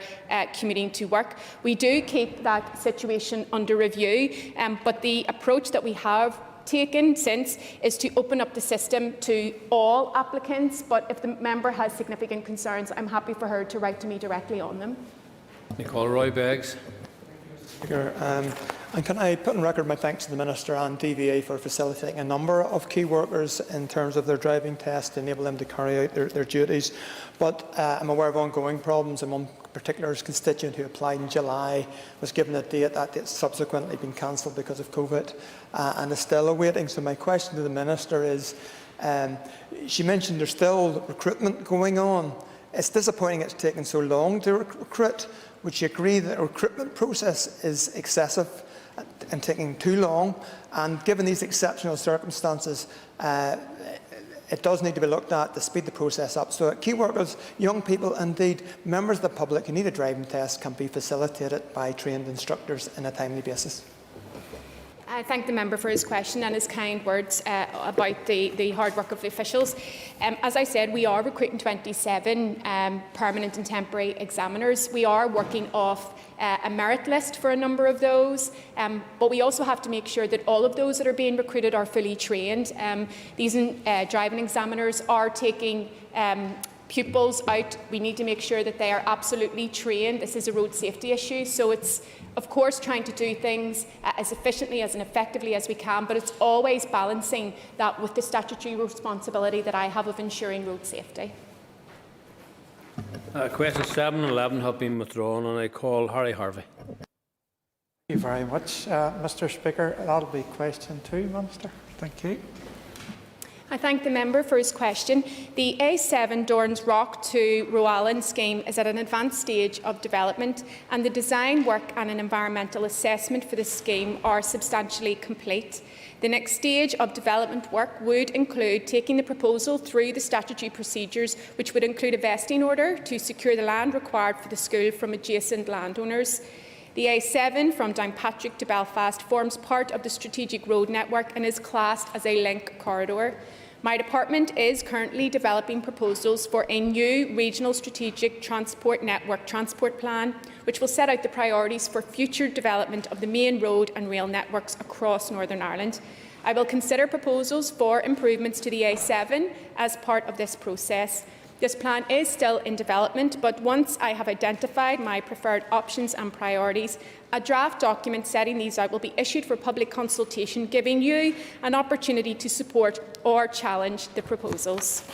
commuting to work. We do keep that situation under review, but the approach that we have taken since is to open up the system to all applicants, but if the member has significant concerns, I'm happy for her to write to me directly on them. Nicole Roy Beggs. Speaker, And can I put on record my thanks to the Minister and DVA for facilitating a number of key workers in terms of their driving test to enable them to carry out their duties. But I'm aware of ongoing problems, and one particular constituent who applied in July was given a date. That date's subsequently been cancelled because of COVID and is still awaiting. So my question to the Minister is, she mentioned there's still recruitment going on. It's disappointing it's taken so long to recruit. Would you agree that the recruitment process is excessive and taking too long? And given these exceptional circumstances, it does need to be looked at to speed the process up so that key workers, young people, indeed members of the public who need a driving test can be facilitated by trained instructors on a timely basis. I thank the member for his question and his kind words about the hard work of the officials. As I said, we are recruiting 27 permanent and temporary examiners. We are working off a merit list for a number of those, but we also have to make sure that all of those that are being recruited are fully trained. These driving examiners are taking pupils out. We need to make sure that they are absolutely trained. This is a road safety issue, so it's of course trying to do things as efficiently and effectively as we can, but it's always balancing that with the statutory responsibility that I have of ensuring road safety. Questions 7 and 11 have been withdrawn, and I call Harry Harvey. Thank you very much, Mr. Speaker. That'll be question 2, Minister. Thank you. I thank the member for his question. The A7 Dorns Rock to Roallan scheme is at an advanced stage of development, and the design work and an environmental assessment for the scheme are substantially complete. The next stage of development work would include taking the proposal through the statutory procedures, which would include a vesting order to secure the land required for the school from adjacent landowners. The A7 from Downpatrick to Belfast forms part of the strategic road network and is classed as a link corridor. My department is currently developing proposals for a new regional strategic transport network transport plan, which will set out the priorities for future development of the main road and rail networks across Northern Ireland. I will consider proposals for improvements to the A7 as part of this process. This plan is still in development, but once I have identified my preferred options and priorities, a draft document setting these out will be issued for public consultation, giving you an opportunity to support or challenge the proposals.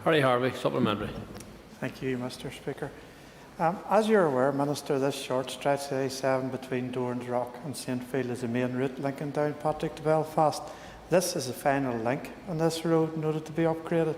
Harry Harvey, supplementary. Thank you, Mr. Speaker. As you're aware, Minister, this short stretch A7 between Dorns Rock and Saintfield is the main route linking Downpatrick to Belfast. This is the final link on this road in order to be upgraded.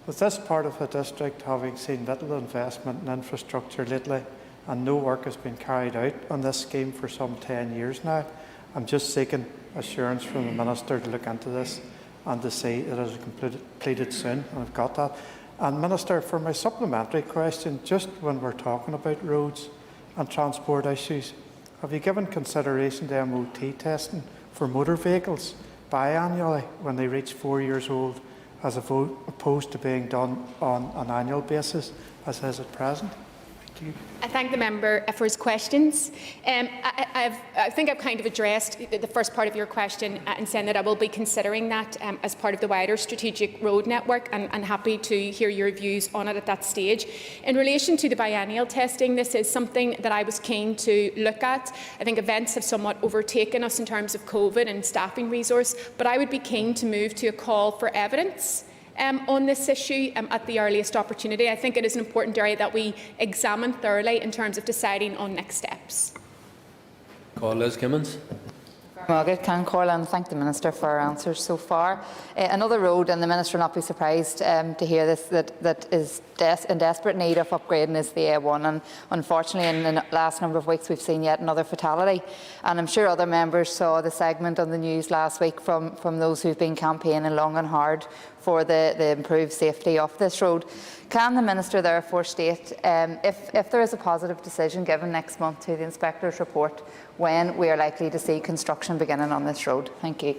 With this part of the district having seen little investment in infrastructure lately and no work has been carried out on this scheme for some 10 years now, I'm just seeking assurance from the Minister to look into this and to see that it is completed soon, and I've got that. And Minister, for my supplementary question, just when we're talking about roads and transport issues, have you given consideration to MOT testing for motor vehicles biannually when they reach 4 years old, as opposed to being done on an annual basis, as is at present? Thank you. I thank the member for his questions. I think I've kind of addressed the first part of your question in saying that I will be considering that as part of the wider strategic road network, and happy to hear your views on it at that stage. In relation to the biennial testing, this is something that I was keen to look at. I think events have somewhat overtaken us in terms of COVID and staffing resource, but I would be keen to move to a call for evidence on this issue at the earliest opportunity. I think it is an important area that we examine thoroughly in terms of deciding on next steps. Call Liz Kimmins. Margaret can call and thank the Minister for her answers so far. Another road, and the Minister will not be surprised to hear this, that is in desperate need of upgrading is the A1, and unfortunately in the last number of weeks we've seen yet another fatality, and I'm sure other members saw the segment on the news last week from those who've been campaigning long and hard for the improved safety of this road. Can the Minister therefore state, if there is a positive decision given next month to the Inspector's report, when we are likely to see construction beginning on this road? Thank you.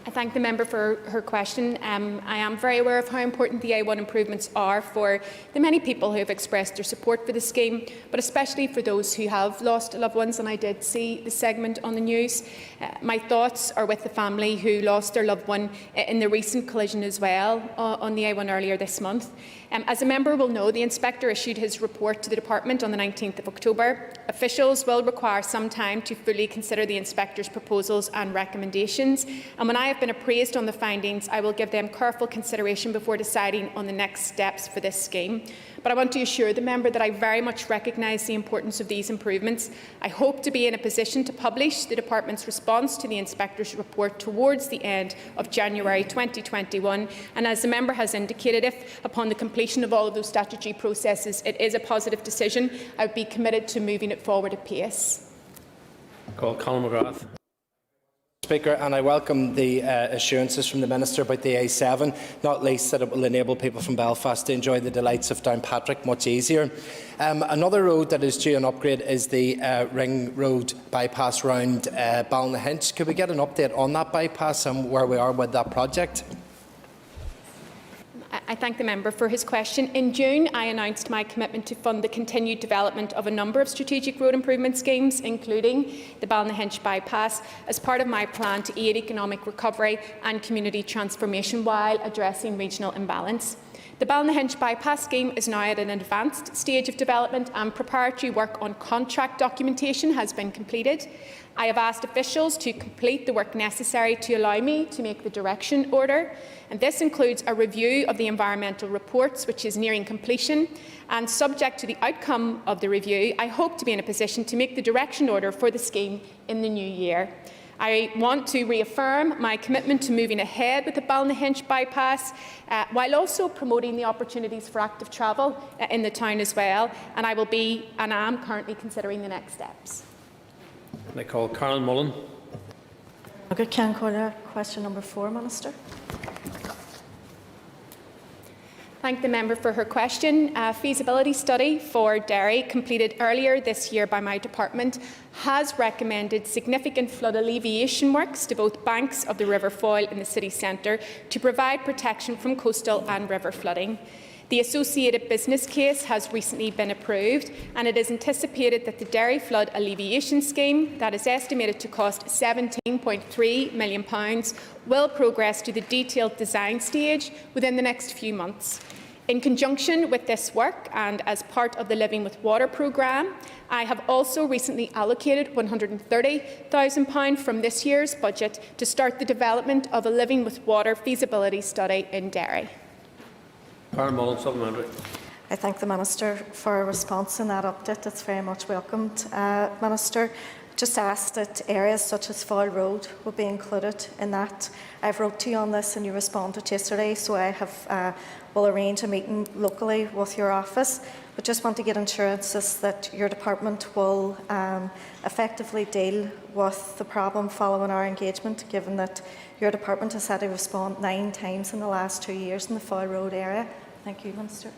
I thank the member for her question. I am very aware of how important the A1 improvements are for the many people who have expressed their support for the scheme, but especially for those who have lost loved ones, and I did see the segment on the news. My thoughts are with the family who lost their loved one in the recent collision as well on the A1 earlier this month. As a member will know, the Inspector issued his report to the Department on the 19th of October. Officials will require some time to fully consider the Inspector's proposals and recommendations, and when I have been appraised on the findings, I will give them careful consideration before deciding on the next steps for this scheme. But I want to assure the member that I very much recognise the importance of these improvements. I hope to be in a position to publish the Department's response to the Inspector's report towards the end of January 2021. And as the member has indicated, if upon the completion of all of those statutory processes it is a positive decision, I would be committed to moving it forward at pace. Colin McGrath. Speaker, and I welcome the assurances from the Minister about the A7, not least that it will enable people from Belfast to enjoy the delights of Downpatrick much easier. Another road that is due an upgrade is the Ring Road bypass round Balnahinch. Could we get an update on that bypass and where we are with that project? I thank the member for his question. In June, I announced my commitment to fund the continued development of a number of strategic road improvement schemes, including the Balnahinch bypass, as part of my plan to aid economic recovery and community transformation while addressing regional imbalance. The Balnahinch bypass scheme is now at an advanced stage of development, and preparatory work on contract documentation has been completed. I have asked officials to complete the work necessary to allow me to make the direction order, and this includes a review of the environmental reports, which is nearing completion, and subject to the outcome of the review, I hope to be in a position to make the direction order for the scheme in the new year. I want to reaffirm my commitment to moving ahead with the Balnahinch bypass, while also promoting the opportunities for active travel in the town as well, and I will be and am currently considering the next steps. I call Carol Mullen. Question number 4, Minister. Thank the member for her question. A feasibility study for Derry, completed earlier this year by my department, has recommended significant flood alleviation works to both banks of the River Foyle in the city centre to provide protection from coastal and river flooding. The associated business case has recently been approved, and it is anticipated that the Derry Flood Alleviation Scheme, that is estimated to cost £17.3 million, will progress to the detailed design stage within the next few months. In conjunction with this work, and as part of the Living with Water programme, I have also recently allocated £130,000 from this year's budget to start the development of a Living with Water feasibility study in Derry. Carol Mullen, supplementary. I thank the Minister for a response in that update. It's very much welcomed. Minister, just asked that areas such as Foyle Road will be included in that. I've wrote to you on this and you responded yesterday, so I will arrange a meeting locally with your office. But just want to get assurances that your department will effectively deal with the problem following our engagement, given that your department has had to respond 9 times in the last 2 years in the Foyle Road area. Thank you, Minister.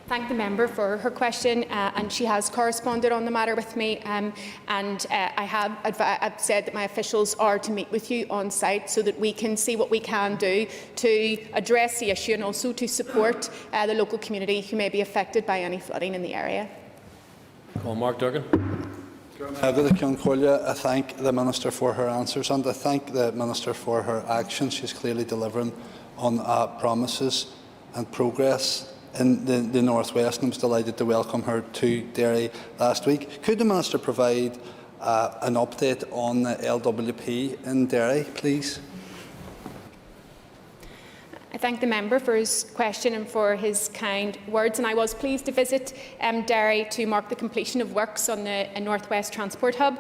Thank the member for her question, and she has corresponded on the matter with me, and I have said that my officials are to meet with you on site so that we can see what we can do to address the issue and also to support the local community who may be affected by any flooding in the area. Call Mark Duggan. I thank the Minister for her answers, and I thank the Minister for her action. She's clearly delivering on promises and progress in the North West, and I was delighted to welcome her to Derry last week. Could the Minister provide an update on the LWP in Derry, please? I thank the member for his question and for his kind words, and I was pleased to visit Derry to mark the completion of works on the North West Transport Hub.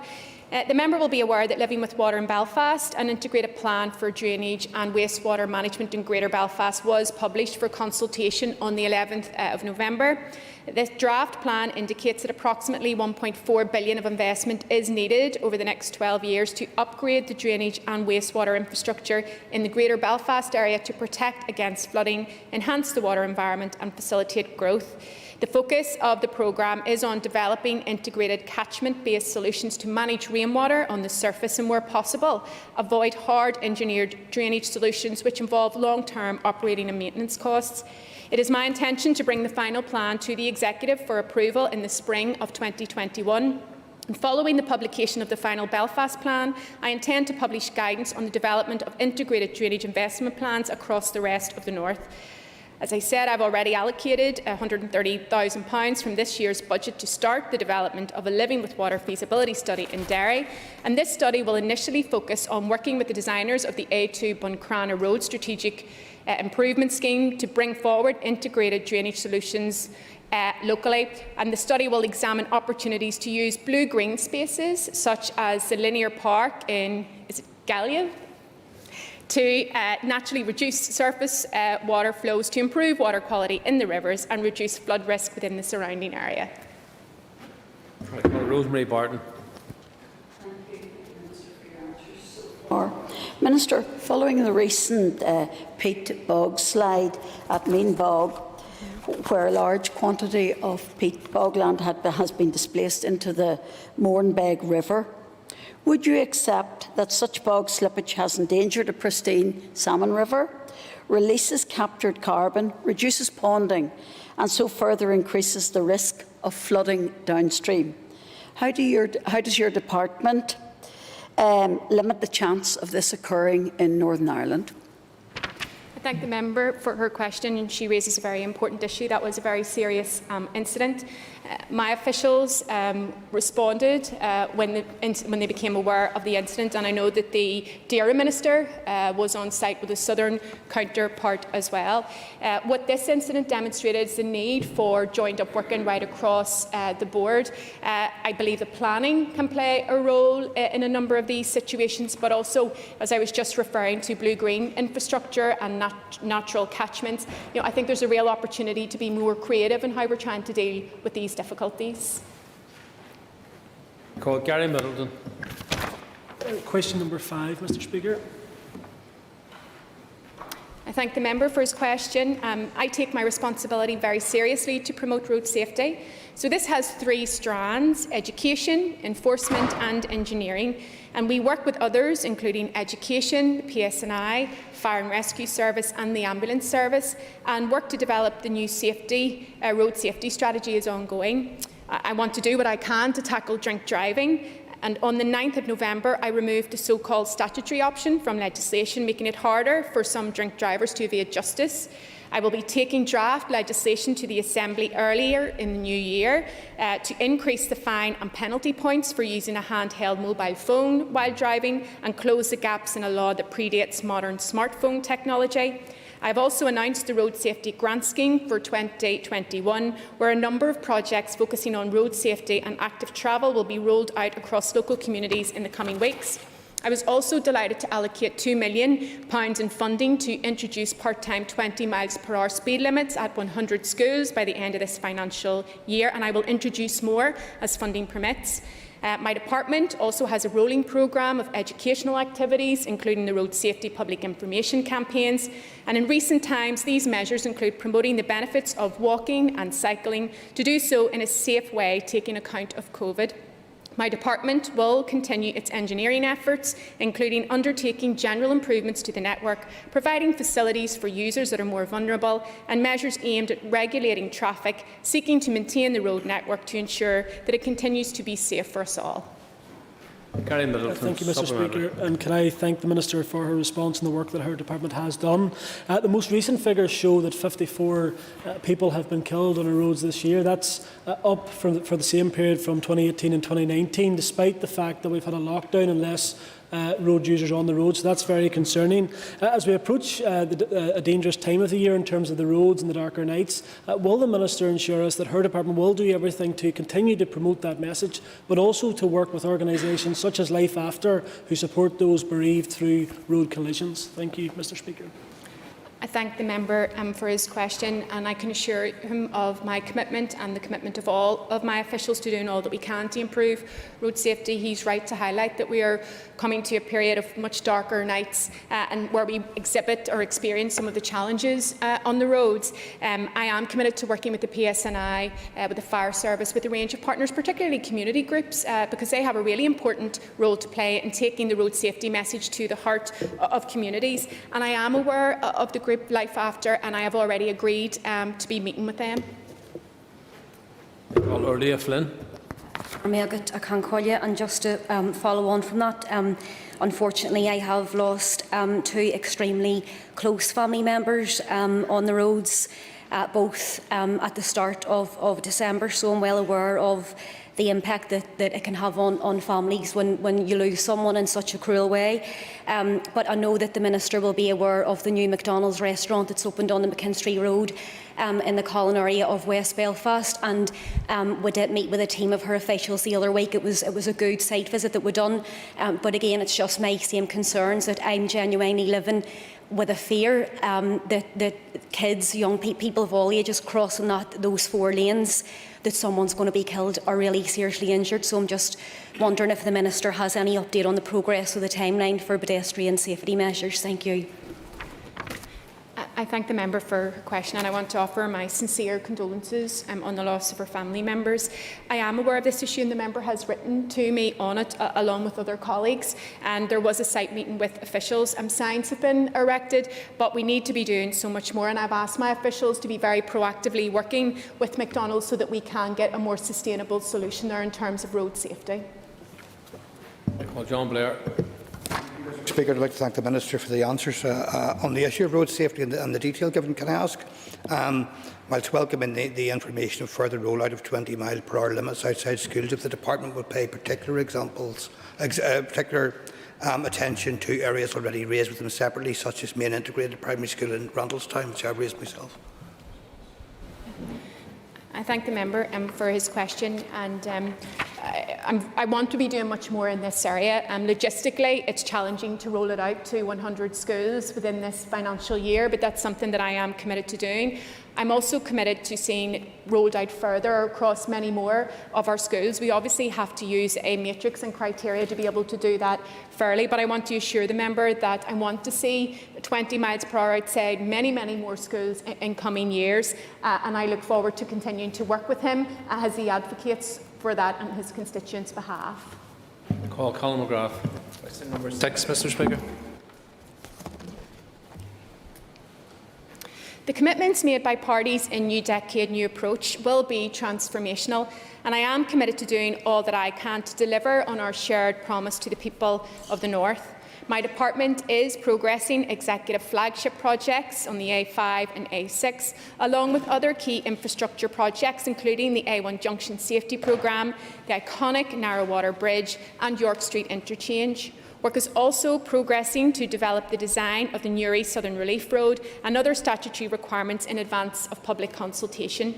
The member will be aware that Living with Water in Belfast, an integrated plan for drainage and wastewater management in Greater Belfast, was published for consultation on the 11th of November. This draft plan indicates that approximately £1.4 billion of investment is needed over the next 12 years to upgrade the drainage and wastewater infrastructure in the Greater Belfast area to protect against flooding, enhance the water environment and facilitate growth. The focus of the programme is on developing integrated catchment-based solutions to manage rainwater on the surface and, where possible, avoid hard-engineered drainage solutions which involve long-term operating and maintenance costs. It is my intention to bring the final plan to the Executive for approval in the spring of 2021. And following the publication of the final Belfast plan, I intend to publish guidance on the development of integrated drainage investment plans across the rest of the North. As I said, I've already allocated £130,000 from this year's budget to start the development of a Living with Water feasibility study in Derry, and this study will initially focus on working with the designers of the A2 Buncrana Road Strategic Improvement Scheme to bring forward integrated drainage solutions locally, and the study will examine opportunities to use blue-green spaces such as the linear park in Gallia to naturally reduce surface water flows to improve water quality in the rivers and reduce flood risk within the surrounding area. Rosemary Barton. Minister, following the recent peat bog slide at Mean Bog, where a large quantity of peat bogland has been displaced into the Mournbeg River, would you accept that such bog slippage has endangered a pristine salmon river, releases captured carbon, reduces ponding, and so further increases the risk of flooding downstream? How does your department limit the chance of this occurring in Northern Ireland? I thank the member for her question, and she raises a very important issue. That was a very serious incident. My officials responded when they became aware of the incident, and I know that the DAERA Minister was on site with a southern counterpart as well. What this incident demonstrated is the need for joined-up working right across the board. I believe that planning can play a role in a number of these situations, but also, as I was just referring to, blue-green infrastructure and natural catchments. I think there's a real opportunity to be more creative in how we're trying to deal with these difficulties. Call Gary Middleton. Question number 5, Mr. Speaker. I thank the member for his question. I take my responsibility very seriously to promote road safety. So this has 3 strands: education, enforcement and engineering. And we work with others, including education, PSNI, Fire and Rescue Service and the Ambulance Service, and work to develop the new road safety strategy is ongoing. I want to do what I can to tackle drink driving. And on the 9th of November, I removed the so-called statutory option from legislation, making it harder for some drink drivers to evade justice. I will be taking draft legislation to the Assembly earlier in the new year to increase the fine and penalty points for using a handheld mobile phone while driving and close the gaps in a law that predates modern smartphone technology. I have also announced the Road Safety Grant Scheme for 2021, where a number of projects focusing on road safety and active travel will be rolled out across local communities in the coming weeks. I was also delighted to allocate £2 million in funding to introduce part-time 20 miles per hour speed limits at 100 schools by the end of this financial year, and I will introduce more as funding permits. My department also has a rolling programme of educational activities, including the road safety public information campaigns. And in recent times, these measures include promoting the benefits of walking and cycling, to do so in a safe way, taking account of COVID. My department will continue its engineering efforts, including undertaking general improvements to the network, providing facilities for users that are more vulnerable, and measures aimed at regulating traffic, seeking to maintain the road network to ensure that it continues to be safe for us all. Gary Middleton, thank you, Mr. Speaker, and can I thank the Minister for her response and the work that her department has done. The most recent figures show that 54 people have been killed on our roads this year. That's up for the same period from 2018 and 2019, despite the fact that we've had a lockdown and less road users on the roads. So that's very concerning. As we approach a dangerous time of the year in terms of the roads and the darker nights, will the Minister ensure us that her department will do everything to continue to promote that message, but also to work with organisations such as Life After, who support those bereaved through road collisions? Thank you, Mr. Speaker. I thank the member for his question, and I can assure him of my commitment and the commitment of all of my officials to doing all that we can to improve road safety. He's right to highlight that we are coming to a period of much darker nights and where we exhibit or experience some of the challenges on the roads. I am committed to working with the PSNI, with the fire service, with a range of partners, particularly community groups, because they have a really important role to play in taking the road safety message to the heart of communities. And I am aware of the group Life After, and I have already agreed to be meeting with them. Flynn. And just to follow on from that, unfortunately I have lost two extremely close family members on the roads, both at the start of December, so I'm well aware of the impact that it can have on families when you lose someone in such a cruel way. But I know that the Minister will be aware of the new McDonald's restaurant that's opened on the McKinstry Road in the Colin area of West Belfast, and we did meet with a team of her officials the other week. It was a good site visit that we done, but again, it's just my same concerns that I'm genuinely living with a fear that kids, young people of all ages crossing those 4 lanes, that someone's going to be killed or really seriously injured. So I'm just wondering if the Minister has any update on the progress of the timeline for pedestrian safety measures. Thank you. I thank the member for her question, and I want to offer my sincere condolences on the loss of her family members. I am aware of this issue, and the member has written to me on it along with other colleagues, and there was a site meeting with officials. Signs have been erected, but we need to be doing so much more, and I've asked my officials to be very proactively working with McDonald's so that we can get a more sustainable solution there in terms of road safety. Well, John Blair. Speaker, I'd like to thank the Minister for the answers on the issue of road safety and the detail given. Can I ask, whilst welcoming the information of further rollout of 20-mile-per-hour limits outside schools, if the Department would pay particular attention to areas already raised with them separately, such as main integrated primary school in Randallstown, which I've raised myself? I thank the member for his question, and I want to be doing much more in this area. Logistically, it's challenging to roll it out to 100 schools within this financial year, but that's something that I am committed to doing. I'm also committed to seeing it rolled out further across many more of our schools. We obviously have to use a matrix and criteria to be able to do that fairly, but I want to assure the member that I want to see 20 miles per hour outside many, many more schools in coming years, and I look forward to continuing to work with him as he advocates for that on his constituents' behalf. Call Colin McGrath. Question number 6, Mr. Speaker. The commitments made by parties in New Decade, New Approach will be transformational, and I am committed to doing all that I can to deliver on our shared promise to the people of the North. My department is progressing executive flagship projects on the A5 and A6, along with other key infrastructure projects, including the A1 Junction Safety Programme, the iconic Narrowwater Bridge and York Street Interchange. Work is also progressing to develop the design of the Newry Southern Relief Road and other statutory requirements in advance of public consultation.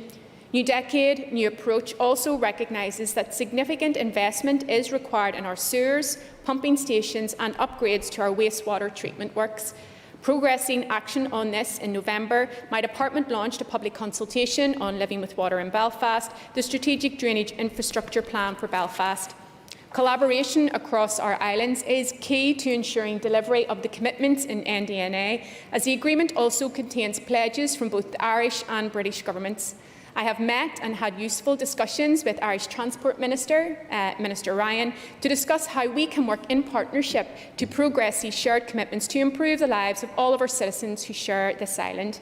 New Decade, New Approach also recognises that significant investment is required in our sewers, pumping stations and upgrades to our wastewater treatment works. Progressing action on this in November, my department launched a public consultation on living with water in Belfast, the Strategic Drainage Infrastructure Plan for Belfast. Collaboration across our islands is key to ensuring delivery of the commitments in NDNA, as the agreement also contains pledges from both the Irish and British governments. I have met and had useful discussions with Irish Transport Minister, Minister Ryan, to discuss how we can work in partnership to progress these shared commitments to improve the lives of all of our citizens who share this island.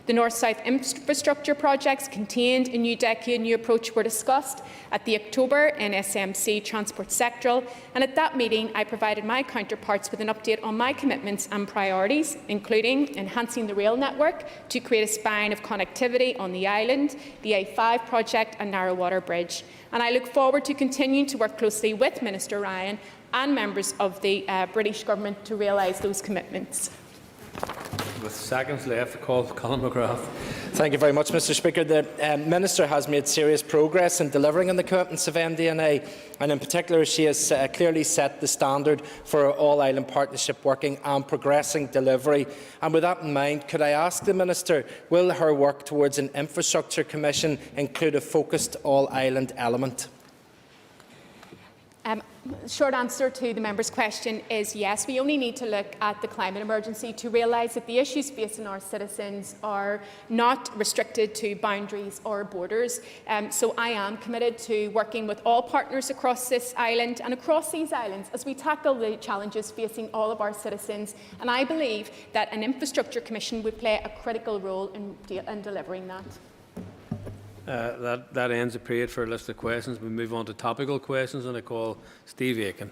The North-South infrastructure projects contained in New Decade New Approach were discussed at the October NSMC Transport Sectoral, and at that meeting I provided my counterparts with an update on my commitments and priorities, including enhancing the rail network to create a spine of connectivity on the island, the A5 project and Narrowwater Bridge. And I look forward to continuing to work closely with Minister Ryan and members of the British Government to realise those commitments. With seconds left, call Colin McGrath. Thank you very much, Mr. Speaker. The Minister has made serious progress in delivering on the commitments of MDNA, and in particular she has clearly set the standard for all-island partnership working and progressing delivery. And with that in mind, could I ask the Minister, will her work towards an infrastructure commission include a focused all-island element? Short answer to the member's question is yes. We only need to look at the climate emergency to realise that the issues facing our citizens are not restricted to boundaries or borders. So I am committed to working with all partners across this island and across these islands as we tackle the challenges facing all of our citizens. And I believe that an infrastructure commission would play a critical role in delivering that. That ends the period for a list of questions. We move on to topical questions, and I call Steve Aiken.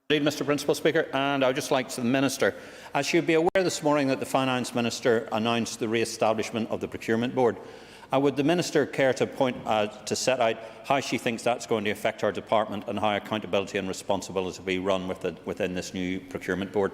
Indeed, Mr Principal Speaker, and I would just like to the Minister, as you would be aware this morning that the Finance Minister announced the re-establishment of the Procurement Board. Would the Minister care to set out how she thinks that's going to affect our department and how accountability and responsibility will be run within this new Procurement Board?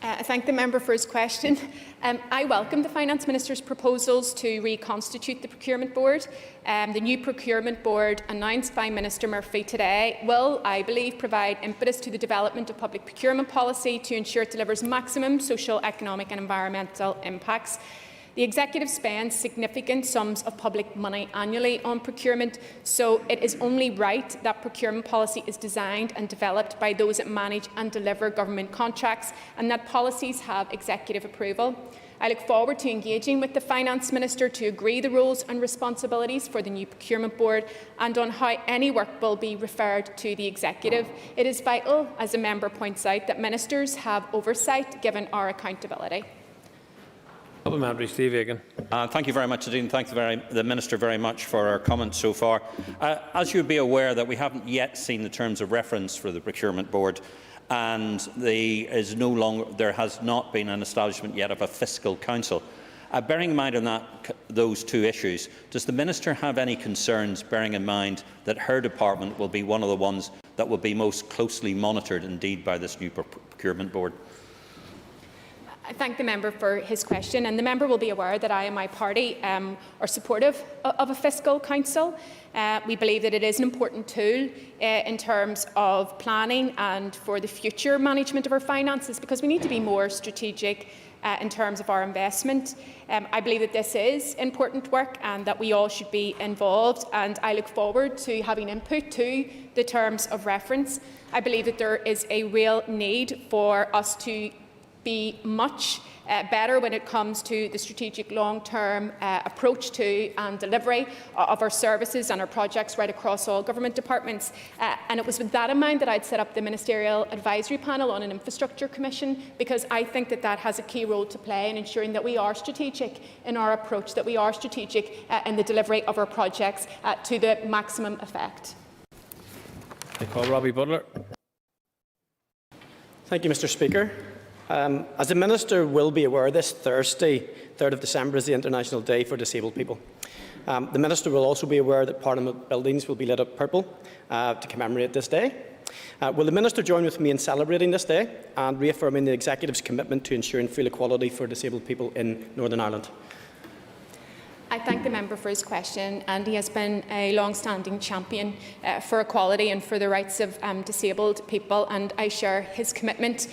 I thank the member for his question. I welcome the Finance Minister's proposals to reconstitute the Procurement Board. The new Procurement Board announced by Minister Murphy today will, I believe, provide impetus to the development of public procurement policy to ensure it delivers maximum social, economic and environmental impacts. The Executive spends significant sums of public money annually on procurement, so it is only right that procurement policy is designed and developed by those that manage and deliver government contracts, and that policies have executive approval. I look forward to engaging with the Finance Minister to agree the roles and responsibilities for the new Procurement Board and on how any work will be referred to the Executive. It is vital, as the member points out, that ministers have oversight given our accountability. Supplementary, Steve Aiken. Thank you very much indeed, and thank the Minister very much for her comments so far. As you would be aware that we haven't yet seen the terms of reference for the Procurement Board, and there has not been an establishment yet of a fiscal council. Bearing in mind those two issues, does the Minister have any concerns, bearing in mind that her department will be one of the ones that will be most closely monitored indeed by this new Procurement Board? I thank the member for his question, and the member will be aware that I and my party are supportive of a fiscal council. We believe that it is an important tool in terms of planning and for the future management of our finances, because we need to be more strategic in terms of our investment. I believe that this is important work and that we all should be involved, and I look forward to having input to the terms of reference. I believe that there is a real need for us to be much better when it comes to the strategic long-term approach to and delivery of our services and our projects right across all government departments. And it was with that in mind that I'd set up the Ministerial Advisory Panel on an Infrastructure Commission, because I think that that has a key role to play in ensuring that we are strategic in our approach, that we are strategic in the delivery of our projects to the maximum effect. I call Robbie Butler. Thank you, Mr Speaker. As the Minister will be aware, this Thursday, 3rd of December, is the International Day for Disabled People. The Minister will also be aware that Parliament buildings will be lit up purple to commemorate this day. Will the Minister join with me in celebrating this day and reaffirming the Executive's commitment to ensuring full equality for disabled people in Northern Ireland? I thank the member for his question, and he has been a long-standing champion for equality and for the rights of disabled people, and I share his commitment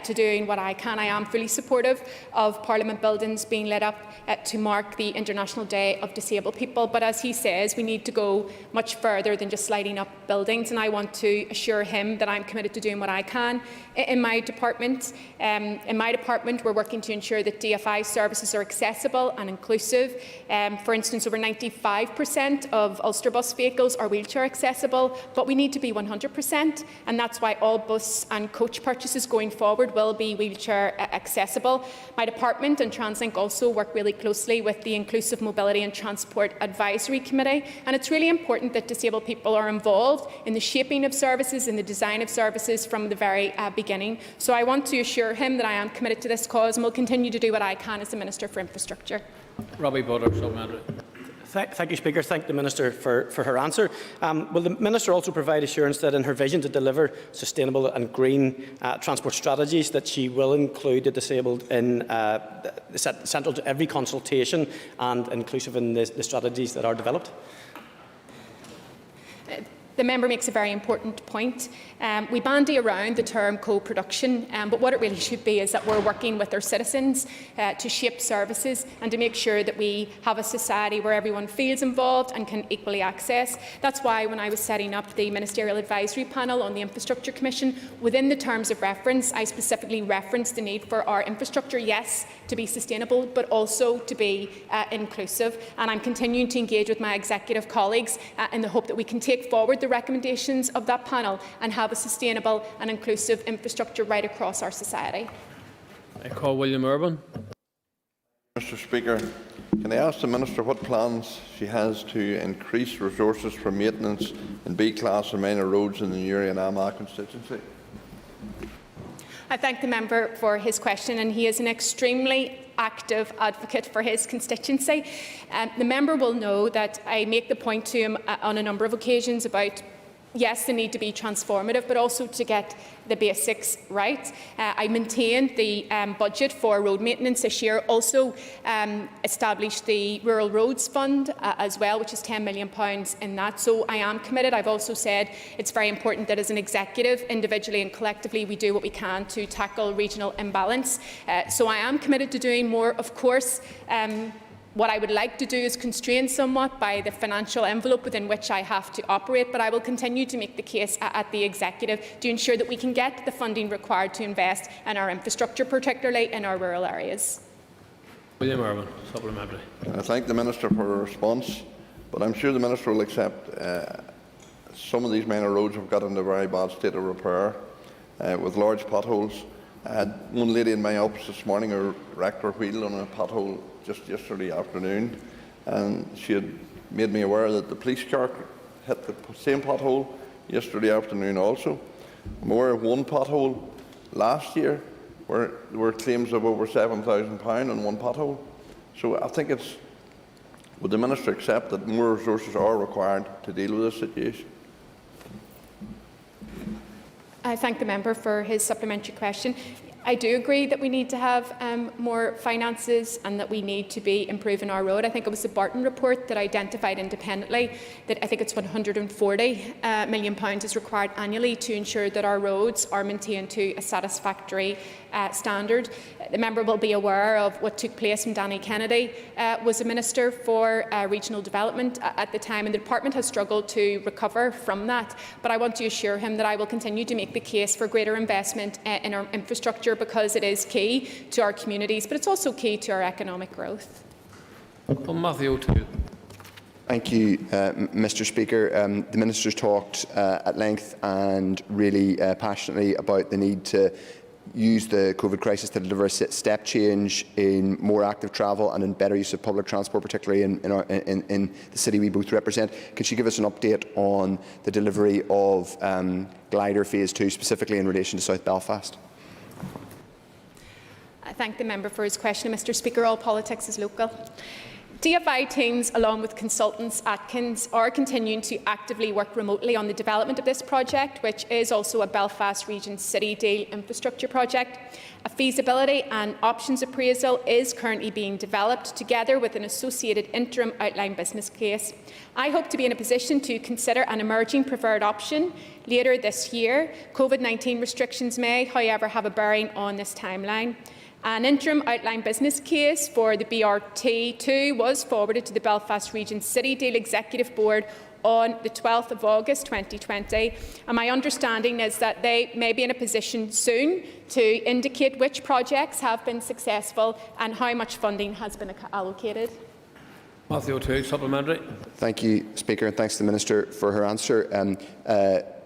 to doing what I can. I am fully supportive of Parliament buildings being lit up to mark the International Day of Disabled People, but as he says, we need to go much further than just lighting up buildings, and I want to assure him that I'm committed to doing what I can in my department. In my department, we're working to ensure that DFI services are accessible and inclusive. For instance, over 95% of Ulster bus vehicles are wheelchair accessible, but we need to be 100%, and that's why all bus and coach purchases going forward will be wheelchair accessible. My department and TransLink also work really closely with the Inclusive Mobility and Transport Advisory Committee, and it's really important that disabled people are involved in the shaping of services, in the design of services from the very beginning. So I want to assure him that I am committed to this cause and will continue to do what I can as the Minister for Infrastructure. Robbie Butler, supplementary. Thank you, Speaker. Thank the Minister for her answer. Will the Minister also provide assurance that in her vision to deliver sustainable and green transport strategies that she will include the disabled in central to every consultation and inclusive in the strategies that are developed? The member makes a very important point. We bandy around the term co-production, but what it really should be is that we're working with our citizens to shape services and to make sure that we have a society where everyone feels involved and can equally access. That's why when I was setting up the Ministerial Advisory Panel on the Infrastructure Commission, within the terms of reference, I specifically referenced the need for our infrastructure, yes, to be sustainable, but also to be inclusive. And I'm continuing to engage with my executive colleagues in the hope that we can take forward the recommendations of that panel and have a sustainable and inclusive infrastructure right across our society. I call William Urban. Mr Speaker, Can I ask the Minister what plans she has to increase resources for maintenance in B-class and minor roads in the Newry and Armagh constituency? I thank the member for his question, and he is an extremely active advocate for his constituency. The member will know that I make the point to him on a number of occasions about, yes, the need to be transformative, but also to get the basics right. I maintained the budget for road maintenance this year, also established the Rural Roads Fund as well, which is £10 million in that. So I am committed. I've also said it's very important that as an executive, individually and collectively, we do what we can to tackle regional imbalance. So I am committed to doing more, of course. What I would like to do is constrain somewhat by the financial envelope within which I have to operate, but I will continue to make the case at the Executive to ensure that we can get the funding required to invest in our infrastructure, particularly in our rural areas. William Irwin, supplementary. I thank the Minister for her response, but I'm sure the Minister will accept some of these minor roads have got in a very bad state of repair with large potholes. I had one lady in my office this morning who wrecked her wheel on a pothole just yesterday afternoon, and she had made me aware that the police car hit the same pothole yesterday afternoon also. I'm aware of one pothole last year where there were claims of over £7,000 on one pothole. So I think it's, would the Minister accept that more resources are required to deal with this situation? I thank the member for his supplementary question. I do agree that we need to have more finances and that we need to be improving our road. I think it was the Barton report that identified independently that I think it's £140 million is required annually to ensure that our roads are maintained to a satisfactory standard. The member will be aware of what took place when Danny Kennedy was a Minister for Regional Development at the time, and the Department has struggled to recover from that. But I want to assure him that I will continue to make the case for greater investment in our infrastructure, because it is key to our communities, but it's also key to our economic growth. Matthew O'Toole. Thank you, Mr. Speaker. The Minister's talked at length and really passionately about the need to use the COVID crisis to deliver a step change in more active travel and in better use of public transport, particularly in the city we both represent. Could she give us an update on the delivery of Glider Phase 2, specifically in relation to South Belfast? I thank the member for his question. Mr. Speaker, all politics is local. DFI teams, along with consultants Atkins, are continuing to actively work remotely on the development of this project, which is also a Belfast Region City Deal infrastructure project. A feasibility and options appraisal is currently being developed, together with an associated interim outline business case. I hope to be in a position to consider an emerging preferred option later this year. COVID-19 restrictions may, however, have a bearing on this timeline. An interim outline business case for the BRT2 was forwarded to the Belfast Region City Deal Executive Board on the 12th of August 2020, and my understanding is that they may be in a position soon to indicate which projects have been successful and how much funding has been allocated. Matthew O'Toole, supplementary. Thank you, Speaker, and thanks to the Minister for her answer.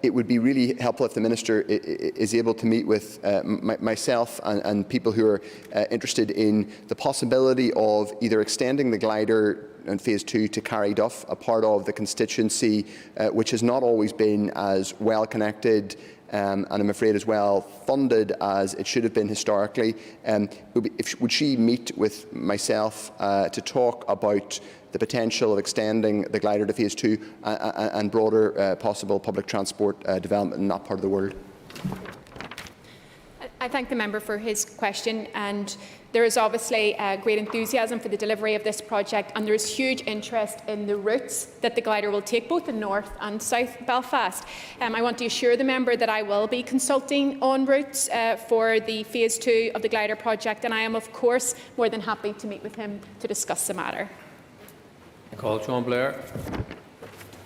It would be really helpful if the Minister is able to meet with myself and people who are interested in the possibility of either extending the glider in Phase 2 to Carryduff, a part of the constituency which has not always been as well connected and I'm afraid as well funded as it should have been historically. Would she meet with myself to talk about the potential of extending the glider to Phase 2 and broader possible public transport development in that part of the world? I thank the member for his question, and there is obviously great enthusiasm for the delivery of this project, and there is huge interest in the routes that the glider will take, both in North and South Belfast. I want to assure the member that I will be consulting on routes for the Phase 2 of the glider project, and I am of course more than happy to meet with him to discuss the matter. Blair.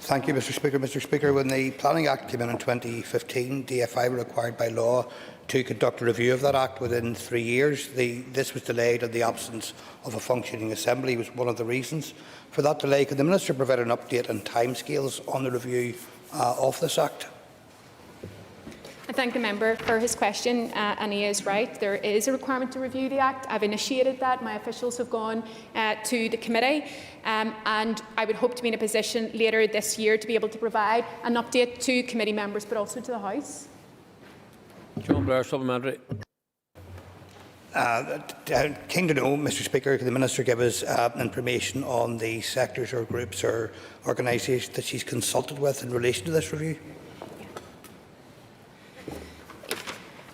Thank you, Mr. Speaker. Mr. Speaker, when the Planning Act came in 2015, DFI were required by law to conduct a review of that Act within 3 years. This was delayed, and the absence of a functioning Assembly was one of the reasons for that delay. Could the Minister provide an update on timescales on the review of this Act? I thank the member for his question, and he is right. There is a requirement to review the Act. I've initiated that. My officials have gone to the committee, and I would hope to be in a position later this year to be able to provide an update to committee members, but also to the House. John Blair, supplementary. Keen to know, Mr Speaker, could the Minister give us information on the sectors or groups or organisations that she's consulted with in relation to this review?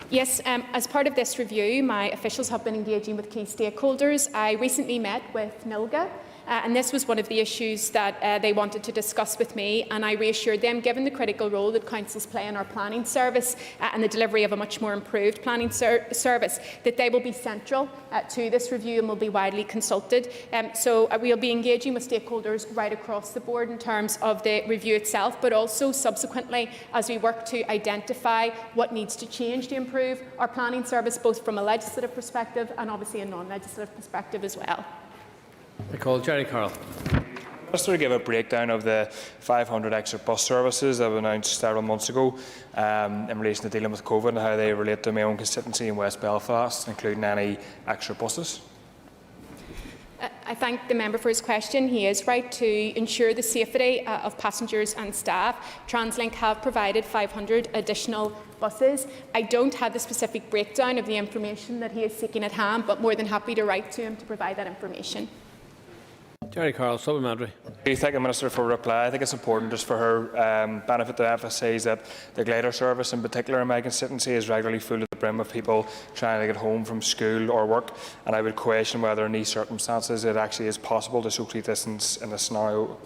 Yes, as part of this review, my officials have been engaging with key stakeholders. I recently met with NILGA, and this was one of the issues that they wanted to discuss with me, and I reassured them, given the critical role that councils play in our planning service and the delivery of a much more improved planning service, that they will be central to this review and will be widely consulted. So we'll be engaging with stakeholders right across the board in terms of the review itself, but also subsequently as we work to identify what needs to change to improve our planning service, both from a legislative perspective and obviously a non-legislative perspective as well. I call Gerry Carroll. Minister to give a breakdown of the 500 extra bus services that were announced several months ago in relation to dealing with COVID and how they relate to my own constituency in West Belfast, including any extra buses. I thank the member for his question. He is right to ensure the safety of passengers and staff. TransLink have provided 500 additional buses. I don't have the specific breakdown of the information that he is seeking at hand, but more than happy to write to him to provide that information. Gerry Carroll, supplementary. Thank the Minister for a reply. I think it's important just for her benefit to emphasise that the glider service in particular in my constituency is regularly full to the brim of people trying to get home from school or work, and I would question whether in these circumstances it actually is possible to socially distance in a scenario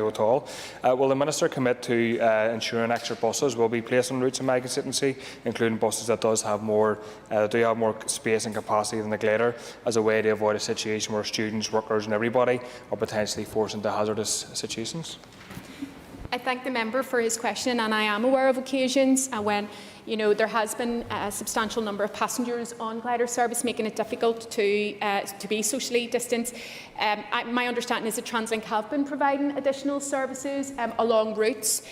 at all. Will the Minister commit to ensuring extra buses will be placed on routes in my constituency, including buses that do have more space and capacity than the glider, as a way to avoid a situation where students, workers and everybody are potentially forced into hazardous situations? I thank the member for his question, and I am aware of occasions when there has been a substantial number of passengers on glider service, making it difficult to be socially distanced. My understanding is that TransLink have been providing additional services along routes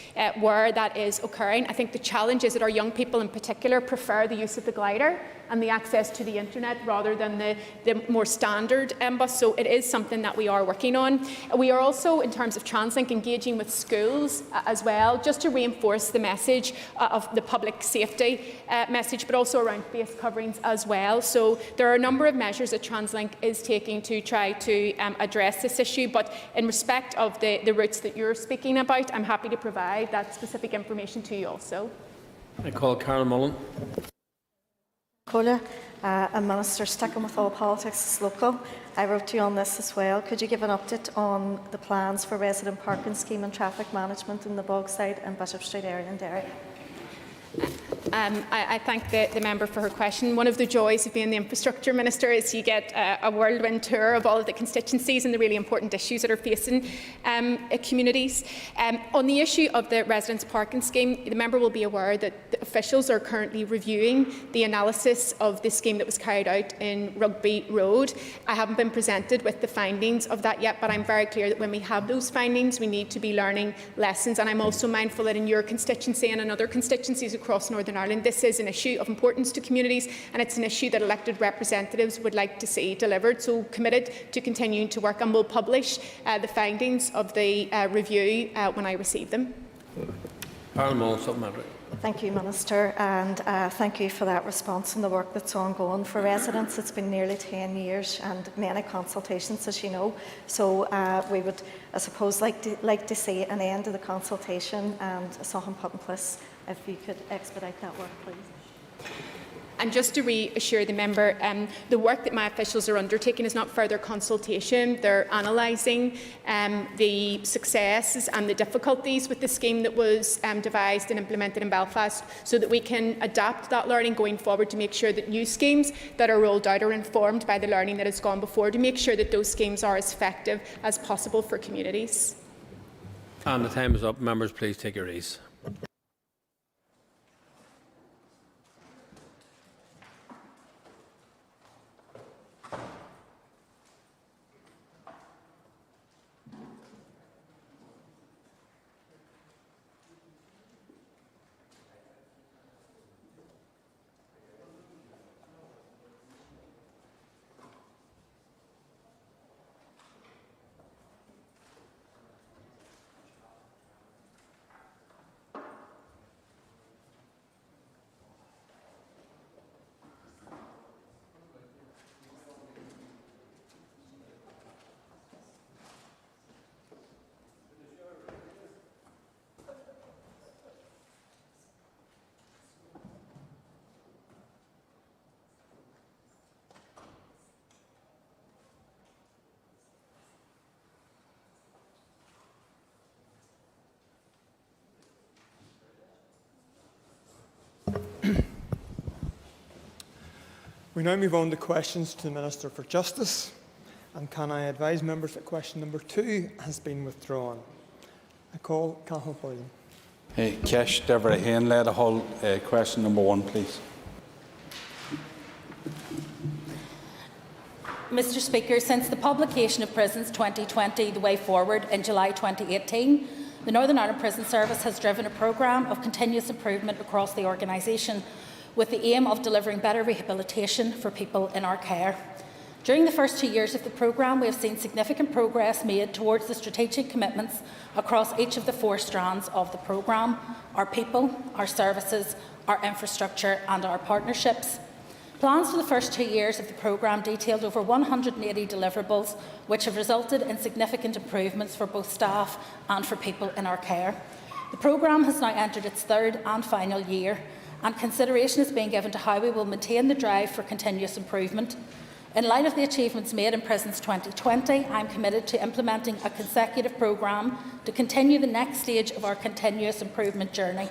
where that is occurring. I think the challenge is that our young people in particular prefer the use of the glider and the access to the internet rather than the more standard bus. So it is something that we are working on. We are also, in terms of TransLink, engaging with schools as well, just to reinforce the message of the public safety message, but also around face coverings as well. So there are a number of measures that TransLink is taking to try to address this issue. But in respect of the routes that you're speaking about, I'm happy to provide that specific information to you also. I call Carol Mullen. Cola, a Minister, sticking with all politics is local. I wrote to you on this as well. Could you give an update on the plans for resident parking scheme and traffic management in the Bogside and Bishop Street area in Derry? I thank the member for her question. One of the joys of being the Infrastructure Minister is you get a whirlwind tour of all of the constituencies and the really important issues that are facing communities. On the issue of the residents' parking scheme, the member will be aware that the officials are currently reviewing the analysis of the scheme that was carried out in Rugby Road. I haven't been presented with the findings of that yet, but I'm very clear that when we have those findings, we need to be learning lessons. And I'm also mindful that in your constituency and in other constituencies across Northern Ireland, this is an issue of importance to communities, and it's an issue that elected representatives would like to see delivered. So committed to continuing to work, and will publish the findings of the review when I receive them. Thank you, Minister, and thank you for that response and the work that's ongoing for residents. It's been nearly 10 years and many consultations, as you know. So we would, I suppose, like to see an end to the consultation and something put in place. If you could expedite that work, please. And just to reassure the member, the work that my officials are undertaking is not further consultation. They're analysing the successes and the difficulties with the scheme that was devised and implemented in Belfast, so that we can adapt that learning going forward to make sure that new schemes that are rolled out are informed by the learning that has gone before, to make sure that those schemes are as effective as possible for communities. And the time is up. Members, please take your ease. We now move on to questions to the Minister for Justice. And can I advise members that question number 2 has been withdrawn? I call Cathal Boylan. Ceist Deborah Hain led a whole question number 1, please. Mr Speaker, since the publication of Prisons 2020, The Way Forward, in July 2018, the Northern Ireland Prison Service has driven a programme of continuous improvement across the organisation with the aim of delivering better rehabilitation for people in our care. During the first 2 years of the programme, we have seen significant progress made towards the strategic commitments across each of the 4 strands of the programme: our people, our services, our infrastructure and our partnerships. Plans for the first 2 years of the programme detailed over 180 deliverables, which have resulted in significant improvements for both staff and for people in our care. The programme has now entered its 3rd and final year, and consideration is being given to how we will maintain the drive for continuous improvement. In light of the achievements made in Prisons 2020, I am committed to implementing a consecutive programme to continue the next stage of our continuous improvement journey.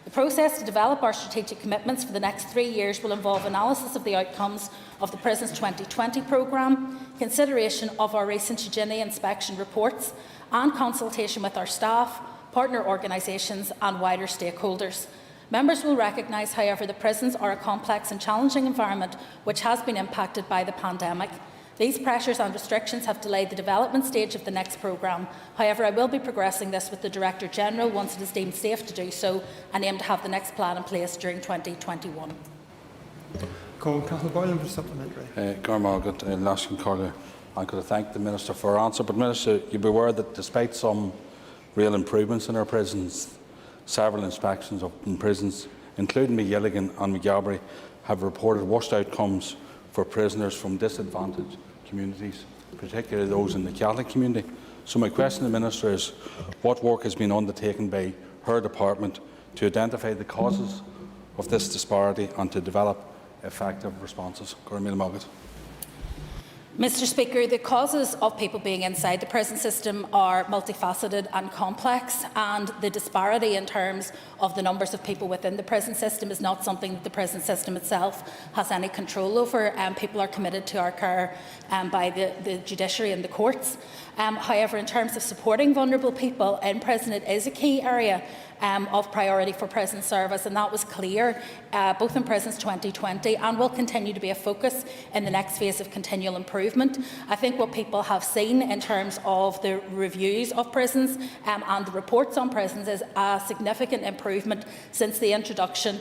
The process to develop our strategic commitments for the next 3 years will involve analysis of the outcomes of the Prisons 2020 programme, consideration of our recent hygiene inspection reports, and consultation with our staff, partner organisations and wider stakeholders. Members will recognise, however, that prisons are a complex and challenging environment which has been impacted by the pandemic. These pressures and restrictions have delayed the development stage of the next programme. However, I will be progressing this with the Director-General once it is deemed safe to do so, and aim to have the next plan in place during 2021. Call Cathal Boylan for supplementary. I could have thanked the Minister for her answer, but Minister, you'll be aware that despite some real improvements in our prisons, several inspections in prisons, including Gilligan and McGabry, have reported worst outcomes for prisoners from disadvantaged communities, particularly those in the Catholic community. So my question to the Minister is, what work has been undertaken by her department to identify the causes of this disparity and to develop effective responses? Mr Speaker, the causes of people being inside the prison system are multifaceted and complex, and the disparity in terms of the numbers of people within the prison system is not something that the prison system itself has any control over. People are committed to our care by the judiciary and the courts. However, in terms of supporting vulnerable people in prison, it is a key area of priority for prison service, and that was clear both in Prisons 2020 and will continue to be a focus in the next phase of continual improvement. I think what people have seen in terms of the reviews of prisons and the reports on prisons is a significant improvement since the introduction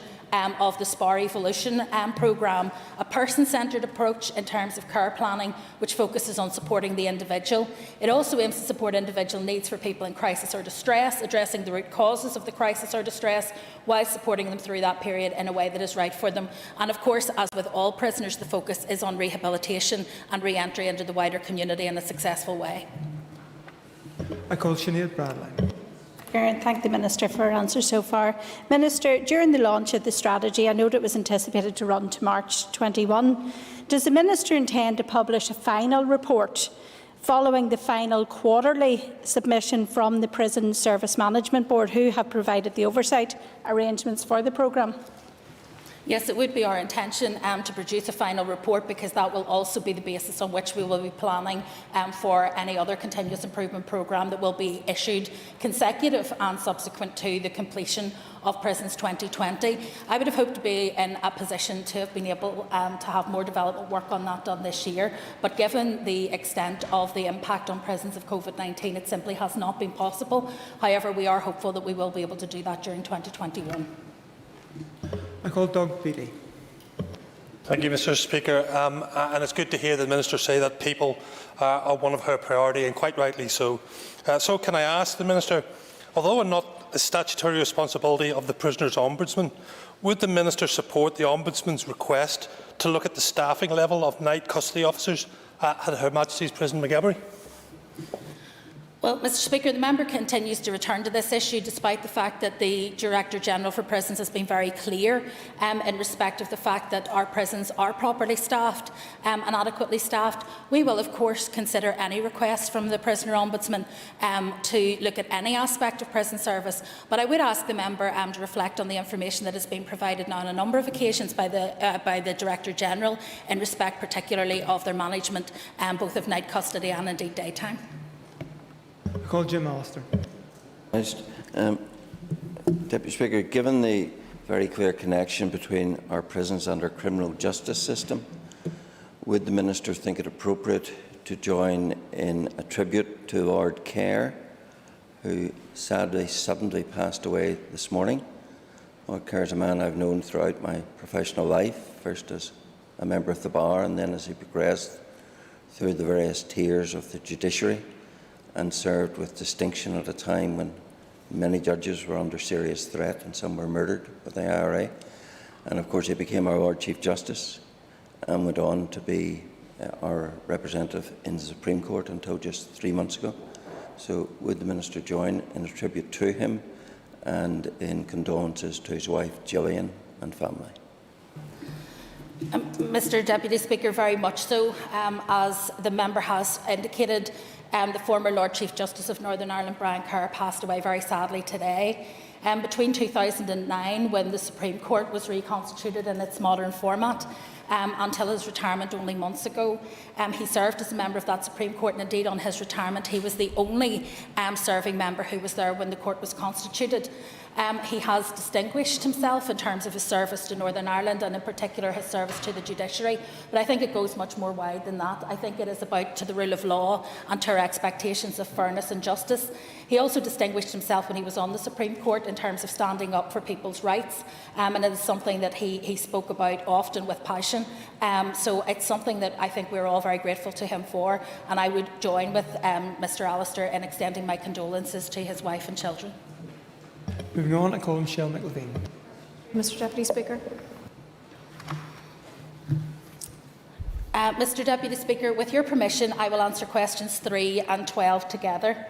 of the SPAR Evolution programme, a person-centred approach in terms of care planning which focuses on supporting the individual. It also aims to support individual needs for people in crisis or distress, addressing the root causes of the crisis or distress while supporting them through that period in a way that is right for them. And of course, as with all prisoners, the focus is on rehabilitation and re-entry into the wider community in a successful way. I call Sinead Bradley. And thank the Minister for her answer so far. Minister, during the launch of the strategy, I note it was anticipated to run to March 21. Does the Minister intend to publish a final report following the final quarterly submission from the Prison Service Management Board, who have provided the oversight arrangements for the programme? Yes, it would be our intention to produce a final report, because that will also be the basis on which we will be planning for any other continuous improvement programme that will be issued consecutive and subsequent to the completion of Prisons 2020. I would have hoped to be in a position to have been able to have more development work on that done this year, but given the extent of the impact on prisons of COVID-19, it simply has not been possible. However, we are hopeful that we will be able to do that during 2021. I call Doug Beattie. Thank you, Mr Speaker. And it's good to hear the Minister say that people are one of her priority, and quite rightly so. So can I ask the Minister, although not a statutory responsibility of the Prisoner's Ombudsman, would the Minister support the Ombudsman's request to look at the staffing level of night custody officers at Her Majesty's Prison Maghaberry? Well, Mr Speaker, the member continues to return to this issue despite the fact that the Director-General for Prisons has been very clear in respect of the fact that our prisons are properly staffed and adequately staffed. We will, of course, consider any request from the Prisoner Ombudsman to look at any aspect of prison service, but I would ask the member to reflect on the information that has been provided now on a number of occasions by the Director-General in respect particularly of their management both of night custody and indeed daytime. I call Jim Allister. Deputy Speaker, given the very clear connection between our prisons and our criminal justice system, would the Minister think it appropriate to join in a tribute to Lord Kerr, who sadly suddenly passed away this morning? Lord Kerr is a man I've known throughout my professional life, first as a member of the Bar and then as he progressed through the various tiers of the judiciary, and served with distinction at a time when many judges were under serious threat and some were murdered by the IRA. And of course he became our Lord Chief Justice and went on to be our representative in the Supreme Court until just 3 months ago. So would the Minister join in a tribute to him and in condolences to his wife Gillian and family? Mr Deputy Speaker, very much so. As the member has indicated, the former Lord Chief Justice of Northern Ireland, Brian Kerr, passed away very sadly today. Between 2009, when the Supreme Court was reconstituted in its modern format, until his retirement only months ago, he served as a member of that Supreme Court, and indeed on his retirement he was the only serving member who was there when the court was constituted. He has distinguished himself in terms of his service to Northern Ireland and in particular his service to the judiciary, but I think it goes much more wide than that. I think it is about to the rule of law and to our expectations of fairness and justice. He also distinguished himself when he was on the Supreme Court in terms of standing up for people's rights, and it is something that he spoke about often with passion. So it's something that I think we're all very grateful to him for, and I would join with Mr Allister in extending my condolences to his wife and children. Moving on, I call Michelle McLeveen. Mr Deputy Speaker. Mr Deputy Speaker, with your permission, I will answer questions 3 and 12 together.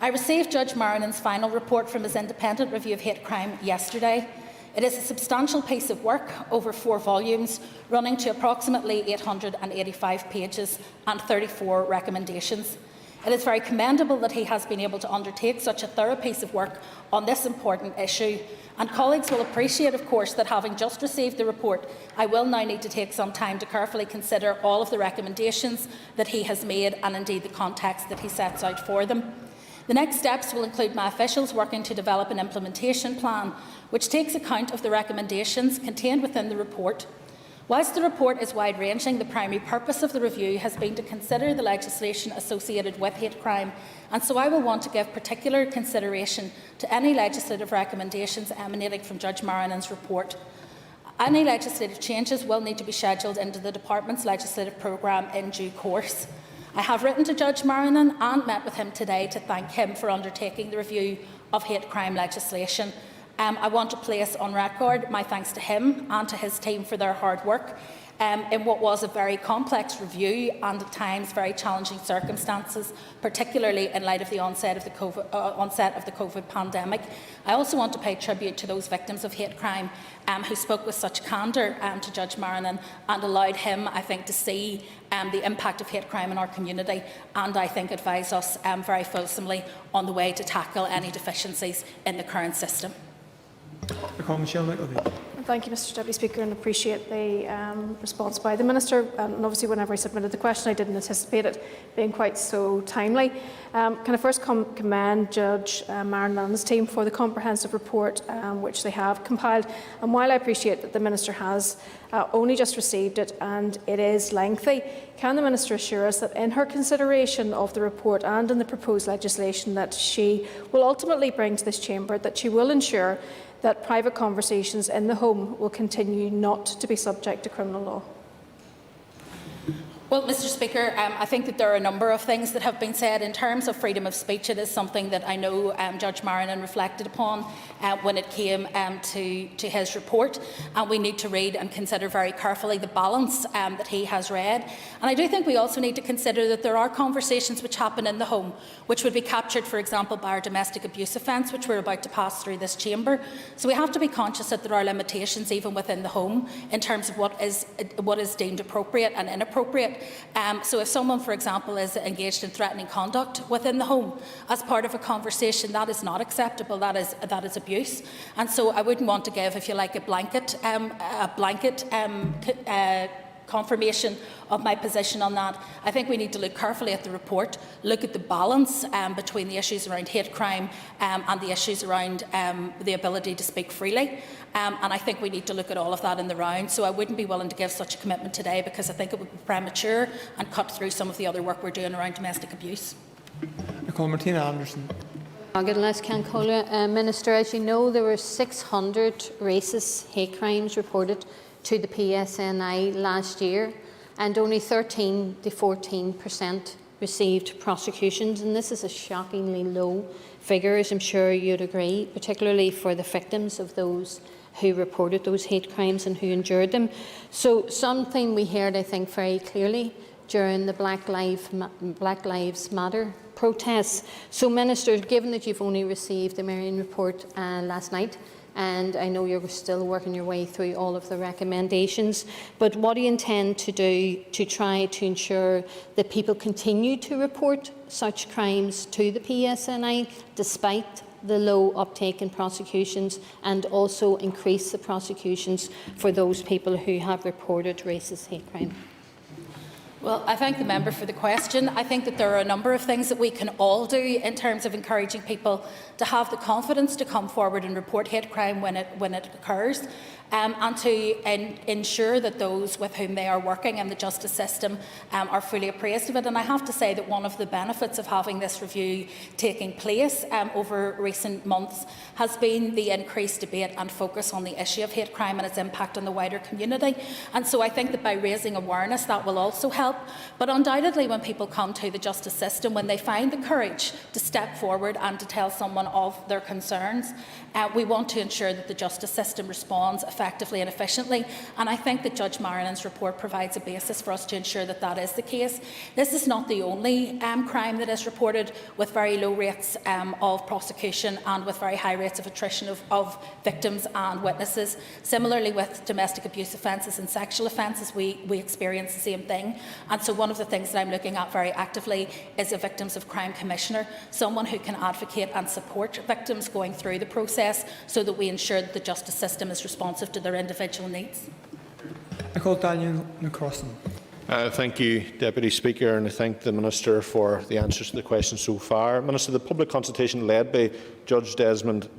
I received Judge Marrinen's final report from his independent review of hate crime yesterday. It is a substantial piece of work, over 4 volumes, running to approximately 885 pages and 34 recommendations. It is very commendable that he has been able to undertake such a thorough piece of work on this important issue, and colleagues will appreciate, of course, that having just received the report, I will now need to take some time to carefully consider all of the recommendations that he has made and indeed the context that he sets out for them. The next steps will include my officials working to develop an implementation plan which takes account of the recommendations contained within the report. Whilst the report is wide-ranging, the primary purpose of the review has been to consider the legislation associated with hate crime, and so I will want to give particular consideration to any legislative recommendations emanating from Judge Marrinen's report. Any legislative changes will need to be scheduled into the Department's legislative programme in due course. I have written to Judge Marrinen and met with him today to thank him for undertaking the review of hate crime legislation. I want to place on record my thanks to him and to his team for their hard work in what was a very complex review and at times very challenging circumstances, particularly in light of the onset of the COVID pandemic. I also want to pay tribute to those victims of hate crime who spoke with such candour to Judge Marrinen and allowed him, I think, to see the impact of hate crime in our community, and I think advise us very fulsomely on the way to tackle any deficiencies in the current system. I call Michelle McLeveen. Thank you, Mr Deputy Speaker, and appreciate the response by the Minister. And obviously, whenever I submitted the question, I didn't anticipate it being quite so timely. Can I first commend Judge Marrinen and his team for the comprehensive report which they have compiled. And while I appreciate that the Minister has only just received it and it is lengthy, can the Minister assure us that in her consideration of the report and in the proposed legislation that she will ultimately bring to this chamber, that she will ensure that private conversations in the home will continue not to be subject to criminal law? Well, Mr Speaker, I think that there are a number of things that have been said. In terms of freedom of speech, it is something that I know Judge Marinan reflected upon when it came to his report, and we need to read and consider very carefully the balance that he has read. And I do think we also need to consider that there are conversations which happen in the home, which would be captured, for example, by our domestic abuse offence, which we're about to pass through this chamber. So we have to be conscious that there are limitations even within the home in terms of what is deemed appropriate and inappropriate. So if someone, for example, is engaged in threatening conduct within the home as part of a conversation, that is not acceptable. That is abuse. And so I wouldn't want to give, if you like, a blanket confirmation of my position on that. I think we need to look carefully at the report, look at the balance between the issues around hate crime and the issues around the ability to speak freely. And I think we need to look at all of that in the round. So I wouldn't be willing to give such a commitment today because I think it would be premature and cut through some of the other work we're doing around domestic abuse. I call Martina Anderson. Minister, as you know, there were 600 racist hate crimes reported to the PSNI last year, and only 13 to 14% received prosecutions, and this is a shockingly low figure, as I'm sure you'd agree, particularly for the victims of those who reported those hate crimes and who endured them. So something we heard, I think, very clearly during the Black Lives Matter protests. So, Minister, given that you've only received the Marion report last night, and I know you're still working your way through all of the recommendations, but what do you intend to do to try to ensure that people continue to report such crimes to the PSNI despite the low uptake in prosecutions, and also increase the prosecutions for those people who have reported racist hate crime? Well, I thank the member for the question. I think that there are a number of things that we can all do in terms of encouraging people to have the confidence to come forward and report hate crime when it occurs, and to ensure that those with whom they are working in the justice system are fully appraised of it. And I have to say that one of the benefits of having this review taking place over recent months has been the increased debate and focus on the issue of hate crime and its impact on the wider community. And so I think that by raising awareness, that will also help. But undoubtedly, when people come to the justice system, when they find the courage to step forward and to tell someone of their concerns, we want to ensure that the justice system responds effectively and efficiently. And I think that Judge Marinan's report provides a basis for us to ensure that that is the case. This is not the only crime that is reported with very low rates of prosecution and with very high rates of attrition of victims and witnesses. Similarly, with domestic abuse offences and sexual offences, we experience the same thing. And so one of the things that I'm looking at very actively is a Victims of Crime Commissioner, someone who can advocate and support victims going through the process so that we ensure that the justice system is responsive to their individual needs. I call Daniel McCrossan. Thank you, Deputy Speaker, and I thank the Minister for the answers to the questions so far. Minister, the public consultation led by Judge Desmond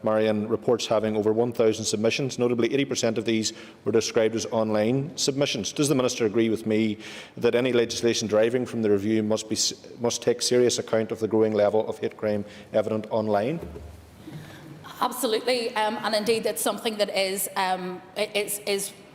Marion reports having over 1,000 submissions. Notably, 80% of these were described as online submissions. Does the Minister agree with me that any legislation deriving from the review must take serious account of the growing level of hate crime evident online? Absolutely, and indeed it's something that is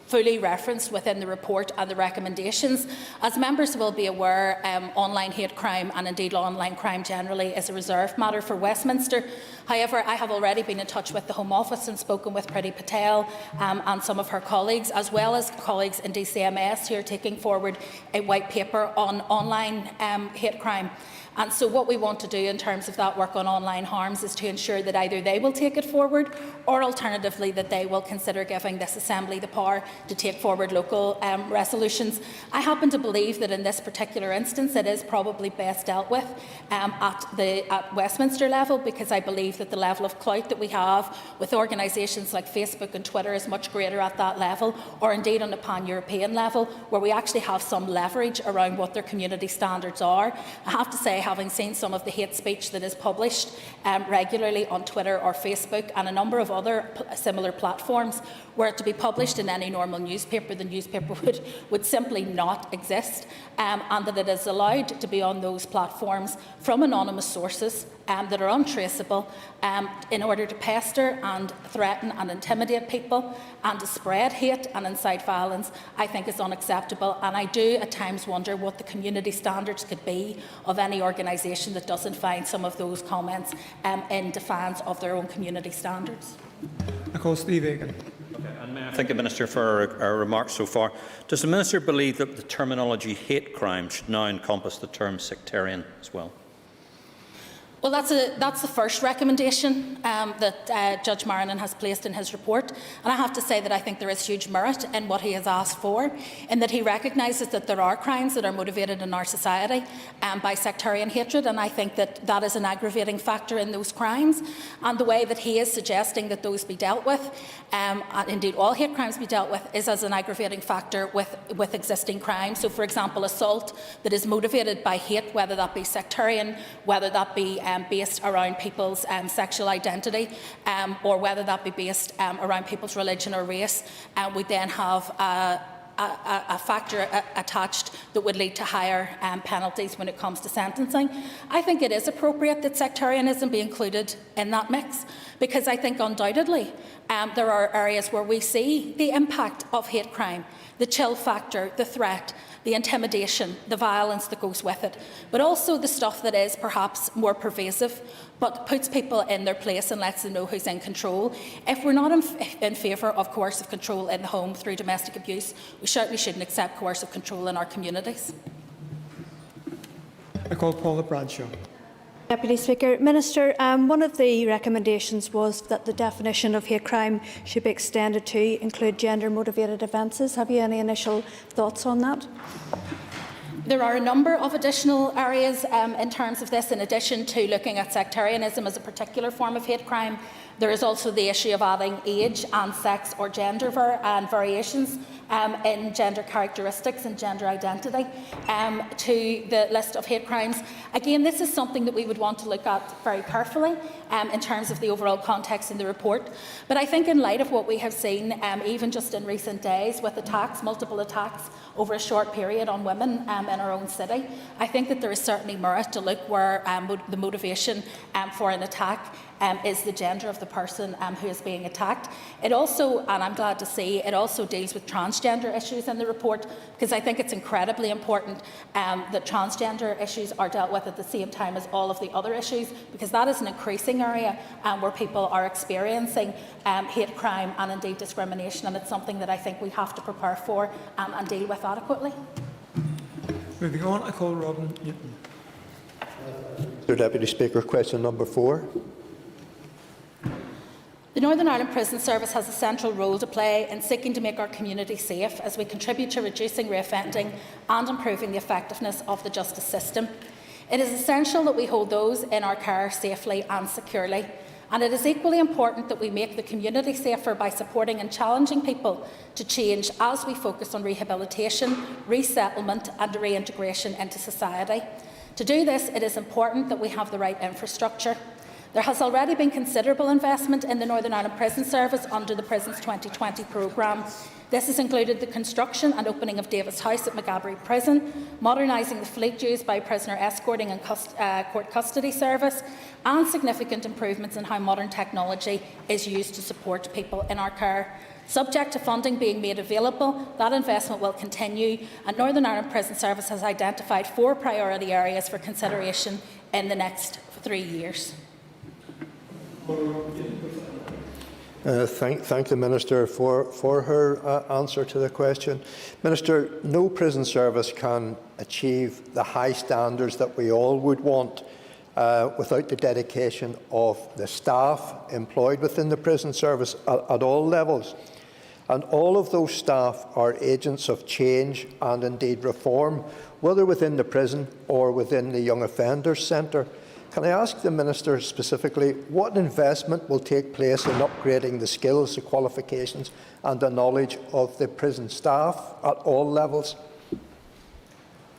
fully referenced within the report and the recommendations. As members will be aware, online hate crime and indeed online crime generally is a reserved matter for Westminster. However, I have already been in touch with the Home Office and spoken with Priti Patel and some of her colleagues, as well as colleagues in DCMS who are taking forward a white paper on online hate crime. And so what we want to do in terms of that work on online harms is to ensure that either they will take it forward or alternatively that they will consider giving this Assembly the power to take forward local resolutions. I happen to believe that in this particular instance it is probably best dealt with at Westminster level, because I believe that the level of clout that we have with organisations like Facebook and Twitter is much greater at that level, or indeed on a pan-European level where we actually have some leverage around what their community standards are. I have to say, having seen some of the hate speech that is published regularly on Twitter or Facebook and a number of other similar platforms, were it to be published in any normal newspaper, the newspaper would simply not exist, and that it is allowed to be on those platforms from anonymous sources that are untraceable in order to pester and threaten and intimidate people and to spread hate and incite violence, I think is unacceptable. And I do at times wonder what the community standards could be of any organisation that doesn't find some of those comments in defiance of their own community standards. I call Steve Aiken. I thank the Minister for our remarks so far. Does the Minister believe that the terminology hate crime should now encompass the term sectarian as well? Well, that's the first recommendation that Judge Marinin has placed in his report, and I have to say that I think there is huge merit in what he has asked for, in that he recognises that there are crimes that are motivated in our society by sectarian hatred, and I think that that is an aggravating factor in those crimes, and the way that he is suggesting that those be dealt with, and indeed all hate crimes be dealt with, is as an aggravating factor with existing crimes. So, for example, assault that is motivated by hate, whether that be sectarian, whether that be based around people's sexual identity, or whether that be based around people's religion or race, we then have a factor attached that would lead to higher penalties when it comes to sentencing. I think it is appropriate that sectarianism be included in that mix, because I think undoubtedly there are areas where we see the impact of hate crime, the chill factor, the threat, the intimidation, the violence that goes with it, but also the stuff that is perhaps more pervasive, but puts people in their place and lets them know who's in control. If we're not in favour of coercive control in the home through domestic abuse, we certainly shouldn't accept coercive control in our communities. I call Paula Bradshaw. Deputy Speaker, Minister, one of the recommendations was that the definition of hate crime should be extended to include gender-motivated offences. Have you any initial thoughts on that? There are a number of additional areas in terms of this, in addition to looking at sectarianism as a particular form of hate crime. There is also the issue of adding age and sex or gender and variations in gender characteristics and gender identity to the list of hate crimes. Again, this is something that we would want to look at very carefully in terms of the overall context in the report. But I think in light of what we have seen, even just in recent days, with attacks, multiple attacks over a short period on women in our own city, I think that there is certainly merit to look where the motivation for an attack is the gender of the person who is being attacked. It also, and I'm glad to see, it also deals with transgender issues in the report, because I think it's incredibly important that transgender issues are dealt with at the same time as all of the other issues, because that is an increasing area where people are experiencing hate crime and indeed discrimination, and it's something that I think we have to prepare for and deal with adequately. Moving on, I call Robin Newton. Mr. Deputy Speaker, question number 4. The Northern Ireland Prison Service has a central role to play in seeking to make our community safe as we contribute to reducing reoffending and improving the effectiveness of the justice system. It is essential that we hold those in our care safely and securely, and it is equally important that we make the community safer by supporting and challenging people to change as we focus on rehabilitation, resettlement and reintegration into society. To do this, it is important that we have the right infrastructure. There has already been considerable investment in the Northern Ireland Prison Service under the Prisons 2020 programme. This has included the construction and opening of Davis House at Maghaberry Prison, modernising the fleet used by prisoner escorting and court custody service, and significant improvements in how modern technology is used to support people in our care. Subject to funding being made available, that investment will continue, and Northern Ireland Prison Service has identified 4 priority areas for consideration in the next 3 years. Thank the Minister for her answer to the question. Minister, no prison service can achieve the high standards that we all would want without the dedication of the staff employed within the prison service at all levels. And all of those staff are agents of change and indeed reform, whether within the prison or within the Young Offenders Centre. Can I ask the Minister specifically what investment will take place in upgrading the skills, the qualifications and the knowledge of the prison staff at all levels?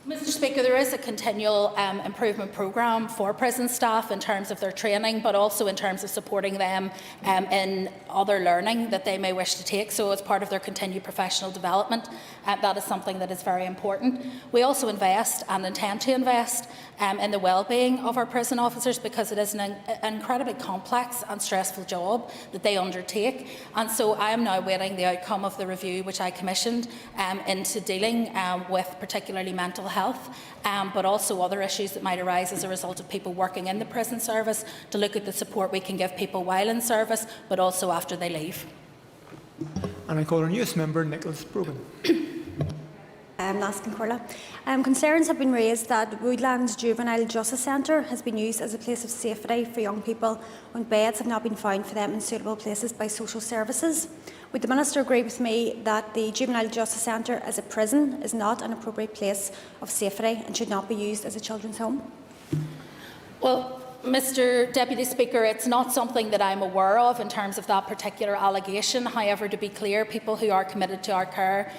Mr Speaker, there is a continual improvement programme for prison staff in terms of their training, but also in terms of supporting them in other learning that they may wish to take. So as part of their continued professional development, that is something that is very important. We also invest and intend to invest in the well-being of our prison officers, because it is an incredibly complex and stressful job that they undertake. And so I am now waiting the outcome of the review which I commissioned into dealing with particularly mental health, but also other issues that might arise as a result of people working in the prison service, to look at the support we can give people while in service, but also after they leave. And I call our newest member, Nicholas Brogan. Concerns have been raised that Woodlands Juvenile Justice Centre has been used as a place of safety for young people when beds have not been found for them in suitable places by social services. Would the Minister agree with me that the Juvenile Justice Centre as a prison is not an appropriate place of safety and should not be used as a children's home? Well, Mr Deputy Speaker, it's not something that I'm aware of in terms of that particular allegation. However, to be clear, people who are committed to our care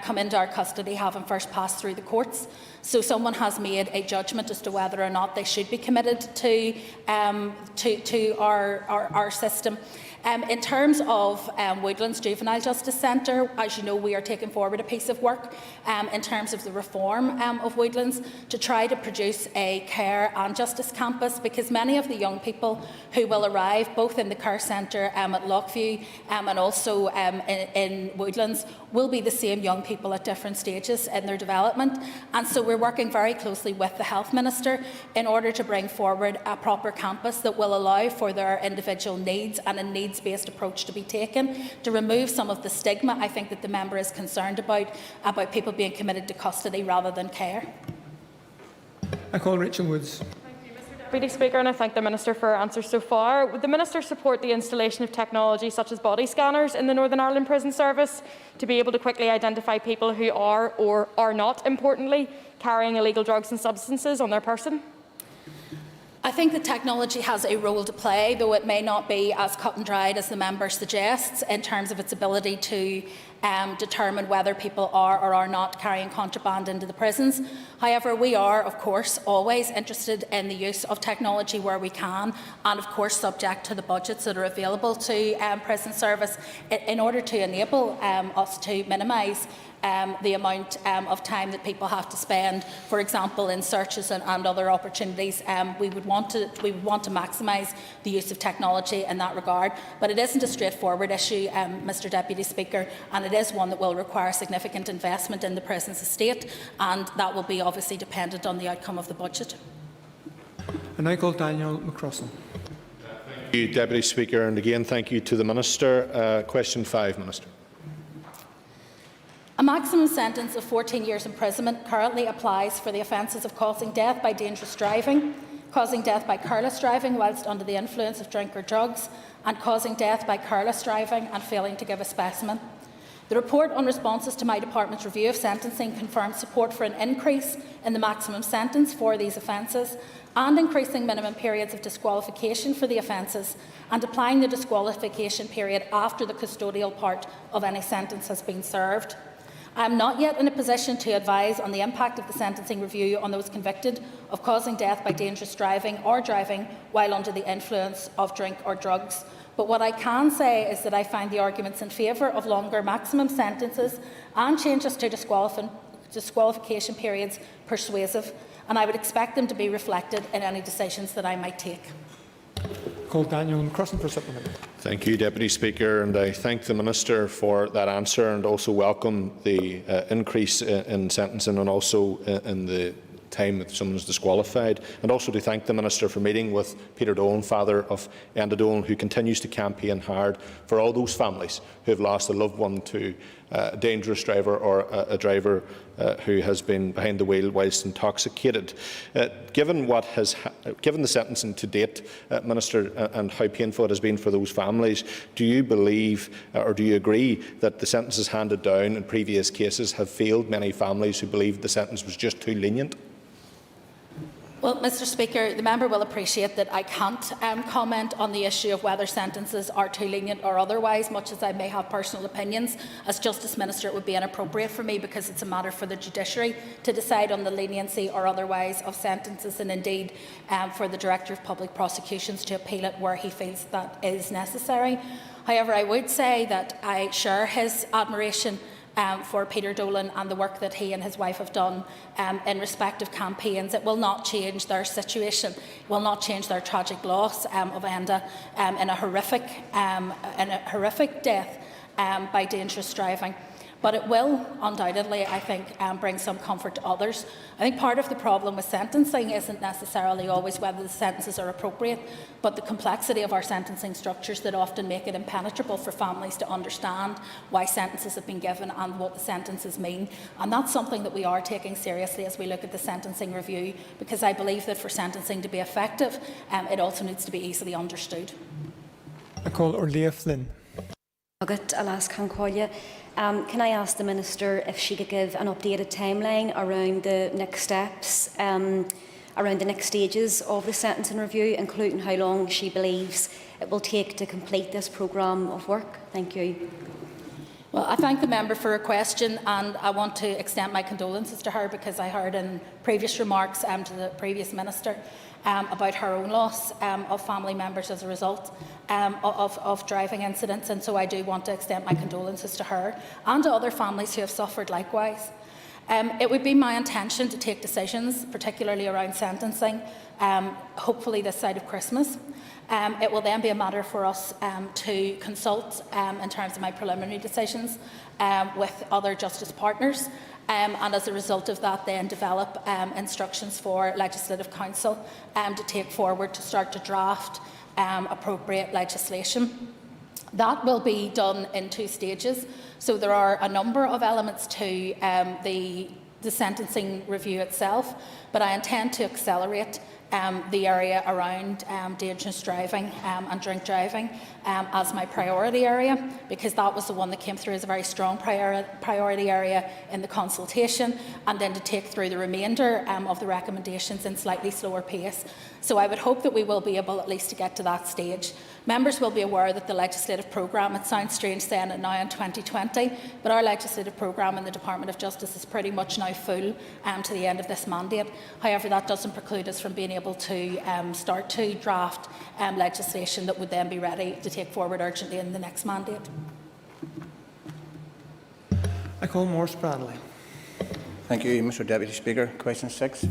come into our custody having first passed through the courts. So someone has made a judgment as to whether or not they should be committed to our system. In terms of Woodlands Juvenile Justice Centre, as you know, we are taking forward a piece of work in terms of the reform of Woodlands to try to produce a care and justice campus, because many of the young people who will arrive both in the care centre at Lockview and also in Woodlands will be the same young people at different stages in their development. And so we're working very closely with the Health Minister in order to bring forward a proper campus that will allow for their individual needs and a needs-based approach to be taken, to remove some of the stigma I think that the member is concerned about people being committed to custody rather than care. I call Rachel Woods. Deputy Speaker, and I thank the Minister for her answers so far. Would the Minister support the installation of technology such as body scanners in the Northern Ireland Prison Service to be able to quickly identify people who are or are not, importantly, carrying illegal drugs and substances on their person? I think that technology has a role to play, though it may not be as cut and dried as the member suggests in terms of its ability to determine whether people are or are not carrying contraband into the prisons. However, we are, of course, always interested in the use of technology where we can, and of course subject to the budgets that are available to prison service in order to enable us to minimise the amount of time that people have to spend, for example, in searches and other opportunities. We would want to maximise the use of technology in that regard, but it isn't a straightforward issue, Mr Deputy Speaker, and it is one that will require significant investment in the prison's estate, and that will be obviously dependent on the outcome of the budget. And I call Daniel McCrossell. Thank you, Deputy Speaker, and again thank you to the Minister. Question 5, Minister. A maximum sentence of 14 years imprisonment currently applies for the offences of causing death by dangerous driving, causing death by careless driving whilst under the influence of drink or drugs, and causing death by careless driving and failing to give a specimen. The report on responses to my department's review of sentencing confirms support for an increase in the maximum sentence for these offences and increasing minimum periods of disqualification for the offences and applying the disqualification period after the custodial part of any sentence has been served. I am not yet in a position to advise on the impact of the sentencing review on those convicted of causing death by dangerous driving or driving while under the influence of drink or drugs. But what I can say is that I find the arguments in favour of longer maximum sentences and changes to disqualification periods persuasive, and I would expect them to be reflected in any decisions that I might take. Call Daniel McCrossell for supplement. Thank you, Deputy Speaker, and I thank the Minister for that answer and also welcome the increase in sentencing and also in the time that someone is disqualified, and also to thank the Minister for meeting with Peter Dolan, father of Enda Dolan, who continues to campaign hard for all those families who have lost a loved one to a dangerous driver or a driver who has been behind the wheel whilst intoxicated. Given the sentencing to date, Minister, and how painful it has been for those families, do you believe or do you agree that the sentences handed down in previous cases have failed many families who believed the sentence was just too lenient? Well, Mr Speaker, the member will appreciate that I can't comment on the issue of whether sentences are too lenient or otherwise, much as I may have personal opinions. As Justice Minister, it would be inappropriate for me because it's a matter for the judiciary to decide on the leniency or otherwise of sentences, and indeed for the Director of Public Prosecutions to appeal it where he feels that is necessary. However, I would say that I share his admiration for Peter Dolan and the work that he and his wife have done in respective campaigns. It will not change their situation, it will not change their tragic loss of Enda in a horrific death by dangerous driving. But it will undoubtedly, I think, bring some comfort to others. I think part of the problem with sentencing isn't necessarily always whether the sentences are appropriate, but the complexity of our sentencing structures that often make it impenetrable for families to understand why sentences have been given and what the sentences mean. And that's something that we are taking seriously as we look at the sentencing review, because I believe that for sentencing to be effective, it also needs to be easily understood. I call Orlia Flynn. Can I ask the Minister if she could give an updated timeline around the next steps, around the next stages of the sentencing review, including how long she believes it will take to complete this programme of work? Thank you. Well, I thank the member for her question, and I want to extend my condolences to her, because I heard in previous remarks to the previous minister about her own loss of family members as a result of driving incidents, and so I do want to extend my condolences to her and to other families who have suffered likewise. It would be my intention to take decisions, particularly around sentencing, hopefully this side of Christmas. It will then be a matter for us to consult in terms of my preliminary decisions with other justice partners, and as a result of that then develop instructions for Legislative Council to take forward to start to draft appropriate legislation. That will be done in 2 stages. So there are a number of elements to the sentencing review itself, but I intend to accelerate the area around dangerous driving and drink driving as my priority area, because that was the one that came through as a very strong priority area in the consultation, and then to take through the remainder of the recommendations in slightly slower pace. So I would hope that we will be able at least to get to that stage. Members will be aware that the legislative programme, it sounds strange saying it now in 2020, but our legislative programme in the Department of Justice is pretty much now full to the end of this mandate. However, that doesn't preclude us from being able to start to draft legislation that would then be ready to take forward urgently in the next mandate. I call Morris Bradley. Thank you, Mr Deputy Speaker. Question 6.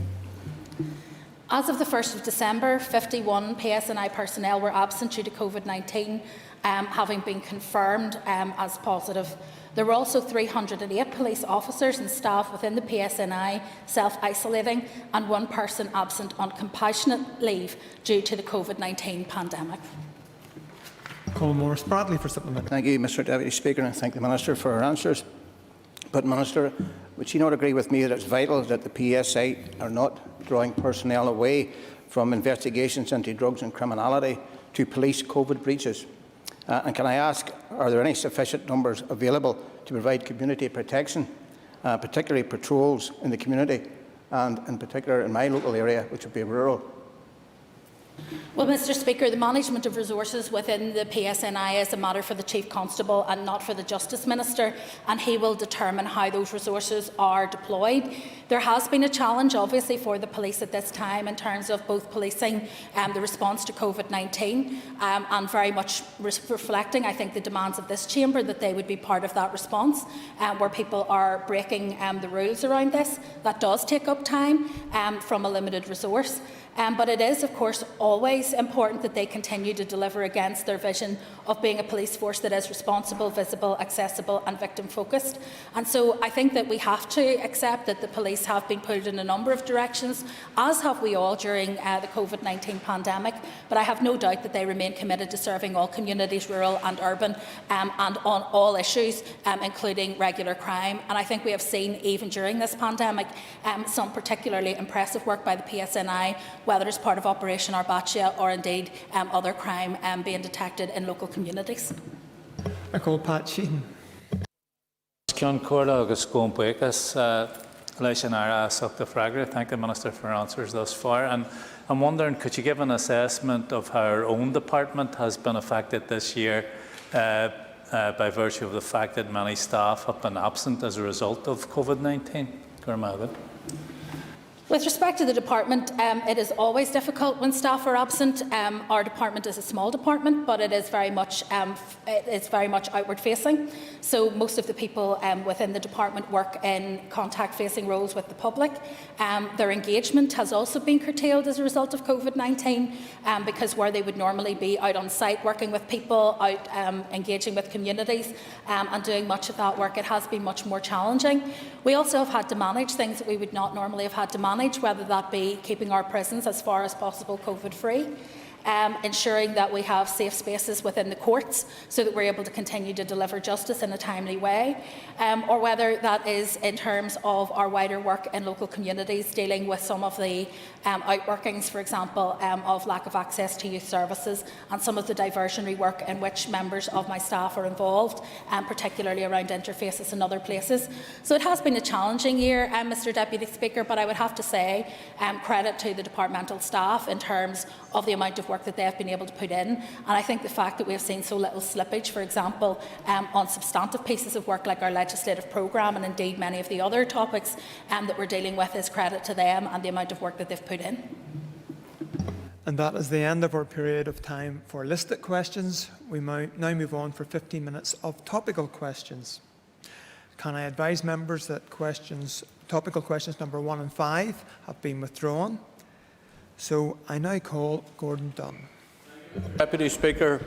As of the 1st of December, 51 PSNI personnel were absent due to COVID-19, having been confirmed as positive. There were also 308 police officers and staff within the PSNI self-isolating, and 1 person absent on compassionate leave due to the COVID-19 pandemic. Call Morris Bradley for supplement. Thank you, Mr Deputy Speaker, and I thank the Minister for her answers. But, Minister, would she not agree with me that it's vital that the PSI are not drawing personnel away from investigations into drugs and criminality to police COVID breaches? And can I ask, are there any sufficient numbers available to provide community protection, particularly patrols in the community, and in particular in my local area, which would be rural? Well, Mr Speaker, the management of resources within the PSNI is a matter for the Chief Constable and not for the Justice Minister, and he will determine how those resources are deployed. There has been a challenge, obviously, for the police at this time in terms of both policing the response to COVID-19 and very much reflecting, I think, the demands of this chamber that they would be part of that response, where people are breaking the rules around this. That does take up time from a limited resource. But it is, of course, always important that they continue to deliver against their vision of being a police force that is responsible, visible, accessible and victim-focused. And so I think that we have to accept that the police have been pulled in a number of directions, as have we all during the COVID-19 pandemic. But I have no doubt that they remain committed to serving all communities, rural and urban, and on all issues, including regular crime. And I think we have seen, even during this pandemic, some particularly impressive work by the PSNI, whether as part of Operation Arbacia or indeed other crime being detected in local communities. I call Pat Sheehan. Ceann Comhairle agus Gombuchas Leishanara Sukta Fragra. Thank the Minister for answers thus far. And I'm wondering, could you give an assessment of how our own department has been affected this year by virtue of the fact that many staff have been absent as a result of COVID-19? With respect to the department, it is always difficult when staff are absent. Our department is a small department, but it is very much outward-facing. So most of the people within the department work in contact-facing roles with the public. Their engagement has also been curtailed as a result of COVID-19, because where they would normally be out on site working with people, out engaging with communities and doing much of that work, it has been much more challenging. We also have had to manage things that we would not normally have had to manage, whether that be keeping our prisons as far as possible COVID-free, ensuring that we have safe spaces within the courts so that we're able to continue to deliver justice in a timely way, or whether that is in terms of our wider work in local communities, dealing with some of the outworkings, for example, of lack of access to youth services and some of the diversionary work in which members of my staff are involved, particularly around interfaces and other places. So it has been a challenging year, Mr Deputy Speaker, but I would have to say credit to the departmental staff in terms of the amount of work that they have been able to put in. And I think the fact that we have seen so little slippage, for example, on substantive pieces of work like our legislative programme and indeed many of the other topics that we're dealing with, is credit to them and the amount of work that they've put in. And that is the end of our period of time for listed questions. We now move on for 15 minutes of topical questions. Can I advise members that topical questions number 1 and 5 have been withdrawn? So I now call Gordon Dunn. Deputy Speaker,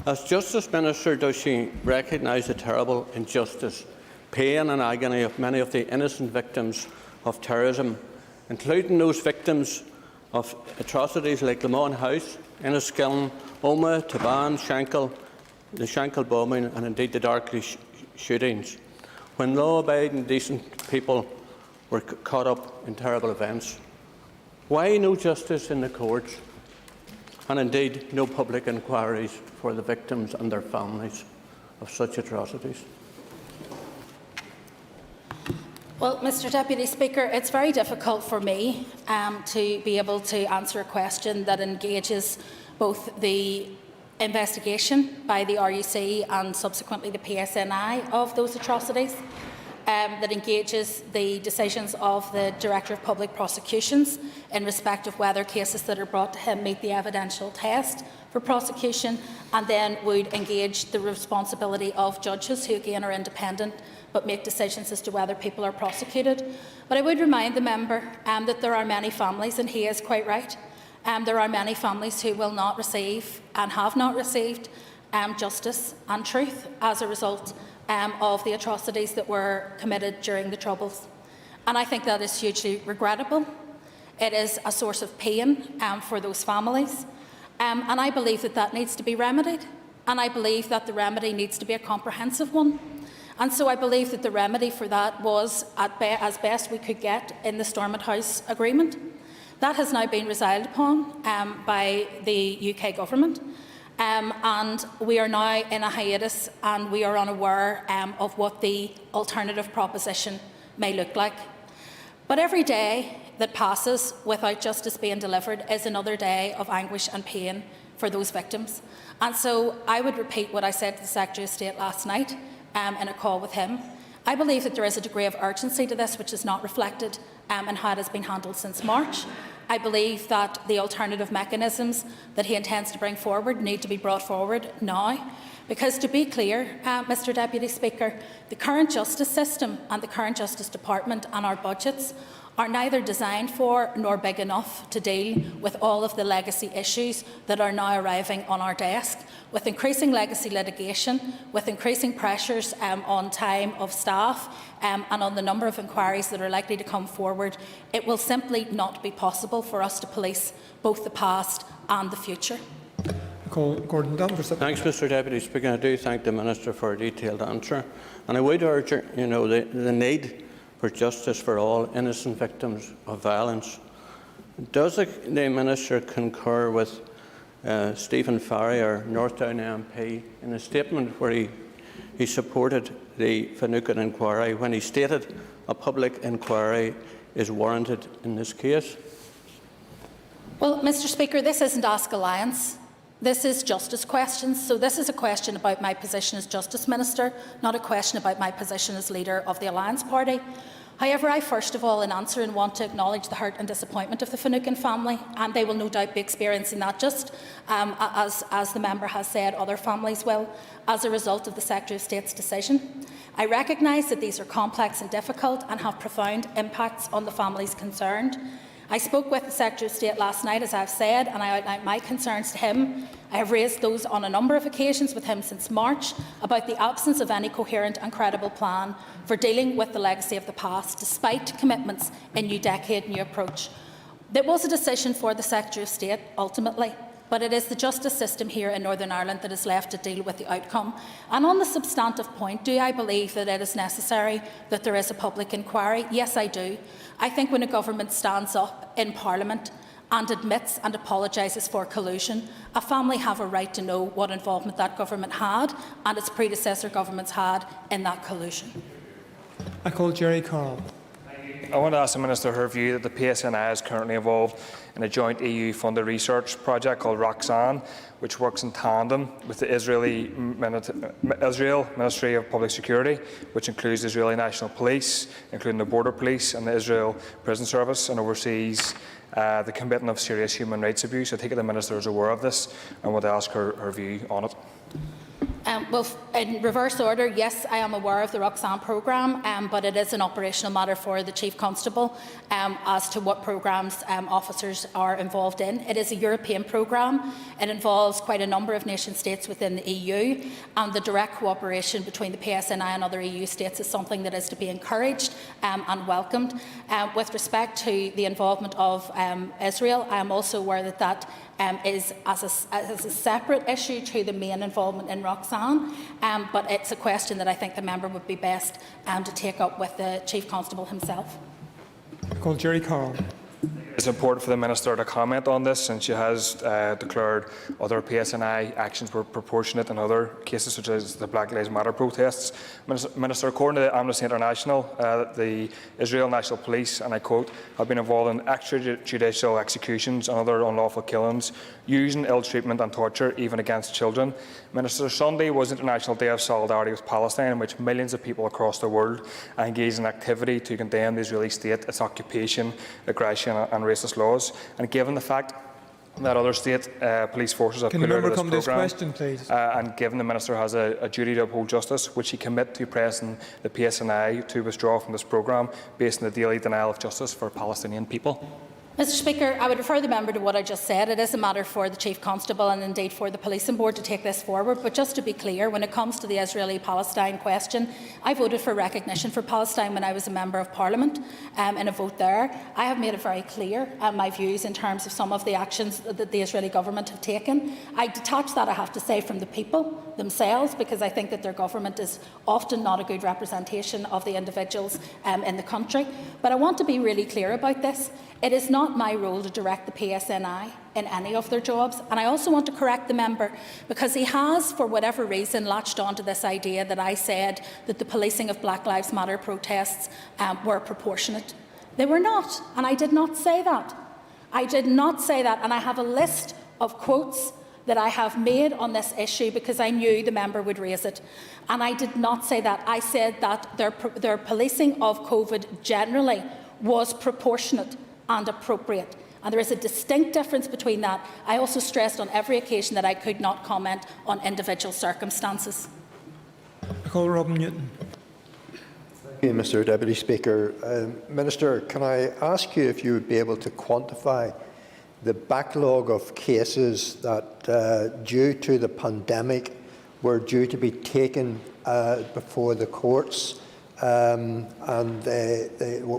as Justice Minister, does she recognise the terrible injustice, pain and agony of many of the innocent victims of terrorism, including those victims of atrocities like Lamont House, Enniskillen, Omagh, Taban, Shankill, the Shankill bombing and indeed the Darkley shootings, when law-abiding decent people were caught up in terrible events? Why no justice in the courts, and indeed no public inquiries for the victims and their families of such atrocities? Well, Mr Deputy Speaker, it's very difficult for me to be able to answer a question that engages both the investigation by the RUC and subsequently the PSNI of those atrocities, that engages the decisions of the Director of Public Prosecutions in respect of whether cases that are brought to him meet the evidential test for prosecution, and then would engage the responsibility of judges who again are independent but make decisions as to whether people are prosecuted. But I would remind the member that there are many families, and he is quite right, there are many families who will not receive and have not received justice and truth as a result of the atrocities that were committed during the Troubles. And I think that is hugely regrettable. It is a source of pain for those families. And I believe that that needs to be remedied. And I believe that the remedy needs to be a comprehensive one. And so I believe that the remedy for that was, as best we could get, in the Stormont House Agreement. That has now been resiled upon by the UK Government. And we are now in a hiatus, and we are unaware of what the alternative proposition may look like. But every day that passes without justice being delivered is another day of anguish and pain for those victims. And so I would repeat what I said to the Secretary of State last night in a call with him. I believe that there is a degree of urgency to this which is not reflected in how it has been handled since March. I believe that the alternative mechanisms that he intends to bring forward need to be brought forward now. Because to be clear, Mr Deputy Speaker, the current justice system and the current Justice Department and our budgets are neither designed for nor big enough to deal with all of the legacy issues that are now arriving on our desk. With increasing legacy litigation, with increasing pressures on time of staff and on the number of inquiries that are likely to come forward, it will simply not be possible for us to police both the past and the future. Gordon Dunn. Thanks, Mr Deputy Speaker. I do thank the Minister for a detailed answer. And I would urge the need for justice for all innocent victims of violence. Does the Minister concur with Stephen Farrier, Northdown MP, in a statement where he supported the Finucane inquiry when he stated a public inquiry is warranted in this case? Well, Mr Speaker, this isn't Ask Alliance. This is justice questions. So this is a question about my position as Justice Minister, not a question about my position as leader of the Alliance Party. However, I first of all, in answering, want to acknowledge the hurt and disappointment of the Finucane family, and they will no doubt be experiencing that just as the member has said, other families will, as a result of the Secretary of State's decision. I recognise that these are complex and difficult and have profound impacts on the families concerned. I spoke with the Secretary of State last night, as I've said, and I outlined my concerns to him. I have raised those on a number of occasions with him since March about the absence of any coherent and credible plan for dealing with the legacy of the past, despite commitments in New Decade, New Approach. It was a decision for the Secretary of State, ultimately, but it is the justice system here in Northern Ireland that is left to deal with the outcome. And on the substantive point, do I believe that it is necessary that there is a public inquiry? Yes, I do. I think when a government stands up in Parliament and admits and apologises for collusion, a family have a right to know what involvement that government had and its predecessor governments had in that collusion. I call Gerry Carroll. I want to ask the Minister her view that the PSNI is currently involved in a joint EU-funded research project called Roxanne, which works in tandem with the Israel Ministry of Public Security, which includes the Israeli National Police, including the Border Police and the Israel Prison Service, and oversees the committing of serious human rights abuse. I take it the Minister is aware of this and would ask her view on it. Well, in reverse order, yes, I am aware of the Roxanne programme, but it is an operational matter for the Chief Constable as to what programmes officers are involved in. It is a European programme. It involves quite a number of nation states within the EU, and the direct cooperation between the PSNI and other EU states is something that is to be encouraged and welcomed. With respect to the involvement of Israel, I am also aware that that is as a separate issue to the main involvement in Roxanne, but it's a question that I think the member would be best to take up with the Chief Constable himself. I call Gerry Carroll. It's important for the Minister to comment on this, since she has declared other PSNI actions were proportionate in other cases, such as the Black Lives Matter protests. Minister, according to Amnesty International, the Israel National Police, and I quote, have been involved in extrajudicial executions and other unlawful killings, using ill treatment and torture, even against children. Minister, Sunday was International Day of Solidarity with Palestine, in which millions of people across the world engaged in activity to condemn the Israeli state, its occupation, aggression and racist laws. And given the fact that other state police forces have put out of this programme, and given the Minister has a duty to uphold justice, would she commit to pressing the PSNI to withdraw from this programme based on the daily denial of justice for Palestinian people? Mr Speaker, I would refer the member to what I just said. It is a matter for the Chief Constable and indeed for the Policing Board to take this forward. But just to be clear, when it comes to the Israeli-Palestine question, I voted for recognition for Palestine when I was a Member of Parliament in a vote there. I have made it very clear my views in terms of some of the actions that the Israeli government have taken. I detach that, I have to say, from the people themselves, because I think that their government is often not a good representation of the individuals in the country. But I want to be really clear about this. It is not my role to direct the PSNI in any of their jobs. And I also want to correct the member, because he has, for whatever reason, latched onto this idea that I said that the policing of Black Lives Matter protests were proportionate. They were not, and I did not say that. I did not say that, and I have a list of quotes that I have made on this issue because I knew the member would raise it. And I did not say that. I said that their policing of COVID generally was proportionate and appropriate. And there is a distinct difference between that. I also stressed on every occasion that I could not comment on individual circumstances. I call Robin Newton. Thank you, Mr Deputy Speaker. Minister, can I ask you if you would be able to quantify the backlog of cases that, due to the pandemic, were due to be taken before the courts, and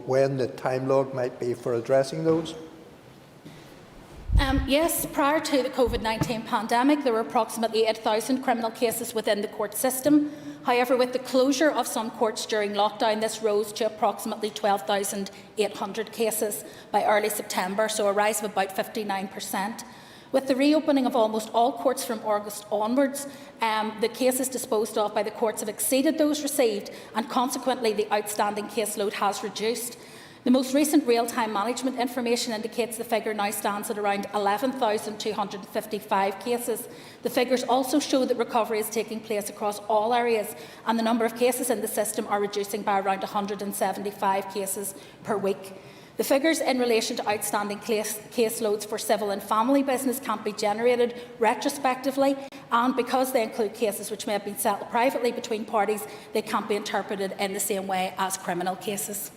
when the time log might be for addressing those? Yes, prior to the COVID-19 pandemic, there were approximately 8,000 criminal cases within the court system. However, with the closure of some courts during lockdown, this rose to approximately 12,800 cases by early September, so a rise of about 59%. With the reopening of almost all courts from August onwards, the cases disposed of by the courts have exceeded those received, and consequently the outstanding caseload has reduced. The most recent real-time management information indicates the figure now stands at around 11,255 cases. The figures also show that recovery is taking place across all areas, and the number of cases in the system are reducing by around 175 cases per week. The figures in relation to outstanding caseloads for civil and family business can't be generated retrospectively, and because they include cases which may have been settled privately between parties, they can't be interpreted in the same way as criminal cases.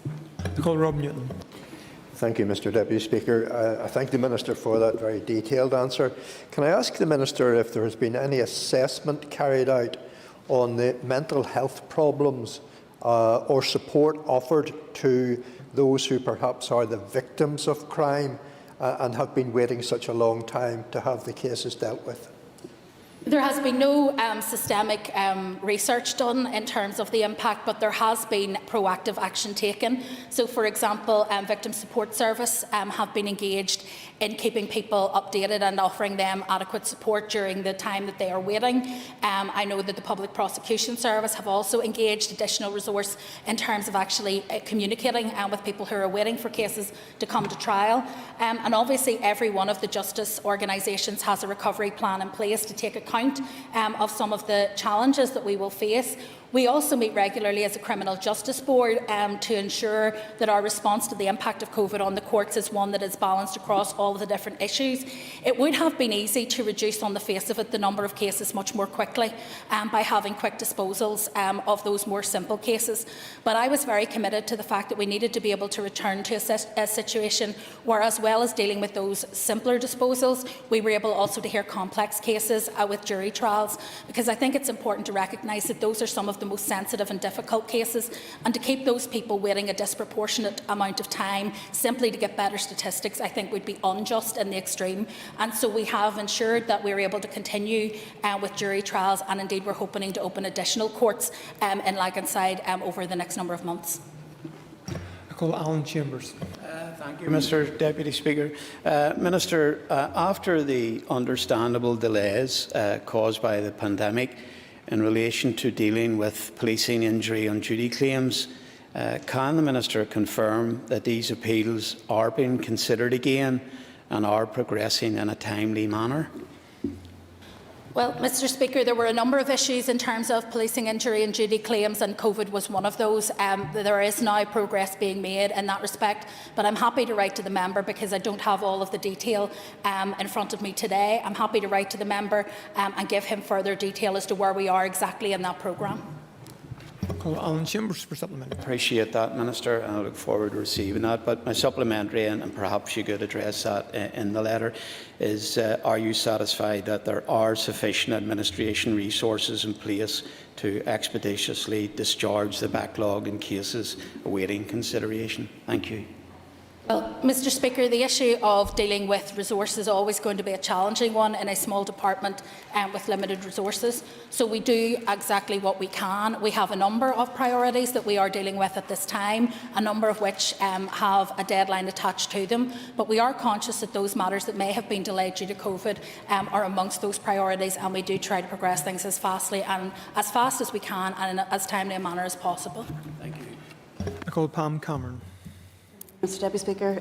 Rob Newton. Thank you, Mr Deputy Speaker. I thank the Minister for that very detailed answer. Can I ask the Minister if there has been any assessment carried out on the mental health problems or support offered to those who perhaps are the victims of crime and have been waiting such a long time to have the cases dealt with? There has been no systemic research done in terms of the impact, but there has been proactive action taken. So, for example, Victim Support Service have been engaged in keeping people updated and offering them adequate support during the time that they are waiting. I know that the Public Prosecution Service have also engaged additional resource in terms of actually communicating with people who are waiting for cases to come to trial. And obviously every one of the justice organisations has a recovery plan in place to take account of some of the challenges that we will face. We also meet regularly as a Criminal Justice Board to ensure that our response to the impact of COVID on the courts is one that is balanced across all of the different issues. It would have been easy to reduce on the face of it the number of cases much more quickly by having quick disposals of those more simple cases. But I was very committed to the fact that we needed to be able to return to a situation where, as well as dealing with those simpler disposals, we were able also to hear complex cases with jury trials, because I think it's important to recognise that those are some of the most sensitive and difficult cases, and to keep those people waiting a disproportionate amount of time simply to get better statistics, I think would be unjust in the extreme. And so we have ensured that we're able to continue with jury trials, and indeed we're hoping to open additional courts in Lagannside over the next number of months. I call Alan Chambers. Thank you, Mr Deputy Speaker. Minister, after the understandable delays caused by the pandemic in relation to dealing with policing injury on duty claims, can the Minister confirm that these appeals are being considered again and are progressing in a timely manner? Well, Mr Speaker, there were a number of issues in terms of policing injury and duty claims, and COVID was one of those. There is now progress being made in that respect, but I'm happy to write to the member, because I don't have all of the detail in front of me today. I'm happy to write to the member and give him further detail as to where we are exactly in that programme. Alan Chambers for supplementary. Appreciate that, Minister, and I look forward to receiving that. But my supplementary, and perhaps you could address that in the letter, is are you satisfied that there are sufficient administration resources in place to expeditiously discharge the backlog in cases awaiting consideration? Thank you. Well, Mr Speaker, the issue of dealing with resources is always going to be a challenging one in a small department with limited resources. So we do exactly what we can. We have a number of priorities that we are dealing with at this time, a number of which have a deadline attached to them. But we are conscious that those matters that may have been delayed due to COVID are amongst those priorities, and we do try to progress things as fast as we can and in as timely a manner as possible. Thank you. I call Pam Cameron. Mr Deputy Speaker,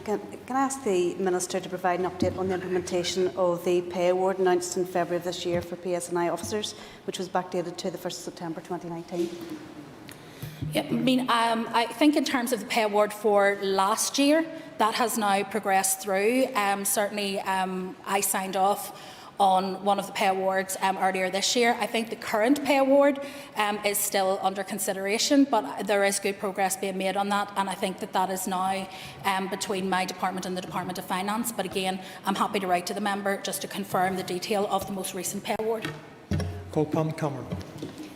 can I ask the Minister to provide an update on the implementation of the pay award announced in February of this year for PSNI officers, which was backdated to the 1st of September 2019? Yeah, I think in terms of the pay award for last year, that has now progressed through. Certainly, I signed off on one of the pay awards earlier this year. I think the current pay award is still under consideration, but there is good progress being made on that, and I think that that is now between my department and the Department of Finance. But again, I'm happy to write to the member just to confirm the detail of the most recent pay award. Call Pam Cameron.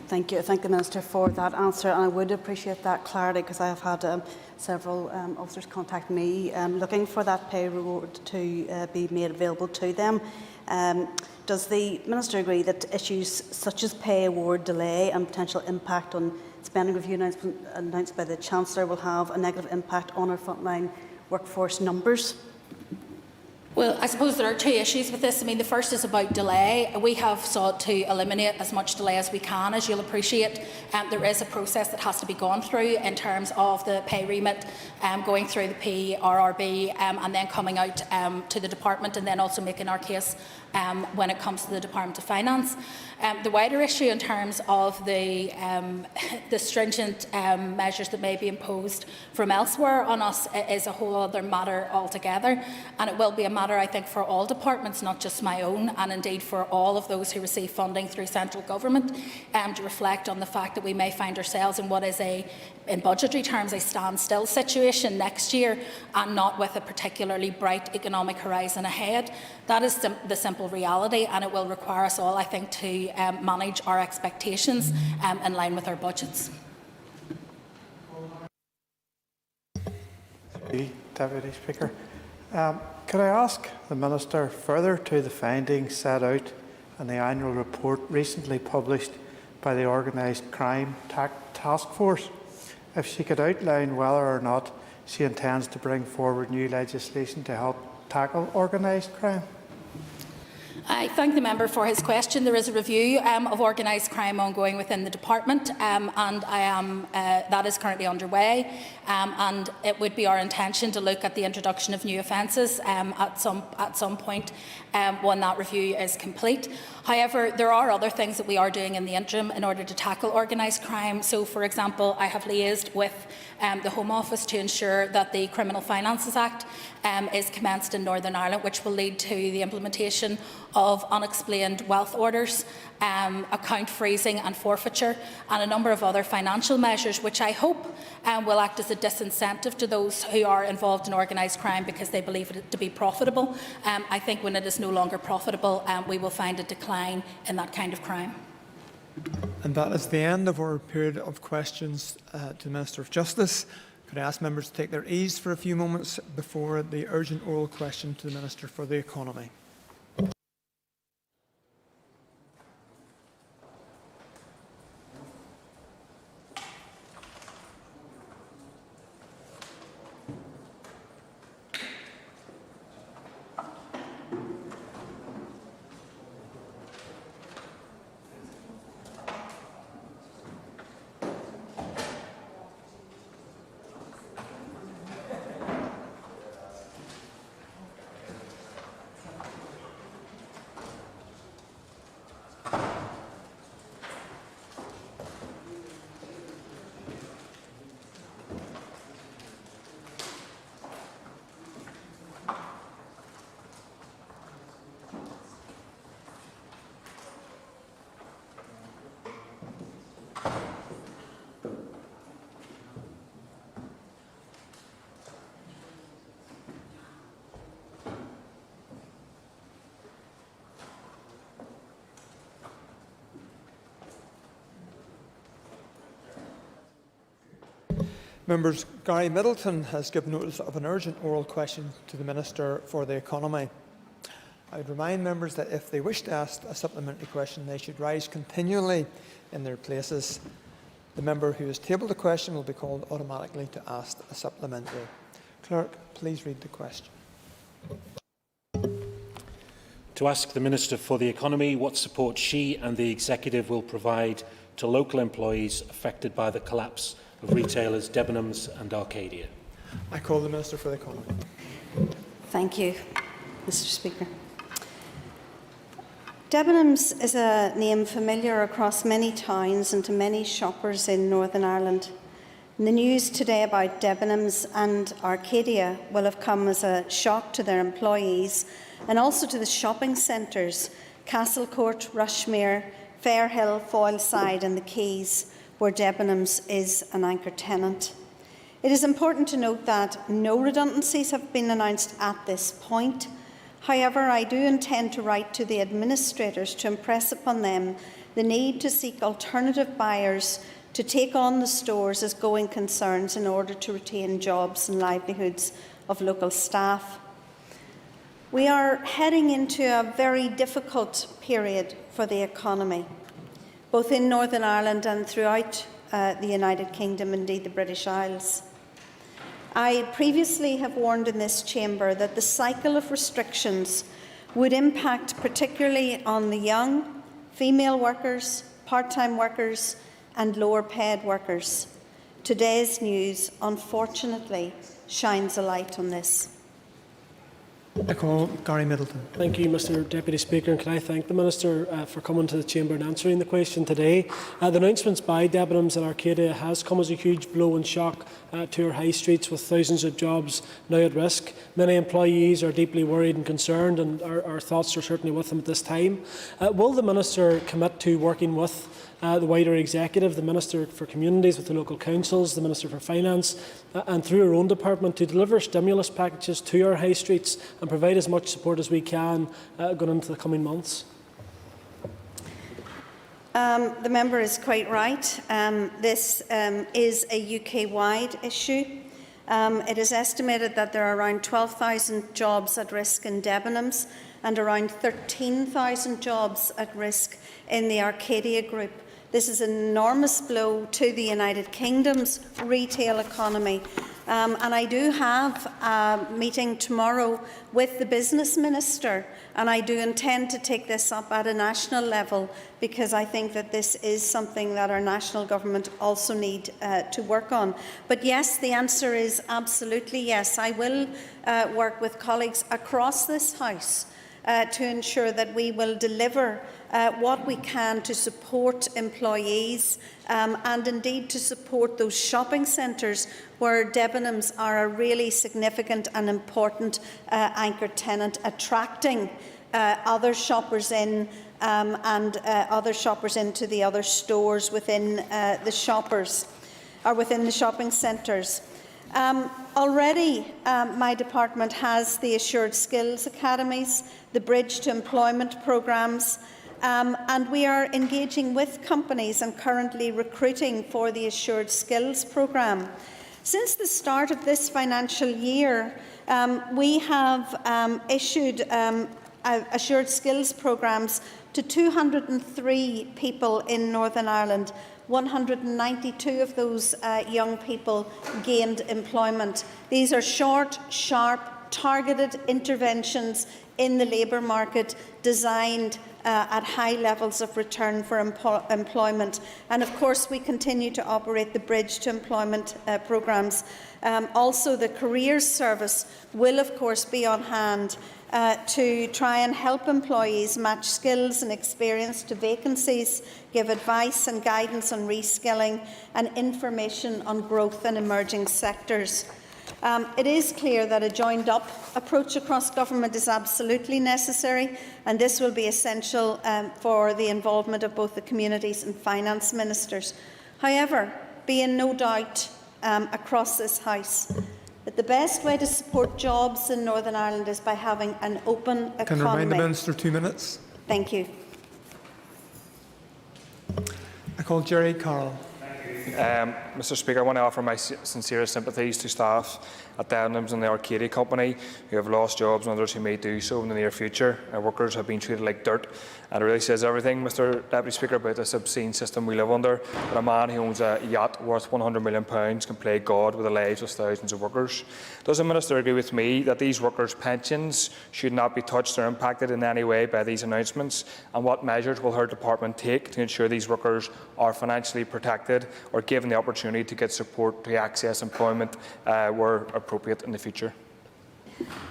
Thank you. I thank the Minister for that answer, and I would appreciate that clarity, because I have had several officers contact me looking for that pay award to be made available to them. Does the Minister agree that issues such as pay award delay and potential impact on spending review announced by the Chancellor will have a negative impact on our frontline workforce numbers? Well, I suppose there are two issues with this. I mean, the first is about delay. We have sought to eliminate as much delay as we can. As you'll appreciate, there is a process that has to be gone through in terms of the pay remit, going through the PRRB and then coming out to the department, and then also making our case when it comes to the Department of Finance. The wider issue in terms of the stringent measures that may be imposed from elsewhere on us is a whole other matter altogether, and it will be a matter, I think, for all departments, not just my own, and indeed for all of those who receive funding through central government, to reflect on the fact that we may find ourselves in what is in budgetary terms, a standstill situation next year, and not with a particularly bright economic horizon ahead. That is the simple reality, and it will require us all, I think, to manage our expectations in line with our budgets. Deputy Speaker. Could I ask the Minister, further to the findings set out in the annual report recently published by the Organised Crime Task Force, if she could outline whether or not she intends to bring forward new legislation to help tackle organised crime? I thank the member for his question. There is a review of organised crime ongoing within the department, and that is currently underway. And it would be our intention to look at the introduction of new offences at some point when that review is complete. However, there are other things that we are doing in the interim in order to tackle organised crime. So, for example, I have liaised with the Home Office to ensure that the Criminal Finances Act is commenced in Northern Ireland, which will lead to the implementation of unexplained wealth orders, account freezing and forfeiture, and a number of other financial measures, which I hope will act as a disincentive to those who are involved in organised crime because they believe it to be profitable. I think when it is no longer profitable, we will find a decline in that kind of crime. And that is the end of our period of questions to the Minister of Justice. Could I ask members to take their ease for a few moments before the urgent oral question to the Minister for the Economy? Members, Gary Middleton has given notice of an urgent oral question to the Minister for the Economy. I would remind members that if they wish to ask a supplementary question, they should rise continually in their places. The member who has tabled the question will be called automatically to ask a supplementary. Clerk, please read the question. To ask the Minister for the Economy what support she and the Executive will provide to local employees affected by the collapse of retailers Debenhams and Arcadia. I call the Minister for the Economy. Thank you, Mr. Speaker. Debenhams is a name familiar across many towns and to many shoppers in Northern Ireland. And the news today about Debenhams and Arcadia will have come as a shock to their employees and also to the shopping centres, Castlecourt, Rushmere, Fairhill, Foyleside and the Quays, where Debenhams is an anchor tenant. It is important to note that no redundancies have been announced at this point. However, I do intend to write to the administrators to impress upon them the need to seek alternative buyers to take on the stores as going concerns in order to retain jobs and livelihoods of local staff. We are heading into a very difficult period for the economy, both in Northern Ireland and throughout the United Kingdom, indeed the British Isles. I previously have warned in this chamber that the cycle of restrictions would impact particularly on the young, female workers, part-time workers and lower paid workers. Today's news, unfortunately, shines a light on this. I call Gary Middleton. Thank you, Mr Deputy Speaker, and can I thank the Minister for coming to the Chamber and answering the question today. The announcements by Debenhams and Arcadia has come as a huge blow and shock to our high streets, with thousands of jobs now at risk. Many employees are deeply worried and concerned, and our thoughts are certainly with them at this time. Will the Minister commit to working with the wider executive, the Minister for Communities, with the local councils, the Minister for Finance and through our own department to deliver stimulus packages to our high streets and provide as much support as we can going into the coming months? The member is quite right. This is a UK-wide issue. It is estimated that there are around 12,000 jobs at risk in Debenhams and around 13,000 jobs at risk in the Arcadia Group. This is an enormous blow to the United Kingdom's retail economy. And I do have a meeting tomorrow with the Business Minister, and I do intend to take this up at a national level, because I think that this is something that our national government also need to work on. But yes, the answer is absolutely yes. I will work with colleagues across this House to ensure that we will deliver what we can to support employees and indeed to support those shopping centres where Debenhams are a really significant and important anchor tenant, attracting other shoppers in and other shoppers into the other stores within the shoppers or within the shopping centres. Already, my department has the Assured Skills Academies, the Bridge to Employment programmes, and we are engaging with companies and currently recruiting for the Assured Skills programme. Since the start of this financial year, we have issued Assured Skills programmes to 203 people in Northern Ireland. 192 of those young people gained employment. These are short, sharp, targeted interventions in the labour market designed at high levels of return for employment. And of course, we continue to operate the Bridge to Employment programmes. Also, the Careers Service will of course be on hand to try and help employees match skills and experience to vacancies, give advice and guidance on reskilling and information on growth in emerging sectors. It is clear that a joined-up approach across government is absolutely necessary, and this will be essential for the involvement of both the Communities and Finance Ministers. However, be in no doubt across this House that the best way to support jobs in Northern Ireland is by having an open economy. Can I remind the Minister 2 minutes? Thank you. I call Gerry Carroll. Mr Speaker, I want to offer my sincerest sympathies to staff at Debenhams and the Arcadia Company who have lost jobs and others who may do so in the near future. Our workers have been treated like dirt, and it really says everything, Mr Deputy Speaker, about this obscene system we live under, that a man who owns a yacht worth £100 million can play God with the lives of thousands of workers. Does the Minister agree with me that these workers' pensions should not be touched or impacted in any way by these announcements, and what measures will her department take to ensure these workers are financially protected or given the opportunity to get support to access employment where appropriate in the future?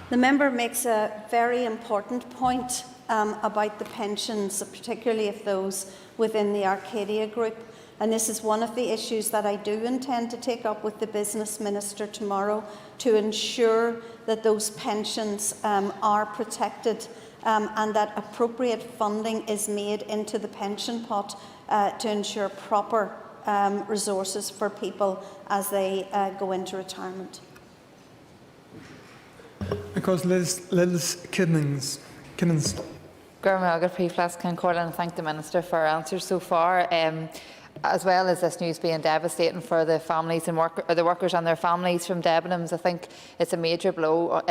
The member makes a very important point about the pensions, particularly of those within the Arcadia Group. And this is one of the issues that I do intend to take up with the Business Minister tomorrow, to ensure that those pensions are protected and that appropriate funding is made into the pension pot to ensure proper resources for people as they go into retirement. Because Liz Kinnins. And thank the Minister for her answers so far. As well as this news being devastating for the families and the workers and their families from Debenhams, I think it's a major blow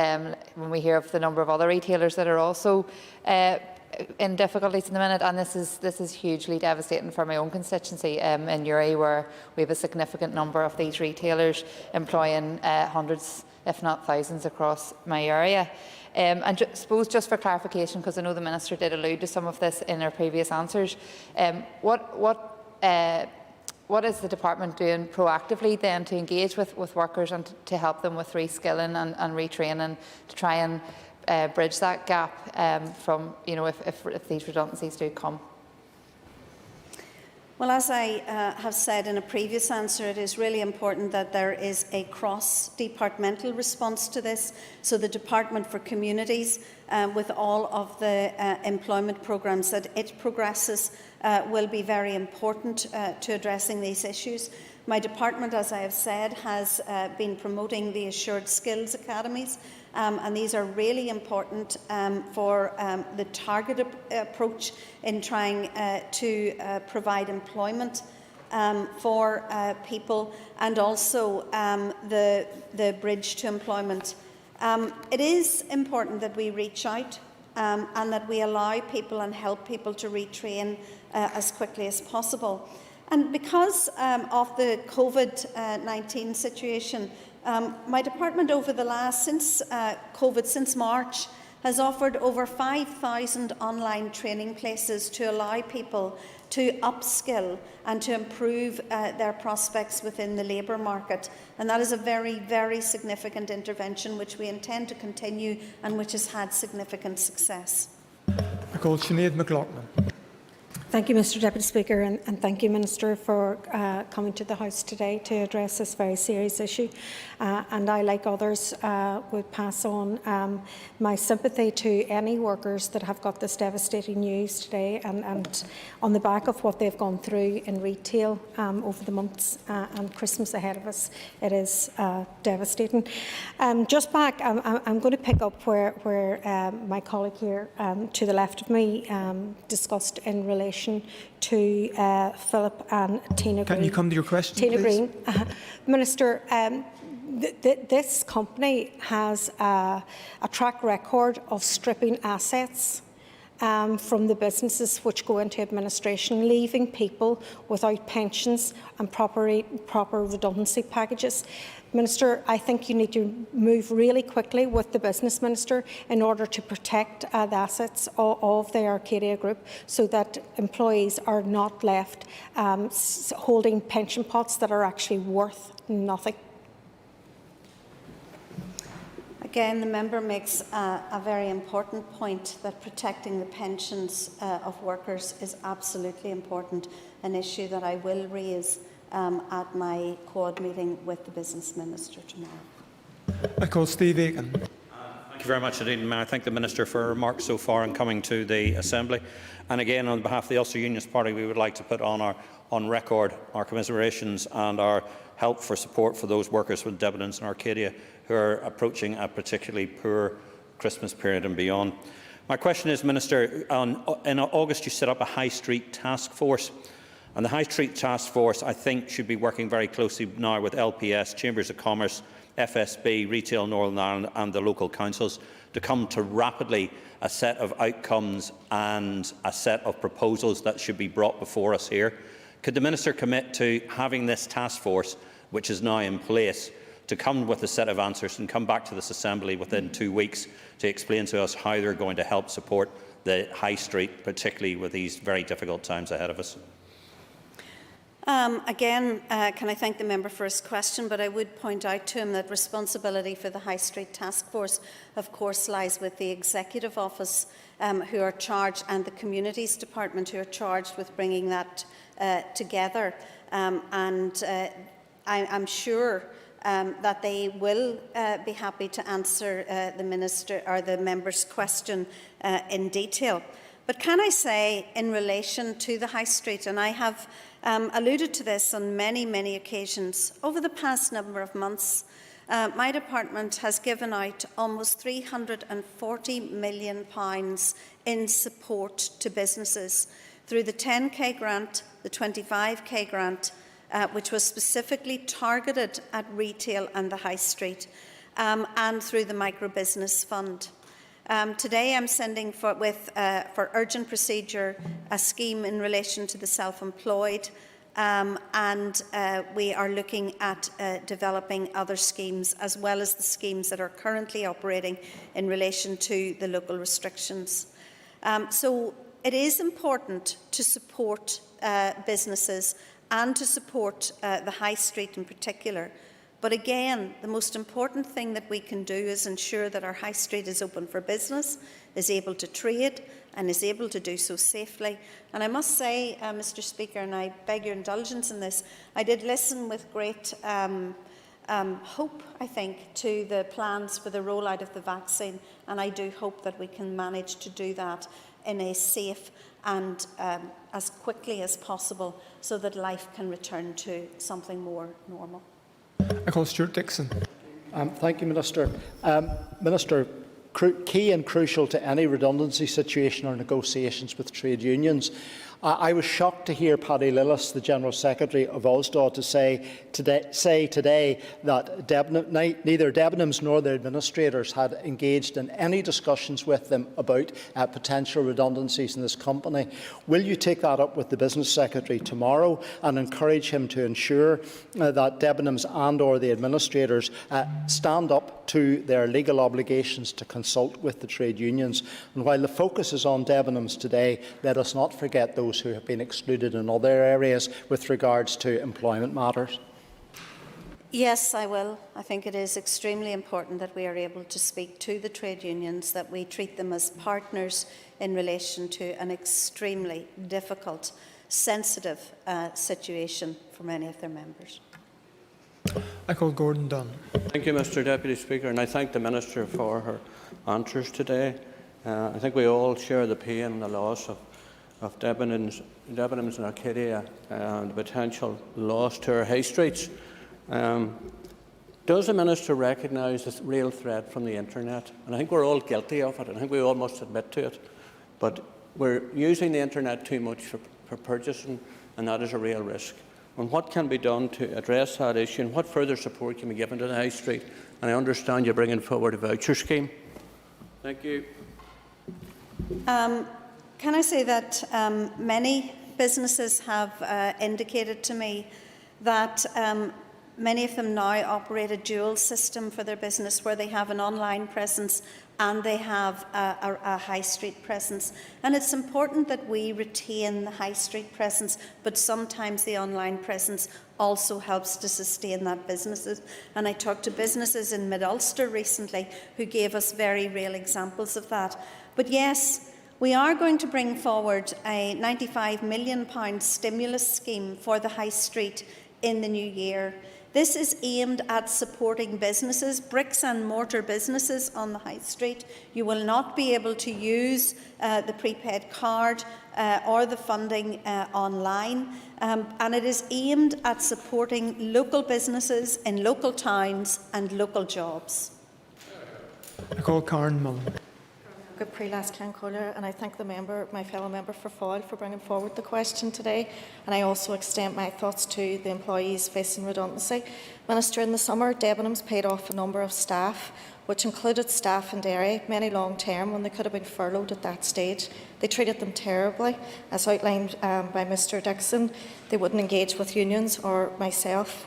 when we hear of the number of other retailers that are also in difficulties in the minute, and this is hugely devastating for my own constituency in Uri, where we have a significant number of these retailers employing hundreds, if not thousands, across my area. And suppose just for clarification, because I know the Minister did allude to some of this in her previous answers, what is the Department doing proactively then to engage with workers and to help them with reskilling and retraining to try and bridge that gap from, if these redundancies do come? Well, as I have said in a previous answer, it is really important that there is a cross-departmental response to this. So the Department for Communities, with all of the employment programmes that it progresses, will be very important to addressing these issues. My department, as I have said, has been promoting the Assured Skills Academies, and these are really important for the targeted approach in trying to provide employment for people, and also the bridge to employment. It is important that we reach out and that we allow people and help people to retrain as quickly as possible. And because of the COVID-19 situation, my department over the last, since March, has offered over 5,000 online training places to allow people to upskill and to improve their prospects within the labour market. And that is a very, very significant intervention which we intend to continue and which has had significant success. I call Sinead McLaughlin. Thank you, Mr Deputy Speaker, and thank you, Minister, for coming to the House today to address this very serious issue. And I, like others, would pass on my sympathy to any workers that have got this devastating news today, and on the back of what they've gone through in retail over the months and Christmas ahead of us. It is devastating. Just back, I'm going to pick up where my colleague here to the left of me discussed in relation to Philip and Tina Green. Can you come to your question, Tina please? Green. Minister, this company has a track record of stripping assets from the businesses which go into administration, leaving people without pensions and proper redundancy packages. Minister, I think you need to move really quickly with the Business Minister in order to protect the assets of the Arcadia Group, so that employees are not left holding pension pots that are actually worth nothing. Again, the member makes a very important point that protecting the pensions of workers is absolutely important, an issue that I will raise at my Quad meeting with the Business Minister tomorrow. I call Steve Aiken. Thank you very much indeed, Mayor. I thank the Minister for her remarks so far in coming to the Assembly. And again, on behalf of the Ulster Unionist Party, we would like to put on record our commiserations and our help for support for those workers with Debenhams and Arcadia who are approaching a particularly poor Christmas period and beyond. My question is, Minister, in August you set up a High Street Task Force. And the High Street Task Force, I think, should be working very closely now with LPS, Chambers of Commerce, FSB, Retail Northern Ireland and the local councils to come to rapidly a set of outcomes and a set of proposals that should be brought before us here. Could the Minister commit to having this task force, which is now in place, to come with a set of answers and come back to this Assembly within 2 weeks to explain to us how they're going to help support the High Street, particularly with these very difficult times ahead of us? Again, can I thank the member for his question, but I would point out to him that responsibility for the High Street Task Force, of course, lies with the Executive Office, who are charged, and the Communities Department, who are charged with bringing that together. I'm sure that they will be happy to answer the Minister or the member's question in detail. But can I say, in relation to the High Street, and I have alluded to this on many, many occasions, over the past number of months, my department has given out almost £340 million in support to businesses through the 10k grant, the 25k grant, which was specifically targeted at retail and the High Street, and through the Micro Business Fund. Today I'm sending for urgent procedure a scheme in relation to the self-employed, and we are looking at developing other schemes as well as the schemes that are currently operating in relation to the local restrictions. So it is important to support businesses and to support the high street in particular. But again, the most important thing that we can do is ensure that our high street is open for business, is able to trade and is able to do so safely. And I must say, Mr. Speaker, and I beg your indulgence in this, I did listen with great hope, I think, to the plans for the rollout of the vaccine, and I do hope that we can manage to do that in a safe and as quickly as possible so that life can return to something more normal. I call Stuart Dixon. Thank you, Minister. Minister, key and crucial to any redundancy situation are negotiations with trade unions. I was shocked to hear Paddy Lillis, the General Secretary of Ulster, say today that neither Debenhams nor the administrators had engaged in any discussions with them about potential redundancies in this company. Will you take that up with the Business Secretary tomorrow and encourage him to ensure that Debenhams and or the administrators stand up to their legal obligations to consult with the trade unions? And while the focus is on Debenhams today, let us not forget those who have been excluded in other areas with regards to employment matters. Yes, I will. I think it is extremely important that we are able to speak to the trade unions, that we treat them as partners in relation to an extremely difficult, sensitive situation for many of their members. I call Gordon Dunn. Thank you, Mr. Deputy Speaker, and I thank the Minister for her answers today. I think we all share the pain and the loss of Debenhams and Arcadia and the potential loss to our high streets. Does the Minister recognise the real threat from the internet? And I think we're all guilty of it, and I think we all must admit to it. But we're using the internet too much for purchasing, and that is a real risk. And what can be done to address that issue, and what further support can be given to the high street? And I understand you're bringing forward a voucher scheme. Thank you. Can I say that many businesses have indicated to me that many of them now operate a dual system for their business, where they have an online presence and they have a high street presence. And it's important that we retain the high street presence, but sometimes the online presence also helps to sustain that businesses. And I talked to businesses in Mid-Ulster recently who gave us very real examples of that. But yes, we are going to bring forward a £95 million stimulus scheme for the high street in the new year. This is aimed at supporting businesses, bricks and mortar businesses on the high street. You will not be able to use the prepaid card or the funding online, and it is aimed at supporting local businesses in local towns and local jobs. I call Karen Mullen. Good pre-last Caller, and I thank the member, my fellow member for Foyle, for bringing forward the question today. And I also extend my thoughts to the employees facing redundancy. Minister, in the summer, Debenhams paid off a number of staff, which included staff in Derry, many long-term, when they could have been furloughed at that stage. They treated them terribly, as outlined by Mr Dixon. They wouldn't engage with unions or myself.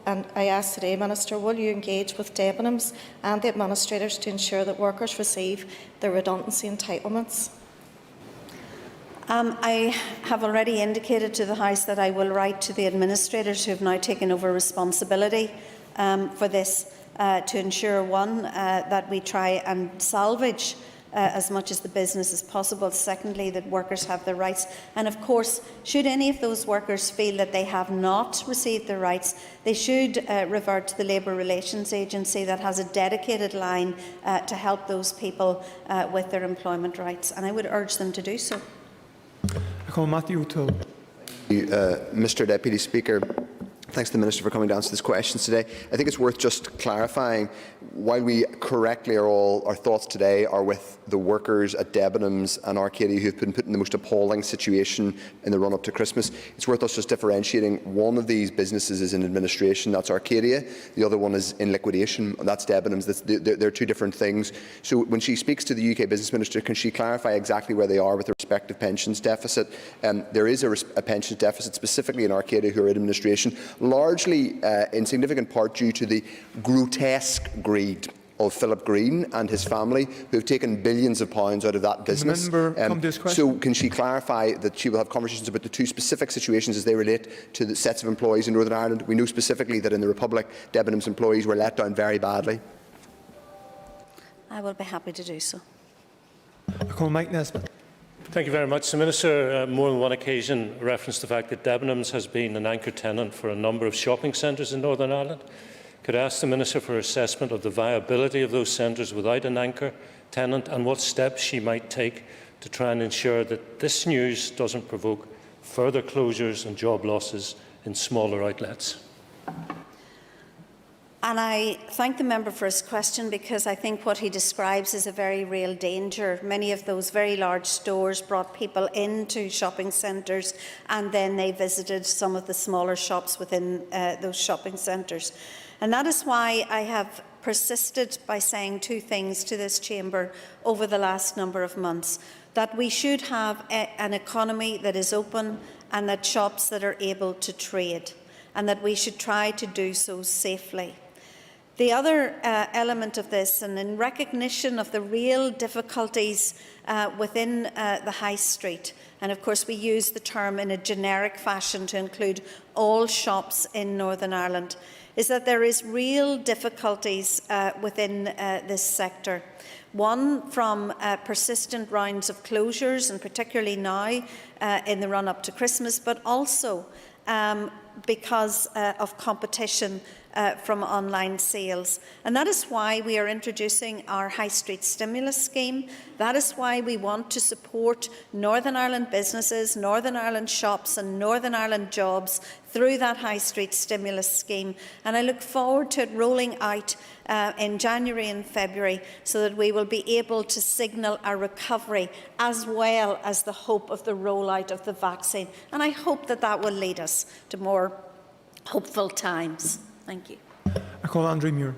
And I ask today, Minister, will you engage with Debenhams and the administrators to ensure that workers receive their redundancy entitlements? I have already indicated to the House that I will write to the administrators who have now taken over responsibility for this to ensure, one, that we try and salvage as much as the business as possible. Secondly, that workers have their rights. And of course, should any of those workers feel that they have not received their rights, they should revert to the Labour Relations Agency that has a dedicated line to help those people with their employment rights. And I would urge them to do so. I call Matthew O'Toole. Mr Deputy Speaker, Thanks to the Minister for coming to answer these questions today. I think it's worth just clarifying, while we correctly are all, our thoughts today are with the workers at Debenhams and Arcadia who have been put in the most appalling situation in the run-up to Christmas, it's worth us just differentiating. One of these businesses is in administration, that's Arcadia. The other one is in liquidation, and that's Debenhams. They're two different things. So when she speaks to the UK Business Minister, can she clarify exactly where they are with the respective pensions deficit? There is a pensions deficit, specifically in Arcadia, who are in administration, largely in significant part due to the grotesque greed of Philip Green and his family, who have taken billions of pounds out of that business. So can she clarify that she will have conversations about the two specific situations as they relate to the sets of employees in Northern Ireland? We know specifically that in the Republic, Debenhams employees were let down very badly. I will be happy to do so. Thank you very much. The Minister, more than one occasion, referenced the fact that Debenhams has been an anchor tenant for a number of shopping centres in Northern Ireland. Could I ask the Minister for assessment of the viability of those centres without an anchor tenant, and what steps she might take to try and ensure that this news doesn't provoke further closures and job losses in smaller outlets? And I thank the member for his question, because I think what he describes is a very real danger. Many of those very large stores brought people into shopping centres, and then they visited some of the smaller shops within those shopping centres. And that is why I have persisted by saying two things to this chamber over the last number of months: that we should have an economy that is open, and that shops that are able to trade, and that we should try to do so safely. The other element of this, and in recognition of the real difficulties within the high street, and of course we use the term in a generic fashion to include all shops in Northern Ireland, is that there is real difficulties within this sector. One, from persistent rounds of closures, and particularly now in the run-up to Christmas, but also because of competition from online sales. And that is why we are introducing our High Street Stimulus Scheme. That is why we want to support Northern Ireland businesses, Northern Ireland shops and Northern Ireland jobs through that High Street Stimulus Scheme. And I look forward to it rolling out in January and February, so that we will be able to signal a recovery, as well as the hope of the rollout of the vaccine. And I hope that that will lead us to more hopeful times. Thank you. I call Andrew Muir.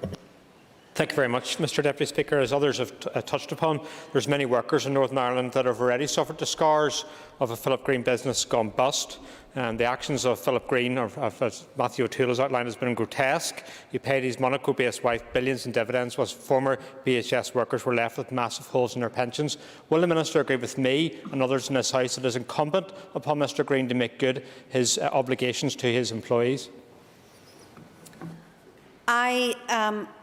Thank you very much, Mr Deputy Speaker. As others have touched upon, there's many workers in Northern Ireland that have already suffered the scars of a Philip Green business gone bust. And the actions of Philip Green, as Matthew O'Toole has outlined, has been grotesque. He paid his Monaco-based wife billions in dividends, whilst former BHS workers were left with massive holes in their pensions. Will the Minister agree with me and others in this House that it is incumbent upon Mr Green to make good his obligations to his employees? I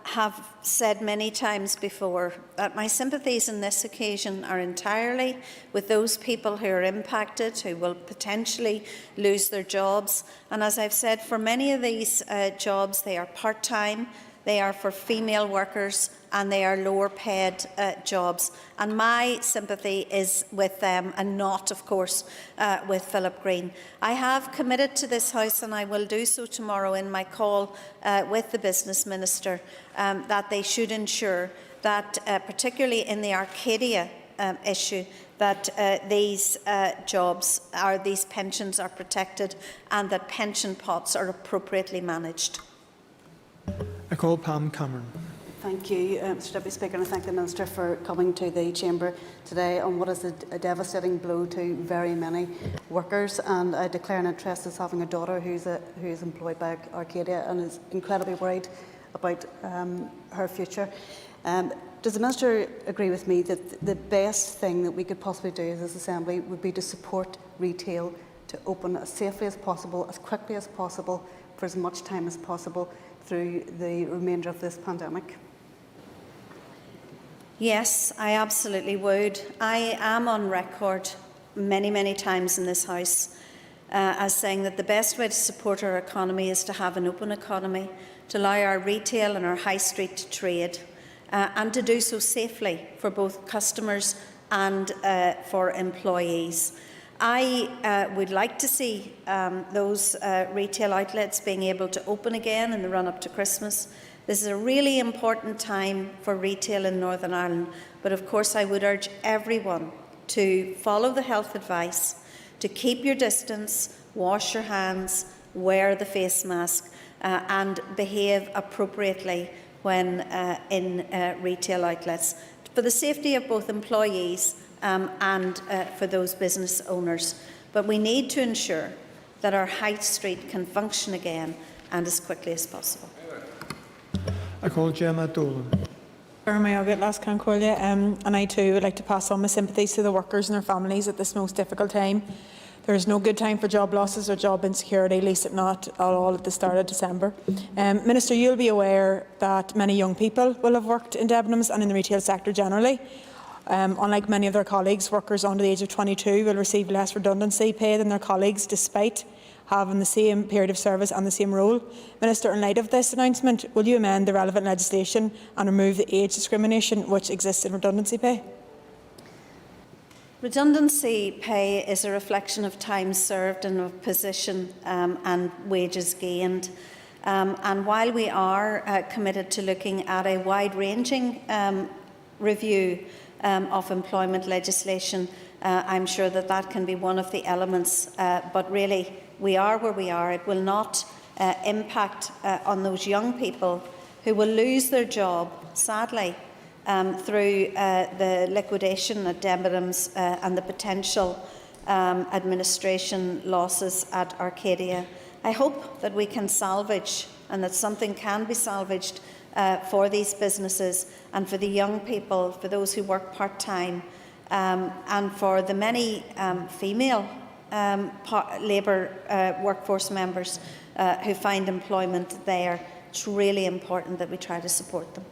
have said many times before that my sympathies on this occasion are entirely with those people who are impacted, who will potentially lose their jobs. And as I've said, for many of these jobs, they are part-time, they are for female workers, and they are lower paid jobs. And my sympathy is with them, and not, of course, with Philip Green. I have committed to this House, and I will do so tomorrow in my call with the Business Minister, that they should ensure that, particularly in the Arcadia issue, that these jobs, or these pensions, are protected, and that pension pots are appropriately managed. I call Pam Cameron. Thank you, Mr Deputy Speaker, and I thank the Minister for coming to the Chamber today on what is a devastating blow to very many workers. And I declare an interest as having a daughter who is employed by Arcadia and is incredibly worried about her future. Does the Minister agree with me that the best thing that we could possibly do as this Assembly would be to support retail to open as safely as possible, as quickly as possible, for as much time as possible through the remainder of this pandemic? Yes, I absolutely would. I am on record many, many times in this House as saying that the best way to support our economy is to have an open economy, to allow our retail and our high street to trade, and to do so safely for both customers and for employees. I would like to see those retail outlets being able to open again in the run-up to Christmas. This is a really important time for retail in Northern Ireland, but of course I would urge everyone to follow the health advice, to keep your distance, wash your hands, wear the face mask and behave appropriately when in retail outlets, for the safety of both employees and for those business owners. But we need to ensure that our high street can function again and as quickly as possible. I call Gemma Dolan. And I too would like to pass on my sympathies to the workers and their families at this most difficult time. There is no good time for job losses or job insecurity, at least not at all at the start of December. Minister, you'll be aware that many young people will have worked in Debenhams and in the retail sector generally. Unlike many of their colleagues, workers under the age of 22 will receive less redundancy pay than their colleagues, despite having the same period of service and the same role. Minister, in light of this announcement, will you amend the relevant legislation and remove the age discrimination which exists in redundancy pay? Redundancy pay is a reflection of time served and of position and wages gained. And while we are committed to looking at a wide-ranging review of employment legislation, I'm sure that that can be one of the elements. But really, we are where we are. It will not impact on those young people who will lose their job, sadly, through the liquidation at Debenhams and the potential administration losses at Arcadia. I hope that we can salvage and that something can be salvaged for these businesses and for the young people, for those who work part-time, and for the many female labour workforce members who find employment there. It's really important that we try to support them.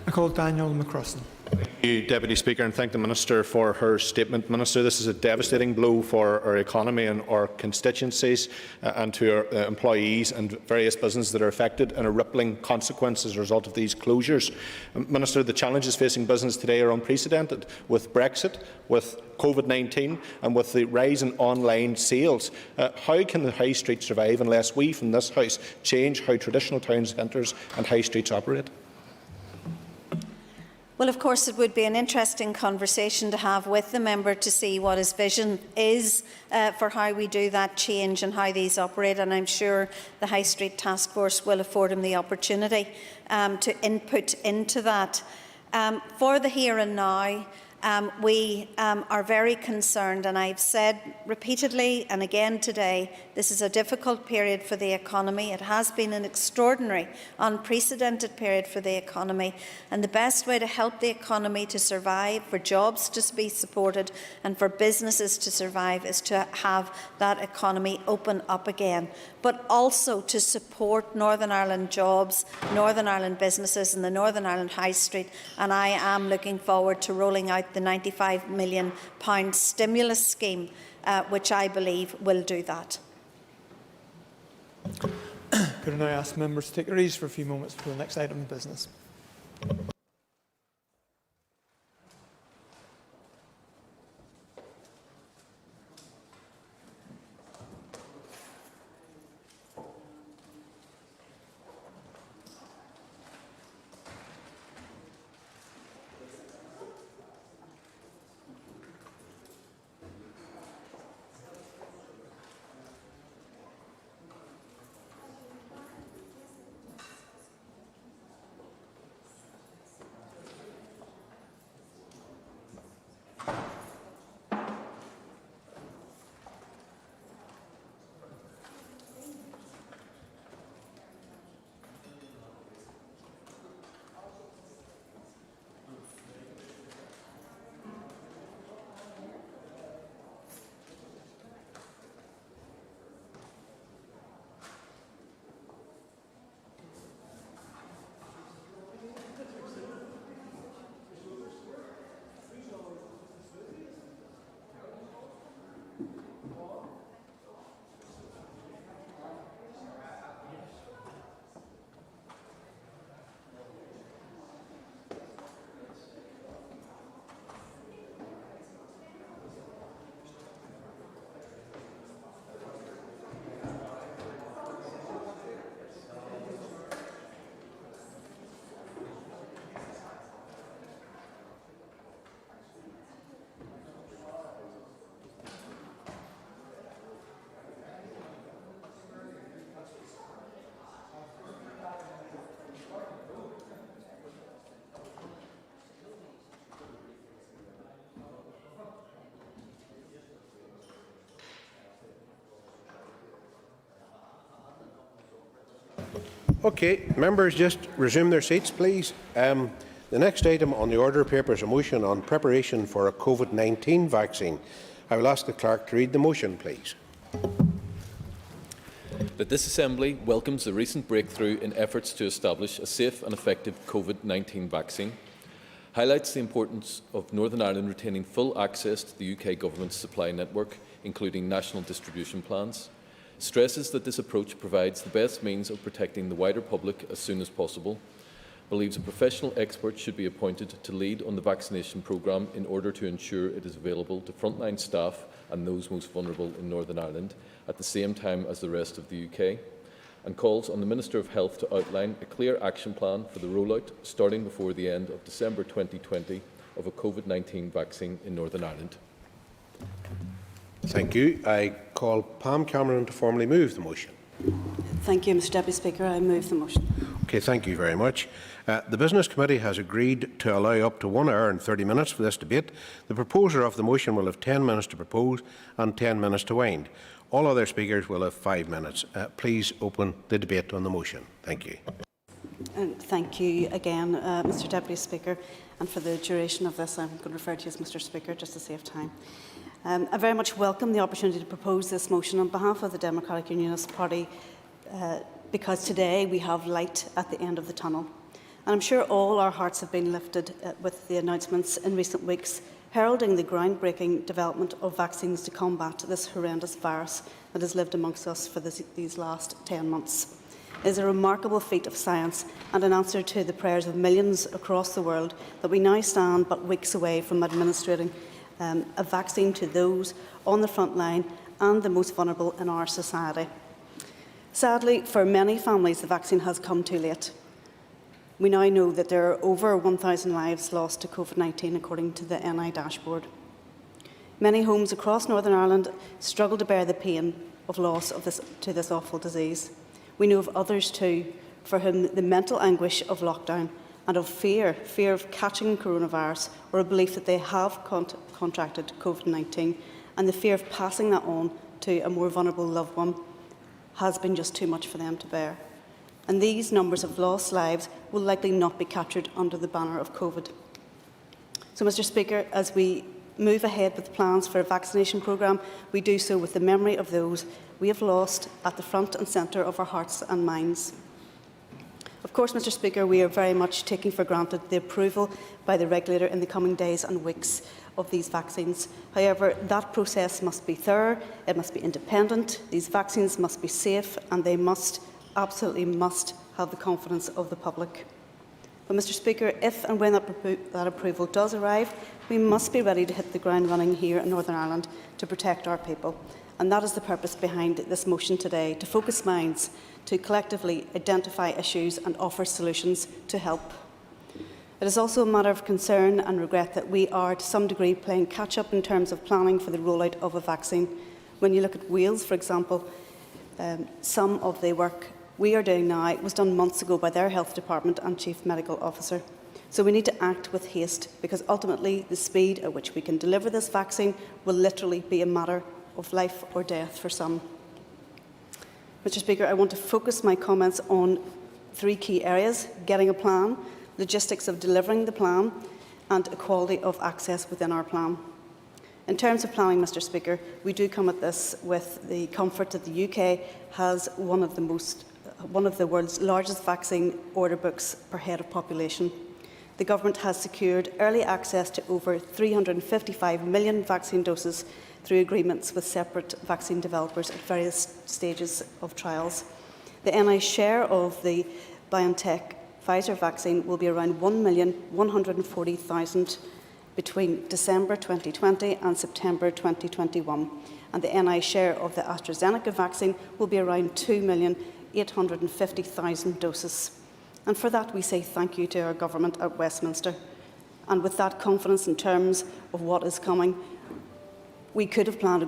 I call Daniel McCrossan. Thank you, Deputy Speaker, and thank the Minister for her statement. Minister, this is a devastating blow for our economy and our constituencies and to our employees and various businesses that are affected, and a rippling consequence as a result of these closures. Minister, the challenges facing business today are unprecedented, with Brexit, with COVID-19 and with the rise in online sales. How can the High Street survive unless we from this House change how traditional town centres and high streets operate? Well, of course, it would be an interesting conversation to have with the member to see what his vision is for how we do that change and how these operate, and I'm sure the High Street Task Force will afford him the opportunity to input into that. For the here and now, we are very concerned, and I've said repeatedly and again today, this is a difficult period for the economy. It has been an extraordinary, unprecedented period for the economy, and the best way to help the economy to survive, for jobs to be supported and for businesses to survive, is to have that economy open up again, but also to support Northern Ireland jobs, Northern Ireland businesses and the Northern Ireland High Street, and I am looking forward to rolling out the £95 million stimulus scheme, which I believe will do that. Could I now ask members to take their ease for a few moments for the next item of business? Okay, members, just resume their seats, please. The next item on the order paper is a motion on preparation for a COVID-19 vaccine. I will ask the clerk to read the motion, please. That this Assembly welcomes the recent breakthrough in efforts to establish a safe and effective COVID-19 vaccine, highlights the importance of Northern Ireland retaining full access to the UK Government's supply network, including national distribution plans, stresses that this approach provides the best means of protecting the wider public as soon as possible, believes a professional expert should be appointed to lead on the vaccination programme in order to ensure it is available to frontline staff and those most vulnerable in Northern Ireland at the same time as the rest of the UK, and calls on the Minister of Health to outline a clear action plan for the rollout, starting before the end of December 2020, of a COVID-19 vaccine in Northern Ireland. Thank you. I call Pam Cameron to formally move the motion. Thank you, Mr Deputy Speaker. I move the motion. Okay, thank you very much. The Business Committee has agreed to allow up to 1 hour and 30 minutes for this debate. The proposer of the motion will have 10 minutes to propose and 10 minutes to wind. All other speakers will have 5 minutes. Please open the debate on the motion. Thank you. And thank you again, Mr Deputy Speaker. And for the duration of this, I'm going to refer to you as Mr Speaker, just to save time. I very much welcome the opportunity to propose this motion on behalf of the Democratic Unionist Party, because today we have light at the end of the tunnel. And I'm sure all our hearts have been lifted with the announcements in recent weeks heralding the groundbreaking development of vaccines to combat this horrendous virus that has lived amongst us for these last 10 months. It is a remarkable feat of science and an answer to the prayers of millions across the world that we now stand but weeks away from administering a vaccine to those on the front line and the most vulnerable in our society. Sadly, for many families, the vaccine has come too late. We now know that there are over 1,000 lives lost to COVID-19, according to the NI dashboard. Many homes across Northern Ireland struggle to bear the pain of loss to this awful disease. We know of others too, for whom the mental anguish of lockdown and of fear of catching coronavirus, or a belief that they have contracted COVID-19, and the fear of passing that on to a more vulnerable loved one, has been just too much for them to bear. And these numbers of lost lives will likely not be captured under the banner of COVID. So, Mr Speaker, as we move ahead with plans for a vaccination programme, we do so with the memory of those we have lost at the front and centre of our hearts and minds. Of course, Mr Speaker, we are very much taking for granted the approval by the regulator in the coming days and weeks of these vaccines. However, that process must be thorough, it must be independent, these vaccines must be safe, and they absolutely must have the confidence of the public. But, Mr Speaker, if and when that approval does arrive, we must be ready to hit the ground running here in Northern Ireland to protect our people. And that is the purpose behind this motion today, to focus minds, to collectively identify issues and offer solutions to help. It is also a matter of concern and regret that we are, to some degree, playing catch-up in terms of planning for the rollout of a vaccine. When you look at Wales, for example, some of the work we are doing now was done months ago by their health department and chief medical officer. So we need to act with haste, because ultimately the speed at which we can deliver this vaccine will literally be a matter of life or death for some. Mr Speaker, I want to focus my comments on 3 key areas: getting a plan, logistics of delivering the plan, and equality of access within our plan. In terms of planning, Mr Speaker, we do come at this with the comfort that the UK has one of the world's largest vaccine order books per head of population. The Government has secured early access to over 355 million vaccine doses through agreements with separate vaccine developers at various stages of trials. The NI share of the BioNTech Pfizer vaccine will be around 1,140,000 between December 2020 and September 2021, and the NI share of the AstraZeneca vaccine will be around 2,850,000 doses. And for that we say thank you to our Government at Westminster. And with that confidence in terms of what is coming, we could have planned to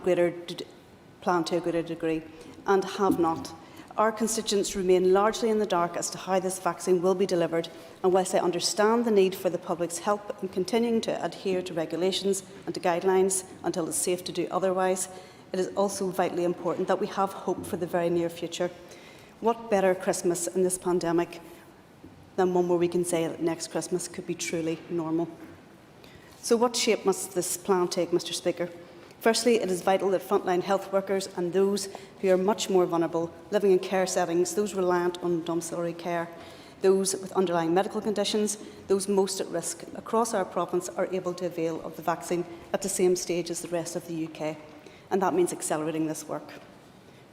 a greater degree, and have not. Our constituents remain largely in the dark as to how this vaccine will be delivered, and whilst I understand the need for the public's help in continuing to adhere to regulations and to guidelines until it's safe to do otherwise, it is also vitally important that we have hope for the very near future. What better Christmas in this pandemic than one where we can say that next Christmas could be truly normal? So what shape must this plan take, Mr Speaker? Firstly, it is vital that frontline health workers and those who are much more vulnerable, living in care settings, those reliant on domiciliary care, those with underlying medical conditions, those most at risk across our province are able to avail of the vaccine at the same stage as the rest of the UK, and that means accelerating this work.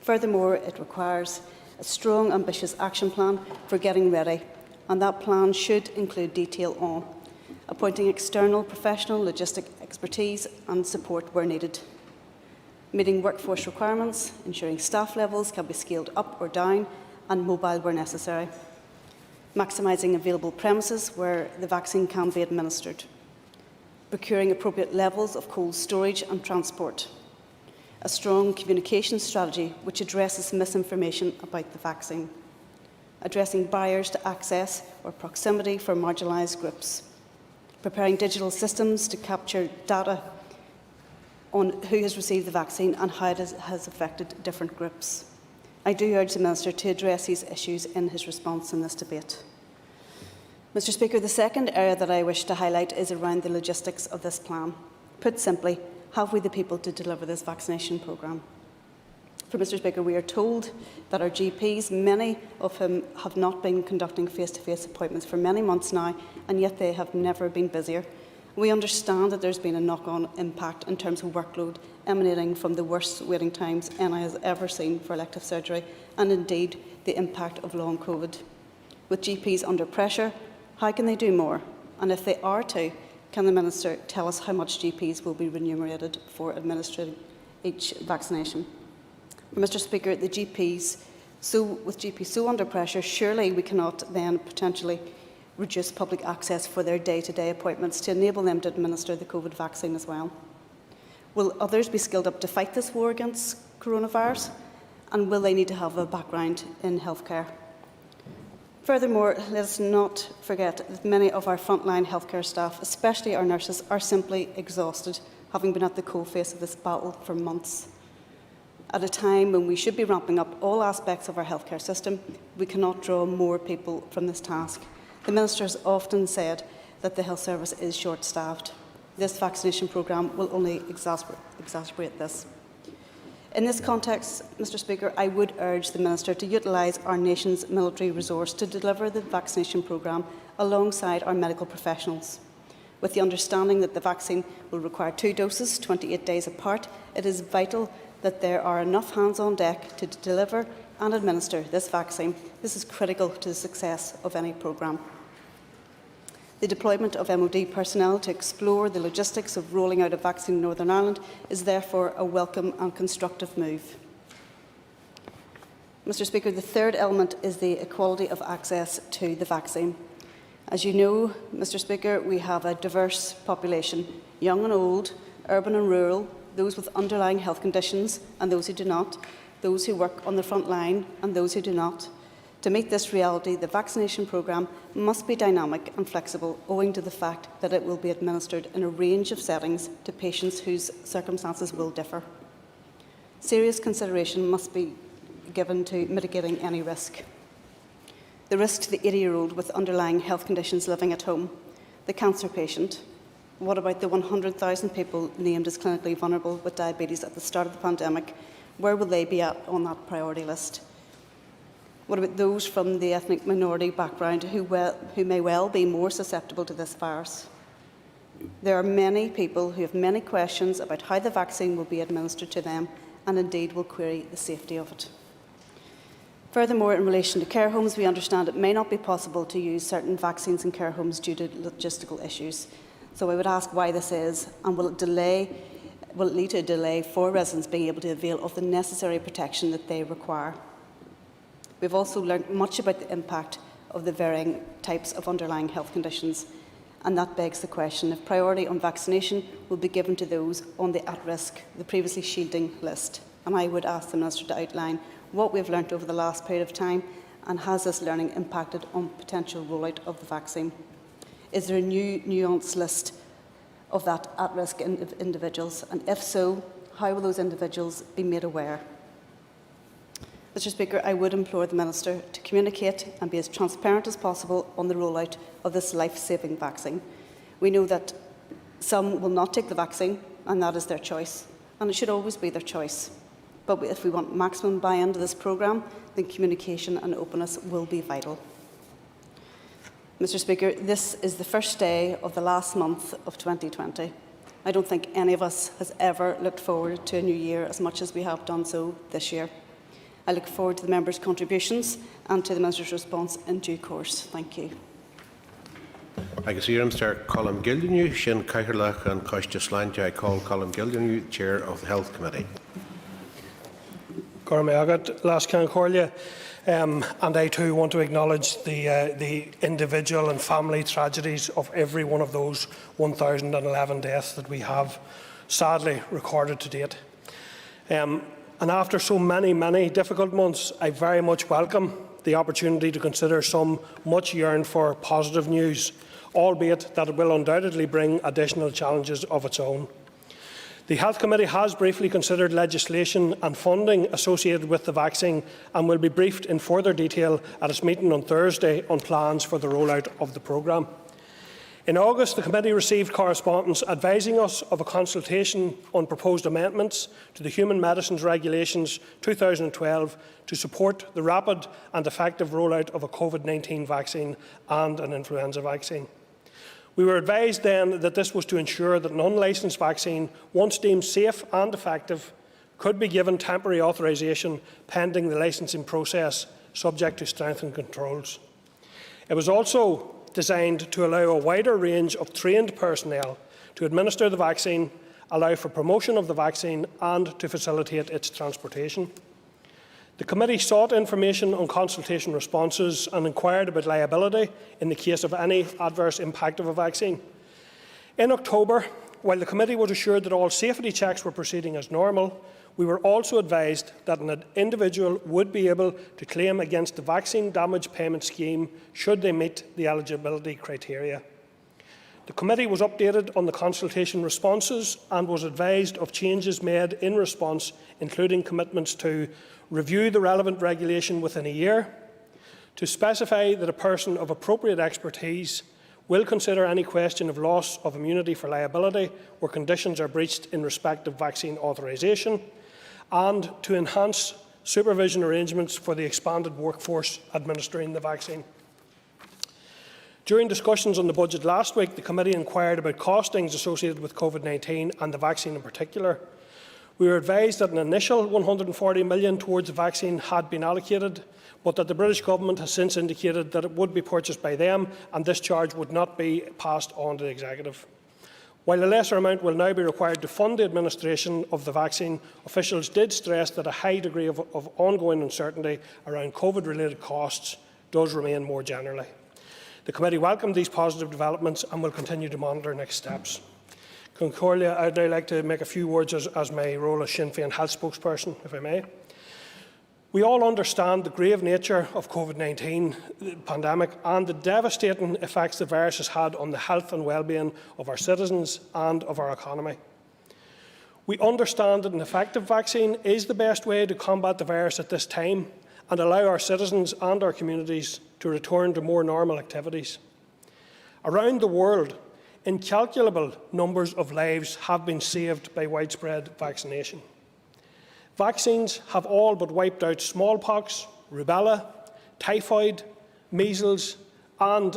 Furthermore, it requires a strong, ambitious action plan for getting ready, and that plan should include detail on appointing external professional logistic expertise and support where needed, meeting workforce requirements, ensuring staff levels can be scaled up or down and mobile where necessary, maximising available premises where the vaccine can be administered, procuring appropriate levels of cold storage and transport, a strong communication strategy which addresses misinformation about the vaccine, addressing barriers to access or proximity for marginalised groups, preparing digital systems to capture data on who has received the vaccine and how it has affected different groups. I do urge the Minister to address these issues in his response in this debate. Mr Speaker, the second area that I wish to highlight is around the logistics of this plan. Put simply, have we the people to deliver this vaccination programme? For Mr Speaker, we are told that our GPs, many of whom have not been conducting face-to-face appointments for many months now, and yet they have never been busier. We understand that there's been a knock-on impact in terms of workload emanating from the worst waiting times NI has ever seen for elective surgery, and indeed the impact of long COVID. With GPs under pressure, how can they do more? And if they are to, can the Minister tell us how much GPs will be remunerated for administering each vaccination? Mr Speaker, with GPs so under pressure, surely we cannot then potentially reduce public access for their day-to-day appointments to enable them to administer the COVID vaccine as well. Will others be skilled up to fight this war against coronavirus? And will they need to have a background in healthcare? Furthermore, let us not forget that many of our frontline healthcare staff, especially our nurses, are simply exhausted, having been at the coalface of this battle for months. At a time when we should be ramping up all aspects of our healthcare system, we cannot draw more people from this task. The Minister has often said that the health service is short-staffed. This vaccination programme will only exacerbate this. In this context, Mr Speaker, I would urge the Minister to utilise our nation's military resource to deliver the vaccination programme alongside our medical professionals. With the understanding that the vaccine will require 2 doses, 28 days apart, it is vital that there are enough hands on deck to deliver and administer this vaccine. This is critical to the success of any programme. The deployment of MOD personnel to explore the logistics of rolling out a vaccine in Northern Ireland is therefore a welcome and constructive move. Mr Speaker, the third element is the equality of access to the vaccine. As you know, Mr Speaker, we have a diverse population, young and old, urban and rural, those with underlying health conditions and those who do not, those who work on the front line and those who do not. To meet this reality, the vaccination programme must be dynamic and flexible, owing to the fact that it will be administered in a range of settings to patients whose circumstances will differ. Serious consideration must be given to mitigating any risk. The risk to the 80-year-old with underlying health conditions living at home, the cancer patient. What about the 100,000 people named as clinically vulnerable with diabetes at the start of the pandemic? Where will they be at on that priority list? What about those from the ethnic minority background who may well be more susceptible to this virus? There are many people who have many questions about how the vaccine will be administered to them and indeed will query the safety of it. Furthermore, in relation to care homes, we understand it may not be possible to use certain vaccines in care homes due to logistical issues. So I would ask why this is, and will it lead to a delay for residents being able to avail of the necessary protection that they require? We've also learned much about the impact of the varying types of underlying health conditions, and that begs the question if priority on vaccination will be given to those on the at-risk, the previously shielding list. And I would ask the Minister to outline what we've learnt over the last period of time, and has this learning impacted on potential rollout of the vaccine? Is there a new nuanced list of that at-risk individuals? And if so, how will those individuals be made aware? Mr Speaker, I would implore the Minister to communicate and be as transparent as possible on the rollout of this life-saving vaccine. We know that some will not take the vaccine, and that is their choice, and it should always be their choice. But if we want maximum buy-in to this programme, then communication and openness will be vital. Mr Speaker, this is the first day of the last month of 2020. I don't think any of us has ever looked forward to a new year as much as we have done so this year. I look forward to the members' contributions and to the Minister's response in due course. Thank you. Agus Mr. Colm Gildennew, Sin Caithirlach and Coiste Sláinte. I call Colm Gildennew, Chair of the Health Committee. And I too want to acknowledge the individual and family tragedies of every one of those 1,011 deaths that we have sadly recorded to date. And after so many difficult months, I very much welcome the opportunity to consider some much yearned for positive news, albeit that it will undoubtedly bring additional challenges of its own. The Health Committee has briefly considered legislation and funding associated with the vaccine and will be briefed in further detail at its meeting on Thursday on plans for the rollout of the programme. In August, the Committee received correspondence advising us of a consultation on proposed amendments to the Human Medicines Regulations 2012 to support the rapid and effective rollout of a COVID-19 vaccine and an influenza vaccine. We were advised then that this was to ensure that an unlicensed vaccine, once deemed safe and effective, could be given temporary authorisation pending the licensing process, subject to strengthened controls. It was also designed to allow a wider range of trained personnel to administer the vaccine, allow for promotion of the vaccine and to facilitate its transportation. The Committee sought information on consultation responses and inquired about liability in the case of any adverse impact of a vaccine. In October, while the Committee was assured that all safety checks were proceeding as normal, we were also advised that an individual would be able to claim against the Vaccine Damage Payment Scheme should they meet the eligibility criteria. The Committee was updated on the consultation responses and was advised of changes made in response, including commitments to review the relevant regulation within a year, to specify that a person of appropriate expertise will consider any question of loss of immunity for liability where conditions are breached in respect of vaccine authorisation, and to enhance supervision arrangements for the expanded workforce administering the vaccine. During discussions on the budget last week, the Committee inquired about costings associated with COVID-19 and the vaccine in particular. We were advised that an initial $140 million towards the vaccine had been allocated, but that the British Government has since indicated that it would be purchased by them and this charge would not be passed on to the Executive. While a lesser amount will now be required to fund the administration of the vaccine, officials did stress that a high degree of ongoing uncertainty around COVID-related costs does remain more generally. The Committee welcomed these positive developments and will continue to monitor next steps. Concordia, I'd now like to make a few words as my role as Sinn Féin Health spokesperson, if I may. We all understand the grave nature of COVID-19 pandemic and the devastating effects the virus has had on the health and well-being of our citizens and of our economy. We understand that an effective vaccine is the best way to combat the virus at this time and allow our citizens and our communities to return to more normal activities. Around the world, incalculable numbers of lives have been saved by widespread vaccination. Vaccines have all but wiped out smallpox, rubella, typhoid, measles and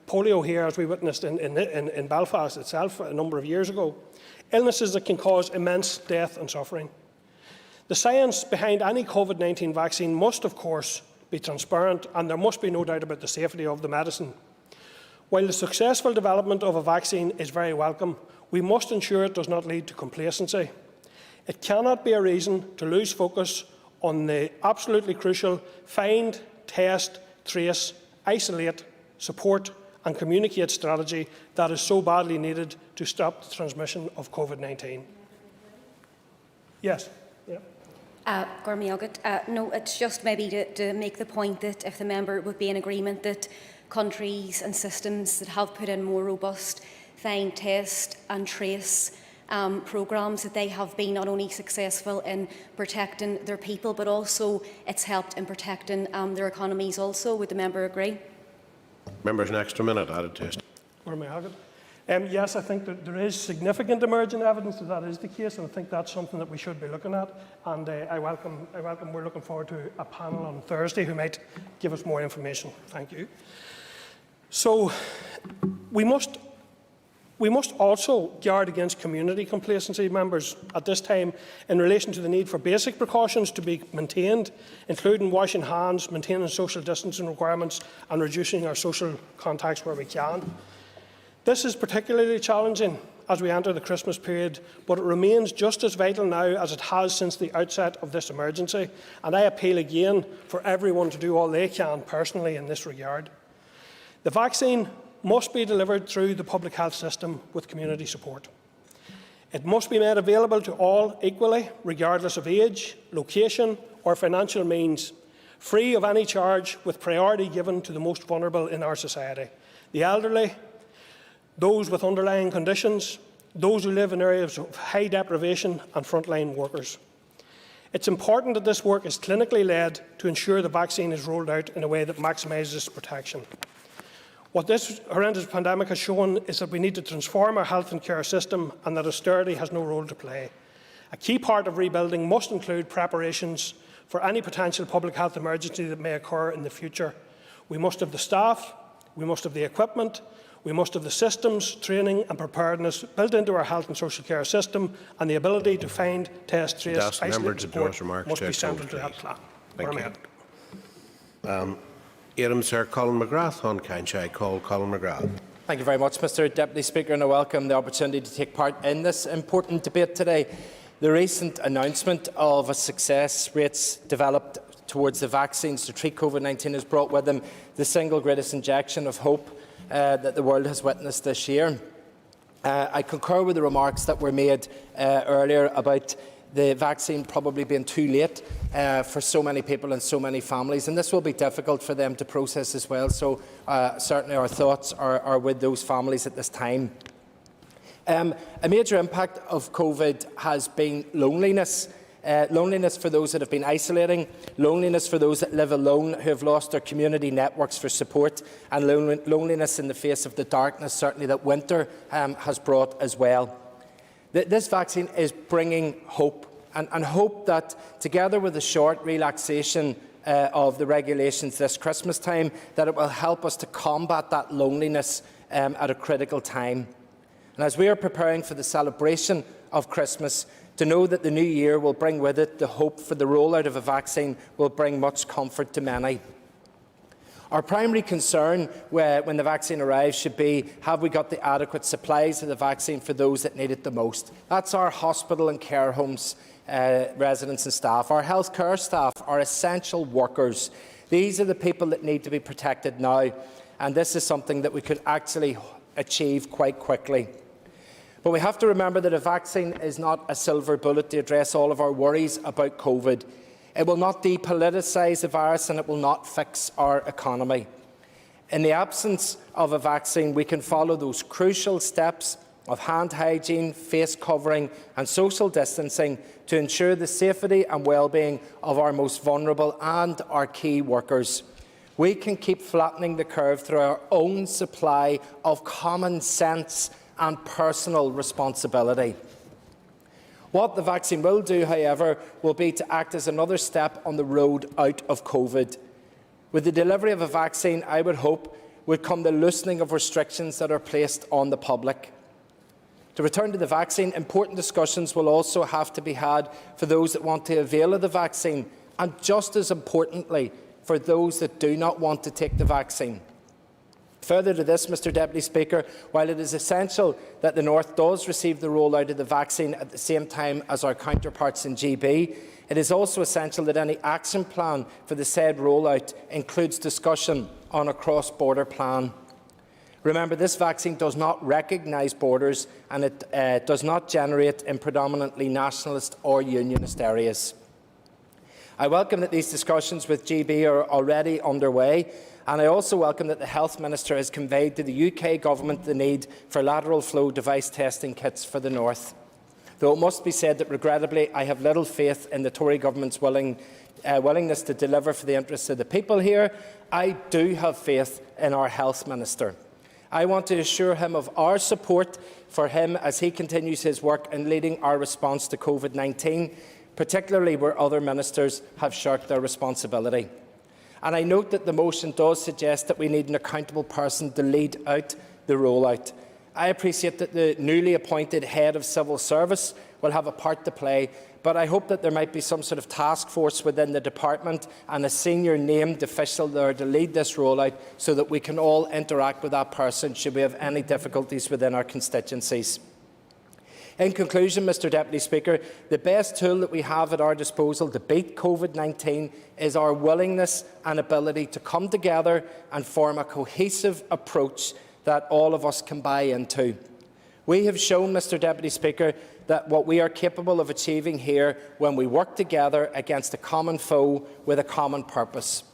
polio here, as we witnessed in Belfast itself a number of years ago, illnesses that can cause immense death and suffering. The science behind any COVID-19 vaccine must, of course, be transparent, and there must be no doubt about the safety of the medicine. While the successful development of a vaccine is very welcome, we must ensure it does not lead to complacency. It cannot be a reason to lose focus on the absolutely crucial find, test, trace, isolate, support and communicate strategy that is so badly needed to stop the transmission of COVID-19. Yes. No, it's just maybe to make the point that if the member would be in agreement that countries and systems that have put in more robust find, test and trace programmes that they have been not only successful in protecting their people, but also it's helped in protecting their economies also. Would the member agree? Member's an extra minute added to it. Or may I have it? Yes, I think that there is significant emerging evidence that that is the case, and I think that's something that we should be looking at. And we're looking forward to a panel on Thursday who might give us more information. Thank you. So we must also guard against community complacency, members, at this time in relation to the need for basic precautions to be maintained, including washing hands, maintaining social distancing requirements and reducing our social contacts where we can. This is particularly challenging as we enter the Christmas period, but it remains just as vital now as it has since the outset of this emergency, and I appeal again for everyone to do all they can personally in this regard. The vaccine must be delivered through the public health system with community support. It must be made available to all equally, regardless of age, location or financial means, free of any charge, with priority given to the most vulnerable in our society: the elderly, those with underlying conditions, those who live in areas of high deprivation and frontline workers. It's important that this work is clinically led to ensure the vaccine is rolled out in a way that maximises protection. What this horrendous pandemic has shown is that we need to transform our health and care system, and that austerity has no role to play. A key part of rebuilding must include preparations for any potential public health emergency that may occur in the future. We must have the staff, we must have the equipment, we must have the systems, training and preparedness built into our health and social care system, and the ability to find, test, trace, isolate and support must be central to that plan. Thank you. Éireann Sir Colin McGrath on Canchai. Call Colin McGrath. Thank you very much, Mr Deputy Speaker, and I welcome the opportunity to take part in this important debate today. The recent announcement of a success rates developed towards the vaccines to treat COVID-19 has brought with them the single greatest injection of hope that the world has witnessed this year. I concur with the remarks that were made earlier about the vaccine probably being too late for so many people and so many families, and this will be difficult for them to process as well. So certainly our thoughts are with those families at this time. A major impact of COVID has been loneliness. Loneliness for those that have been isolating, loneliness for those that live alone who have lost their community networks for support, and loneliness in the face of the darkness, certainly, that winter has brought as well. This vaccine is bringing hope, and hope that, together with a short relaxation of the regulations this Christmas time, that it will help us to combat that loneliness at a critical time. And as we are preparing for the celebration of Christmas, to know that the new year will bring with it the hope for the rollout of a vaccine will bring much comfort to many. Our primary concern when the vaccine arrives should be, have we got the adequate supplies of the vaccine for those that need it the most? That's our hospital and care homes residents and staff, our healthcare staff, our essential workers. These are the people that need to be protected now, and this is something that we could actually achieve quite quickly. But we have to remember that a vaccine is not a silver bullet to address all of our worries about COVID. It will not depoliticise the virus, and it will not fix our economy. In the absence of a vaccine, we can follow those crucial steps of hand hygiene, face covering and social distancing to ensure the safety and well-being of our most vulnerable and our key workers. We can keep flattening the curve through our own supply of common sense and personal responsibility. What the vaccine will do, however, will be to act as another step on the road out of COVID. With the delivery of a vaccine, I would hope, would come the loosening of restrictions that are placed on the public. To return to the vaccine, important discussions will also have to be had for those that want to avail of the vaccine, and just as importantly, for those that do not want to take the vaccine. Further to this, Mr Deputy Speaker, while it is essential that the North does receive the rollout of the vaccine at the same time as our counterparts in GB, it is also essential that any action plan for the said rollout includes discussion on a cross-border plan. Remember, this vaccine does not recognise borders, and it does not generate in predominantly nationalist or unionist areas. I welcome that these discussions with GB are already underway, and I also welcome that the Health Minister has conveyed to the UK Government the need for lateral flow device testing kits for the North. Though it must be said that, regrettably, I have little faith in the Tory government's willingness to deliver for the interests of the people here, I do have faith in our Health Minister. I want to assure him of our support for him as he continues his work in leading our response to COVID-19, particularly where other ministers have shirked their responsibility. And I note that the motion does suggest that we need an accountable person to lead out the rollout. I appreciate that the newly appointed Head of Civil Service will have a part to play, but I hope that there might be some sort of task force within the department and a senior named official there to lead this rollout so that we can all interact with that person should we have any difficulties within our constituencies. In conclusion, Mr Deputy Speaker, the best tool that we have at our disposal to beat COVID-19 is our willingness and ability to come together and form a cohesive approach that all of us can buy into. We have shown, Mr Deputy Speaker, that what we are capable of achieving here when we work together against a common foe with a common purpose.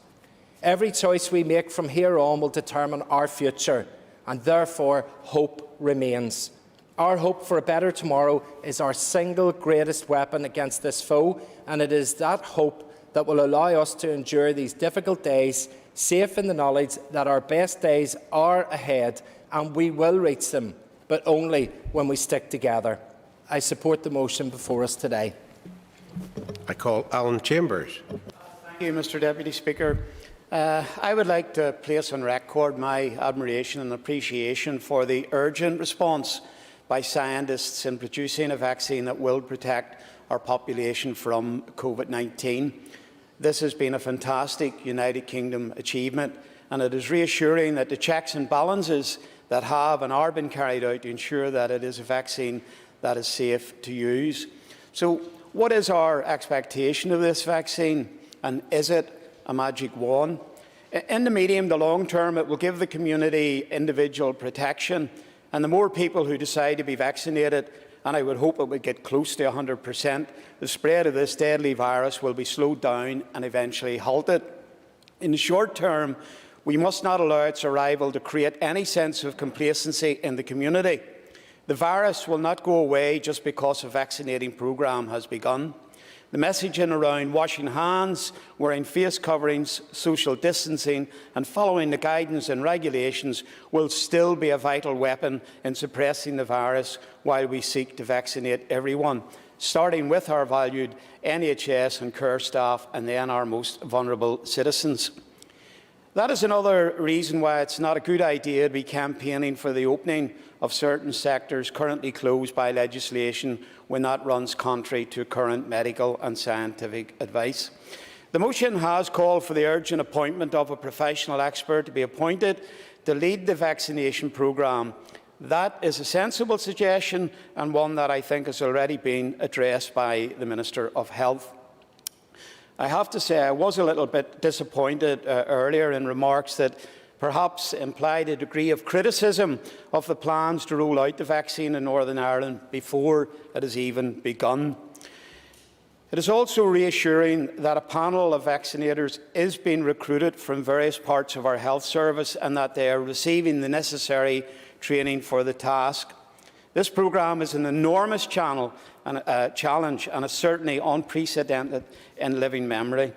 Every choice we make from here on will determine our future, and therefore hope remains. Our hope for a better tomorrow is our single greatest weapon against this foe, and it is that hope that will allow us to endure these difficult days, safe in the knowledge that our best days are ahead and we will reach them, but only when we stick together. I support the motion before us today. I call Alan Chambers. Thank you, Mr Deputy Speaker. I would like to place on record my admiration and appreciation for the urgent response by scientists in producing a vaccine that will protect our population from COVID-19. This has been a fantastic United Kingdom achievement, and it is reassuring that the checks and balances that have and are being carried out to ensure that it is a vaccine that is safe to use. So, what is our expectation of this vaccine, and is it a magic wand? In the medium to long term, it will give the community individual protection, and the more people who decide to be vaccinated, and I would hope it would get close to 100%, the spread of this deadly virus will be slowed down and eventually halted. In the short term, we must not allow its arrival to create any sense of complacency in the community. The virus will not go away just because a vaccinating programme has begun. The messaging around washing hands, wearing face coverings, social distancing and following the guidance and regulations will still be a vital weapon in suppressing the virus while we seek to vaccinate everyone, starting with our valued NHS and care staff and then our most vulnerable citizens. That is another reason why it's not a good idea to be campaigning for the opening of certain sectors currently closed by legislation when that runs contrary to current medical and scientific advice. The motion has called for the urgent appointment of a professional expert to be appointed to lead the vaccination programme. That is a sensible suggestion and one that I think has already been addressed by the Minister of Health. I have to say I was a little bit disappointed earlier in remarks that perhaps implied a degree of criticism of the plans to roll out the vaccine in Northern Ireland before it has even begun. It is also reassuring that a panel of vaccinators is being recruited from various parts of our health service and that they are receiving the necessary training for the task. This programme is an enormous challenge and is certainly unprecedented in living memory.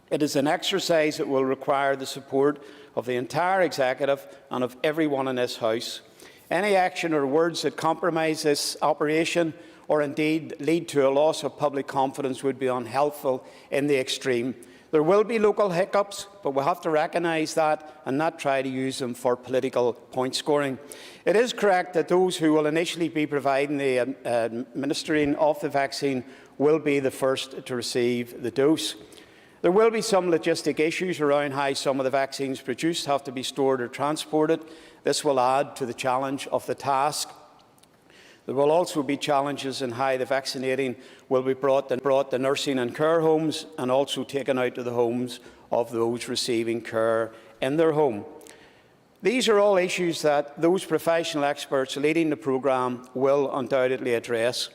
It is an exercise that will require the support of the entire executive and of everyone in this House. Any action or words that compromise this operation or indeed lead to a loss of public confidence would be unhelpful in the extreme. There will be local hiccups, but we'll have to recognise that and not try to use them for political point scoring. It is correct that those who will initially be providing the administering of the vaccine will be the first to receive the dose. There will be some logistic issues around how some of the vaccines produced have to be stored or transported. This will add to the challenge of the task. There will also be challenges in how the vaccinating will be brought to nursing and care homes and also taken out to the homes of those receiving care in their home. These are all issues that those professional experts leading the programme will undoubtedly address.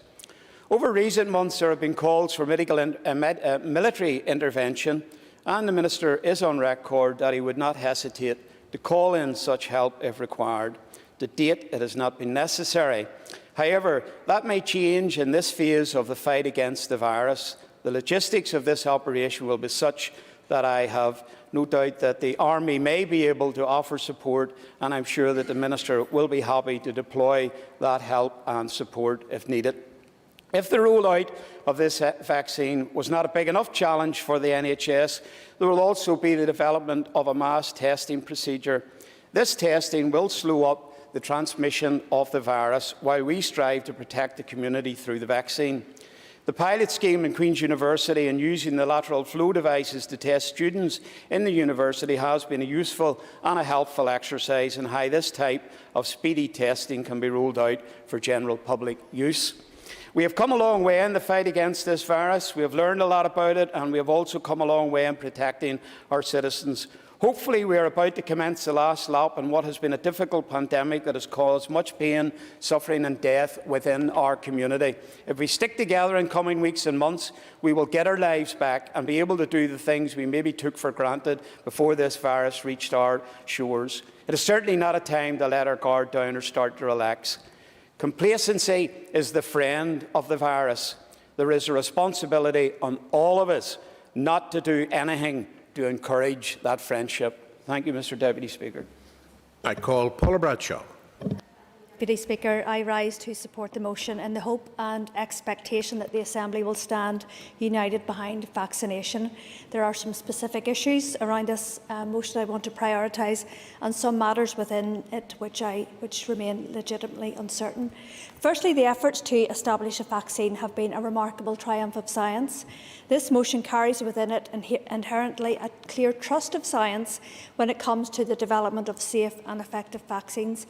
Over recent months, there have been calls for military intervention, and the Minister is on record that he would not hesitate to call in such help if required. To date, it has not been necessary. However, that may change in this phase of the fight against the virus. The logistics of this operation will be such that I have no doubt that the Army may be able to offer support, and I'm sure that the Minister will be happy to deploy that help and support if needed. If the rollout of this vaccine was not a big enough challenge for the NHS, there will also be the development of a mass testing procedure. This testing will slow up the transmission of the virus while we strive to protect the community through the vaccine. The pilot scheme in Queen's University and using the lateral flow devices to test students in the university has been a useful and a helpful exercise in how this type of speedy testing can be rolled out for general public use. We have come a long way in the fight against this virus. We have learned a lot about it, and we have also come a long way in protecting our citizens. Hopefully, we are about to commence the last lap in what has been a difficult pandemic that has caused much pain, suffering and death within our community. If we stick together in coming weeks and months, we will get our lives back and be able to do the things we maybe took for granted before this virus reached our shores. It is certainly not a time to let our guard down or start to relax. Complacency is the friend of the virus. There is a responsibility on all of us not to do anything to encourage that friendship. Thank you, Mr. Deputy Speaker. I call Paula Bradshaw. Deputy Speaker, I rise to support the motion in the hope and expectation that the Assembly will stand united behind vaccination. There are some specific issues around this motion I want to prioritise, and some matters within it which remain legitimately uncertain. Firstly, the efforts to establish a vaccine have been a remarkable triumph of science. This motion carries within it inherently a clear trust of science when it comes to the development of safe and effective vaccines.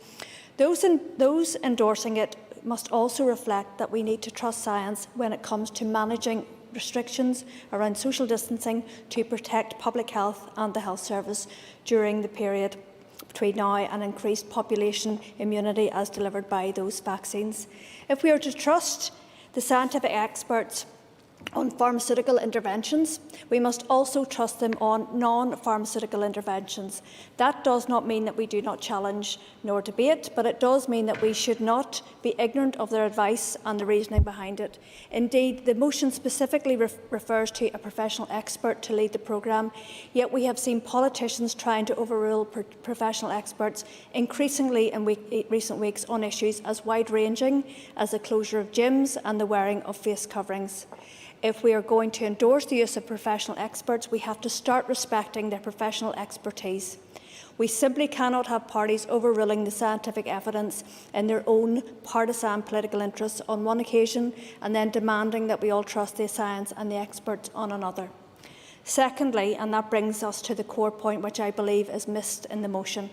Those endorsing it must also reflect that we need to trust science when it comes to managing restrictions around social distancing to protect public health and the health service during the period between now and increased population immunity as delivered by those vaccines. If we are to trust the scientific experts on pharmaceutical interventions, we must also trust them on non-pharmaceutical interventions. That does not mean that we do not challenge nor debate, but it does mean that we should not be ignorant of their advice and the reasoning behind it. Indeed, the motion specifically refers to a professional expert to lead the programme, yet we have seen politicians trying to overrule professional experts increasingly in recent weeks on issues as wide-ranging as the closure of gyms and the wearing of face coverings. If we are going to endorse the use of professional experts, we have to start respecting their professional expertise. We simply cannot have parties overruling the scientific evidence in their own partisan political interests on one occasion and then demanding that we all trust the science and the experts on another. Secondly, and that brings us to the core point which I believe is missed in the motion,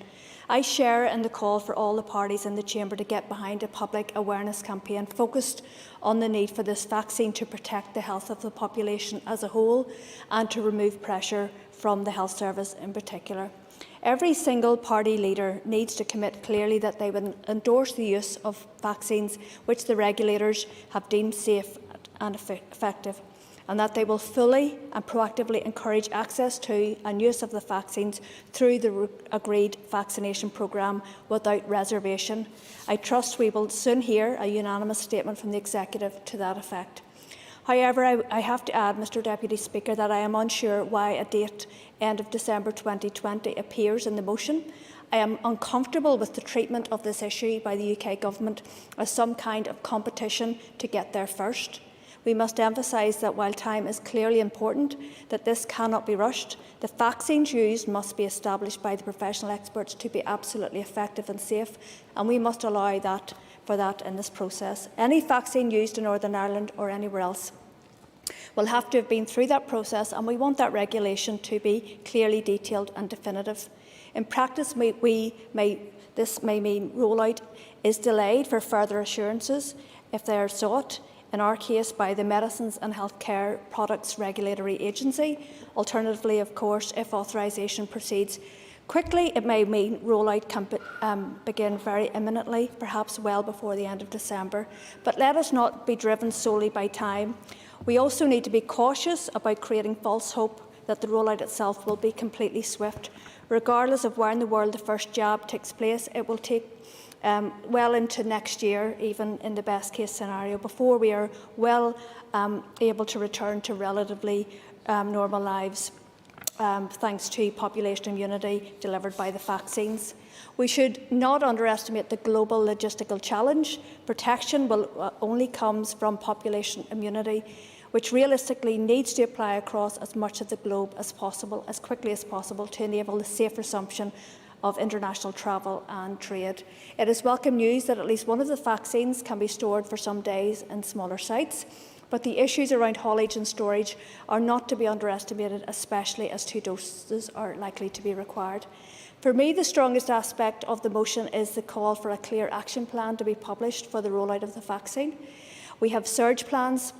I share in the call for all the parties in the Chamber to get behind a public awareness campaign focused on the need for this vaccine to protect the health of the population as a whole and to remove pressure from the health service in particular. Every single party leader needs to commit clearly that they will endorse the use of vaccines which the regulators have deemed safe and effective, and that they will fully and proactively encourage access to and use of the vaccines through the agreed vaccination programme without reservation. I trust we will soon hear a unanimous statement from the Executive to that effect. However, I have to add, Mr Deputy Speaker, that I am unsure why a date end of December 2020 appears in the motion. I am uncomfortable with the treatment of this issue by the UK Government as some kind of competition to get there first. We must emphasise that while time is clearly important, that this cannot be rushed. The vaccines used must be established by the professional experts to be absolutely effective and safe, and we must allow for that in this process. Any vaccine used in Northern Ireland or anywhere else will have to have been through that process, and we want that regulation to be clearly detailed and definitive. In practice, this may mean rollout is delayed for further assurances if they are sought, in our case by the Medicines and Healthcare Products Regulatory Agency. Alternatively, of course, if authorisation proceeds quickly, it may mean rollout can begin very imminently, perhaps well before the end of December. But let us not be driven solely by time. We also need to be cautious about creating false hope that the rollout itself will be completely swift. Regardless of where in the world the first jab takes place, it will take well into next year, even in the best case scenario, before we are well able to return to relatively normal lives, thanks to population immunity delivered by the vaccines. We should not underestimate the global logistical challenge. Protection will only comes from population immunity, which realistically needs to apply across as much of the globe as possible, as quickly as possible, to enable the safe resumption of international travel and trade. It is welcome news that at least one of the vaccines can be stored for some days in smaller sites, but the issues around haulage and storage are not to be underestimated, especially as 2 doses are likely to be required. For me, the strongest aspect of the motion is the call for a clear action plan to be published for the rollout of the vaccine. We have surge plans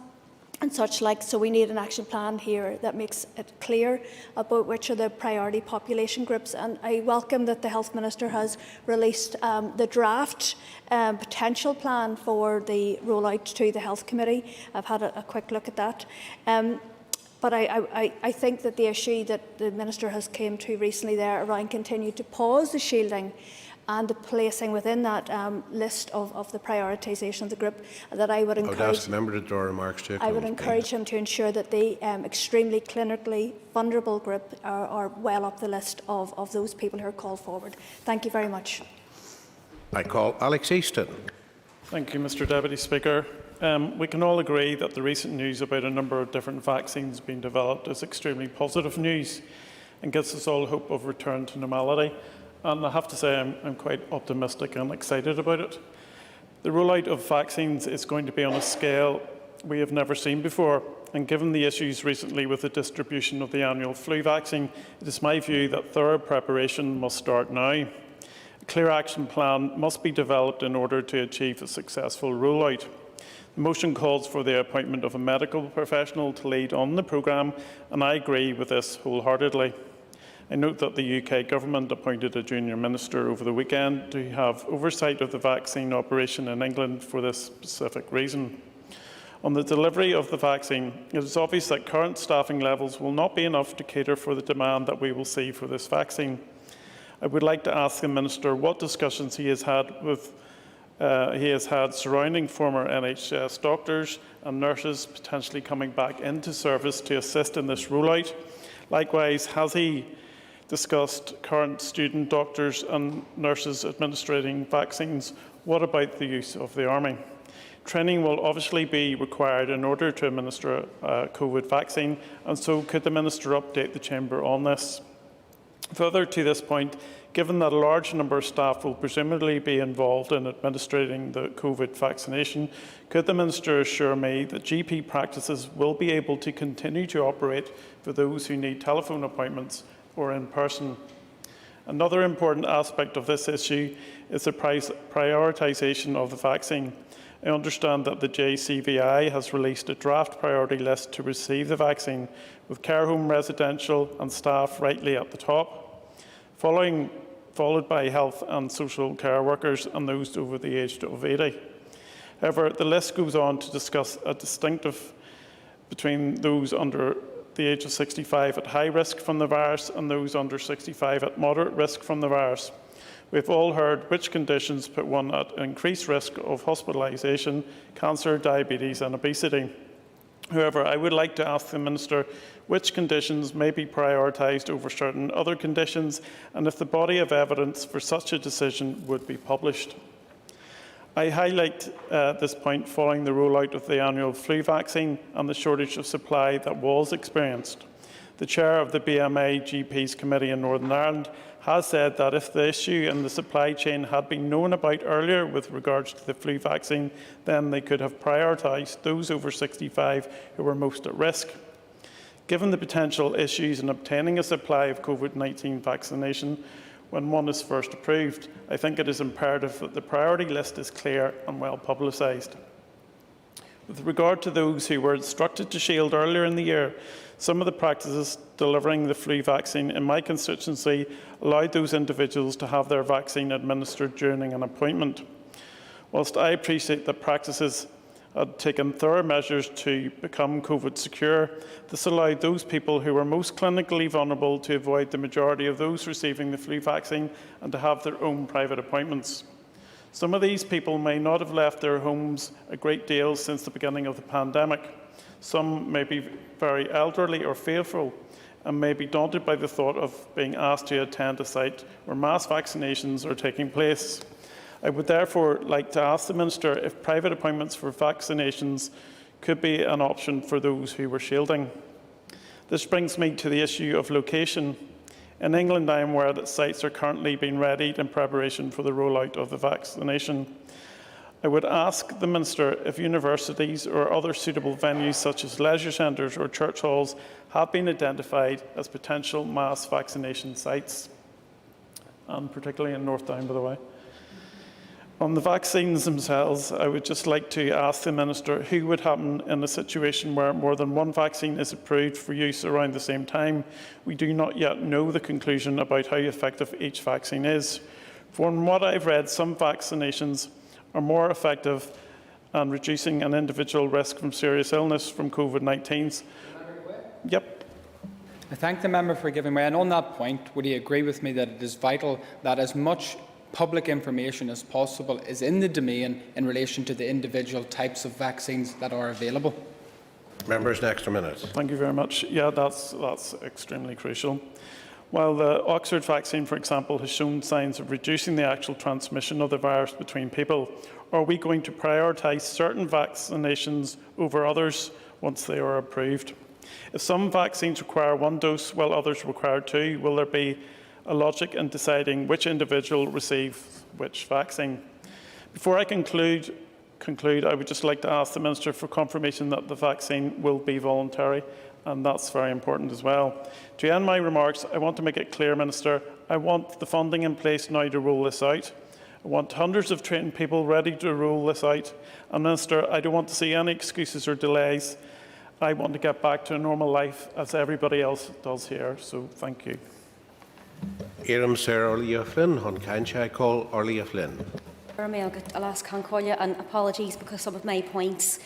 and such like, so we need an action plan here that makes it clear about which are the priority population groups. And I welcome that the Health Minister has released the draft potential plan for the rollout to the Health Committee. I've had a quick look at that. But I think that the issue that the Minister has came to recently there around continue to pause the shielding and the placing within that list of the prioritisation of the group, that I would encourage. I would ask the member to draw remarks to a close. I would encourage him to ensure that the extremely clinically vulnerable group are well up the list of those people who are called forward. Thank you very much. I call Alex Easton. Thank you, Mr. Deputy Speaker. We can all agree that the recent news about a number of different vaccines being developed is extremely positive news and gives us all hope of return to normality. And I have to say I'm quite optimistic and excited about it. The rollout of vaccines is going to be on a scale we have never seen before, and given the issues recently with the distribution of the annual flu vaccine, it is my view that thorough preparation must start now. A clear action plan must be developed in order to achieve a successful rollout. The motion calls for the appointment of a medical professional to lead on the programme, and I agree with this wholeheartedly. I note that the UK Government appointed a junior minister over the weekend to have oversight of the vaccine operation in England for this specific reason. On the delivery of the vaccine, it is obvious that current staffing levels will not be enough to cater for the demand that we will see for this vaccine. I would like to ask the Minister what discussions he has had surrounding former NHS doctors and nurses potentially coming back into service to assist in this rollout. Likewise, has he discussed current student doctors and nurses administering vaccines? What about the use of the Army? Training will obviously be required in order to administer a COVID vaccine, and so could the Minister update the Chamber on this? Further to this point, given that a large number of staff will presumably be involved in administering the COVID vaccination, could the Minister assure me that GP practices will be able to continue to operate for those who need telephone appointments or in person? Another important aspect of this issue is the prioritisation of the vaccine. I understand that the JCVI has released a draft priority list to receive the vaccine, with care home, residential and staff rightly at the top, followed by health and social care workers and those over the age of 80. However, the list goes on to discuss a distinctive between those under the age of 65 at high risk from the virus and those under 65 at moderate risk from the virus. We've all heard which conditions put one at increased risk of hospitalisation, cancer, diabetes and obesity. However, I would like to ask the Minister which conditions may be prioritised over certain other conditions, and if the body of evidence for such a decision would be published. I highlight this point following the rollout of the annual flu vaccine and the shortage of supply that was experienced. The chair of the BMA GPs Committee in Northern Ireland has said that if the issue in the supply chain had been known about earlier with regards to the flu vaccine, then they could have prioritised those over 65 who were most at risk. Given the potential issues in obtaining a supply of COVID-19 vaccination when one is first approved, I think it is imperative that the priority list is clear and well publicised. With regard to those who were instructed to shield earlier in the year, some of the practices delivering the flu vaccine in my constituency allowed those individuals to have their vaccine administered during an appointment. Whilst I appreciate that practices had taken thorough measures to become COVID secure, this allowed those people who were most clinically vulnerable to avoid the majority of those receiving the flu vaccine and to have their own private appointments. Some of these people may not have left their homes a great deal since the beginning of the pandemic. Some may be very elderly or fearful and may be daunted by the thought of being asked to attend a site where mass vaccinations are taking place. I would therefore like to ask the Minister if private appointments for vaccinations could be an option for those who were shielding. This brings me to the issue of location. In England, I am aware that sites are currently being readied in preparation for the rollout of the vaccination. I would ask the Minister if universities or other suitable venues such as leisure centres or church halls have been identified as potential mass vaccination sites, and particularly in North Down, by the way. On the vaccines themselves, I would just like to ask the Minister who would happen in a situation where more than one vaccine is approved for use around the same time. We do not yet know the conclusion about how effective each vaccine is. From what I've read, some vaccinations are more effective in reducing an individual risk from serious illness from COVID-19. Yep. I thank the member for giving way. And on that point, would he agree with me that it is vital that as much public information as possible is in the domain in relation to the individual types of vaccines that are available? Members, next minute. Thank you very much. Yeah, that's extremely crucial. While the Oxford vaccine, for example, has shown signs of reducing the actual transmission of the virus between people, are we going to prioritise certain vaccinations over others once they are approved? If some vaccines require one dose while others require two, will there be a logic in deciding which individual receives which vaccine? Before I conclude, I would just like to ask the Minister for confirmation that the vaccine will be voluntary, and that's very important as well. To end my remarks, I want to make it clear, Minister, I want the funding in place now to roll this out. I want hundreds of trained people ready to roll this out. And Minister, I don't want to see any excuses or delays. I want to get back to a normal life as everybody else does here, so thank you. Éireann Sarah Orlia Flynn, hon Canchai call Orlia Flynn. And apologies because some of my points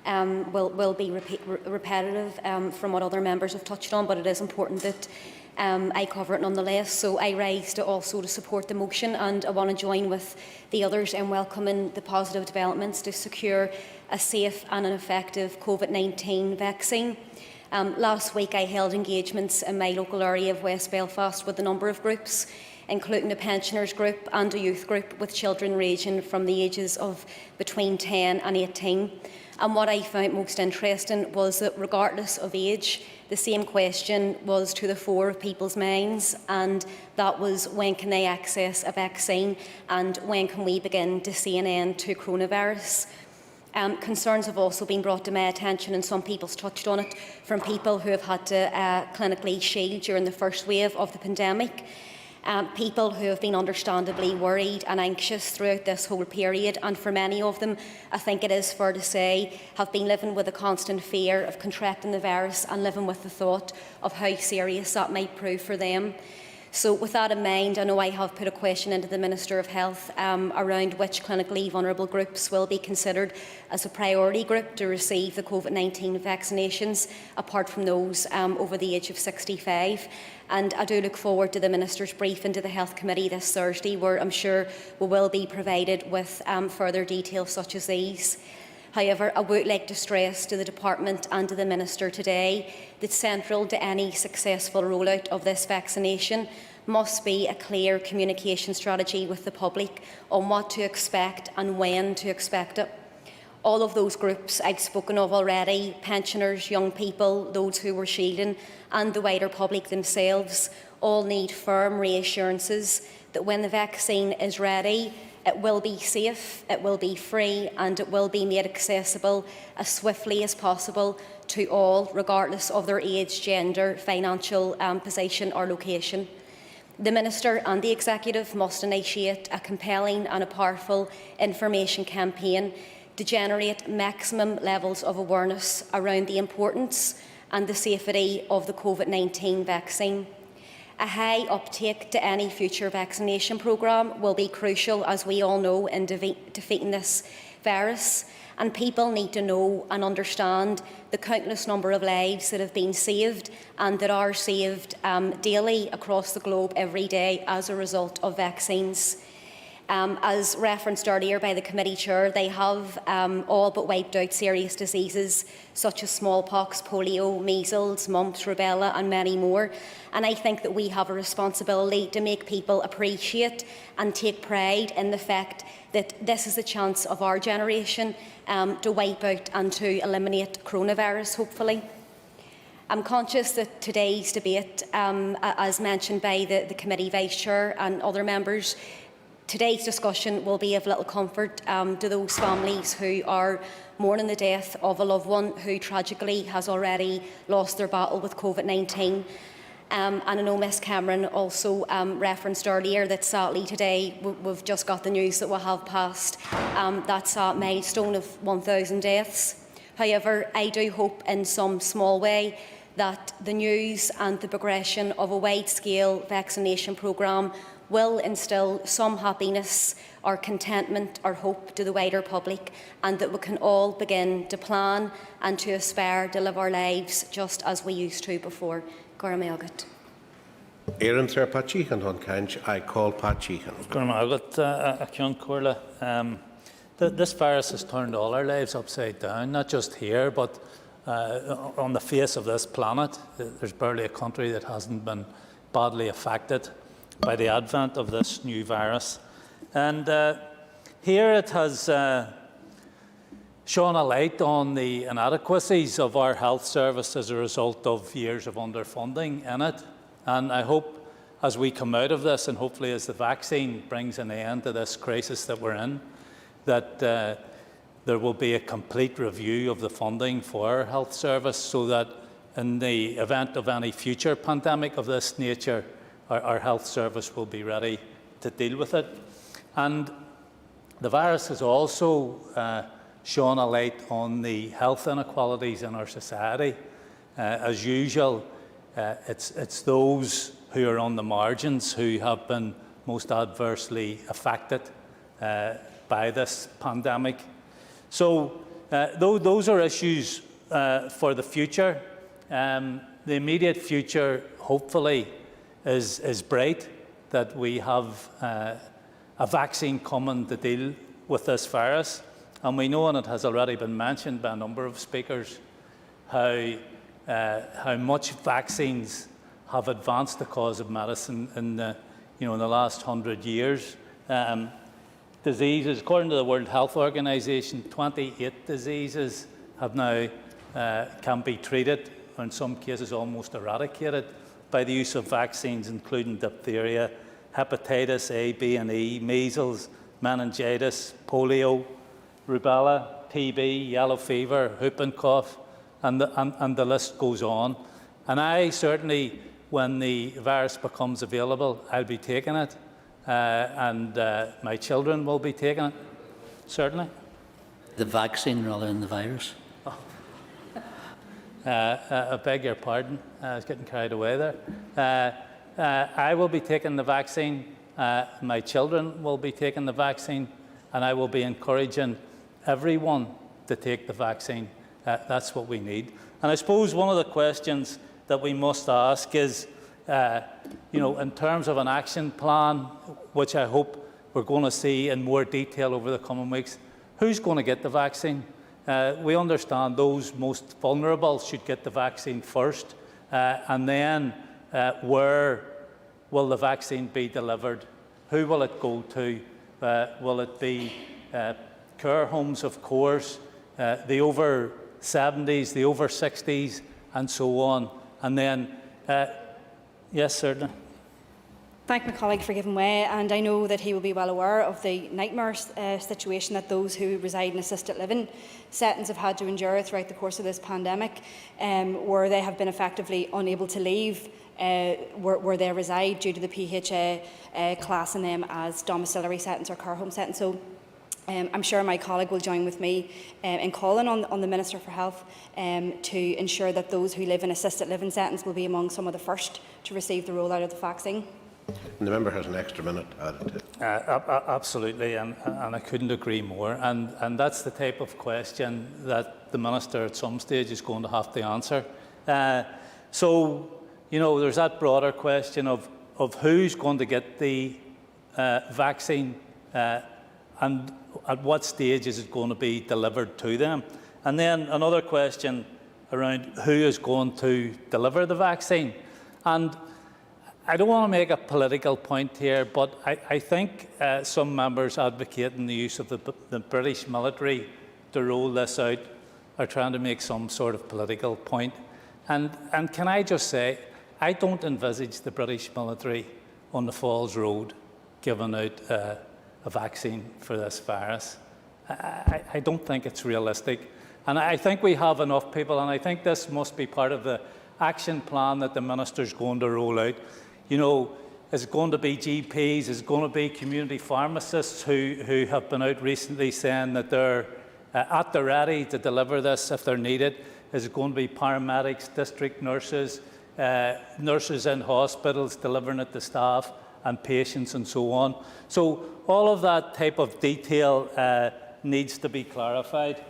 will be repetitive from what other members have touched on, but it is important that I cover it nonetheless. So I rise to support the motion, and I want to join with the others in welcoming the positive developments to secure a safe and an effective COVID-19 vaccine. Last week I held engagements in my local area of West Belfast with a number of groups, including a pensioners group and a youth group with children ranging from the ages of between 10 and 18. And what I found most interesting was that regardless of age, the same question was to the fore of people's minds, and that was when can they access a vaccine and when can we begin to see an end to coronavirus. Concerns have also been brought to my attention, and some people's touched on it, from people who have had to clinically shield during the first wave of the pandemic. People who have been understandably worried and anxious throughout this whole period, and for many of them, I think it is fair to say, have been living with a constant fear of contracting the virus and living with the thought of how serious that might prove for them. So with that in mind, I know I have put a question into the Minister of Health around which clinically vulnerable groups will be considered as a priority group to receive the COVID-19 vaccinations, apart from those over the age of 65. And I do look forward to the Minister's briefing to the Health Committee this Thursday, where I'm sure we will be provided with further details such as these. However, I would like to stress to the Department and to the Minister today that central to any successful rollout of this vaccination must be a clear communication strategy with the public on what to expect and when to expect it. All of those groups I've spoken of already, pensioners, young people, those who were shielding, and the wider public themselves, all need firm reassurances that when the vaccine is ready, it will be safe, it will be free, and it will be made accessible as swiftly as possible to all, regardless of their age, gender, financial position or location. The Minister and the Executive must initiate a compelling and a powerful information campaign to generate maximum levels of awareness around the importance and the safety of the COVID-19 vaccine. A high uptake to any future vaccination programme will be crucial, as we all know, in defeating this virus, and people need to know and understand the countless number of lives that have been saved and that are saved daily across the globe every day as a result of vaccines. As referenced earlier by the committee chair, they have all but wiped out serious diseases such as smallpox, polio, measles, mumps, rubella and many more. And I think that we have a responsibility to make people appreciate and take pride in the fact that this is the chance of our generation to wipe out and to eliminate coronavirus, hopefully. I'm conscious that today's debate, as mentioned by the committee vice-chair and other members, today's discussion will be of little comfort to those families who are mourning the death of a loved one who tragically has already lost their battle with COVID-19. And I know Ms Cameron also referenced earlier that sadly today we've just got the news that we'll have passed that milestone of 1,000 deaths. However, I do hope in some small way that the news and the progression of a wide-scale vaccination programme will instil some happiness or contentment or hope to the wider public, and that we can all begin to plan and to aspire to live our lives just as we used to before. Gora Mailgat. Éireann Sir Pachi and on Canch, I call Pachi. Gora Mailgat, Akion Corla. This virus has turned all our lives upside down, not just here, but on the face of this planet. There's barely a country that hasn't been badly affected by the advent of this new virus. And here it has shone a light on the inadequacies of our health service as a result of years of underfunding in it. And I hope as we come out of this, and hopefully as the vaccine brings an end to this crisis that we're in, that there will be a complete review of the funding for our health service, so that in the event of any future pandemic of this nature, our health service will be ready to deal with it. And the virus has also shone a light on the health inequalities in our society. As usual, it's those who are on the margins who have been most adversely affected by this pandemic. So those are issues for the future. The immediate future, hopefully, is bright, that we have a vaccine coming to deal with this virus. And we know, and it has already been mentioned by a number of speakers, how much vaccines have advanced the cause of medicine in the last 100 years. Diseases, according to the World Health Organization, 28 diseases have now can be treated, or in some cases almost eradicated, by the use of vaccines, including diphtheria, hepatitis A, B and E, measles, meningitis, polio, rubella, TB, yellow fever, whooping cough, and the list goes on. And I certainly, when the virus becomes available, I'll be taking it, and my children will be taking it, certainly. The vaccine rather than the virus? I beg your pardon, I was getting carried away there. I will be taking the vaccine, my children will be taking the vaccine, and I will be encouraging everyone to take the vaccine. That's what we need. And I suppose one of the questions that we must ask is, in terms of an action plan, which I hope we're going to see in more detail over the coming weeks, who's going to get the vaccine? We understand those most vulnerable should get the vaccine first, and then where will the vaccine be delivered? Who will it go to? Will it be care homes, of course, the over 70s, the over 60s, and so on? And then, yes, certainly. Thank my colleague for giving way, and I know that he will be well aware of the nightmare situation that those who reside in assisted living settings have had to endure throughout the course of this pandemic, where they have been effectively unable to leave where they reside due to the PHA classing them as domiciliary settings or care home settings. So I'm sure my colleague will join with me in calling on the Minister for Health to ensure that those who live in assisted living settings will be among some of the first to receive the rollout of the vaccine. And the member has an extra minute added to. Absolutely, and I couldn't agree more. And that's the type of question that the Minister at some stage is going to have to answer. So, there's that broader question of who's going to get the vaccine and at what stage is it going to be delivered to them? And then another question around who is going to deliver the vaccine. And I don't want to make a political point here, but I think some members advocating the use of the British military to roll this out are trying to make some sort of political point. And can I just say, I don't envisage the British military on the Falls Road giving out a vaccine for this virus. I don't think it's realistic. And I think we have enough people, and I think this must be part of the action plan that the Minister's going to roll out. You know, is it going to be GPs? Is it going to be community pharmacists who have been out recently saying that they're at the ready to deliver this if they're needed? Is it going to be paramedics, district nurses, nurses in hospitals delivering it to staff and patients and so on? So all of that type of detail needs to be clarified.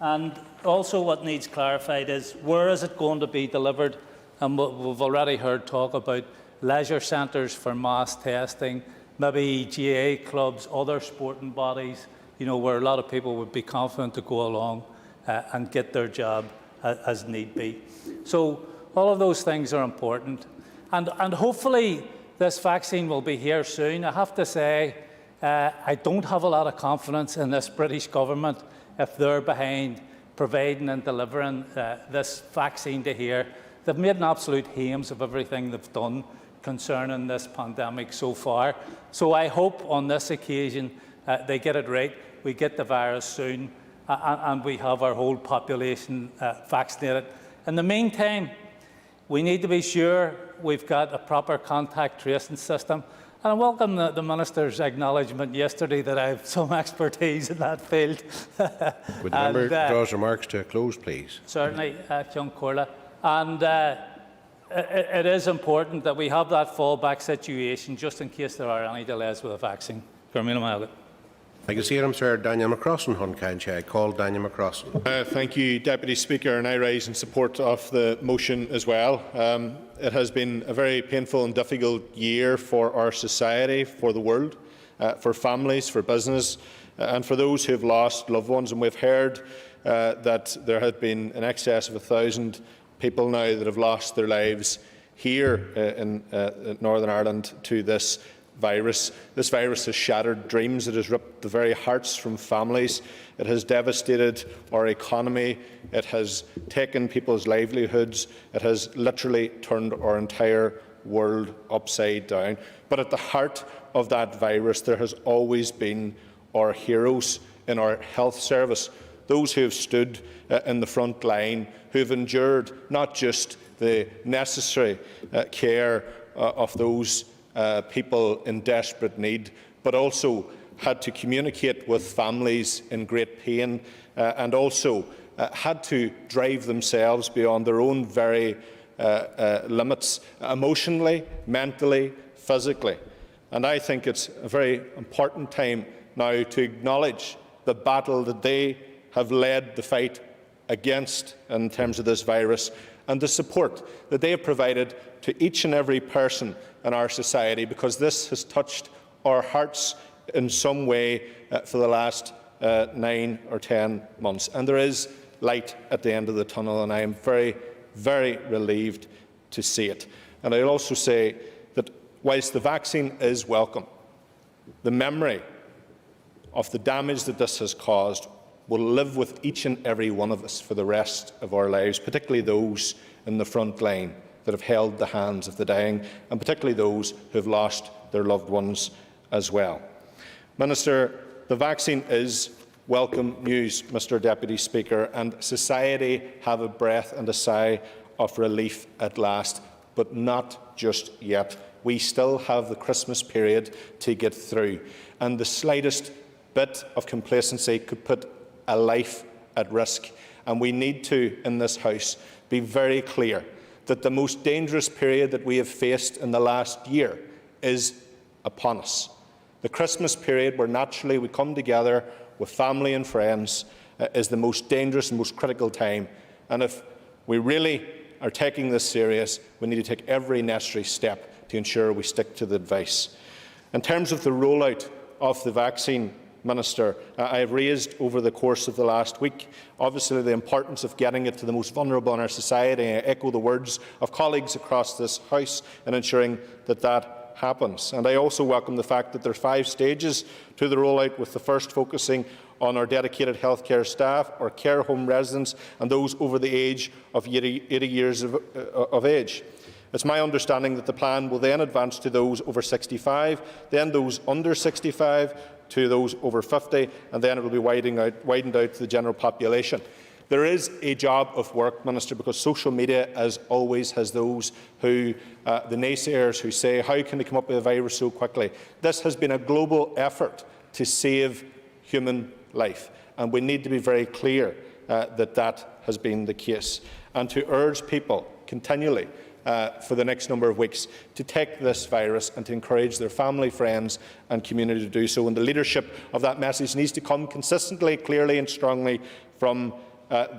And also what needs clarified is where is it going to be delivered? And we've already heard talk about leisure centres for mass testing, maybe GAA clubs, other sporting bodies, you know, where a lot of people would be confident to go along and get their jab as need be. So all of those things are important. And hopefully this vaccine will be here soon. I have to say, I don't have a lot of confidence in this British government if they're behind providing and delivering this vaccine to here. They've made an absolute hames of everything they've done concerning this pandemic so far. So I hope on this occasion they get it right, we get the virus soon, and we have our whole population vaccinated. In the meantime, we need to be sure we've got a proper contact tracing system. And I welcome the Minister's acknowledgement yesterday that I have some expertise in that field. Would the member draw his remarks to a close, please? Certainly, John Corla. And it is important that we have that fallback situation just in case there are any delays with the vaccine. I can see him, Sir Daniel McCrossan, Huncancha. Call Daniel McCrossan. Thank you, Deputy Speaker, and I rise in support of the motion as well. It has been a very painful and difficult year for our society, for the world, for families, for business, and for those who have lost loved ones. And we've heard that there have been in excess of 1,000 people now that have lost their lives here in Northern Ireland to this virus. This virus has shattered dreams. It has ripped the very hearts from families. It has devastated our economy. It has taken people's livelihoods. It has literally turned our entire world upside down. But at the heart of that virus, there has always been our heroes in our health service, those who have stood in the front line, who have endured not just the necessary care of those people in desperate need, but also had to communicate with families in great pain and also had to drive themselves beyond their own very limits, emotionally, mentally, physically. And I think it's a very important time now to acknowledge the battle that they have led the fight against in terms of this virus, and the support that they have provided to each and every person in our society, because this has touched our hearts in some way for the last 9 or 10 months. And there is light at the end of the tunnel, and I am very, very relieved to see it. And I'll also say that whilst the vaccine is welcome, the memory of the damage that this has caused will live with each and every one of us for the rest of our lives, particularly those in the front line that have held the hands of the dying, and particularly those who have lost their loved ones as well. Minister, the vaccine is welcome news, Mr Deputy Speaker, and society have a breath and a sigh of relief at last, but not just yet. We still have the Christmas period to get through, and the slightest bit of complacency could put a life at risk. And we need to, in this House, be very clear that the most dangerous period that we have faced in the last year is upon us. The Christmas period, where naturally we come together with family and friends, is the most dangerous and most critical time. And if we really are taking this serious, we need to take every necessary step to ensure we stick to the advice. In terms of the rollout of the vaccine, Minister, I have raised over the course of the last week. Obviously, the importance of getting it to the most vulnerable in our society. I echo the words of colleagues across this House in ensuring that that happens. And I also welcome the fact that there are 5 stages to the rollout, with the first focusing on our dedicated healthcare staff, our care home residents and those over the age of 80 years of age. It's my understanding that the plan will then advance to those over 65, then those under 65, to those over 50, and then it will be widened out to the general population. There is a job of work, Minister, because social media, as always, has those who, the naysayers, who say, how can they come up with a virus so quickly? This has been a global effort to save human life, and we need to be very clear that that has been the case, and to urge people continually for the next number of weeks to take this virus and to encourage their family, friends and community to do so. And the leadership of that message needs to come consistently, clearly and strongly from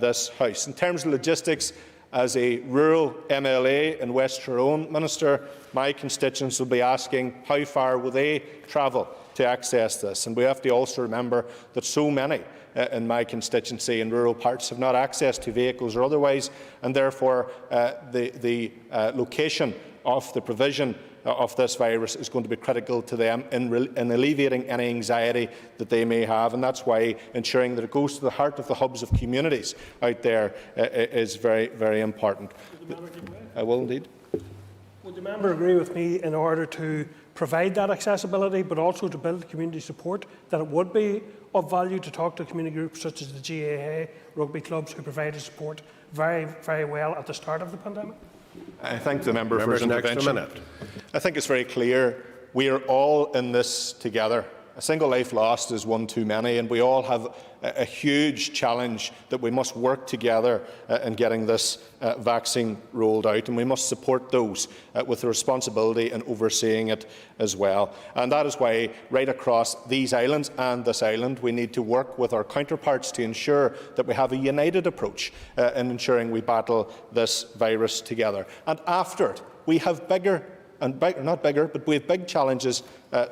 this House. In terms of logistics, as a rural MLA in West Tyrone, Minister, my constituents will be asking how far will they travel to access this. And we have to also remember that so many in my constituency in rural parts have not access to vehicles or otherwise, and therefore the location of the provision of this virus is going to be critical to them in alleviating any anxiety that they may have, and that's why ensuring that it goes to the heart of the hubs of communities out there is very, very important. I will indeed. Would the member agree with me, in order to provide that accessibility but also to build community support, that it would be of value to talk to community groups such as the GAA, rugby clubs, who provided support very, very well at the start of the pandemic? I thank the member for his intervention. I think it's very clear we are all in this together. A single life lost is one too many, and we all have a huge challenge that we must work together in getting this vaccine rolled out, and we must support those with the responsibility in overseeing it as well. And that is why, right across these islands and this island, we need to work with our counterparts to ensure that we have a united approach in ensuring we battle this virus together. And after it, we have bigger and not bigger, but we have big challenges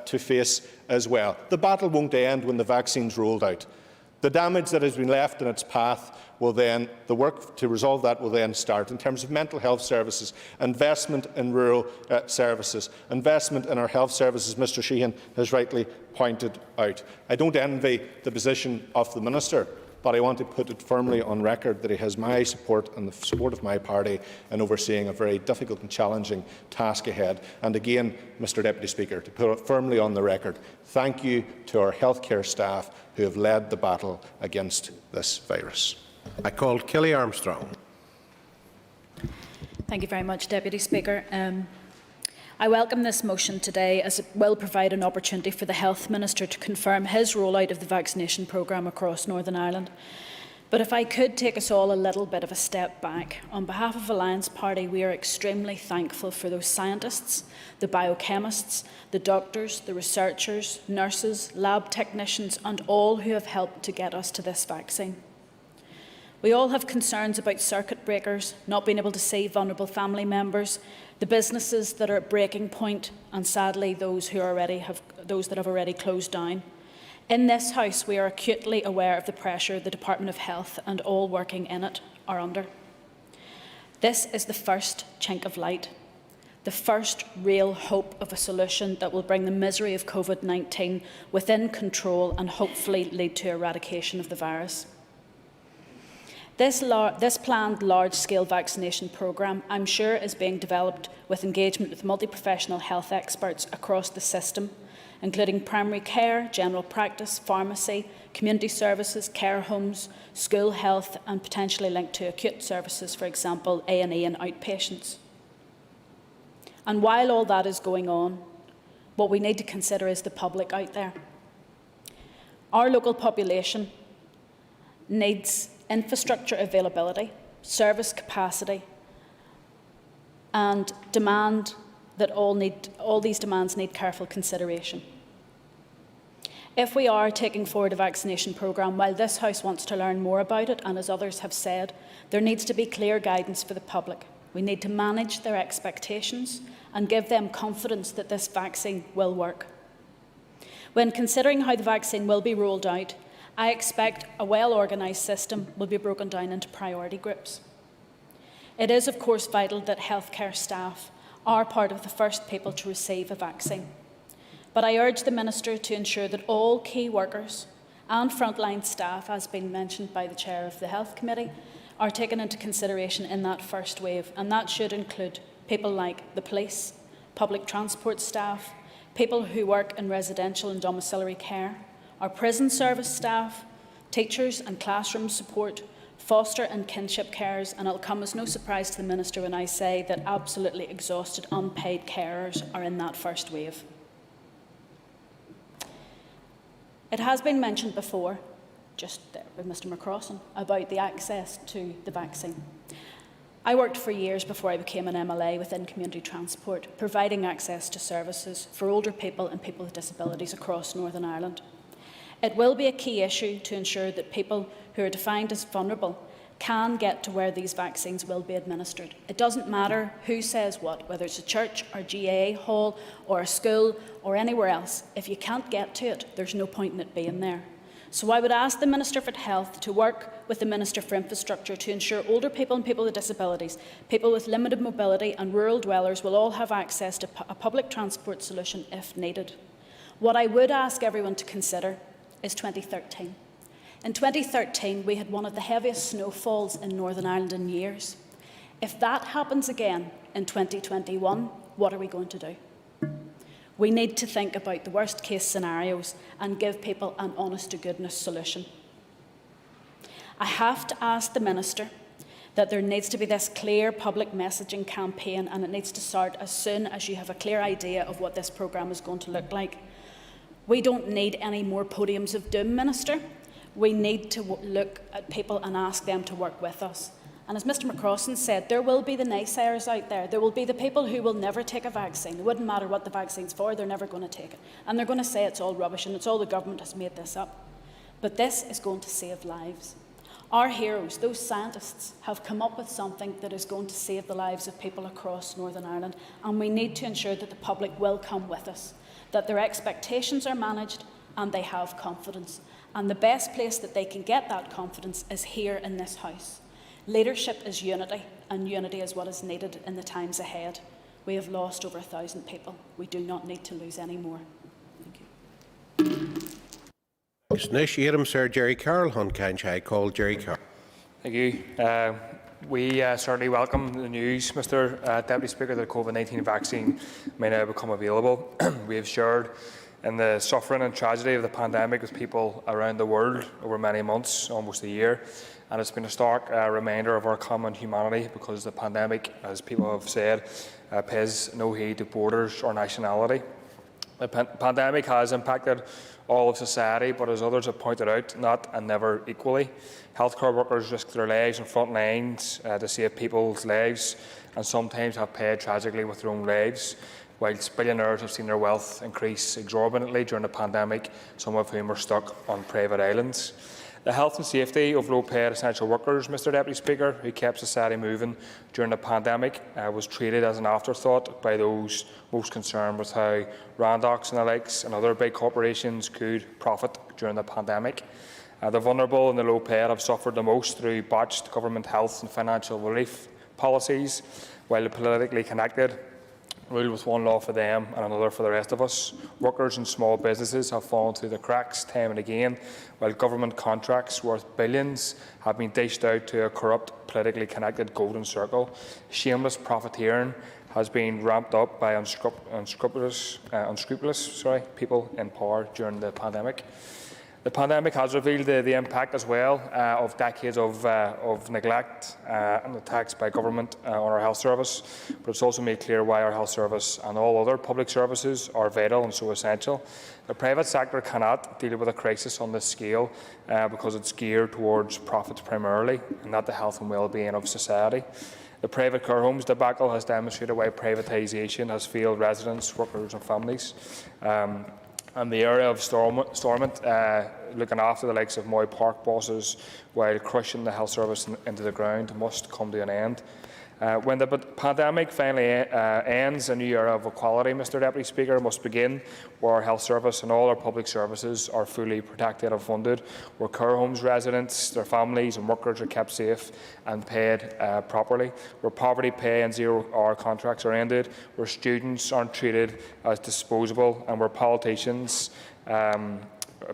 to face as well. The battle won't end when the vaccine's rolled out. The damage that has been left in its path will then, the work to resolve that will then start in terms of mental health services, investment in rural services, investment in our health services, Mr Sheehan has rightly pointed out. I don't envy the position of the Minister, but I want to put it firmly on record that he has my support and the support of my party in overseeing a very difficult and challenging task ahead. And again, Mr Deputy Speaker, to put it firmly on the record, thank you to our healthcare staff who have led the battle against this virus. I call Kelly Armstrong. Thank you very much, Deputy Speaker. I welcome this motion today, as it will provide an opportunity for the Health Minister to confirm his rollout of the vaccination programme across Northern Ireland. But if I could take us all a little bit of a step back, on behalf of Alliance Party, we are extremely thankful for those scientists, the biochemists, the doctors, the researchers, nurses, lab technicians and all who have helped to get us to this vaccine. We all have concerns about circuit breakers, not being able to see vulnerable family members, the businesses that are at breaking point, and sadly those that have already closed down. In this House, we are acutely aware of the pressure the Department of Health and all working in it are under. This is the first chink of light, the first real hope of a solution that will bring the misery of COVID-19 within control and hopefully lead to eradication of the virus. This planned large-scale vaccination programme, I'm sure, is being developed with engagement with multi-professional health experts across the system, including primary care, general practice, pharmacy, community services, care homes, school health and potentially linked to acute services, for example, A&E and outpatients. And while all that is going on, what we need to consider is the public out there. Our local population needs infrastructure availability, service capacity and demand that all these demands need careful consideration. If we are taking forward a vaccination programme, while this House wants to learn more about it, and as others have said, there needs to be clear guidance for the public. We need to manage their expectations and give them confidence that this vaccine will work. When considering how the vaccine will be rolled out, I expect a well-organised system will be broken down into priority groups. It is, of course, vital that healthcare staff are part of the first people to receive a vaccine. But I urge the Minister to ensure that all key workers and frontline staff, as been mentioned by the Chair of the Health Committee, are taken into consideration in that first wave, and that should include people like the police, public transport staff, people who work in residential and domiciliary care, our prison service staff, teachers and classroom support, foster and kinship carers, and it'll come as no surprise to the Minister when I say that absolutely exhausted unpaid carers are in that first wave. It has been mentioned before, just there with Mr McCrossan, about the access to the vaccine. I worked for years before I became an MLA within community transport, providing access to services for older people and people with disabilities across Northern Ireland. It will be a key issue to ensure that people who are defined as vulnerable can get to where these vaccines will be administered. It doesn't matter who says what, whether it's a church or GAA hall or a school or anywhere else. If you can't get to it, there's no point in it being there. So I would ask the Minister for Health to work with the Minister for Infrastructure to ensure older people and people with disabilities, people with limited mobility and rural dwellers will all have access to a public transport solution if needed. What I would ask everyone to consider is 2013. In 2013, we had one of the heaviest snowfalls in Northern Ireland in years. If that happens again in 2021, what are we going to do? We need to think about the worst-case scenarios and give people an honest-to-goodness solution. I have to ask the Minister that there needs to be this clear public messaging campaign, and it needs to start as soon as you have a clear idea of what this programme is going to look like. We don't need any more podiums of doom, Minister. We need to look at people and ask them to work with us. And as Mr McCrossan said, there will be the naysayers out there. There will be the people who will never take a vaccine. It wouldn't matter what the vaccine's for, they're never going to take it. And they're going to say it's all rubbish and it's all the government has made this up. But this is going to save lives. Our heroes, those scientists, have come up with something that is going to save the lives of people across Northern Ireland. And we need to ensure that the public will come with us, that their expectations are managed and they have confidence. And the best place that they can get that confidence is here in this House. Leadership is unity, and unity is what is needed in the times ahead. We have lost over 1,000 people. We do not need to lose any more. Thank you. Sir Gerry Carroll, call Gerry Carroll. Thank you. We certainly welcome the news, Mr Deputy Speaker, that the COVID-19 vaccine may now become available. We have shared in the suffering and tragedy of the pandemic with people around the world over many months, almost a year. And it's been a stark reminder of our common humanity, because the pandemic, as people have said, pays no heed to borders or nationality. The pandemic has impacted all of society, but as others have pointed out, not and never equally. Healthcare workers risk their lives in front lines to save people's lives, and sometimes have paid tragically with their own lives, whilst billionaires have seen their wealth increase exorbitantly during the pandemic, some of whom are stuck on private islands. The health and safety of low-paid essential workers, Mr Deputy Speaker, who kept society moving during the pandemic, was treated as an afterthought by those most concerned with how Randox and the likes and other big corporations could profit during the pandemic. The vulnerable and the low-paid have suffered the most through botched government health and financial relief policies, while the politically connected rule with one law for them and another for the rest of us. Workers and small businesses have fallen through the cracks time and again, while government contracts worth billions have been dished out to a corrupt, politically connected golden circle. Shameless profiteering has been ramped up by unscrupulous people in power during the pandemic. The pandemic has revealed the impact as well of decades of neglect and attacks by government on our health service, but it's also made clear why our health service and all other public services are vital and so essential. The private sector cannot deal with a crisis on this scale because it's geared towards profits primarily, and not the health and well-being of society. The private care homes debacle has demonstrated why privatisation has failed residents, workers and families. And the area of Stormont, looking after the likes of Moy Park bosses while crushing the health service into the ground, must come to an end. When the pandemic finally ends, a new era of equality, Mr Deputy Speaker, must begin, where our health service and all our public services are fully protected and funded, where care homes residents, their families and workers are kept safe and paid properly, where poverty pay and zero-hour contracts are ended, where students aren't treated as disposable, and where politicians,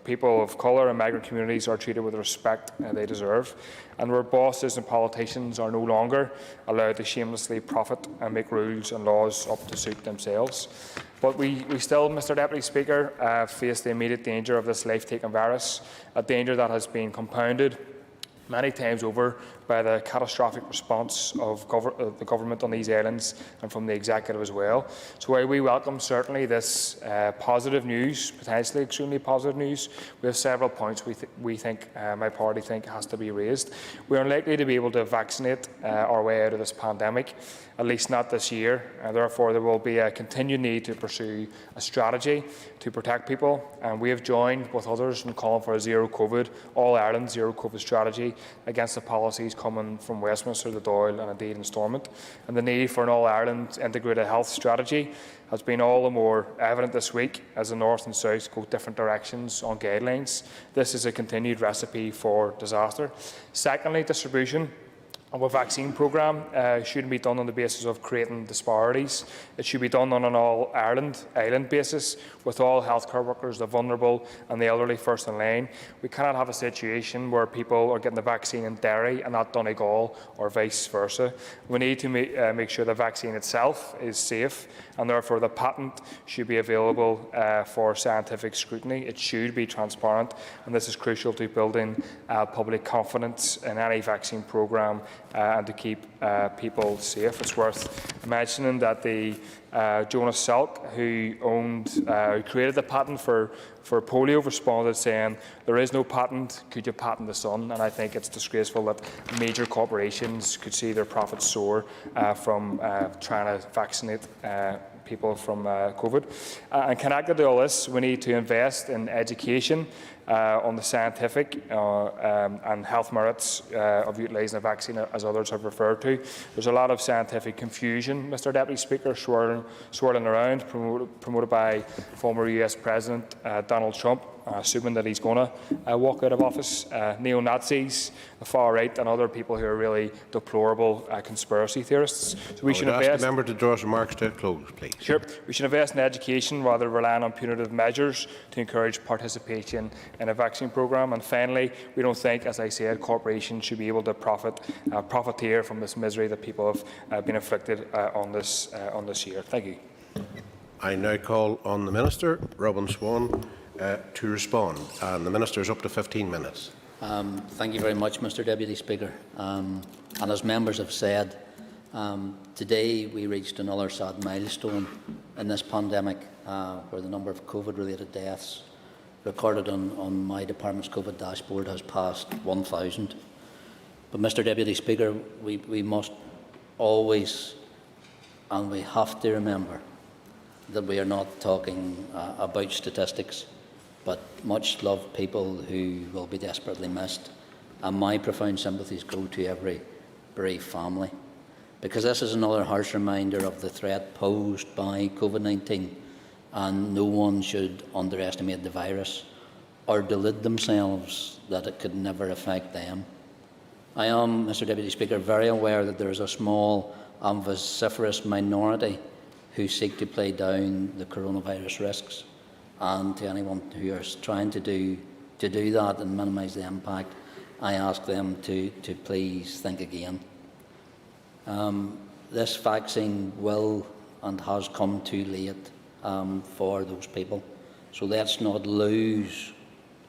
people of colour and migrant communities are treated with the respect they deserve, and where bosses and politicians are no longer allowed to shamelessly profit and make rules and laws up to suit themselves. But we still, Mr Deputy Speaker, face the immediate danger of this life-taking virus, a danger that has been compounded many times over by the catastrophic response of the government on these islands and from the executive as well. So while we welcome certainly this positive news, potentially extremely positive news, we have several points we think, my party think, has to be raised. We are unlikely to be able to vaccinate our way out of this pandemic, at least not this year. Therefore, there will be a continued need to pursue a strategy to protect people, and we have joined with others in calling for a zero-COVID, all-Ireland zero-COVID strategy against the policies coming from Westminster, the Dáil and indeed in Stormont. And the need for an all-Ireland integrated health strategy has been all the more evident this week as the North and South go different directions on guidelines. This is a continued recipe for disaster. Secondly, distribution of a vaccine programme shouldn't be done on the basis of creating disparities. It should be done on an all-Ireland island basis, with all healthcare workers, the vulnerable and the elderly first in line. We cannot have a situation where people are getting the vaccine in Derry and not Donegal, or vice versa. We need to make sure the vaccine itself is safe, and therefore the patent should be available for scientific scrutiny. It should be transparent, and this is crucial to building public confidence in any vaccine programme and to keep people safe. It's worth mentioning that the Jonas Salk, who created the patent for polio, responded saying, "There is no patent, could you patent the sun?" And I think it's disgraceful that major corporations could see their profits soar from trying to vaccinate people from COVID. And connected to all this, we need to invest in education on the scientific and health merits of utilising a vaccine, as others have referred to. There's a lot of scientific confusion, Mr Deputy Speaker, swirling around, promoted by former US President Donald Trump, assuming that he's going to walk out of office. Neo-Nazis, the far right, and other people who are really deplorable conspiracy theorists. So we should invest. Ask the member to draw his remarks to a close, please. Sure. We should invest in education rather than relying on punitive measures to encourage participation in a vaccine programme. And finally, we don't think, as I said, corporations should be able to profiteer from this misery that people have been inflicted on this year. Thank you. I now call on the Minister, Robin Swan, to respond. And the Minister is up to 15 minutes. Thank you very much, Mr Deputy Speaker. And as members have said, today we reached another sad milestone in this pandemic, where the number of COVID-related deaths recorded on my department's COVID dashboard has passed 1,000. But, Mr Deputy Speaker, we must always, and we have to remember, that we are not talking about statistics, but much loved people who will be desperately missed. And my profound sympathies go to every bereaved family, because this is another harsh reminder of the threat posed by COVID-19, and no one should underestimate the virus or delude themselves that it could never affect them. I am, Mr Deputy Speaker, very aware that there is a small and vociferous minority who seek to play down the coronavirus risks, and to anyone who is trying to do that and minimise the impact, I ask them to please think again. This vaccine will and has come too late for those people, so let's not lose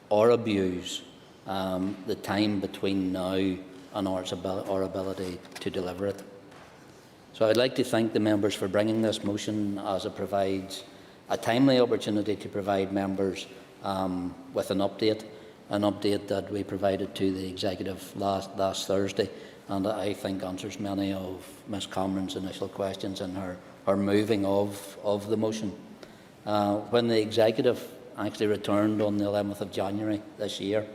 or abuse the time between now and our ability to deliver it. So I'd like to thank the members for bringing this motion, as it provides a timely opportunity to provide members with an update that we provided to the Executive last Thursday, and I think answers many of Ms Cameron's initial questions in her moving of the motion. When the Executive actually returned on the 11th of January this year,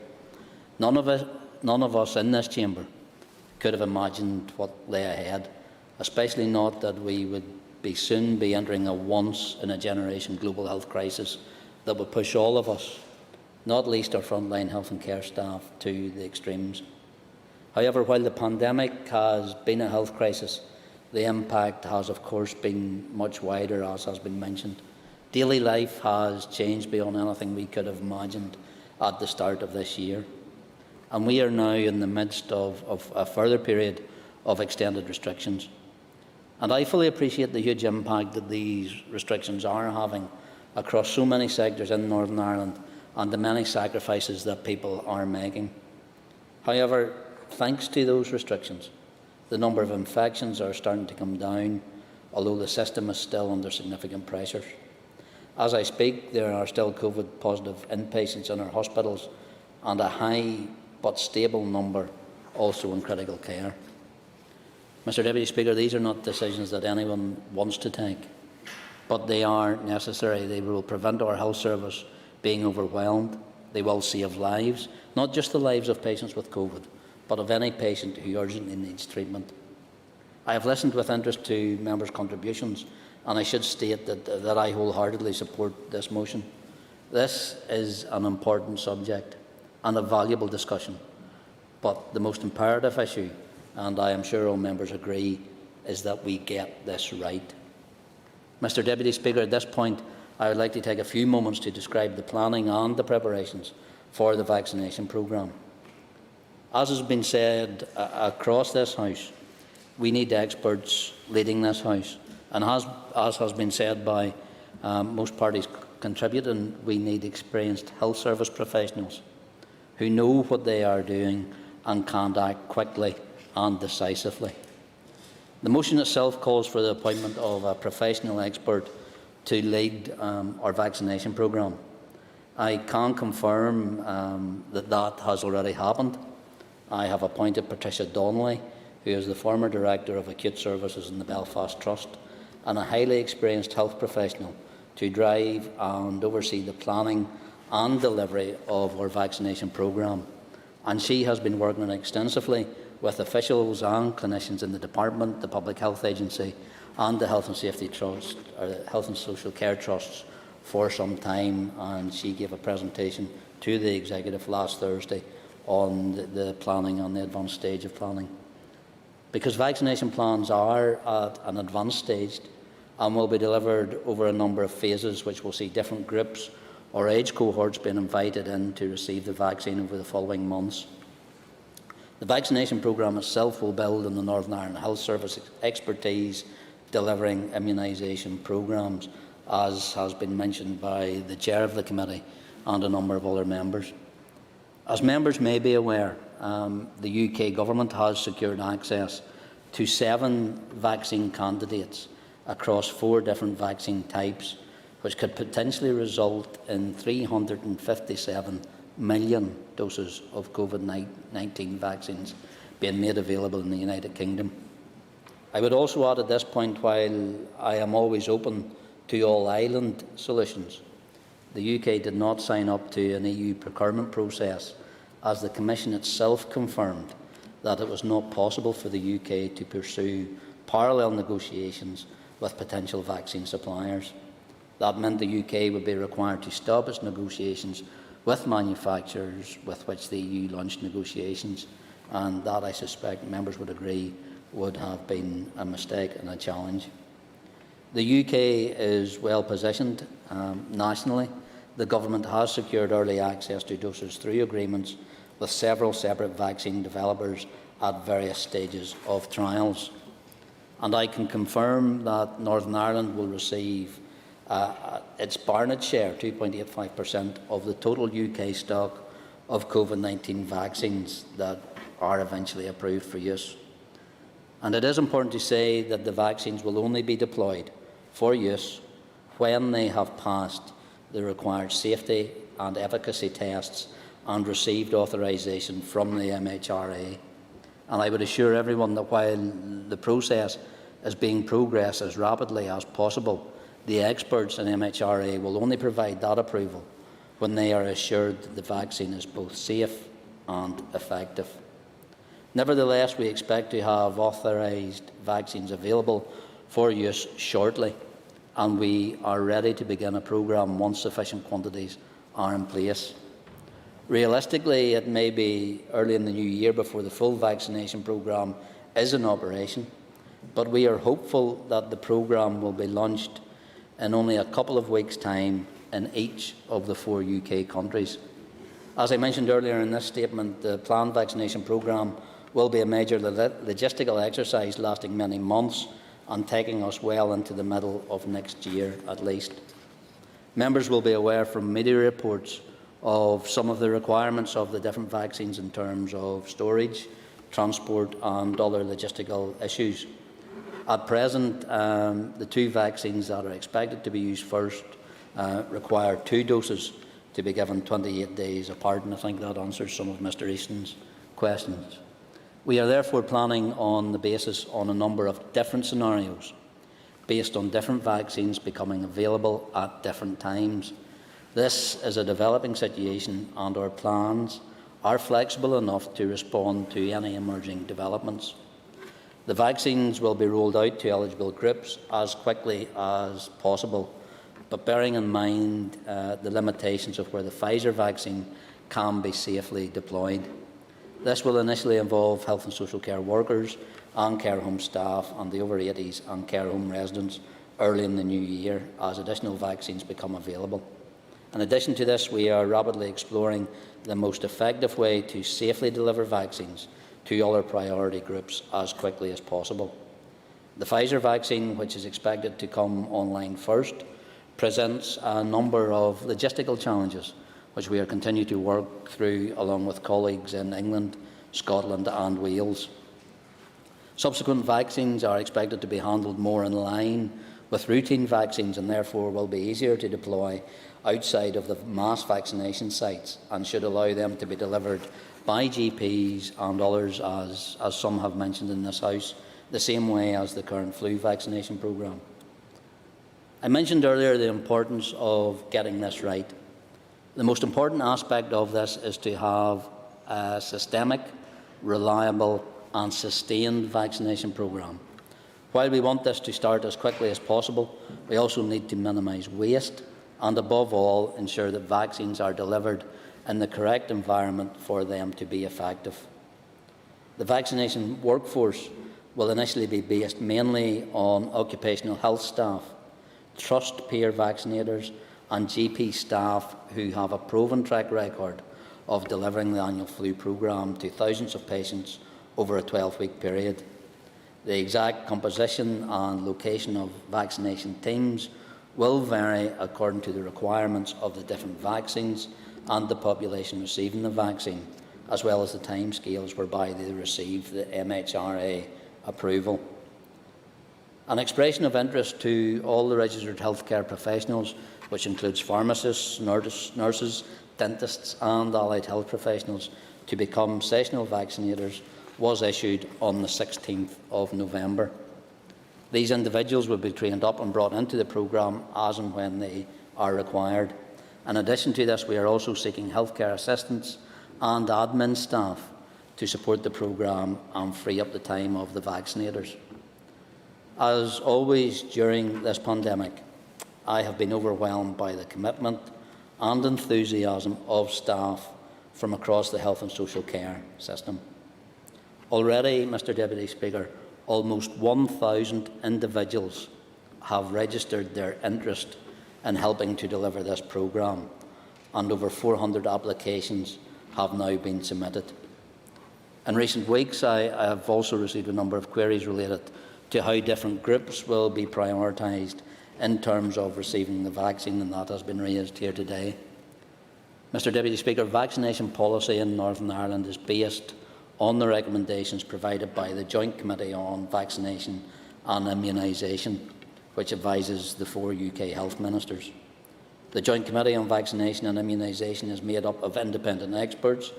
none of us in this chamber could have imagined what lay ahead, especially not that we would soon be entering a once-in-a-generation global health crisis that would push all of us, not least our frontline health and care staff, to the extremes. However, while the pandemic has been a health crisis, the impact has, of course, been much wider, as has been mentioned. Daily life has changed beyond anything we could have imagined at the start of this year. And we are now in the midst of a further period of extended restrictions. And I fully appreciate the huge impact that these restrictions are having across so many sectors in Northern Ireland and the many sacrifices that people are making. However, thanks to those restrictions, the number of infections are starting to come down, although the system is still under significant pressures. As I speak, there are still COVID-positive inpatients in our hospitals and a high but stable number also in critical care. Mr Deputy Speaker, these are not decisions that anyone wants to take, but they are necessary. They will prevent our health service being overwhelmed. They will save lives, not just the lives of patients with COVID, but of any patient who urgently needs treatment. I have listened with interest to members' contributions, and I should state that I wholeheartedly support this motion. This is an important subject and a valuable discussion, but the most imperative issue, and I am sure all members agree, is that we get this right. Mr Deputy Speaker, at this point, I would like to take a few moments to describe the planning and the preparations for the vaccination programme. As has been said across this House, we need experts leading this House, and as has been said by most parties contributing, we need experienced health service professionals who know what they are doing and can act quickly and decisively. The motion itself calls for the appointment of a professional expert to lead our vaccination programme. I can confirm that has already happened. I have appointed Patricia Donnelly, who is the former Director of Acute Services in the Belfast Trust, and a highly experienced health professional to drive and oversee the planning and delivery of our vaccination programme. And she has been working extensively with officials and clinicians in the Department, the Public Health Agency and the Health and Safety Trust, or the Health and Social Care Trusts for some time, and she gave a presentation to the Executive last Thursday on the planning, on the advanced stage of planning. Because vaccination plans are at an advanced stage and will be delivered over a number of phases, which will see different groups or age cohorts being invited in to receive the vaccine over the following months. The vaccination programme itself will build on the Northern Ireland Health Service expertise delivering immunisation programmes, as has been mentioned by the Chair of the Committee and a number of other members. As members may be aware, the UK Government has secured access to 7 vaccine candidates across 4 different vaccine types, which could potentially result in 357 million doses of COVID-19 vaccines being made available in the United Kingdom. I would also add at this point, while I am always open to all-island solutions, the UK did not sign up to an EU procurement process, as the Commission itself confirmed that it was not possible for the UK to pursue parallel negotiations with potential vaccine suppliers. That meant the UK would be required to stop its negotiations with manufacturers with which the EU launched negotiations, and that, I suspect, members would agree, would have been a mistake and a challenge. The UK is well positioned nationally. The Government has secured early access to doses through agreements with several separate vaccine developers at various stages of trials. And I can confirm that Northern Ireland will receive its Barnett share, 2.85% of the total UK stock of COVID-19 vaccines that are eventually approved for use. And it is important to say that the vaccines will only be deployed for use when they have passed the required safety and efficacy tests and received authorisation from the MHRA. And I would assure everyone that while the process is being progressed as rapidly as possible, the experts in MHRA will only provide that approval when they are assured that the vaccine is both safe and effective. Nevertheless, we expect to have authorised vaccines available for use shortly, and we are ready to begin a programme once sufficient quantities are in place. Realistically, it may be early in the new year before the full vaccination programme is in operation, but we are hopeful that the programme will be launched in only a couple of weeks' time in each of the 4 UK countries. As I mentioned earlier in this statement, the planned vaccination programme will be a major logistical exercise lasting many months and taking us well into the middle of next year at least. Members will be aware from media reports of some of the requirements of the different vaccines in terms of storage, transport and other logistical issues. At present, the 2 vaccines that are expected to be used first require 2 doses to be given 28 days apart, and I think that answers some of Mr Easton's questions. We are therefore planning on the basis on a number of different scenarios based on different vaccines becoming available at different times. This is a developing situation and our plans are flexible enough to respond to any emerging developments. The vaccines will be rolled out to eligible groups as quickly as possible, but bearing in mind the limitations of where the Pfizer vaccine can be safely deployed. This will initially involve health and social care workers and care home staff and the over 80s and care home residents early in the new year as additional vaccines become available. In addition to this, we are rapidly exploring the most effective way to safely deliver vaccines to other priority groups as quickly as possible. The Pfizer vaccine, which is expected to come online first, presents a number of logistical challenges which we are continuing to work through along with colleagues in England, Scotland and Wales. Subsequent vaccines are expected to be handled more in line with routine vaccines and therefore will be easier to deploy outside of the mass vaccination sites and should allow them to be delivered by GPs and others, as some have mentioned in this House, the same way as the current flu vaccination programme. I mentioned earlier the importance of getting this right. The most important aspect of this is to have a systemic, reliable and sustained vaccination programme. While we want this to start as quickly as possible, we also need to minimise waste and, above all, ensure that vaccines are delivered in the correct environment for them to be effective. The vaccination workforce will initially be based mainly on occupational health staff, trust peer vaccinators and GP staff who have a proven track record of delivering the annual flu programme to thousands of patients over a 12-week period. The exact composition and location of vaccination teams will vary according to the requirements of the different vaccines and the population receiving the vaccine, as well as the timescales whereby they receive the MHRA approval. An expression of interest to all the registered healthcare professionals, which includes pharmacists, nurses, dentists and allied health professionals, to become sessional vaccinators was issued on the 16th of November. These individuals will be trained up and brought into the programme as and when they are required. In addition to this, we are also seeking healthcare assistants and admin staff to support the programme and free up the time of the vaccinators. As always during this pandemic, I have been overwhelmed by the commitment and enthusiasm of staff from across the health and social care system. Already, Mr Deputy Speaker, almost 1,000 individuals have registered their interest in helping to deliver this programme, and over 400 applications have now been submitted. In recent weeks, I have also received a number of queries related to how different groups will be prioritised in terms of receiving the vaccine, and that has been raised here today. Mr Deputy Speaker, vaccination policy in Northern Ireland is based on the recommendations provided by the Joint Committee on Vaccination and Immunisation, which advises the 4 UK health ministers. The Joint Committee on Vaccination and Immunisation is made up of independent experts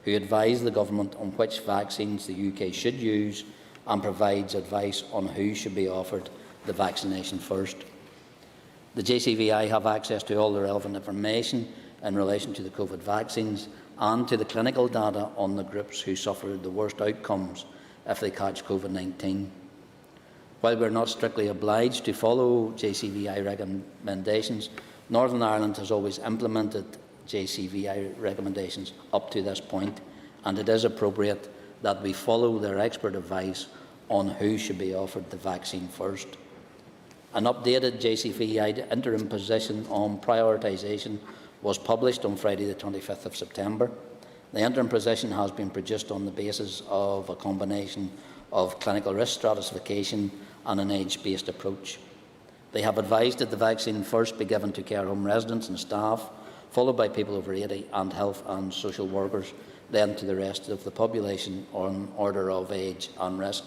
who advise the Government on which vaccines the UK should use and provides advice on who should be offered the vaccination first. The JCVI have access to all the relevant information in relation to the COVID vaccines and to the clinical data on the groups who suffered the worst outcomes if they catch COVID-19. While we are not strictly obliged to follow JCVI recommendations, Northern Ireland has always implemented JCVI recommendations up to this point, and it is appropriate that we follow their expert advice on who should be offered the vaccine first. An updated JCVI interim position on prioritisation was published on Friday the 25th of September. The interim position has been produced on the basis of a combination of clinical risk stratification and an age-based approach. They have advised that the vaccine first be given to care home residents and staff, followed by people over 80 and health and social workers, then to the rest of the population on order of age and risk.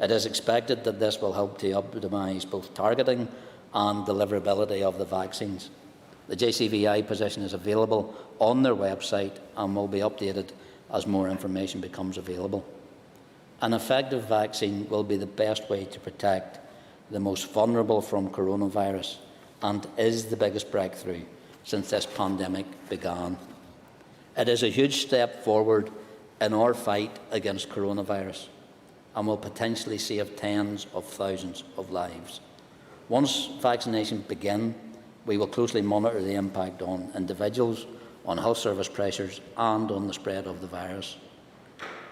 It is expected that this will help to optimise both targeting and deliverability of the vaccines. The JCVI position is available on their website and will be updated as more information becomes available. An effective vaccine will be the best way to protect the most vulnerable from coronavirus and is the biggest breakthrough since this pandemic began. It is a huge step forward in our fight against coronavirus and will potentially save tens of thousands of lives. Once vaccinations begin, we will closely monitor the impact on individuals, on health service pressures and on the spread of the virus.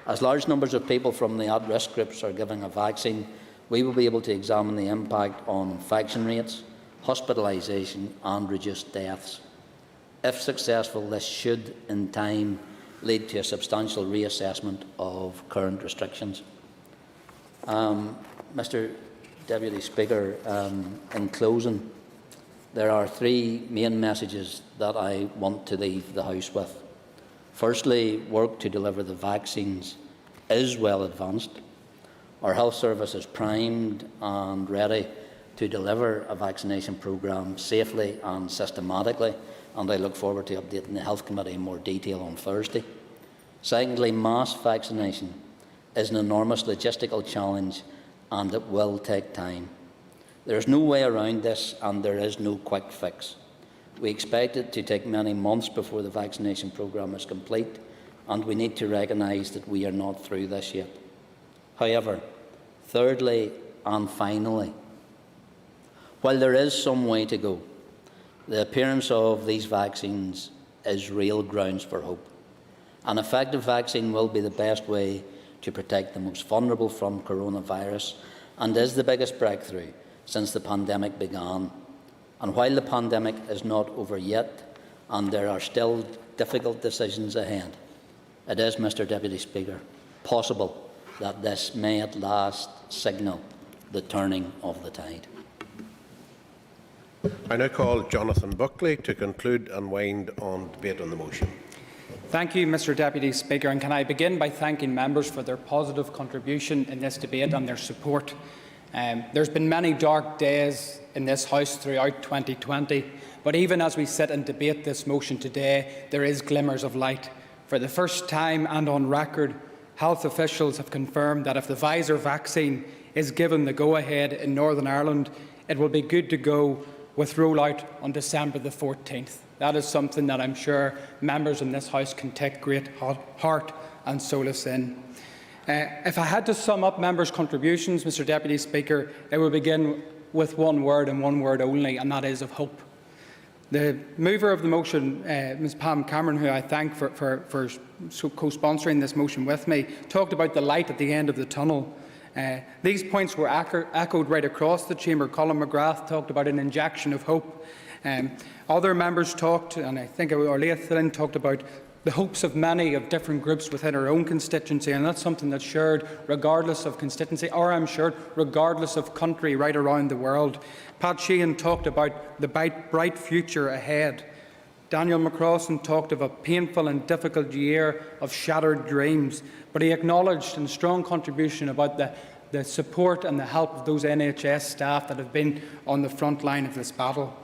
As large numbers of people from the at-risk groups are given a vaccine, we will be able to examine the impact on infection rates, hospitalisation and reduced deaths. If successful, this should, in time, lead to a substantial reassessment of current restrictions. Mr. Deputy Speaker, in closing, there are three main messages that I want to leave the House with. Firstly, work to deliver the vaccines is well advanced. Our health service is primed and ready to deliver a vaccination programme safely and systematically, and I look forward to updating the Health Committee in more detail on Thursday. Secondly, mass vaccination is an enormous logistical challenge and it will take time. There is no way around this and there is no quick fix. We expect it to take many months before the vaccination programme is complete, and we need to recognise that we are not through this yet. However, thirdly and finally, while there is some way to go, the appearance of these vaccines is real grounds for hope. An effective vaccine will be the best way to protect the most vulnerable from coronavirus and is the biggest breakthrough since the pandemic began. And while the pandemic is not over yet and there are still difficult decisions ahead, it is, Mr. Deputy Speaker, possible that this may at last signal the turning of the tide. I now call Jonathan Buckley to conclude and wind on debate on the motion. Thank you, Mr. Deputy Speaker, and can I begin by thanking members for their positive contribution in this debate and their support. There's been many dark days in this House throughout 2020, but even as we sit and debate this motion today, there is glimmers of light. For the first time and on record, health officials have confirmed that if the Pfizer vaccine is given the go-ahead in Northern Ireland, it will be good to go with rollout on December the 14th. That is something that I'm sure members in this House can take great heart and solace in. If I had to sum up members' contributions, Mr. Deputy Speaker, it would begin with one word and one word only, and that is of hope. The mover of the motion, Ms Pam Cameron, who I thank for co-sponsoring this motion with me, talked about the light at the end of the tunnel. These points were echoed right across the chamber. Colin McGrath talked about an injection of hope. Other members talked, and I think Orlea Thillen talked about the hopes of many of different groups within our own constituency, and that's something that's shared regardless of constituency, or I'm sure regardless of country right around the world. Pat Sheehan talked about the bright future ahead. Daniel McCrossan talked of a painful and difficult year of shattered dreams, but he acknowledged in strong contribution about the support and the help of those NHS staff that have been on the front line of this battle.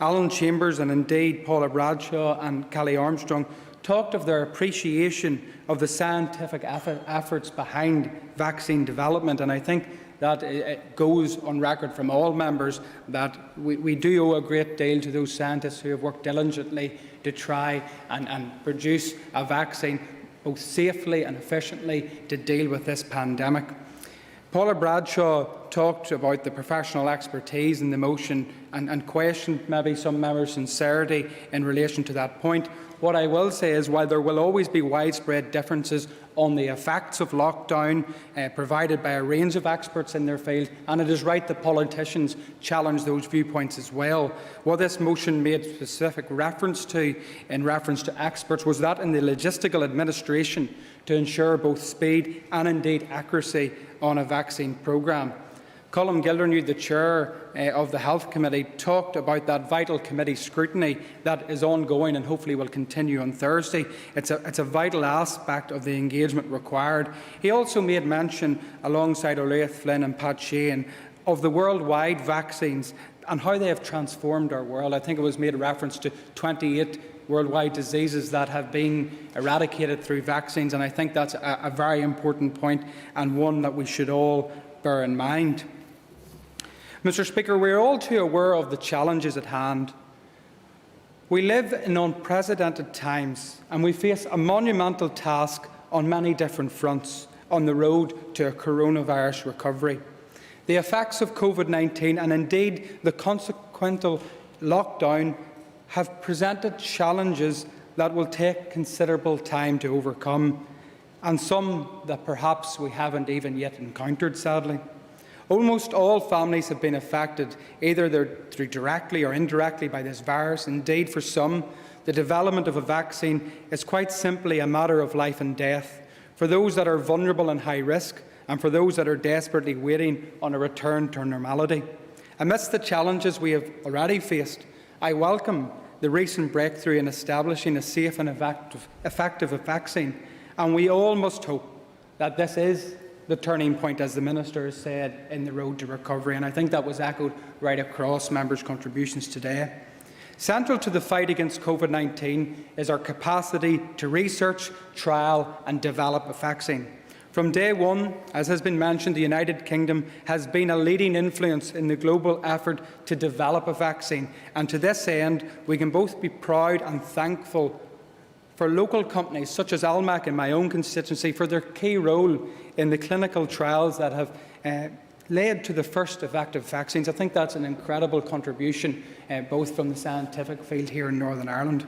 Alan Chambers and indeed Paula Bradshaw and Kelly Armstrong talked of their appreciation of the scientific efforts behind vaccine development, and I think that goes on record from all members that we do owe a great deal to those scientists who have worked diligently to try and produce a vaccine both safely and efficiently to deal with this pandemic. Paula Bradshaw talked about the professional expertise in the motion and questioned maybe some members' sincerity in relation to that point. What I will say is, while there will always be widespread differences on the effects of lockdown provided by a range of experts in their field, and it is right that politicians challenge those viewpoints as well, what this motion made specific reference to in reference to experts was that in the logistical administration to ensure both speed and indeed accuracy on a vaccine programme. Colm Gildernew, the chair of the Health Committee, talked about that vital committee scrutiny that is ongoing and hopefully will continue on Thursday. It's a vital aspect of the engagement required. He also made mention, alongside Olayth Flynn and Pat Sheehan, of the worldwide vaccines and how they have transformed our world. I think it was made a reference to 28 worldwide diseases that have been eradicated through vaccines, and I think that's a very important point and one that we should all bear in mind. Mr. Speaker, we are all too aware of the challenges at hand. We live in unprecedented times and we face a monumental task on many different fronts on the road to a coronavirus recovery. The effects of COVID-19 and indeed the consequential lockdown have presented challenges that will take considerable time to overcome, and some that perhaps we haven't even yet encountered, sadly. Almost all families have been affected, either through directly or indirectly by this virus. Indeed, for some, the development of a vaccine is quite simply a matter of life and death, for those that are vulnerable and high risk, and for those that are desperately waiting on a return to normality. Amidst the challenges we have already faced, I welcome the recent breakthrough in establishing a safe and effective vaccine, and we all must hope that this is the turning point, as the Minister has said, in the road to recovery, and I think that was echoed right across members' contributions today. Central to the fight against COVID-19 is our capacity to research, trial and develop a vaccine. From day one, as has been mentioned, the United Kingdom has been a leading influence in the global effort to develop a vaccine, and to this end we can both be proud and thankful for local companies such as Almac in my own constituency for their key role in the clinical trials that have led to the first effective vaccines. I think that's an incredible contribution, both from the scientific field here in Northern Ireland.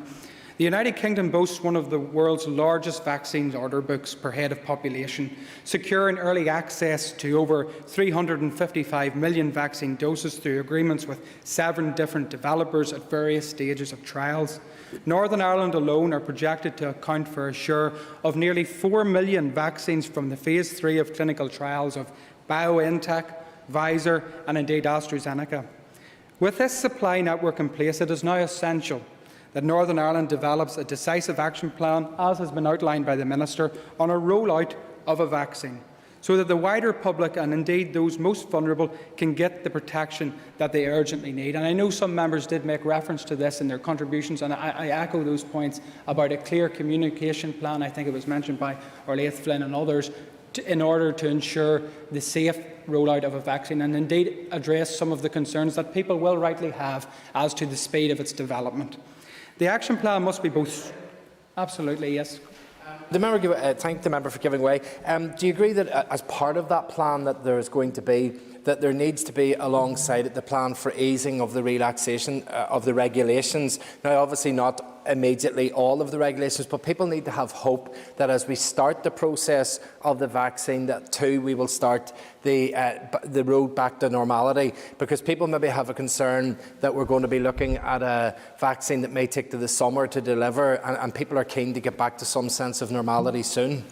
The United Kingdom boasts one of the world's largest vaccines order books per head of population, securing early access to over 355 million vaccine doses through agreements with 7 different developers at various stages of trials. Northern Ireland alone are projected to account for a share of nearly 4 million vaccines from the Phase 3 of clinical trials of BioNTech, Pfizer and indeed AstraZeneca. With this supply network in place, it is now essential that Northern Ireland develops a decisive action plan, as has been outlined by the Minister, on a rollout of a vaccine, so that the wider public and indeed those most vulnerable can get the protection that they urgently need. And I know some members did make reference to this in their contributions, and I echo those points about a clear communication plan. I think it was mentioned by Olayth Flynn and others, in order to ensure the safe rollout of a vaccine and indeed address some of the concerns that people will rightly have as to the speed of its development. The action plan must be both. Absolutely, yes. The member, thank the member for giving way. Do you agree that as part of that plan that there is going to be, that there needs to be alongside it the plan for easing of the relaxation of the regulations? Now, obviously not immediately all of the regulations, but people need to have hope that as we start the process of the vaccine, that too we will start the road back to normality, because people maybe have a concern that we're going to be looking at a vaccine that may take to the summer to deliver, and people are keen to get back to some sense of normality soon.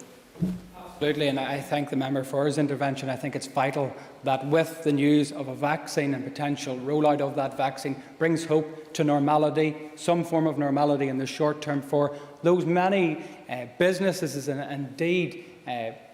Absolutely, and I thank the member for his intervention. I think it's vital that with the news of a vaccine and potential rollout of that vaccine brings hope to normality, some form of normality in the short term for those many businesses and indeed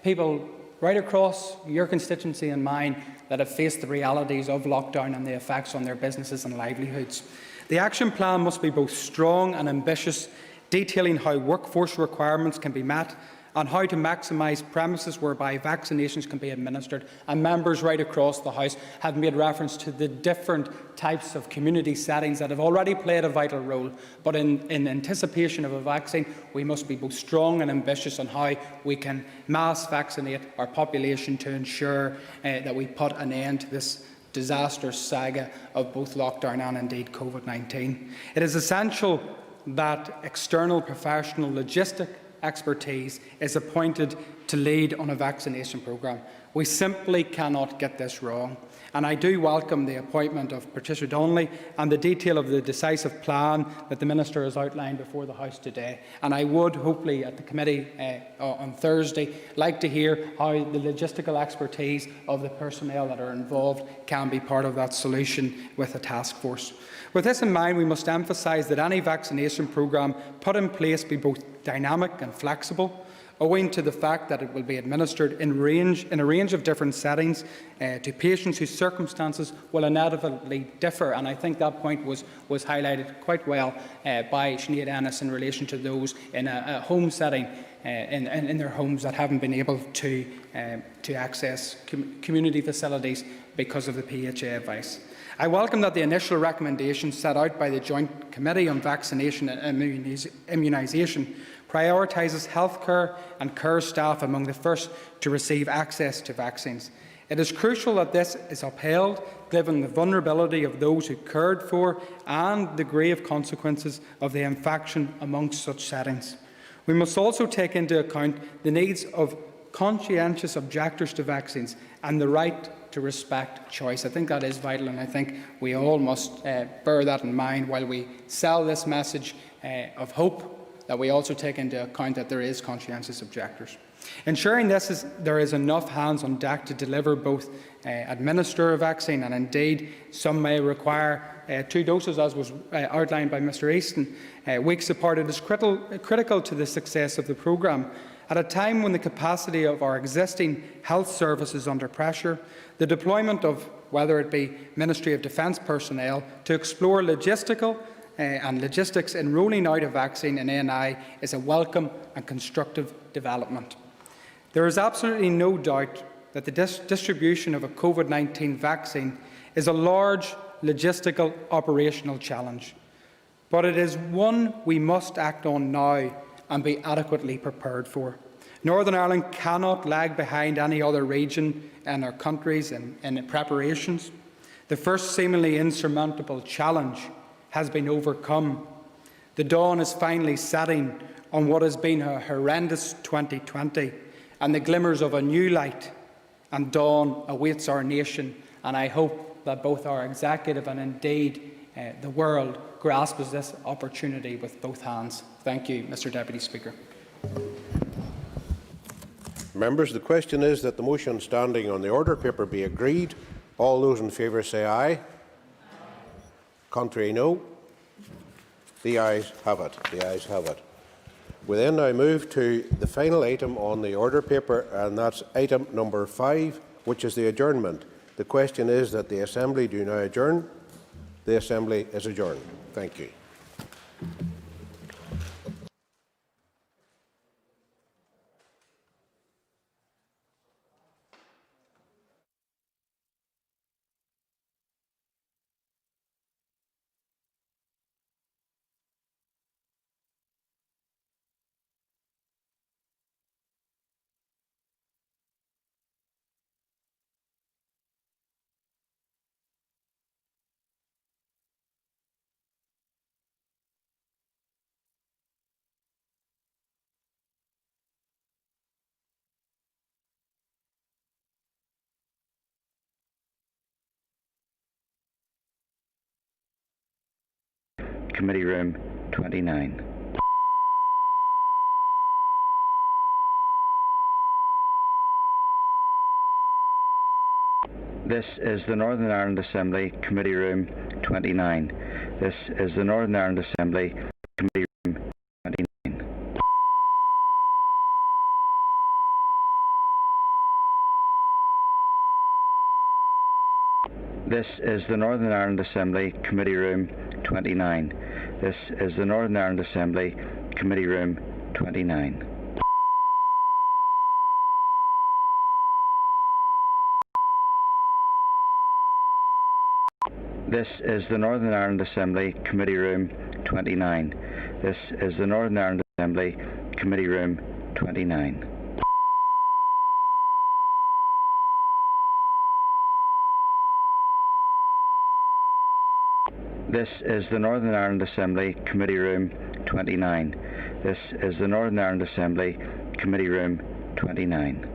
people right across your constituency and mine that have faced the realities of lockdown and the effects on their businesses and livelihoods. The action plan must be both strong and ambitious, detailing how workforce requirements can be met on how to maximise premises whereby vaccinations can be administered. And members right across the House have made reference to the different types of community settings that have already played a vital role. But in anticipation of a vaccine, we must be both strong and ambitious on how we can mass vaccinate our population to ensure that we put an end to this disastrous saga of both lockdown and indeed COVID-19. It is essential that external professional logistic expertise is appointed to lead on a vaccination programme. We simply cannot get this wrong. And I do welcome the appointment of Patricia Donnelly and the detail of the decisive plan that the Minister has outlined before the House today. And I would, hopefully, at the committee on Thursday, like to hear how the logistical expertise of the personnel that are involved can be part of that solution with a task force. With this in mind, we must emphasise that any vaccination programme put in place be both dynamic and flexible, owing to the fact that it will be administered in a range of different settings to patients whose circumstances will inevitably differ. And I think that point was highlighted quite well by Sinead Ennis in relation to those in a home setting in their homes that haven't been able to access community facilities because of the PHA advice. I welcome that the initial recommendations set out by the Joint Committee on Vaccination and Immunisation prioritises healthcare and care staff among the first to receive access to vaccines. It is crucial that this is upheld, given the vulnerability of those who cared for and the grave consequences of the infection amongst such settings. We must also take into account the needs of conscientious objectors to vaccines and the right to respect choice. I think that is vital, and I think we all must bear that in mind while we sell this message of hope, that we also take into account that there is conscientious objectors. Ensuring there is enough hands on deck to deliver both administer a vaccine, and indeed some may require 2 doses, as was outlined by Mr Easton, weeks apart. It is critical to the success of the programme. At a time when the capacity of our existing health service is under pressure, the deployment of, whether it be Ministry of Defence personnel, to explore logistics in rolling out a vaccine in ANI is a welcome and constructive development. There is absolutely no doubt that the distribution of a COVID-19 vaccine is a large logistical operational challenge, but it is one we must act on now and be adequately prepared for. Northern Ireland cannot lag behind any other region in our countries in preparations. The first seemingly insurmountable challenge has been overcome. The dawn is finally setting on what has been a horrendous 2020, and the glimmers of a new light and dawn awaits our nation. And I hope that both our executive and indeed the world grasps this opportunity with both hands. Thank you, Mr Deputy Speaker. Members, the question is that the motion standing on the order paper be agreed. All those in favour say aye. Contrary, no. The ayes have it. The ayes have it. We then now move to the final item on the order paper, and that's item number 5, which is the adjournment. The question is that the Assembly do now adjourn. The Assembly is adjourned. Thank you. Committee Room 29. This is the Northern Ireland Assembly, Committee Room 29. This is the Northern Ireland Assembly, Committee Room 29. This is the Northern Ireland Assembly, Committee Room 29. This is the Northern Ireland Assembly, Committee Room 29. This is the Northern Ireland Assembly Committee Room 29. This is the Northern Ireland Assembly Committee Room 29. This is the Northern Ireland Assembly Committee Room 29. This is the Northern Ireland Assembly Committee Room 29.